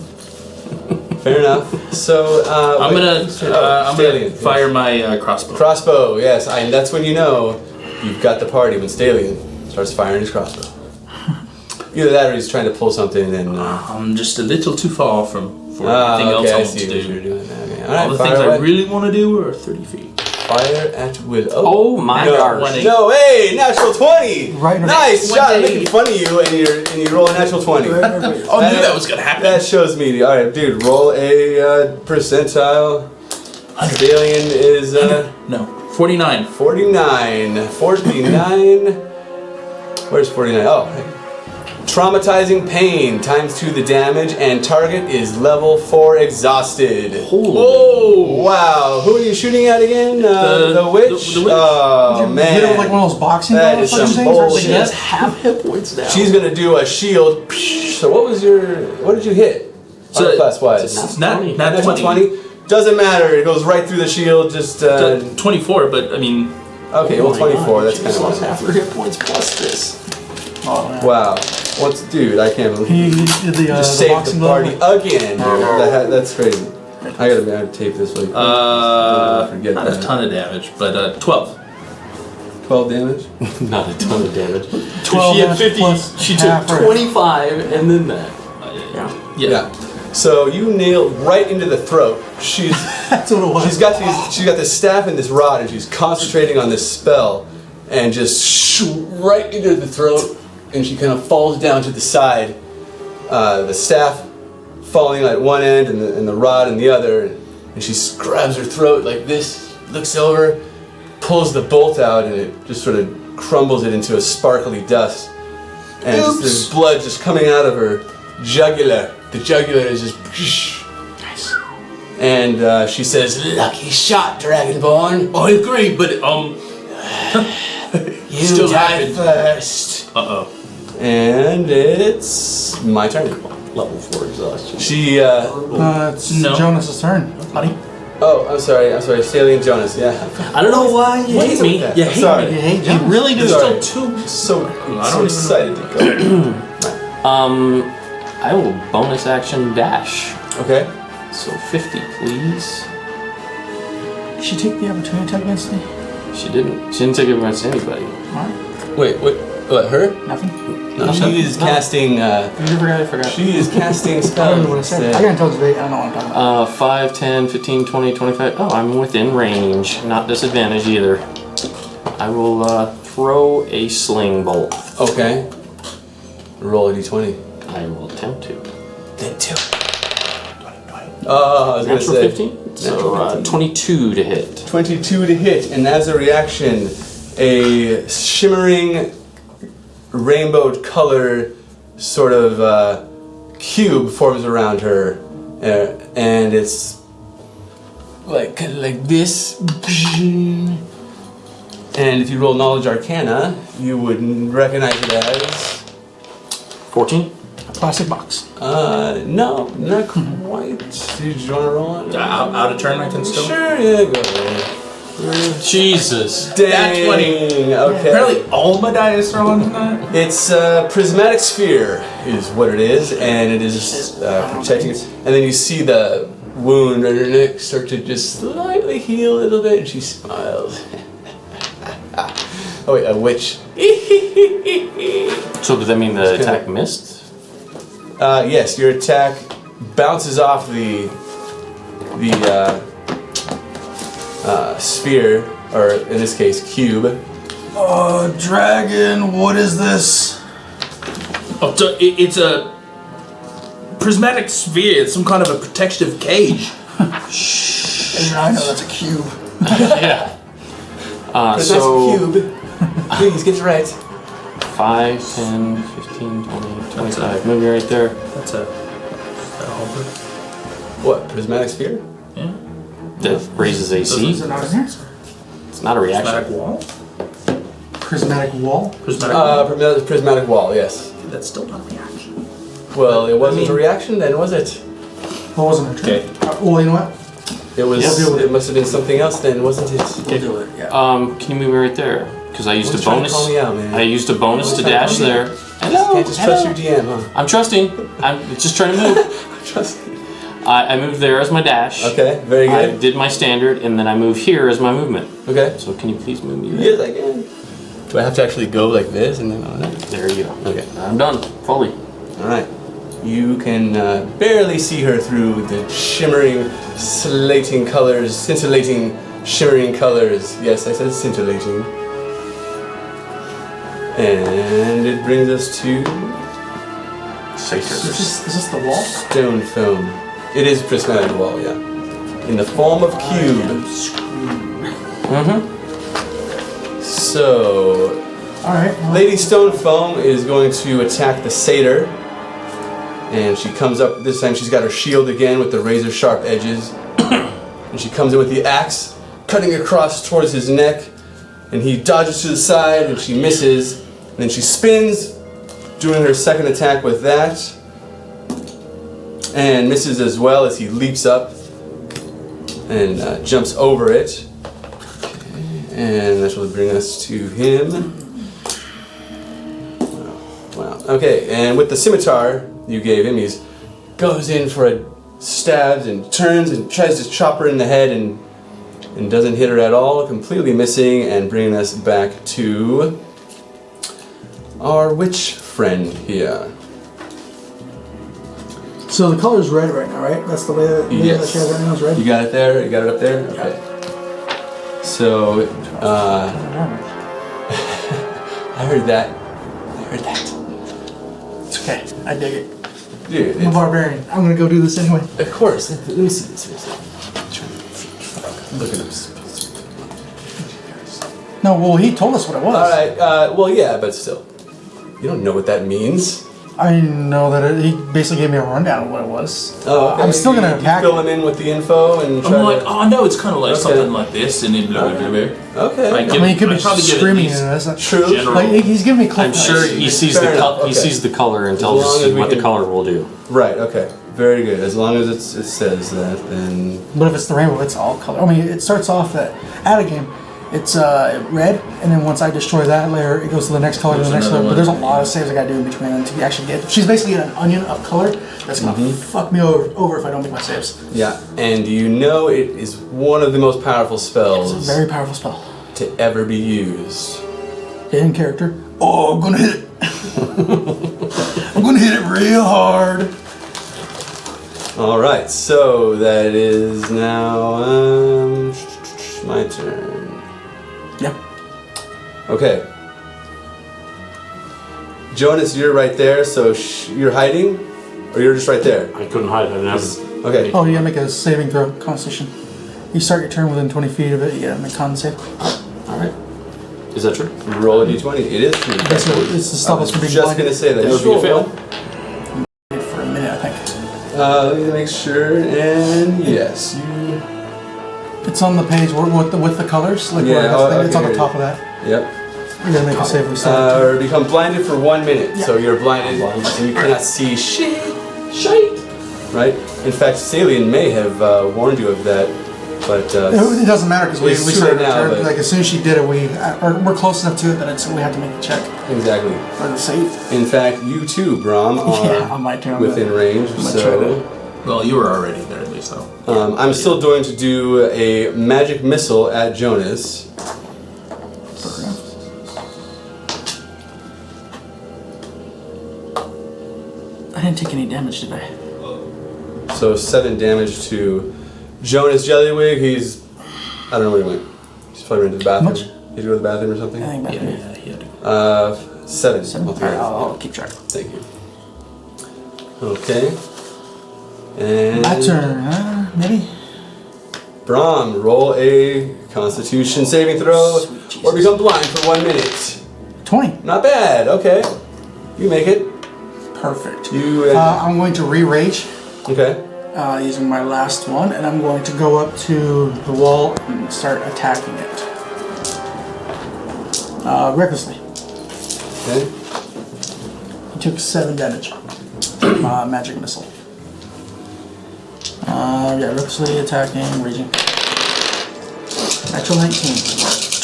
A: fair enough. So
C: I'm gonna
A: Stallion,
C: fire my crossbow.
A: Crossbow, yes, and that's when you know you've got the party when Stallion starts firing his crossbow. Either that or he's trying to pull something and.
C: I'm just a little too far for everything
A: okay,
C: else I
A: I
C: want
A: see
C: to
A: what
C: do.
A: you're doing now. Okay. All
C: All
A: right,
C: the
A: fire
C: things I
A: away.
C: really want to do are 30 feet.
A: Fire at will.
B: Oh my gosh.
C: 20.
A: No, hey, natural 20!
H: Right,
A: Nice shot, I'm
C: 20.
A: making fun of you and you roll a natural 20.
C: I knew that was gonna happen.
A: That shows me. Alright, dude, roll a percentile. Stallion is
C: No, 49.
A: 49. 49. Where's 49? Oh, hey. Traumatizing pain times 2 the damage, and target is level 4 exhausted.
C: Oh!
A: Wow, who are you shooting at again? The witch?
C: the witch.
A: Oh,
H: you
A: man.
H: hit her with like one of those boxing
A: That
H: gloves
A: is
H: or
A: some
H: things, or
A: bullshit.
B: She has half hit points now.
A: She's gonna do a shield. So what did you hit?
C: So
A: class wise?
C: It's not
A: 20. Doesn't matter, it goes right through the shield, just
C: 24, but I mean,
A: okay, well 24, that's kind of
B: lost
A: what
B: half her hit points plus this.
H: Oh, yeah.
A: wow. Dude, I can't believe
H: He did the
A: just
H: the
A: saved
H: boxing
A: the party
H: glove.
A: again, dude. That's crazy. I gotta tape this like forget
C: not
A: that.
C: a ton of damage, but 12.
A: 12 damage?
B: Not a ton of damage.
H: 12
B: She had
H: damage
B: 50.
H: plus
B: She took
H: half her.
B: 25, and then that.
C: Yeah.
A: So you nailed right into the throat. She's
H: That's what it was.
A: she's got this staff and this rod, and she's concentrating on this spell, and just shoot right into the throat, and she kind of falls down to the side. The staff falling at one end, and the rod in the other, and she grabs her throat like this, looks over, pulls the bolt out, and it just sort of crumbles it into a sparkly dust, and just, there's blood just coming out of her jugular. The jugular is just. Nice. And she says, "Lucky shot, Dragonborn.
C: I agree, but
A: You
C: still
A: die
C: happened.
A: first." And it's my turn.
B: Level 4 exhaustion.
A: She.
H: It's
C: No.
H: Jonas's turn, buddy.
A: Oh, I'm sorry. Stallion Jonas. Yeah.
B: I don't know why you hate me.
A: that?
B: You
A: I'm
B: hate
A: sorry.
B: me.
H: You hate
B: You
H: Jonas.
B: really do.
A: Sorry.
C: still two.
A: So
C: don't
A: excited to go.
B: I will bonus action dash.
A: Okay.
B: So 50, please.
H: Did she take the opportunity attack against me?
B: She didn't. She didn't take it against anybody.
H: Alright.
A: Wait. What? What, her?
H: Nothing.
A: No, she is casting.
B: I forgot.
A: She is casting
H: I don't
A: spells.
H: know what I said.
A: instead.
H: I got intelligence 8. I don't know what I'm talking about.
B: 5, 10, 15, 20, 25. Oh, I'm within range. Not disadvantage either. I will throw a sling bolt.
A: Okay. Roll a d20.
B: I will attempt to.
A: Then 2. Oh, I was going to
B: Natural
A: say.
B: 15? So 22 to hit.
A: 22 to hit, and as a reaction, a shimmering rainbow color sort of cube forms around her, and it's like this. And if you roll Knowledge Arcana, you would recognize it as
B: 14?
H: Plastic box.
A: no, not quite. Did you want to roll it?
C: Out of turn, I can still.
A: Sure, yeah, go ahead.
B: Jesus.
A: Dang.
C: 20.
A: Okay.
C: Apparently, all my dice are on tonight.
A: It's a prismatic sphere, is what it is, and it is protecting it. And then you see the wound on her neck start to just slightly heal a little bit, and she smiles. Oh wait, a witch.
B: So does that mean the attack missed?
A: Yes, your attack bounces off the sphere, or in this case, cube.
I: Dragon, what is this?
C: Oh, so it's a prismatic sphere. It's some kind of a protective cage.
I: And I know that's a cube.
B: Yeah.
A: That's
B: So
A: cube. Please get it right.
B: 5, 10, 15, 20, 25. Move you right there.
C: That's a halberd.
A: What, prismatic sphere?
C: Yeah.
B: That raises AC.
H: Is it not in here?
B: It's not a reaction.
C: Prismatic wall.
H: Prismatic wall.
C: Prismatic wall.
A: Prismatic wall, yes.
C: That's still not a reaction.
A: Well, it wasn't a reaction then, was it?
H: What wasn't it?
C: Okay.
H: Well, you know what?
A: It was.
B: Yeah.
H: Deal with
A: It must have been something else then, wasn't it?
H: We'll do it. Yeah.
B: Can you move me right there? Because I used a
A: Don't try to
B: bonus.
A: call me out, man.
B: I used a bonus to
A: Don't try to
B: dash
A: call me
B: there.
A: You can't just trust your DM, huh?
B: I'm trusting. I'm just trying to move.
A: Trust me.
B: I moved there as my dash.
A: Okay, very
B: I
A: good.
B: did my standard, and then I move here as my movement.
A: Okay.
B: So can you please move me?
A: Yes, I can. Do I have to actually go like this and then on it?
B: There you go.
A: Okay.
B: I'm done. Fully.
A: All right. You can barely see her through the shimmering, scintillating shimmering colors. Yes, I said scintillating. And it brings us to
H: Is this the wall?
A: stone foam. It is prismatic wall, yeah. In the form of cube. So,
H: All right. Well,
A: Lady Stone Foam is going to attack the satyr. And she comes up, this time she's got her shield again with the razor sharp edges. And she comes in with the axe, cutting across towards his neck. And he dodges to the side and she misses. And then she spins, doing her second attack with that. And misses as well as he leaps up and jumps over it. And that will bring us to him. Wow. Okay, and with the scimitar you gave him, he goes in for a stab and turns and tries to chop her in the head and doesn't hit her at all, completely missing, and bringing us back to our witch friend here.
H: so the color's red right now, right? That's the way that
A: Yes.
H: she has right now is red.
A: You got it there? You got it up there? Okay. So, I heard that.
H: It's okay. I dig it.
A: Dude,
H: I'm a barbarian. I'm gonna go do this anyway.
A: of course. Let me see this. Look at this.
H: No, well, he told us what it was.
A: Alright, well, yeah, but still. You don't know what that means.
H: I know that he basically gave me a rundown of what it was.
A: Oh, okay.
H: I'm still gonna
A: You
H: attack
A: fill
H: it.
A: him in with the info and try
C: I'm like,
A: to...
C: oh no, it's kind of like
A: Okay.
C: something like this, and then blah blah blah.
A: Okay.
C: Like,
H: I mean, he could be
C: I'd probably give it
H: screaming
C: at
H: in
C: least
H: it. That's
A: True.
C: general.
H: like he's giving me clip
B: I'm sure
H: notes.
B: he sees
A: Fair
B: the
A: enough,
B: he
A: okay.
B: sees the color and tells
A: long
B: us
A: as we
B: what the
A: can-
B: color will do.
A: Right, okay. Very good. As long as it says that, then...
H: But if it's the rainbow, it's all color. I mean, it starts off at a game. It's red, and then once I destroy that layer, it goes to the next color, to the
C: There's
H: next color.
C: another
H: But there's a
C: one.
H: lot of saves I gotta do in between them to actually get. She's basically an onion of color that's gonna fuck me over if I don't make my saves.
A: Yeah, and you know it is one of the most powerful
H: It's
A: spells
H: a very powerful spell.
A: to ever be used.
H: Hidden character,
I: Oh, I'm gonna hit it. I'm gonna hit it real hard.
A: All right, so that is now my turn.
H: Yep.
A: Okay. Jonas, you're right there, so you're hiding, or you're just right there?
B: I couldn't hide. I didn't have.
A: Okay.
H: Oh, you gotta make a saving throw, Constitution. You start your turn within 20 feet of it, you gotta make con save.
B: All right. Is that true?
A: Roll a d20. It is true.
H: It's to stop us from being
A: Just
H: blinded.
A: gonna say that.
B: That would be a fail.
H: For a minute, I think.
A: Let me make sure, and yes, you.
H: It's on the page with the colors. Like
A: Yeah,
H: where it has
A: okay.
H: it's on the top of that.
A: Yep.
H: You gotta make a save. We start.
A: Or become blinded for 1 minute.
H: Yeah.
A: So you're blinded and you cannot see shit. Right? In fact, Salian may have warned you of that, but
H: It doesn't matter because we
A: it's too
H: started
A: late now,
H: our turn.
A: but-
H: Like as soon as she did it, we're close enough to it that we have to make the check
A: exactly.
H: or the save.
A: In fact, you too, Brahm, are
H: Yeah, on my turn.
A: within range.
H: I'm gonna
A: So
C: Well, you were already there at least, though.
A: I'm still going to do a magic missile at Jonas.
H: I didn't take any damage, did I?
A: So 7 damage to Jonas Jellywig. He's, I don't know where he went. He's probably went to the bathroom.
H: much?
A: Did you go to the bathroom or something?
H: I think back here.
C: Yeah, he had to go.
A: 7.
H: 7.
A: altogether.
H: I'll keep track.
A: Thank you. Okay. And
H: My turn, huh? Maybe?
A: Brahm, roll a Constitution saving throw
H: Sweet Jesus.
A: or become blind for 1 minute.
H: 20.
A: Not bad. Okay. You make it.
H: Perfect.
A: You.
H: I'm going to re-rage
A: Okay.
H: using my last one, and I'm going to go up to the wall and start attacking it. Recklessly.
A: Okay.
H: He took 7 damage from magic missile. Yeah, recklessly attacking, raging. Natural 19.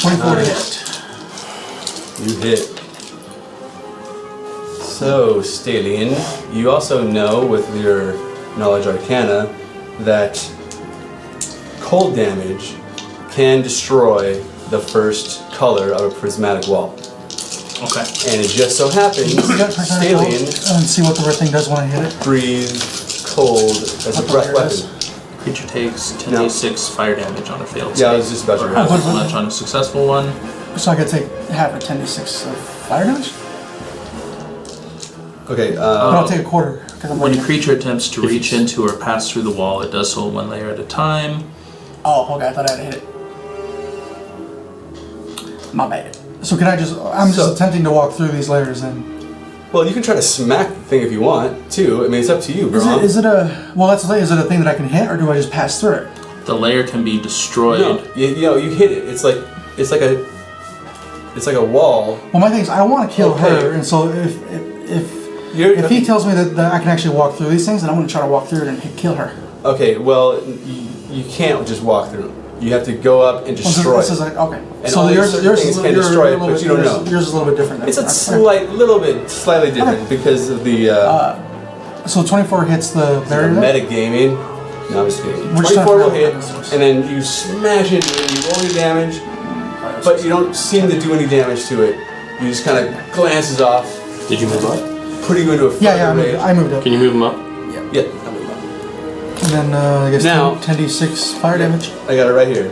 H: 24 to hit.
A: You hit. So, Stalion, you also know with your knowledge arcana that cold damage can destroy the first color of a prismatic wall.
C: Okay.
A: And it just so happens,
H: You got percentage roll
A: Stalion
H: and see what the red thing does when I hit it.
A: breathes cold as a
H: What
A: breath
H: the lair is.
A: weapon.
C: Creature takes 10d6 fire damage on a failed
A: Yeah, I
C: save.
A: was just about to
C: Or
A: read
C: half
A: that.
C: as much on a successful one.
H: So I could take half a 10d6 of fire damage?
A: Okay,
H: But I'll take a quarter. Because I'm
C: When a
H: ready.
C: creature attempts to reach into or pass through the wall, it does so 1 layer at a time.
H: Oh, okay, I thought I had hit it. My bad. So can I just, I'm just attempting to walk through these layers and...
A: well, you can try to smack the thing if you want, too. I mean, it's up to you, Brahm.
H: Is it a, well that's the thing, is it a thing that I can hit or do I just pass through it?
C: The layer can be destroyed.
A: No, you know, you hit it. It's like a wall.
H: Well my thing is, I want to kill
A: Okay.
H: her, and so if he tells me that I can actually walk through these things, then I'm going to try to walk through it and kill her.
A: Okay, well, you can't just walk through. You have to go up and destroy.
H: This is like, okay.
A: And
H: So
A: only
H: yours
A: certain things
H: is
A: can
H: yours
A: destroy
H: is
A: it,
H: a
A: but
H: little
A: you don't
H: bit-
A: know.
H: Yours is a little bit different.
A: It's a
H: Okay.
A: slightly different because of the
H: So 24 hits the barrier there?
A: metagaming. No, I'm just kidding.
H: We're just
A: 24 will
H: trying to
A: hit,
H: figure out what
A: and then you smash it, and you roll your damage, but you don't seem to do any damage to it. You just kind of glances off,
B: Did you move up?
A: putting you into a
H: Yeah,
A: further rage.
H: I moved up.
B: Can you move him up?
A: Yeah,
H: And then I guess
A: Now-
H: 10d6 fire damage.
A: I got it right here.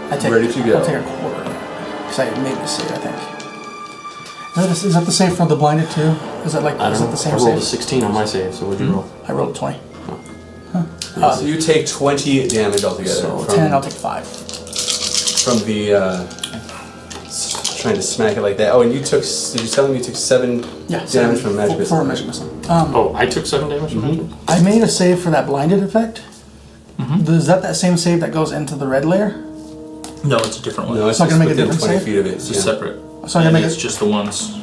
H: I take,
A: Ready to go.
H: I'll take a quarter. Because I made the save, I think. Is that the save for the blinded too? Is that like,
B: I
H: is
B: don't
H: that the
B: know. I
H: same
B: rolled a
H: save?
B: 16 on my save, so what'd you roll?
H: I rolled 20.
A: So you take 20 damage altogether.
H: So
A: from,
H: 10, I'll take 5.
A: from the trying to smack it like that. Oh, and you took. Did you tell him you took 7
H: Yeah,
A: damage from magic
H: for a
A: missile?
H: magic missile.
B: Oh, I took 7 damage from magic?
H: I made a save for that blinded effect. Is that same save that goes into the red layer?
C: No, it's a different one.
A: No, it's
H: So I
A: just
H: can make a
A: within
H: different
A: 20
H: save?
A: feet of it.
C: It's a
A: yeah.
C: separate.
H: So I can
C: and
H: make
C: it's
H: it.
C: just the ones.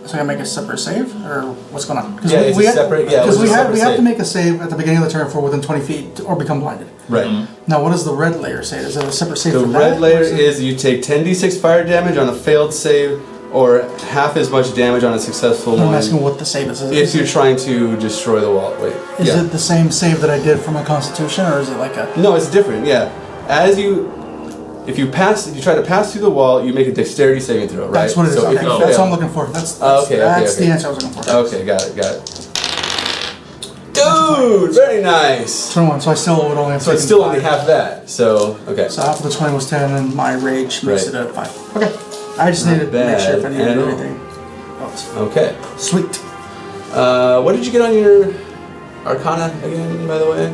H: So I can make a separate save, or what's going on? 'Cause
A: Yeah, it's a separate- yeah,
H: Because
A: it's a separate
H: we have to
A: save.
H: make a save at the beginning of the turn for within 20 feet or become blinded.
A: Right.
H: Now, what does the red layer say? Is it a separate save
A: The
H: for that?
A: red layer
H: or is it-
A: is you take 10d6 fire damage on a failed save, or half as much damage on a successful
H: I'm
A: one.
H: asking what the save is.
A: If you're trying to destroy the wall. Wait.
H: Is
A: yeah.
H: it the same save that I did for my Constitution, or is it like a?
A: No, it's different. Yeah. As you if you try to pass through the wall, you make a dexterity saving throw, right?
H: That's what it is.
A: So if
H: Okay.
A: you
H: That's what
A: fail,
H: I'm looking for. That's
A: okay.
H: the answer I was looking for.
A: Okay, got it. Dude, very nice.
H: 21, so I still would only have
A: So it's
H: taken
A: still
H: 5.
A: only half that. So okay.
H: So half of the 20 was 10, and my rage makes
A: Right.
H: it a 5. Okay. I just needed to make sure if I needed to do
A: Bad.
H: anything else.
A: Okay.
H: Sweet.
A: What did you get on your Arcana again, by the way?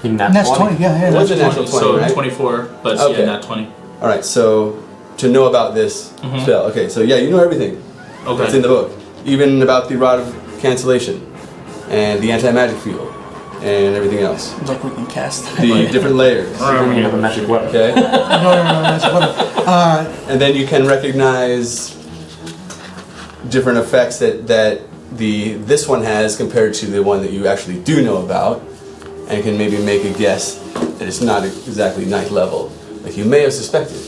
H: That's 20, yeah.
A: It was a natural 20,
C: So
A: right?
C: 24, but
A: Okay.
C: yeah, not 20.
A: All right. So to know about this spell, okay. So yeah, you know everything.
C: Okay.
A: That's in the book, even about the Rod of Cancellation and the anti-magic field and everything else.
H: Like we can cast that.
A: The different layers.
B: When you have a magic weapon.
A: Okay.
H: No, that's whatever.
A: And then you can recognize different effects that this one has compared to the one that you actually do know about, and can maybe make a guess that it's not exactly 9th level, like you may have suspected,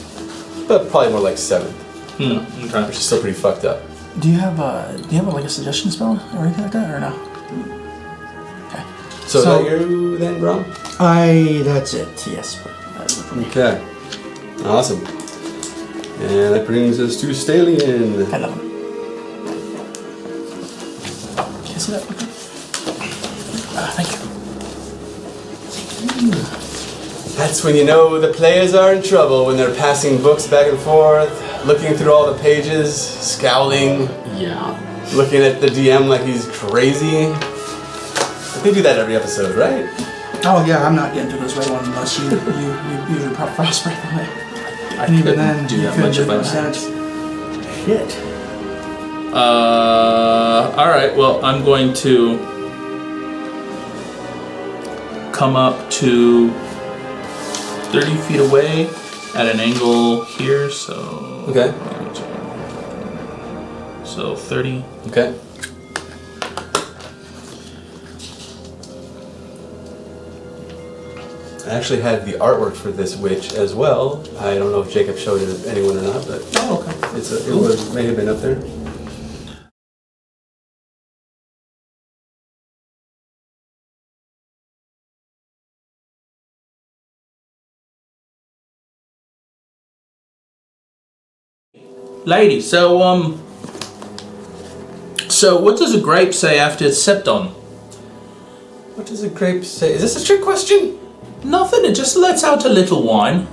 A: but probably more like 7th,
C: Okay.
A: which is still pretty fucked up.
H: Do you have like a suggestion spell or anything like that, or no? Okay.
A: So is that you then, Brom?
H: That's it. Yes. That's it for me.
A: Okay. Awesome. And that brings us to Stalion.
H: 11. Can you see that? Thank you.
A: That's when you know the players are in trouble, when they're passing books back and forth, looking through all the pages, scowling,
B: Yeah.
A: looking at the DM like he's crazy. They do that every episode, right?
H: Oh yeah, I'm not getting to this red one unless you usually pop frostbite on it. And even then,
C: do
H: you
C: that
H: couldn't
C: much if I
H: do
C: was
H: that. Shit.
C: Alright, well, I'm going to come up to 30 feet away at an angle here, so...
A: Okay.
C: So 30.
A: Okay. I actually had the artwork for this witch as well. I don't know if Jacob showed it to anyone or not, but
C: Okay.
A: may have been up there.
C: Lady, so what does a grape say after it's stepped on?
A: What does a grape say? Is this a trick question?
C: Nothing, it just lets out a little wine.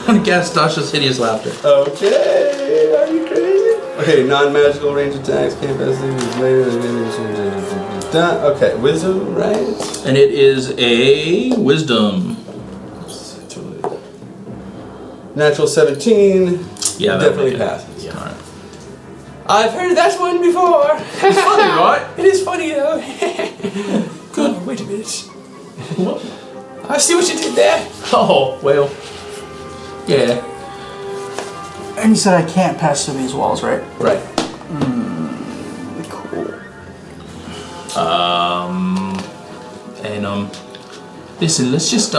C: And gas Dasha's hideous laughter.
A: Okay, are you crazy? Okay, non-magical range attacks, can't pass things later. Okay, wisdom, right?
C: And it is a wisdom.
A: Natural 17.
C: Yeah, that
A: definitely
C: would make it.
A: passes.
C: Yeah, alright.
A: I've heard that one before.
C: It's funny, right?
A: It is funny though. Good. Oh, wait a minute.
C: What?
A: I see what you did there.
C: Oh, well. Yeah.
H: And you said I can't pass through these walls, right?
A: Right.
H: Cool.
C: And listen, let's just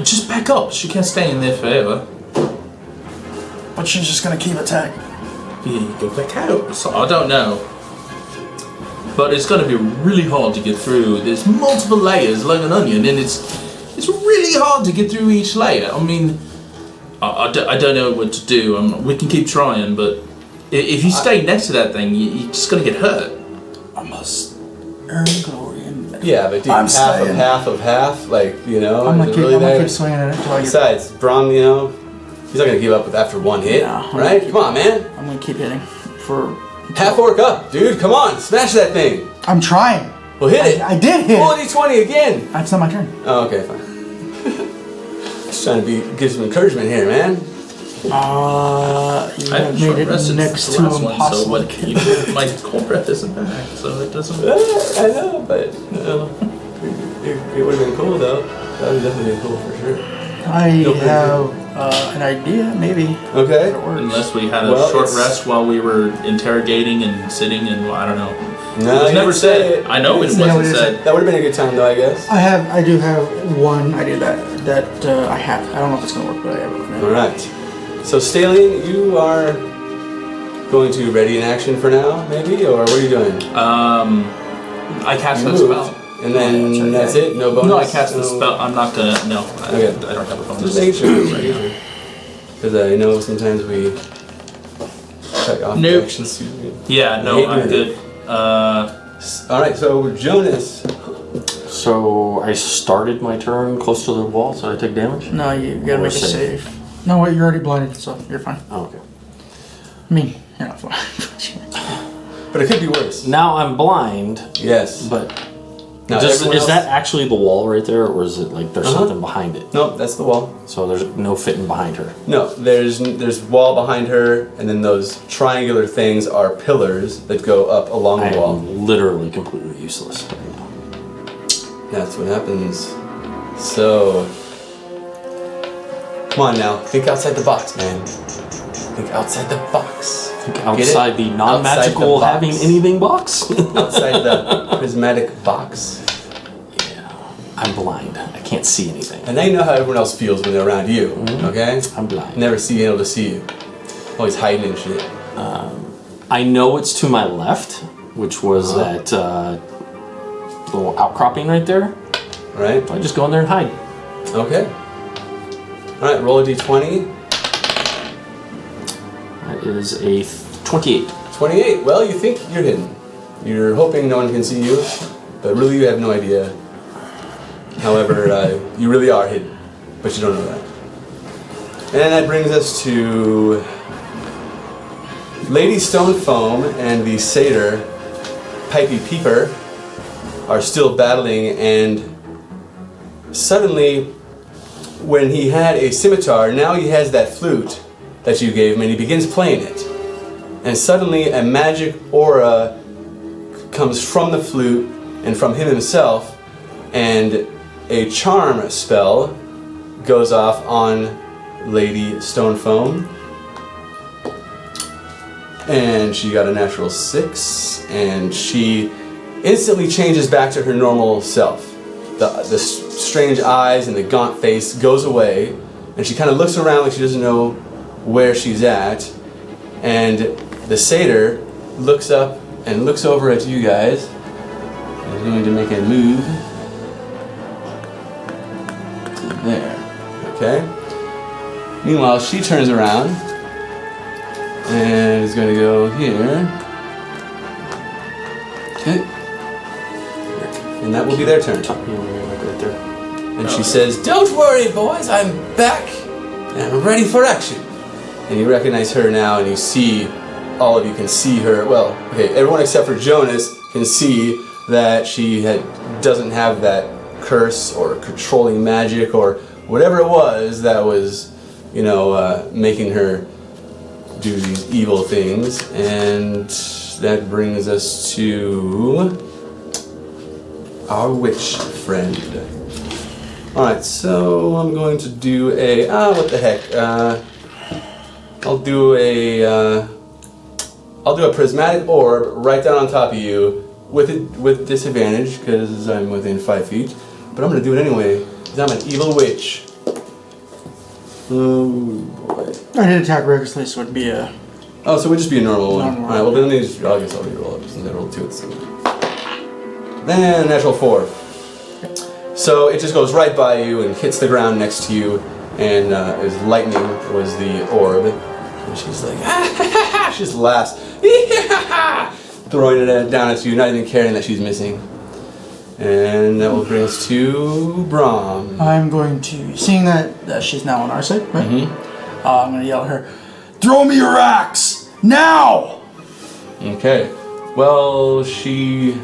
C: just back up. She can't stay in there forever.
H: But she's just gonna keep attacking.
C: Yeah, you go back out. So I don't know. But it's gonna be really hard to get through. There's multiple layers like an onion, and it's really hard to get through each layer. I mean, I don't know what to do. We can keep trying, but if you stay next to that thing, you're just gonna get hurt.
H: I must earn glory in that.
A: Yeah, but dude,
H: I'm
A: half
H: staying.
A: of half, like, you know,
H: I'm
A: is
H: gonna
A: it
H: keep,
A: really
H: I'm gonna
A: there?
H: keep swinging at it until I get.
A: Besides, Brom, you know, he's not gonna give up after one hit,
H: No.
A: right? Come on, man.
H: I'm gonna keep hitting for.
A: Half orc up, dude. Come on, smash that thing.
H: I'm trying.
A: Well, hit it.
H: I did hit.
A: Roll a d20 again.
H: That's not my turn.
A: Oh, okay, fine. Just trying to give some encouragement here, man.
H: You
C: I haven't
H: made
C: short
H: it
C: rested
H: next
C: since
H: to
C: the last one, so
H: impossible.
C: what? My cold breath isn't back, so it doesn't.
A: I know, but it would have been cool though. That would have definitely been cool for sure.
H: I have an idea, maybe.
A: Okay.
H: If it works.
C: Unless we had a
A: Well,
C: short
A: it's-
C: rest while we were interrogating and sitting and I don't know.
A: No,
C: It was
A: you
C: never
A: didn't say
C: said.
A: it.
C: I know it
H: Yeah,
C: wasn't
H: it is.
C: said.
A: That would have been a good time though, I guess.
H: I do have one idea that I have. I don't know if it's gonna work, but I have it.
A: All right. So Stalion, you are going to ready in action for now, maybe, or what are you doing?
C: I cast
A: You
C: that
A: moved.
C: spell.
A: And then that's it? No bonus?
C: No, I cast the spell. I'm not gonna. No,
A: Okay.
C: I don't have a bonus.
A: Just making sure. Because I know sometimes we cut off
C: Nope.
A: actions.
C: Yeah, no, I'm good.
A: Alright, so Jonas.
B: So I started my turn close to the wall, so I take damage?
D: No, you gotta
B: Or
D: make a
B: save.
D: save.
H: No, wait, you're already blinded, so you're fine.
B: Oh, okay.
H: I mean, you're not fine.
A: But it could be worse.
B: Now I'm blind,
A: Yes.
B: but
A: Now
B: is
A: everyone else-
B: that actually the wall right there, or is it like there's something behind it?
A: Nope, that's the wall.
B: So there's no fitting behind her.
A: No, there's wall behind her, and then those triangular things are pillars that go up along
B: I
A: the wall.
B: am literally completely useless right now.
A: That's what happens. So, come on now, think outside the box, man. Think outside the box.
B: Outside the non-magical
A: box.
B: having anything box?
A: Outside the prismatic box.
B: Yeah. I'm blind. I can't see anything.
A: And now you know how everyone else feels when they're around you, okay?
B: I'm blind.
A: Never able to see you. Always hiding and shit.
B: I know it's to my left, which was that little outcropping right there.
A: Right?
B: I just go in there and hide.
A: Okay. Alright, roll a d20.
B: That is a 28.
A: 28. Well, you think you're hidden. You're hoping no one can see you, but really you have no idea. However, you really are hidden, but you don't know that. And that brings us to Lady Stone Foam and the satyr Pipey Peeper are still battling, and suddenly, when he had a scimitar, now he has that flute that you gave him, and he begins playing it. And suddenly a magic aura comes from the flute and from him himself, and a charm spell goes off on Lady Stonefoam. And she got a natural 6, and she instantly changes back to her normal self. The strange eyes and the gaunt face goes away, and she kind of looks around like she doesn't know where she's at. And the satyr looks up and looks over at you guys. He's going to make a move. There. Okay. Meanwhile, she turns around and is going to go here. Okay. And that will be their turn.
B: Right there.
A: And she says, "Don't worry, boys, I'm back and I'm ready for action." And you recognize her now, and you see, all of you can see her. Well, okay, everyone except for Jonas can see that she doesn't have that curse or controlling magic or whatever it was that was, making her do these evil things. And that brings us to our witch friend. Alright, so I'm going to do a, what the heck, I'll do a prismatic orb right down on top of you with disadvantage because I'm within 5 feet. But I'm going to do it anyway because I'm an evil witch. Oh boy.
H: I did attack recklessly, so it'd be a...
A: Oh, so it would just be a normal one.
H: Normal.
A: Alright, well then I guess I'll reroll it since I rolled 2 at the same time. Then natural 4. So it just goes right by you and hits the ground next to you, and as lightning was the orb. And she's like, she just laughs, throwing it down at you, not even caring that she's missing. And that will bring us to Brahm.
H: I'm going to... Seeing that she's now on our side, right?
A: Mm-hmm.
H: I'm going to yell at her,
I: Throw me your axe! Now!
A: Okay. Well, she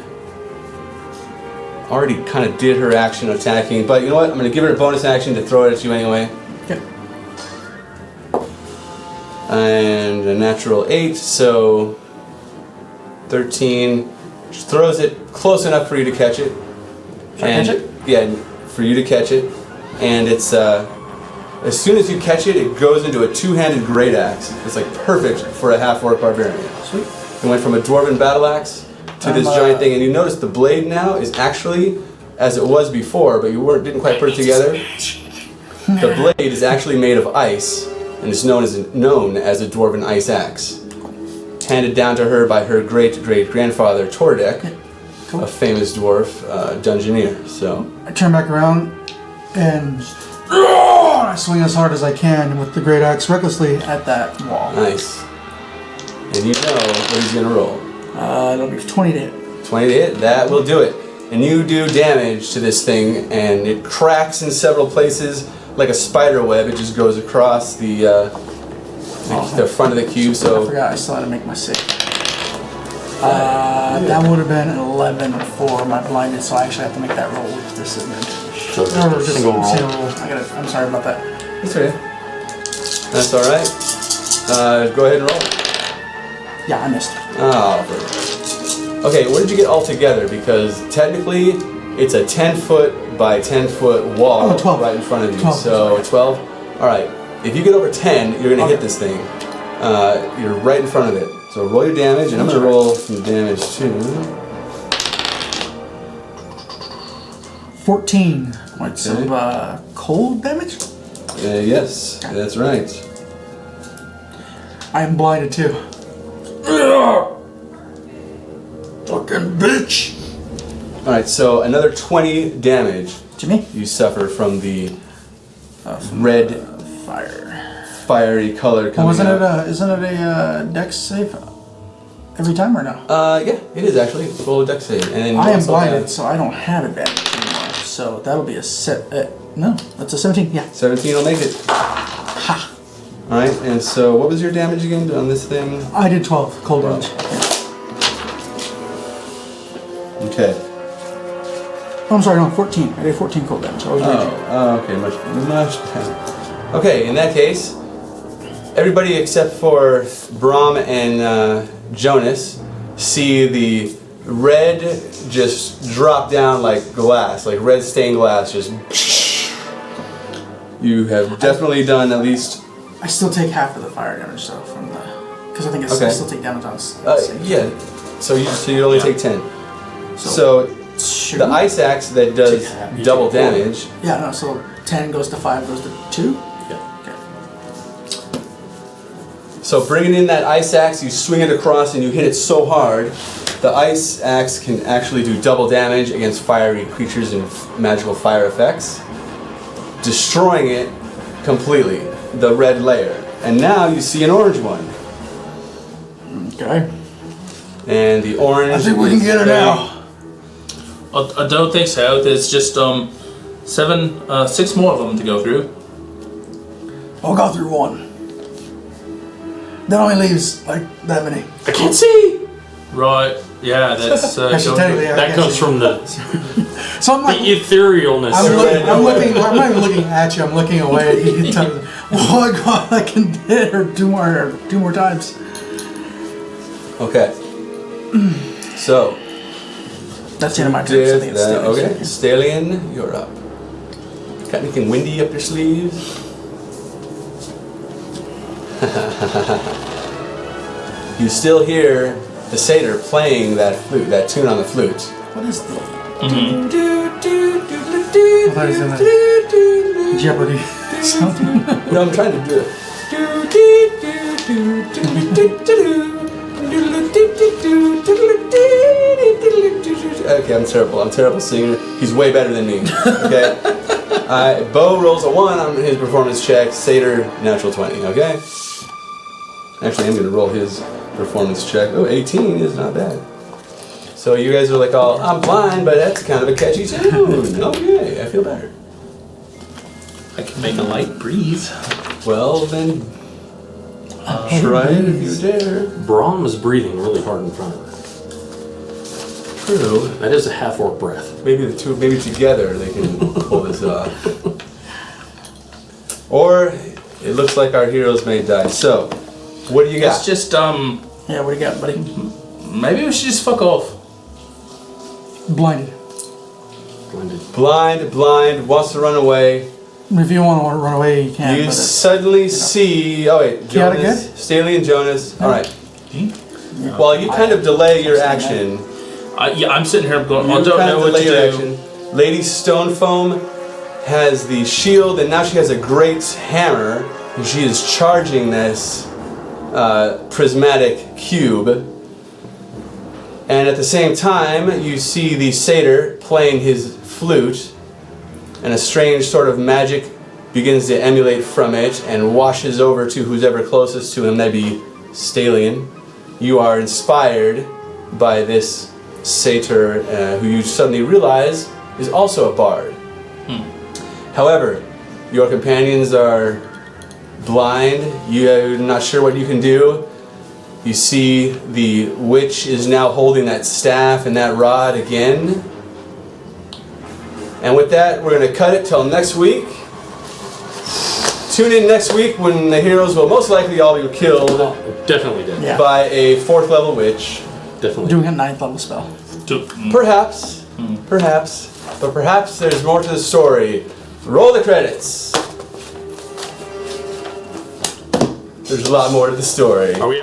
A: already kind of did her action attacking, but you know what? I'm going to give her a bonus action to throw it at you anyway.
H: Okay.
A: And a natural 8, so 13. She throws it close enough for you to catch it.
H: Catch it?
A: Yeah, for you to catch it. And it's as soon as you catch it, it goes into a two-handed great axe. It's like perfect for a half-orc barbarian.
H: Sweet.
A: It went from a dwarven battle axe to this giant thing, and you notice the blade now is actually as it was before, but you didn't quite put it together. The blade is actually made of ice, and is known as a dwarven ice axe, handed down to her by her great-great-grandfather Tordek,
H: Cool.
A: a famous dwarf dungeoneer. So
H: I turn back around and I swing as hard as I can with the great axe recklessly at that wall.
A: nice. And you know what he's gonna roll.
H: It'll be 20 to hit.
A: 20 to hit. That will do it. And you do damage to this thing, and it cracks in several places like a spider web. It just goes across the front of the cube.
H: I
A: So
H: forgot I still had to make my save. That would have been an 11 for my blinded, so I actually have to make that roll with disadvantage.
B: So just a single roll.
H: I'm sorry about that.
A: that's okay. That's all right. Go ahead and roll.
H: Yeah, I missed.
A: Oh. Okay, what did you get all together? Because technically, it's a 10-foot by 10-foot wall
H: 12.
A: right in front of you.
H: 12,
A: So 12. All right. If you get over 10, you're gonna hit this thing. You're right in front of it. So roll your damage, and I'm gonna roll some damage too.
H: 14 points of cold damage.
A: Yes, that's right.
H: I am blinded too.
I: Fucking bitch!
A: All right. So another 20 damage
H: To me?
A: you suffer from the red,
H: Fire.
A: fiery color coming
H: Isn't
A: out.
H: it a dex save every time or no?
A: Yeah, it is actually. Roll a dex save. And then you
H: I am
A: also
H: blinded,
A: have-
H: so I don't have advantage anymore. So that'll be a set. No, that's a 17. Yeah.
A: 17 will make it.
H: Ha!
A: Alright, and so what was your damage again on this thing?
H: I did 12 cold damage.
A: Okay.
H: Oh, I'm sorry, no, 14. I did 14 cold damage. I was raging.
A: Okay, much better. Okay, in that case, everybody except for Brahm and Jonas see the red just drop down like glass, like red stained glass, just. You have definitely done at least.
H: I still take half of the fire damage though from the, because I think I still take damage on.
A: Yeah, so you only take 10. So the ice axe that does double damage.
H: Yeah, no. So 10 goes to 5 goes to 2.
B: Yeah.
H: Okay.
A: So bringing in that ice axe, you swing it across and you hit it so hard, the ice axe can actually do double damage against fiery creatures and magical fire effects, destroying it completely, the red layer. And now you see an orange one.
H: Okay.
A: And the orange.
I: I think we can get her now.
C: I don't think so. There's just 6 more of them to go through.
I: I'll go through one. That only leaves like that many.
B: I can't see.
C: Right. Yeah. That's
H: Actually, technically, I
B: That
H: can't
B: comes
H: see.
B: from the
H: So I'm like,
B: etherealness.
H: I'm not even looking at you. I'm looking away. You can tell me, oh my god, I can hit her two more times.
A: Okay. So.
H: That's the end of my turn. So I think it's Stalion's
A: Okay.
H: turn.
A: Stallion, you're up. Got anything windy up your sleeves? You still hear the satyr playing that flute, that tune on the flute.
H: What is the
C: Mm-hmm.
H: I thought he was in the Jeopardy something?
A: No, I'm trying to do it. Okay, I'm terrible. I'm a terrible singer. He's way better than me. Okay. Beau rolls a 1 on his performance check. Satyr, natural 20. Okay. Actually, I'm going to roll his performance check. Oh, 18 is not bad. So you guys are like, "Oh, I'm blind, but that's kind of a catchy tune." Okay, I feel better.
C: I can make a light breeze.
A: Well, then, try it if you dare.
B: Brahm is breathing really hard in front of her.
A: True.
B: That is a half-orc breath.
A: Maybe maybe together they can pull this off. Or it looks like our heroes may die. So, what do you got?
C: It's just
H: Yeah, what do you got, buddy?
C: maybe we should just fuck off.
H: Blinded.
B: Blinded.
A: Blind, wants to run away.
H: If you want to run away, you can.
A: You
H: but
A: suddenly see. Oh wait,
H: Chaotic
A: Jonas,
H: good?
A: Staley and Jonas. All right. While you kind of delay your action,
C: Yeah, I'm sitting here going, I
A: you
C: don't
A: kind
C: know
A: of
C: what to
A: delay your
C: do.
A: action. Lady Stonefoam has the shield, and now she has a great hammer, and she is charging this prismatic cube. And at the same time, you see the satyr playing his flute, and a strange sort of magic begins to emulate from it and washes over to who's ever closest to him, that'd be Stalion. You are inspired by this satyr who you suddenly realize is also a bard. However, your companions are blind, you're not sure what you can do. You see the witch is now holding that staff and that rod again. And with that, we're going to cut it till next week. Tune in next week when the heroes will most likely all be killed
B: Definitely did.
H: Yeah.
A: by a 4th level witch.
B: Definitely.
H: Doing a 9th level spell.
A: Perhaps, but perhaps there's more to the story. Roll the credits. There's a lot more to the story.
B: Are we?